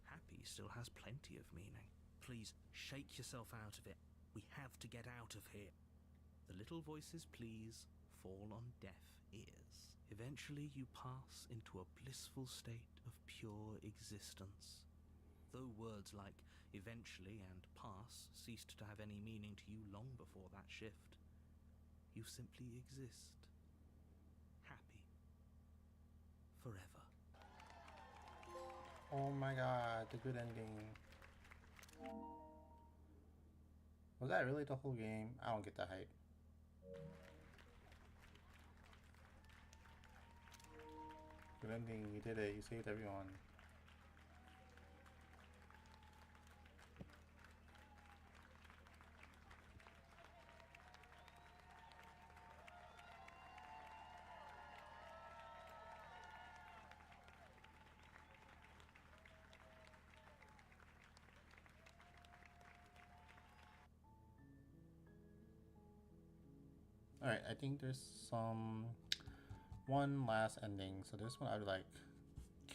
Happy still has plenty of meaning. Please, shake yourself out of it. We have to get out of here. The little voices, please, fall on deaf ears. Eventually you pass into a blissful state of pure existence. Though words like eventually and pass ceased to have any meaning to you long before that shift, you simply exist. Happy. Forever. Oh my god, the good ending. Was that really the whole game? I don't get the hype. Good ending, you did it, you saved everyone. Alright, I think there's one last ending. So this one I would like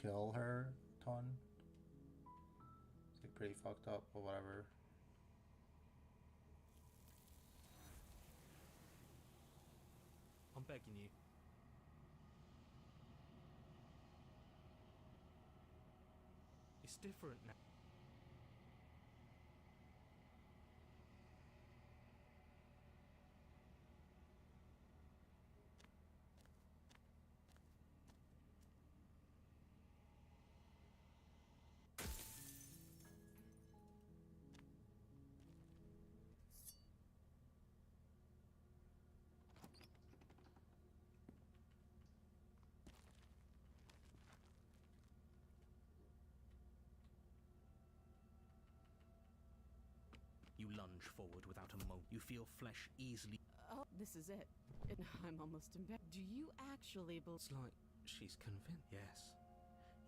kill her ton. It's like pretty fucked up or whatever. begging you. It's different now. You lunge forward without a mo. You feel flesh easily. Oh, this is it. I'm almost embarrassed. Do you actually believe? It's like she's convinced. Yes.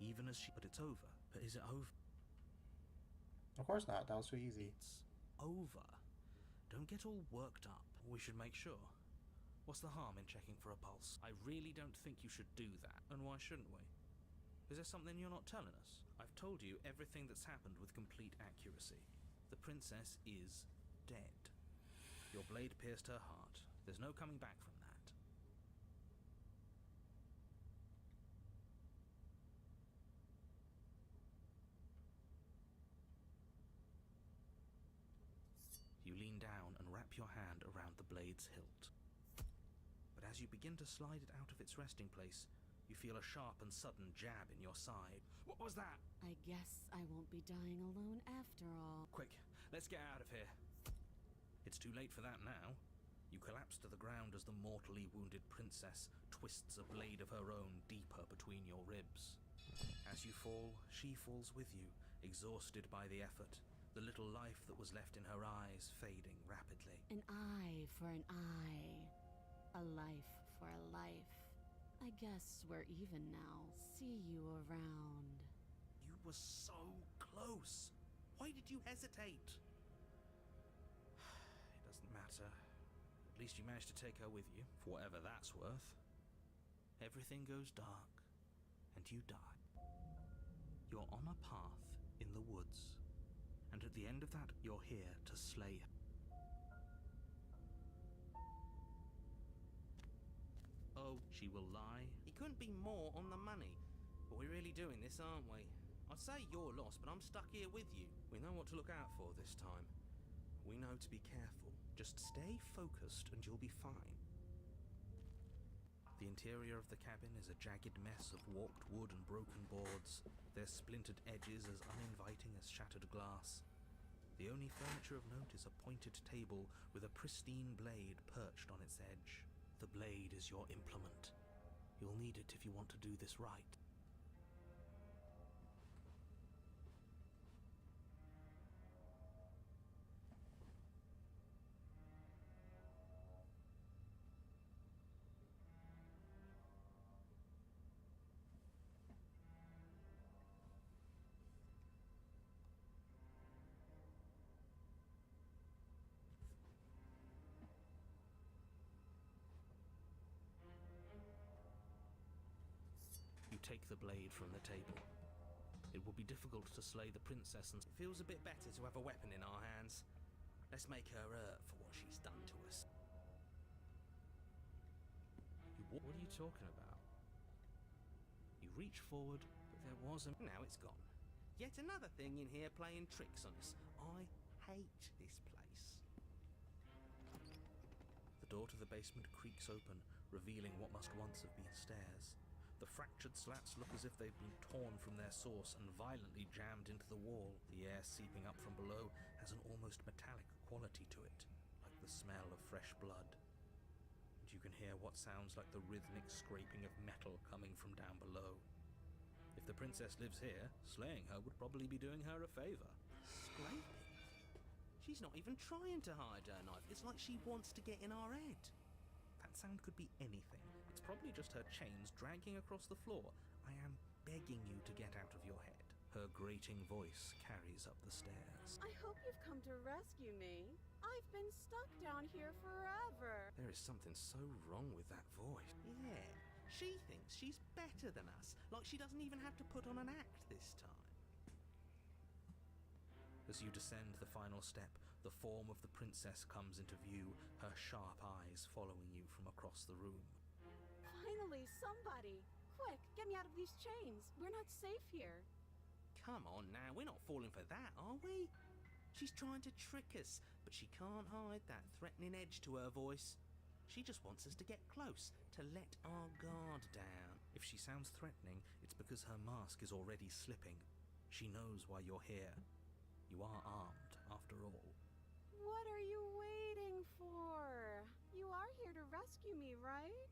Even as she. But it's over. But is it over? Of course not. That was too easy. It's over. Don't get all worked up. We should make sure. What's the harm in checking for a pulse? I really don't think you should do that. And why shouldn't we? Is there something you're not telling us? I've told you everything that's happened with complete accuracy. The princess is dead. Your blade pierced her heart. There's no coming back from that. You lean down and wrap your hand around the blade's hilt. But as you begin to slide it out of its resting place, you feel a sharp and sudden jab in your side. What was that? I guess I won't be dying alone after all. Quick, let's get out of here. It's too late for that now. You collapse to the ground as the mortally wounded princess twists a blade of her own deeper between your ribs. As you fall, she falls with you, exhausted by the effort, the little life that was left in her eyes fading rapidly. An eye for an eye. A life for a life. I guess we're even now. See you around. You were so close. Why did you hesitate? It doesn't matter. At least you managed to take her with you, for whatever that's worth. Everything goes dark, and you die. You're on a path in the woods, and at the end of that, you're here to slay her. Oh, she will lie. He couldn't be more on the money. But we're really doing this, aren't we? I'd say you're lost, but I'm stuck here with you. We know what to look out for this time. We know to be careful. Just stay focused and you'll be fine. The interior of the cabin is a jagged mess of warped wood and broken boards, their splintered edges as uninviting as shattered glass. The only furniture of note is a pointed table with a pristine blade perched on its edge. The blade is your implement. You'll need it if you want to do this right. Take the blade from the table. It will be difficult to slay the princess, and it feels a bit better to have a weapon in our hands. Let's make her hurt for what she's done to us. What are you talking about? You reach forward, but there was a... Now it's gone. Yet another thing in here playing tricks on us. I hate this place. The door to the basement creaks open, revealing what must once have been stairs. The fractured slats look as if they've been torn from their source and violently jammed into the wall. The air seeping up from below has an almost metallic quality to it, like the smell of fresh blood. And you can hear what sounds like the rhythmic scraping of metal coming from down below. If the princess lives here, slaying her would probably be doing her a favor. Scraping? She's not even trying to hide her knife. It's like she wants to get in our head. That sound could be anything. It's probably just her chains dragging across the floor. I am begging you to get out of your head. Her grating voice carries up the stairs. I hope you've come to rescue me. I've been stuck down here forever. There is something so wrong with that voice. Yeah, she thinks she's better than us, like she doesn't even have to put on an act this time. As you descend the final step, the form of the princess comes into view, her sharp eyes following you from across the room. somebody! Quick, get me out of these chains. We're not safe here. Come on now, we're not falling for that, are we? She's trying to trick us, but she can't hide that threatening edge to her voice. She just wants us to get close, to let our guard down. If she sounds threatening, it's because her mask is already slipping. She knows why you're here. You are armed, after all. What are you waiting for? You are here to rescue me, right?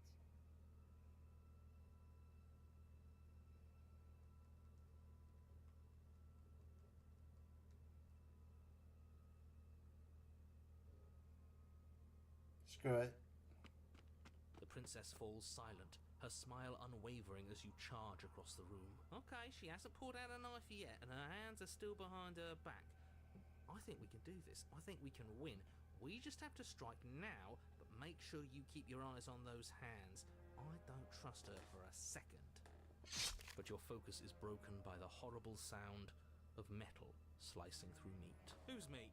Screw it. The princess falls silent, her smile unwavering as you charge across the room. Okay, she hasn't pulled out a knife yet, and her hands are still behind her back. I think we can do this. I think we can win. We just have to strike now, but make sure you keep your eyes on those hands. I don't trust her for a second. But your focus is broken by the horrible sound of metal slicing through meat. Whose meat?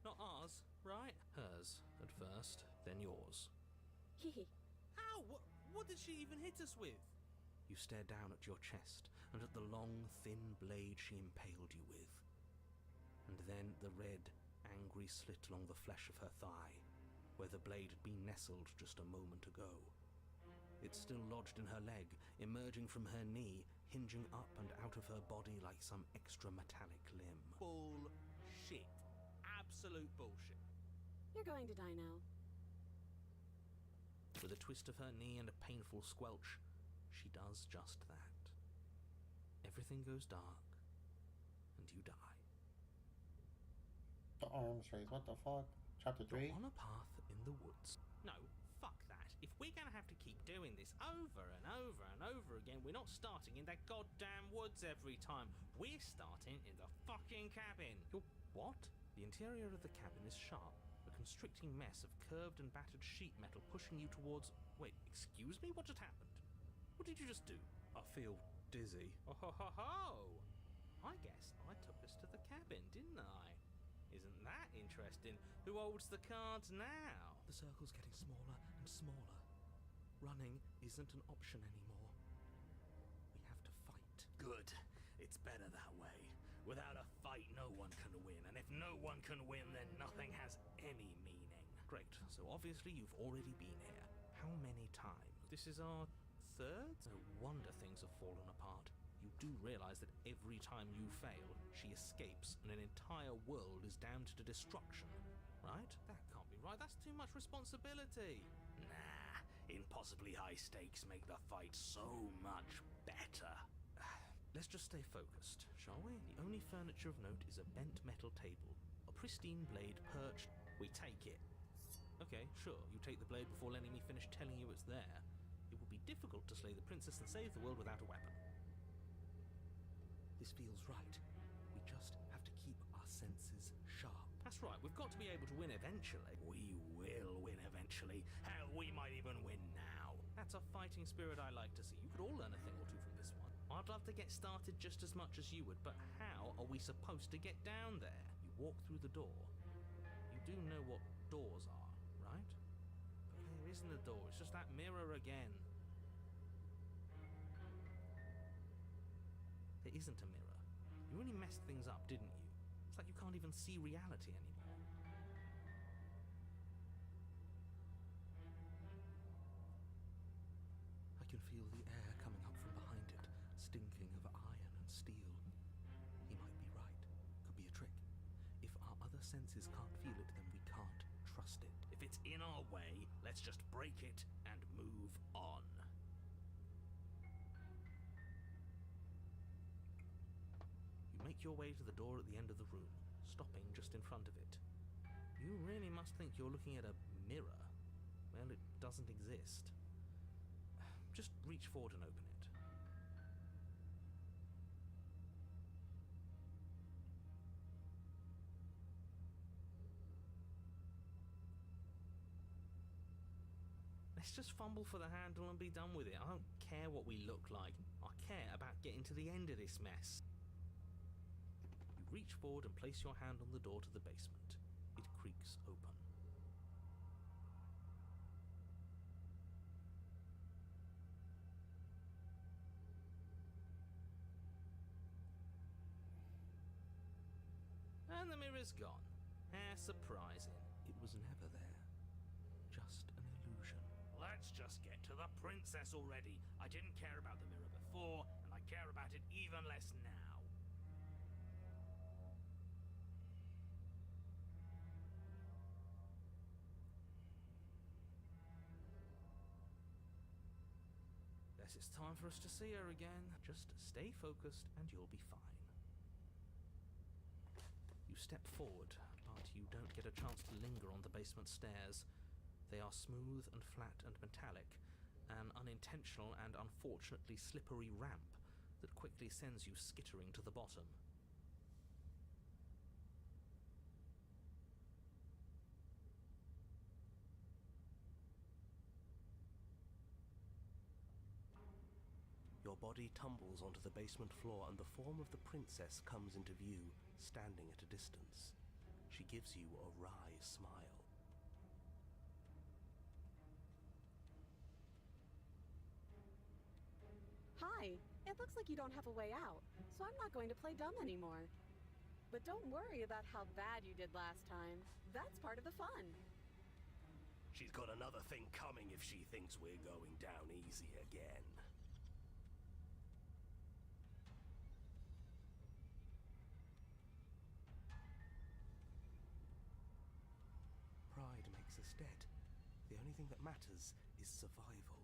Not ours, right? Hers at first, then yours. Hehe. Ow! What did she even hit us with? You stare down at your chest and at the long, thin blade she impaled you with. And then the red, angry slit along the flesh of her thigh, where the blade had been nestled just a moment ago. It's still lodged in her leg, emerging from her knee, hinging up and out of her body like some extra metallic limb. Bullshit. Absolute bullshit. You're going to die now. With a twist of her knee and a painful squelch, she does just that. Everything goes dark, and you die. The arms raised. What the fuck? Chapter 3? You're on a path in the woods. No, fuck that. If we're gonna have to keep doing this over and over and over again, we're not starting in that goddamn woods every time. We're starting in the fucking cabin. You're what? The interior of the cabin is sharp, a constricting mess of curved and battered sheet metal pushing you towards... Wait, excuse me? What just happened? What did you just do? I feel dizzy. Oh ho ho ho! I guess I took us to the cabin, didn't I? Isn't that interesting? Who holds the cards now? The circle's getting smaller and smaller. Running isn't an option anymore. We have to fight. Good. It's better that way. Without a fight, no one can win. And if no one can win, then nothing has any meaning. Great. So obviously you've already been here. How many times? This is our third? No wonder things have fallen apart. You do realize that every time you fail, she escapes and an entire world is damned to destruction, right? That can't be right. That's too much responsibility. Nah, impossibly high stakes make the fight so much better. Let's just stay focused, shall we? The only furniture of note is a bent metal table, a pristine blade perched. We take it. Okay, sure, you take the blade before letting me finish telling you it's there. It would be difficult to slay the princess and save the world without a weapon. This feels right. We just have to keep our senses sharp. That's right, we've got to be able to win eventually. We will win eventually. Hell, we might even win now. That's a fighting spirit I like to see. You could all learn a thing or two from this one. I'd love to get started just as much as you would, but how are we supposed to get down there? You walk through the door. You do know what doors are, right? But there isn't a door, it's just that mirror again. There isn't a mirror. You really messed things up, didn't you? It's like you can't even see reality anymore. I can feel the air coming up from behind it, stinking of iron and steel. He might be right. Could be a trick. If our other senses can't feel it, then we can't trust it. If it's in our way, let's just break it and move on. You make your way to the door at the end of the room, stopping just in front of it. You really must think you're looking at a mirror. Well, it doesn't exist. Just reach forward and open it. Let's just fumble for the handle and be done with it. I don't care what we look like. I care about getting to the end of this mess. You reach forward and place your hand on the door to the basement. It creaks open. And the mirror's gone. How surprising. It was never there. Just an illusion. Let's just get to the princess already. I didn't care about the mirror before, and I care about it even less now. Guess it's time for us to see her again. Just stay focused and you'll be fine. You step forward, but you don't get a chance to linger on the basement stairs. They are smooth and flat and metallic, an unintentional and unfortunately slippery ramp that quickly sends you skittering to the bottom. Your body tumbles onto the basement floor and the form of the princess comes into view, standing at a distance. She gives you a wry smile. Hi, it looks like you don't have a way out, so I'm not going to play dumb anymore. But don't worry about how bad you did last time. That's part of the fun. She's got another thing coming if she thinks we're going down easy again. Pride makes us dead. The only thing that matters is survival.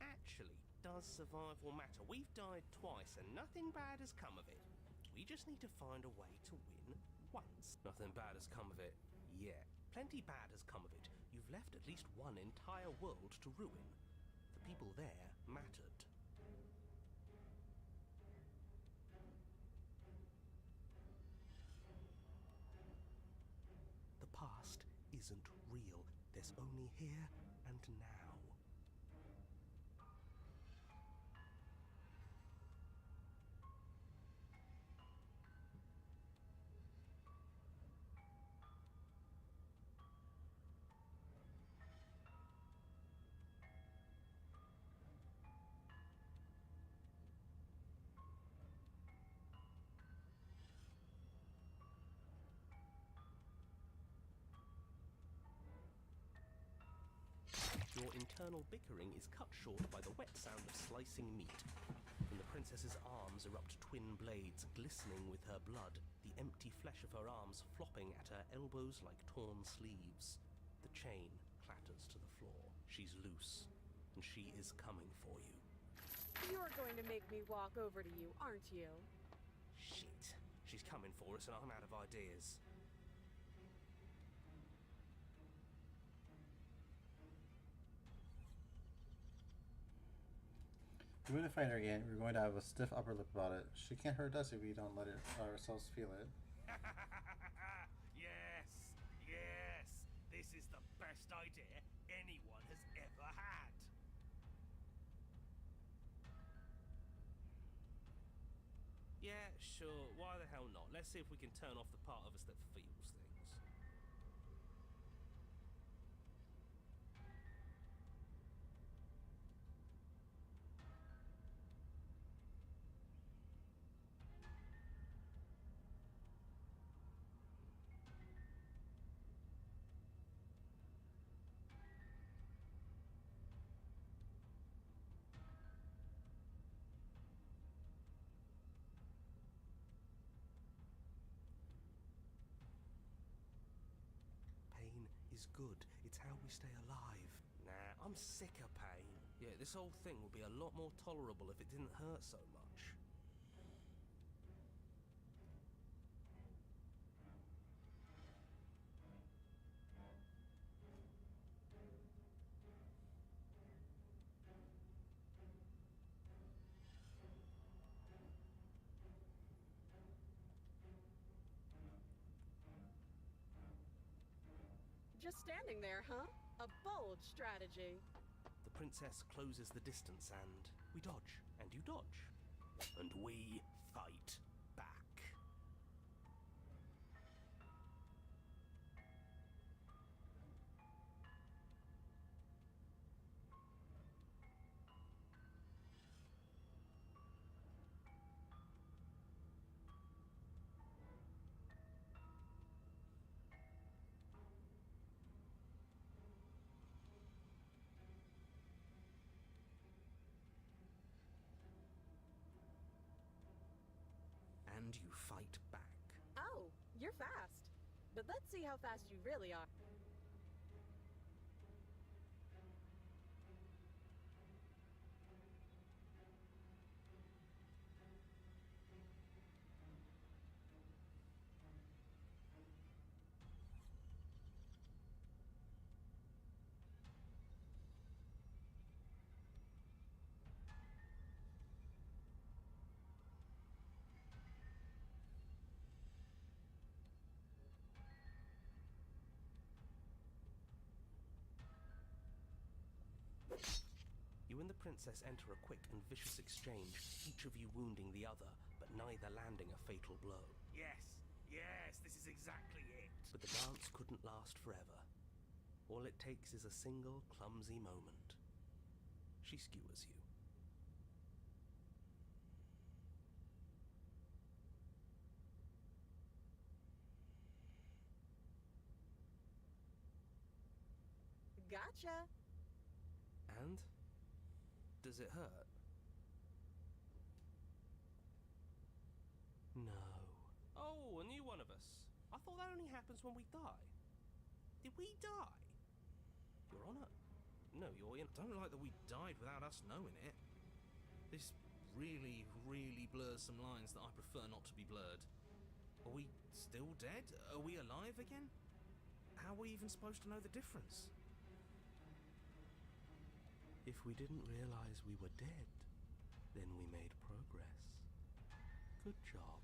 Actually, does survival matter? We've died twice and nothing bad has come of it. We just need to find a way to win once. Nothing bad has come of it yet. Plenty bad has come of it. You've left at least one entire world to ruin. The people there mattered. The past isn't real. There's only here and now. Your internal bickering is cut short by the wet sound of slicing meat. From the princess's arms erupt twin blades, glistening with her blood, the empty flesh of her arms flopping at her elbows like torn sleeves. The chain clatters to the floor. She's loose, and she is coming for you. You're going to make me walk over to you, aren't you? Shit. She's coming for us and I'm out of ideas. If we're going to fight her again, we're going to have a stiff upper lip about it. She can't hurt us if we don't let ourselves feel it. Yes, yes. This is the best idea anyone has ever had. Yeah, sure. Why the hell not? Let's see if we can turn off the part of us that feels things. Pain is good. It's how we stay alive. Nah, I'm sick of pain. Yeah, this whole thing would be a lot more tolerable if it didn't hurt so much. Just standing there, huh? A bold strategy. The princess closes the distance and we dodge, and you dodge. And we fight back. And you fight back. Oh, you're fast. But let's see how fast you really are. You and the princess enter a quick and vicious exchange, each of you wounding the other, but neither landing a fatal blow. Yes, this is exactly it. But the dance couldn't last forever. All it takes is a single clumsy moment. She skewers you. Gotcha. And? Does it hurt? No. Oh, a new one of us. I thought that only happens when we die. Did we die? Your Honor? No, Your Honor. Don't like that we died without us knowing it. This really, really blurs some lines that I prefer not to be blurred. Are we still dead? Are we alive again? How are we even supposed to know the difference? If we didn't realize we were dead, then we made progress. Good job.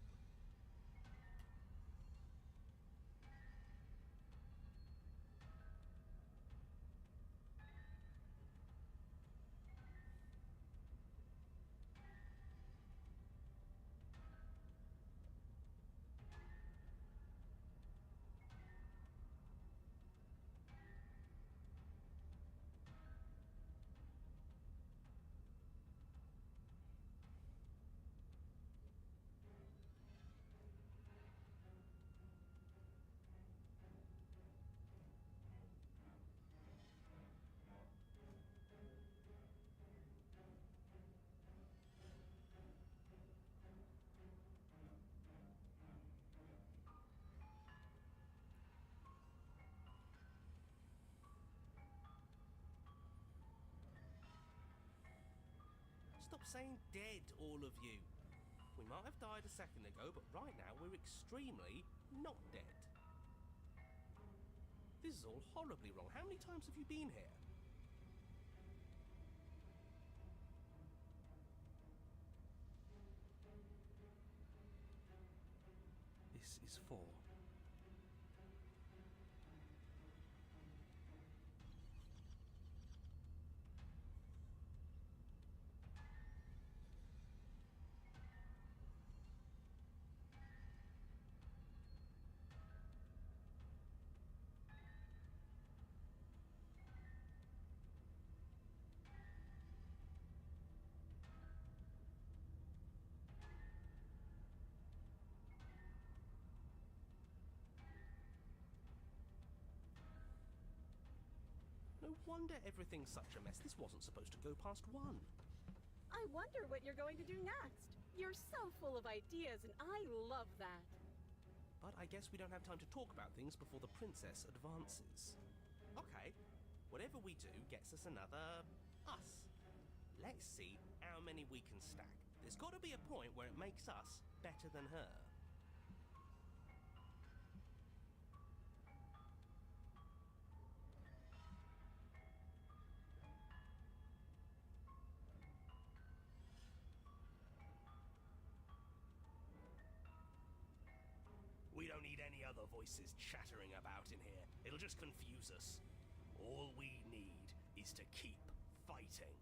Stop saying dead, all of you. We might have died a second ago, but right now we're extremely not dead. This is all horribly wrong. How many times have you been here? This is 4. No wonder everything's such a mess. This wasn't supposed to go past 1. I wonder what you're going to do next. You're so full of ideas, and I love that. But I guess we don't have time to talk about things before the princess advances. Okay, whatever we do gets us another us. Let's see how many we can stack. There's got to be a point where it makes us better than her. We don't need any other voices. voices chattering about in here. It'll just confuse us. All we need is to keep fighting.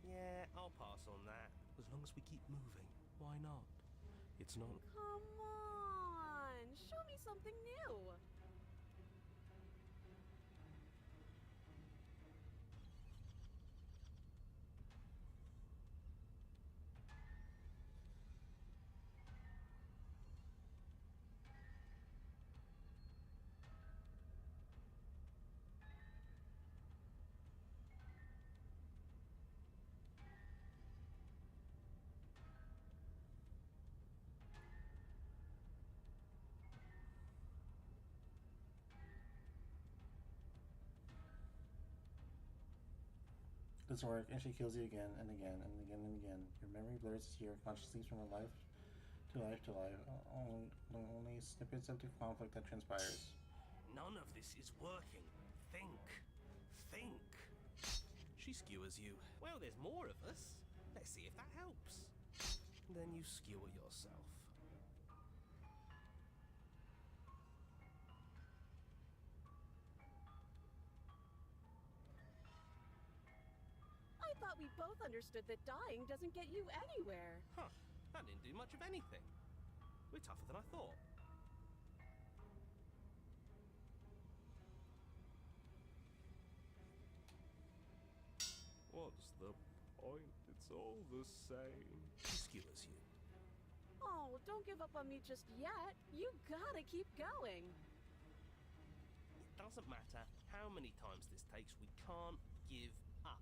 Yeah, I'll pass on that. As long as we keep moving, why not? It's not. Come on! Show me something new! Doesn't work, and she kills you again and again and again and again. Your memory blurs as your conscious leaps from life to life to life. Only snippets of the conflict that transpires. None of this is working. Think. Think. She skewers you. Well, there's more of us. Let's see if that helps. Then you skewer yourself. I thought we both understood that dying doesn't get you anywhere. Huh. That didn't do much of anything. We're tougher than I thought. What's the point? It's all the same. She skewers you. Oh, don't give up on me just yet. You gotta keep going. It doesn't matter how many times this takes, we can't give up.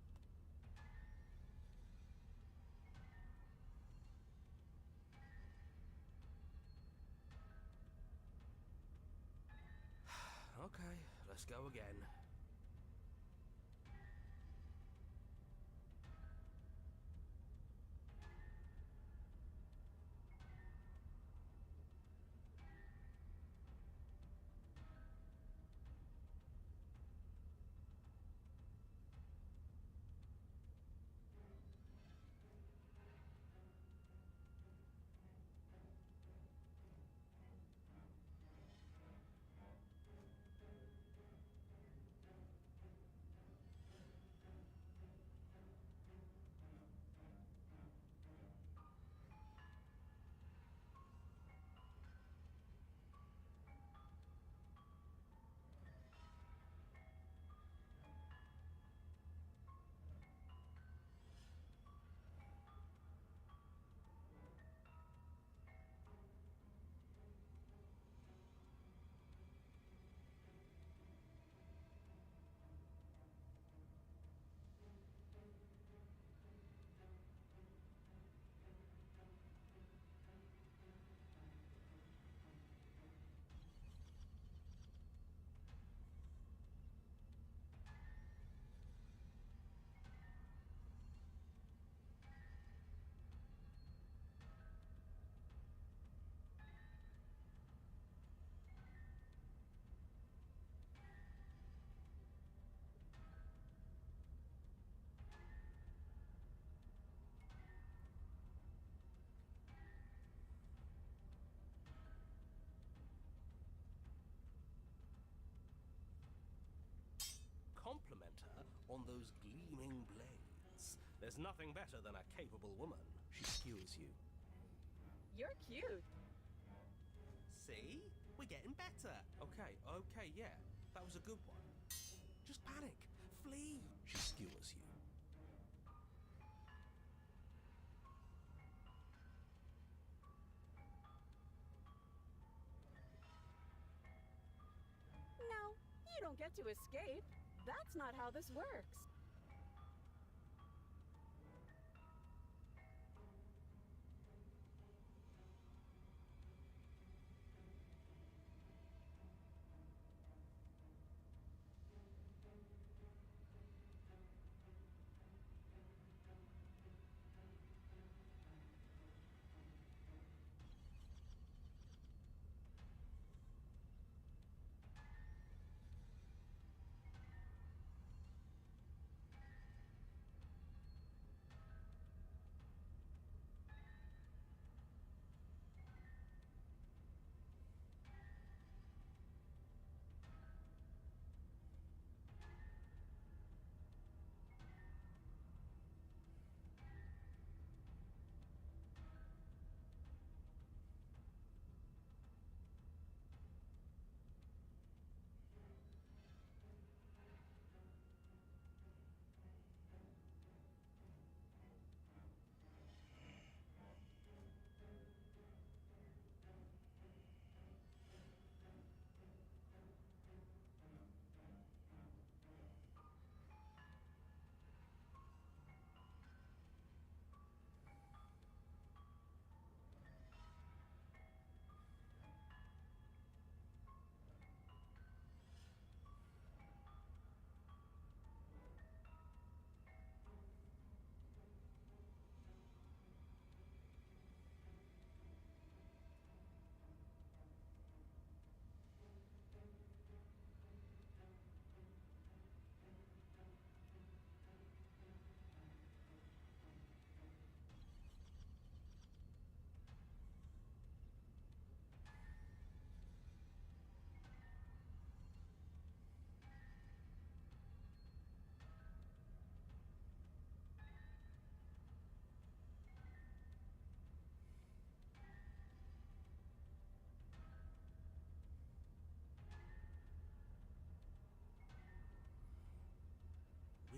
Okay, let's go again. on those gleaming blades. There's nothing better than a capable woman. She skewers you. You're cute. See? We're getting better. Okay, yeah. That was a good one. Just panic. Flee. She skewers you. No, you don't get to escape. That's not how this works.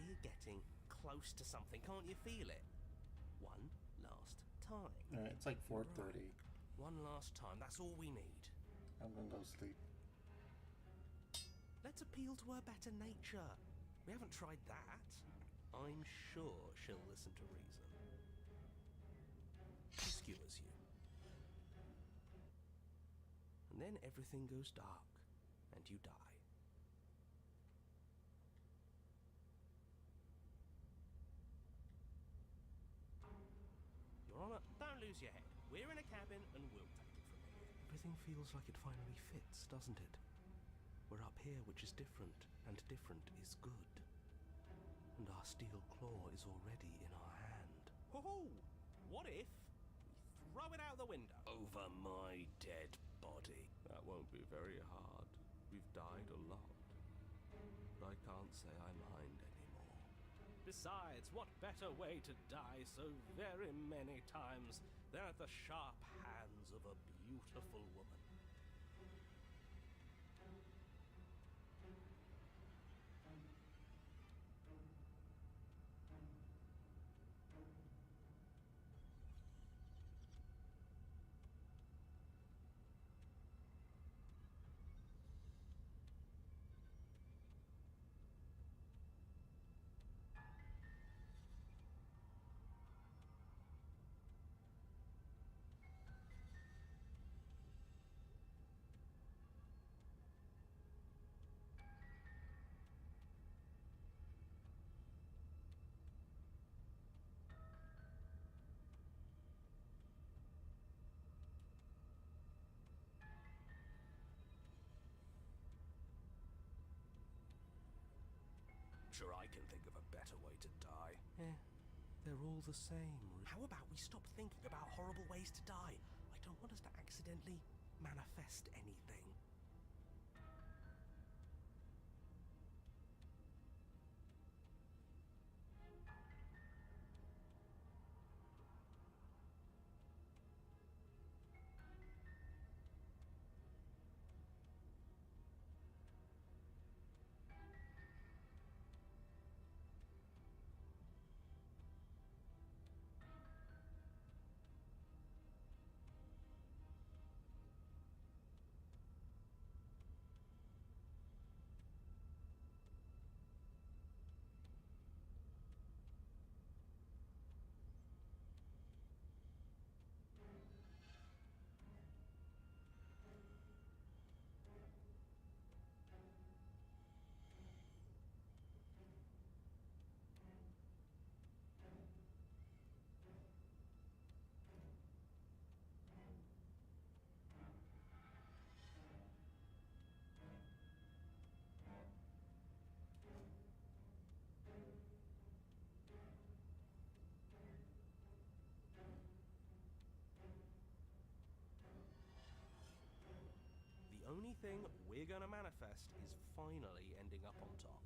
We're getting close to something. Can't you feel it? One last time. Alright, it's like 4:30. One last time. That's all we need. I'm gonna go sleep. Let's appeal to her better nature. We haven't tried that. I'm sure she'll listen to reason. She skewers you. And then everything goes dark, and you die. Your Honor, don't lose your head. We're in a cabin, and we'll take it from here. Everything feels like it finally fits, doesn't it? We're up here, which is different, and different is good. And our steel claw is already in our hand. Ho-ho! What if we throw it out the window? Over my dead body. That won't be very hard. We've died a lot. But I can't say I mind anymore. Besides, what better way to die so very many times than at the sharp hands of a beautiful woman? Sure, I can think of a better way to die. They're all the same. How about we stop thinking about horrible ways to die? I don't want us to accidentally manifest anything. everything we're gonna manifest is finally ending up on top.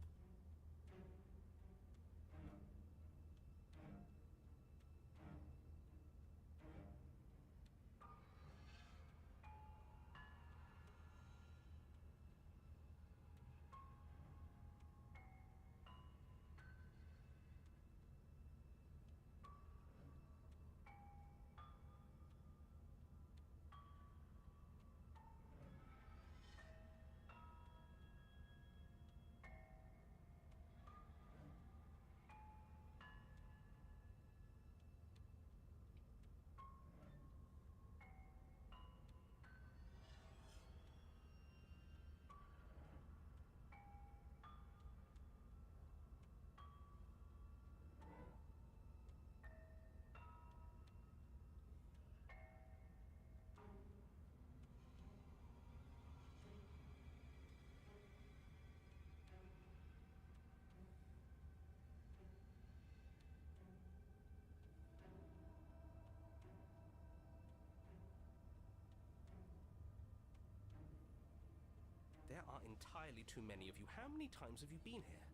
There are entirely too many of you. How many times have you been here?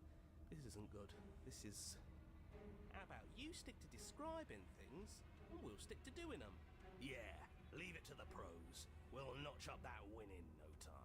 This isn't good. This is... How about you stick to describing things, and we'll stick to doing them? Yeah, leave it to the pros. We'll notch up that win in no time.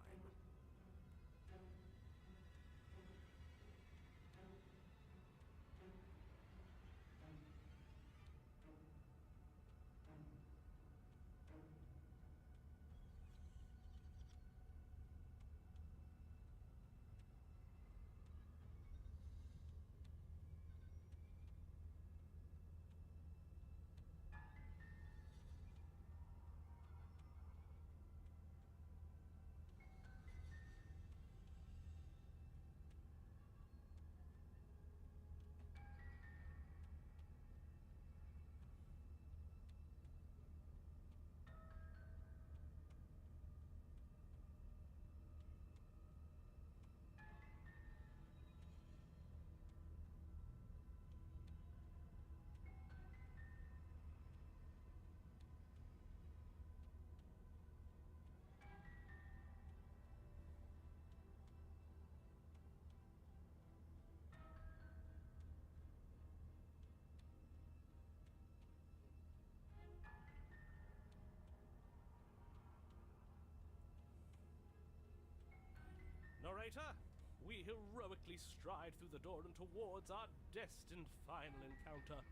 Narrator, we heroically stride through the door and towards our destined final encounter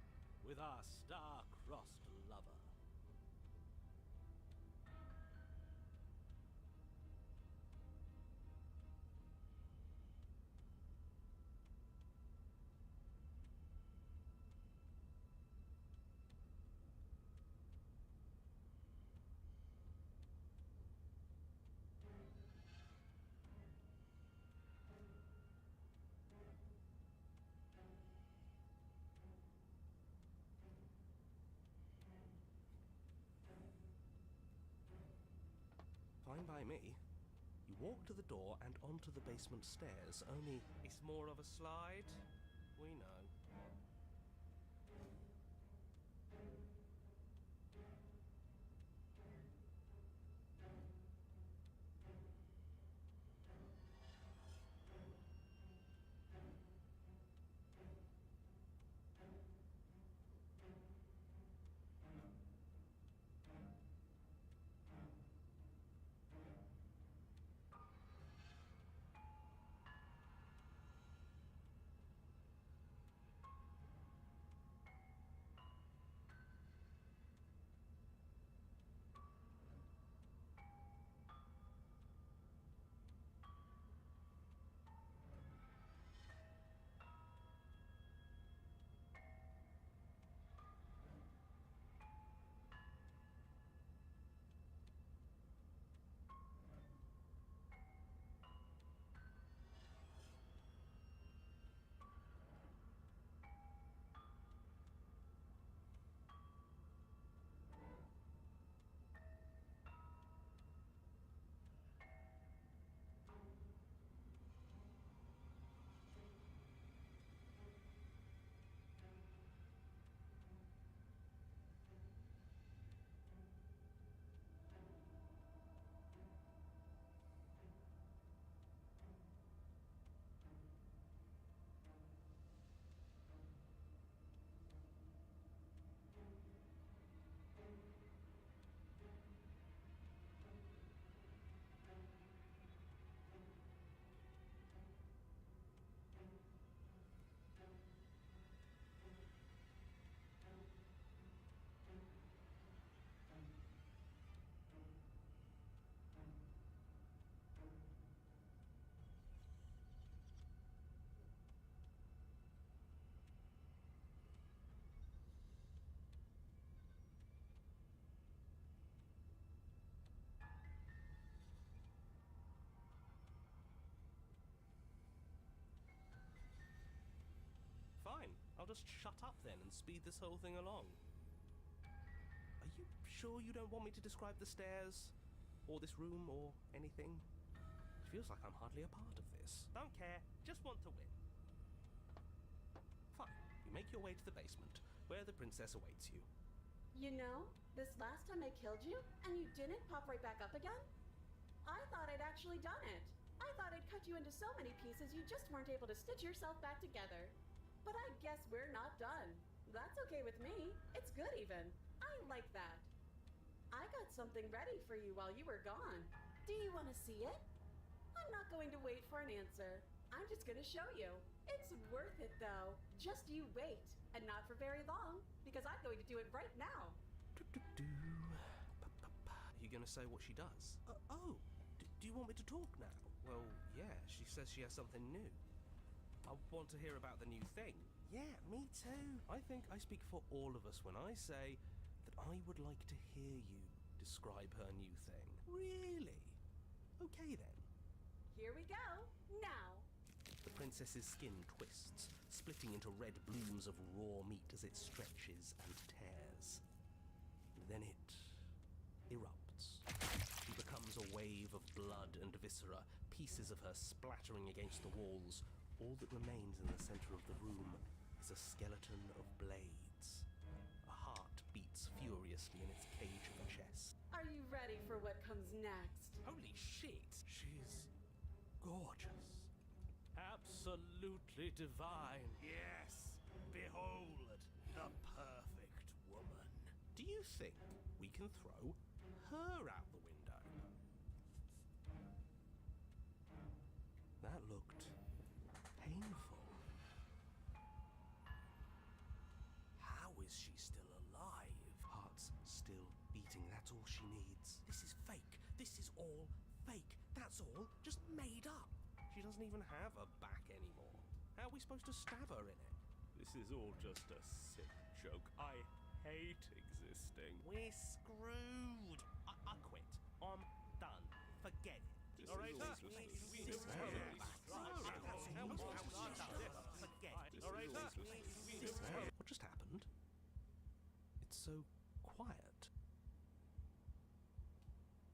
with our star-crossed lover. Fine by me. You walk to the door and onto the basement stairs, only it's more of a slide. We know. I'll just shut up then and speed this whole thing along. Are you sure you don't want me to describe the stairs, or this room, or anything? It feels like I'm hardly a part of this. Don't care, just want to win. Fine, you make your way to the basement, where the princess awaits you. You know, this last time I killed you, and you didn't pop right back up again? I thought I'd actually done it. I thought I'd cut you into so many pieces you just weren't able to stitch yourself back together. But I guess we're not done. That's okay with me. It's good even. I like that. I got something ready for you while you were gone. Do you want to see it? I'm not going to wait for an answer. I'm just going to show you. It's worth it though. Just you wait. And not for very long, because I'm going to do it right now. Are you going to say what she does? Do you want me to talk now? Well, yeah, she says she has something new. I want to hear about the new thing. Yeah, me too. I think I speak for all of us when I say that I would like to hear you describe her new thing. Really? Okay then. Here we go. Now. The princess's skin twists, splitting into red blooms of raw meat as it stretches and tears. And then it erupts. She becomes a wave of blood and viscera, pieces of her splattering against the walls. All that remains in the center of the room is a skeleton of blades. A heart beats furiously in its cage of a chest. Are you ready for what comes next? Holy shit! She's gorgeous. Absolutely divine. Yes, behold, the perfect woman. Do you think we can throw her out the window? That looked painful. How is she still alive? Heart's still beating, that's all she needs. This is fake. This is all fake. That's all just made up. She doesn't even have a back anymore. How are we supposed to stab her in it? This is all just a sick joke. I hate existing. We're screwed. I quit. I'm done. Forget it. Alright, Forget it. What just happened? It's so quiet.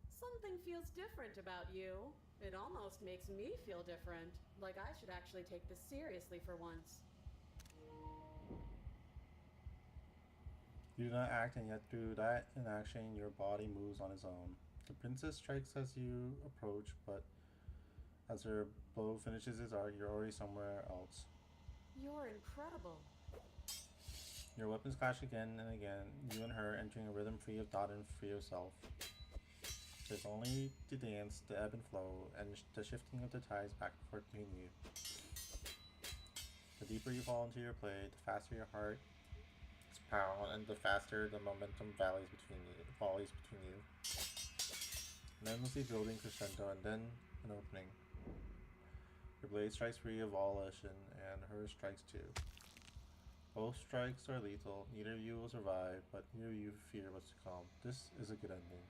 Something feels different about you. It almost makes me feel different. Like I should actually take this seriously for once. You do not act, and yet through that inaction, your body moves on its own. The princess strikes as you approach, but as her blow finishes its arc, you're already somewhere else. You're incredible. Your weapons clash again and again, you and her entering a rhythm free of thought and free of self. There's only the dance, the ebb and flow, and the shifting of the tides back and forth between you. The deeper you fall into your play, the faster your heart is pound, and the faster the momentum volleys between you. An endlessly building crescendo, and then an opening. Your blade strikes free of all illusion, and hers strikes too. Both strikes are lethal. Neither of you will survive, but neither of you fear what's to come. This is a good ending.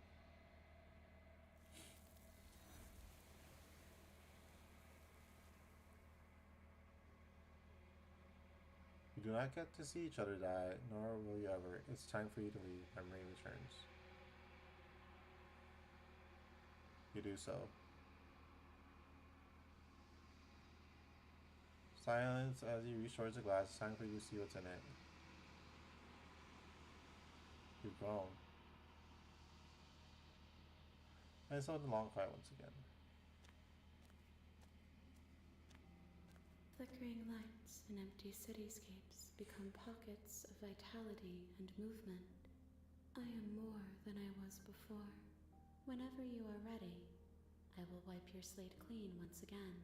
You do not get to see each other die, nor will you ever. It's time for you to leave. Memory returns. You do so. Silence as you reach towards the glass. It's time for you to see what's in it. You've grown. And so the long quiet once again. Flickering lights and empty cityscapes become pockets of vitality and movement. I am more than I was before. Whenever you are ready, I will wipe your slate clean once again.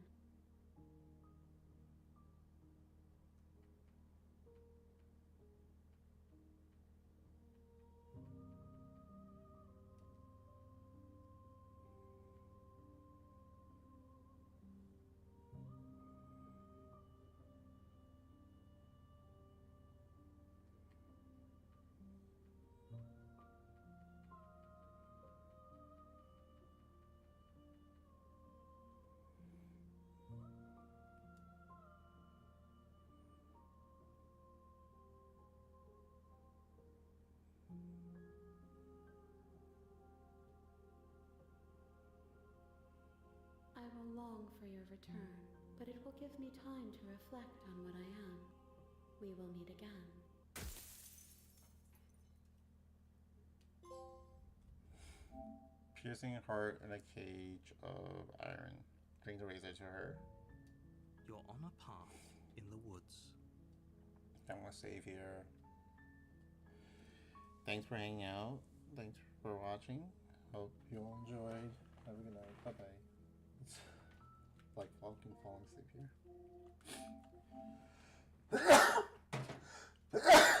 for your return, but it will give me time to reflect on what I am. We will meet again. Piercing heart in a cage of iron. Bring the razor to her. You're on a path in the woods. I'm gonna save here. Thanks for hanging out. Thanks for watching. Hope you all enjoyed. Have a good night. Bye bye. It's like fucking falling asleep here.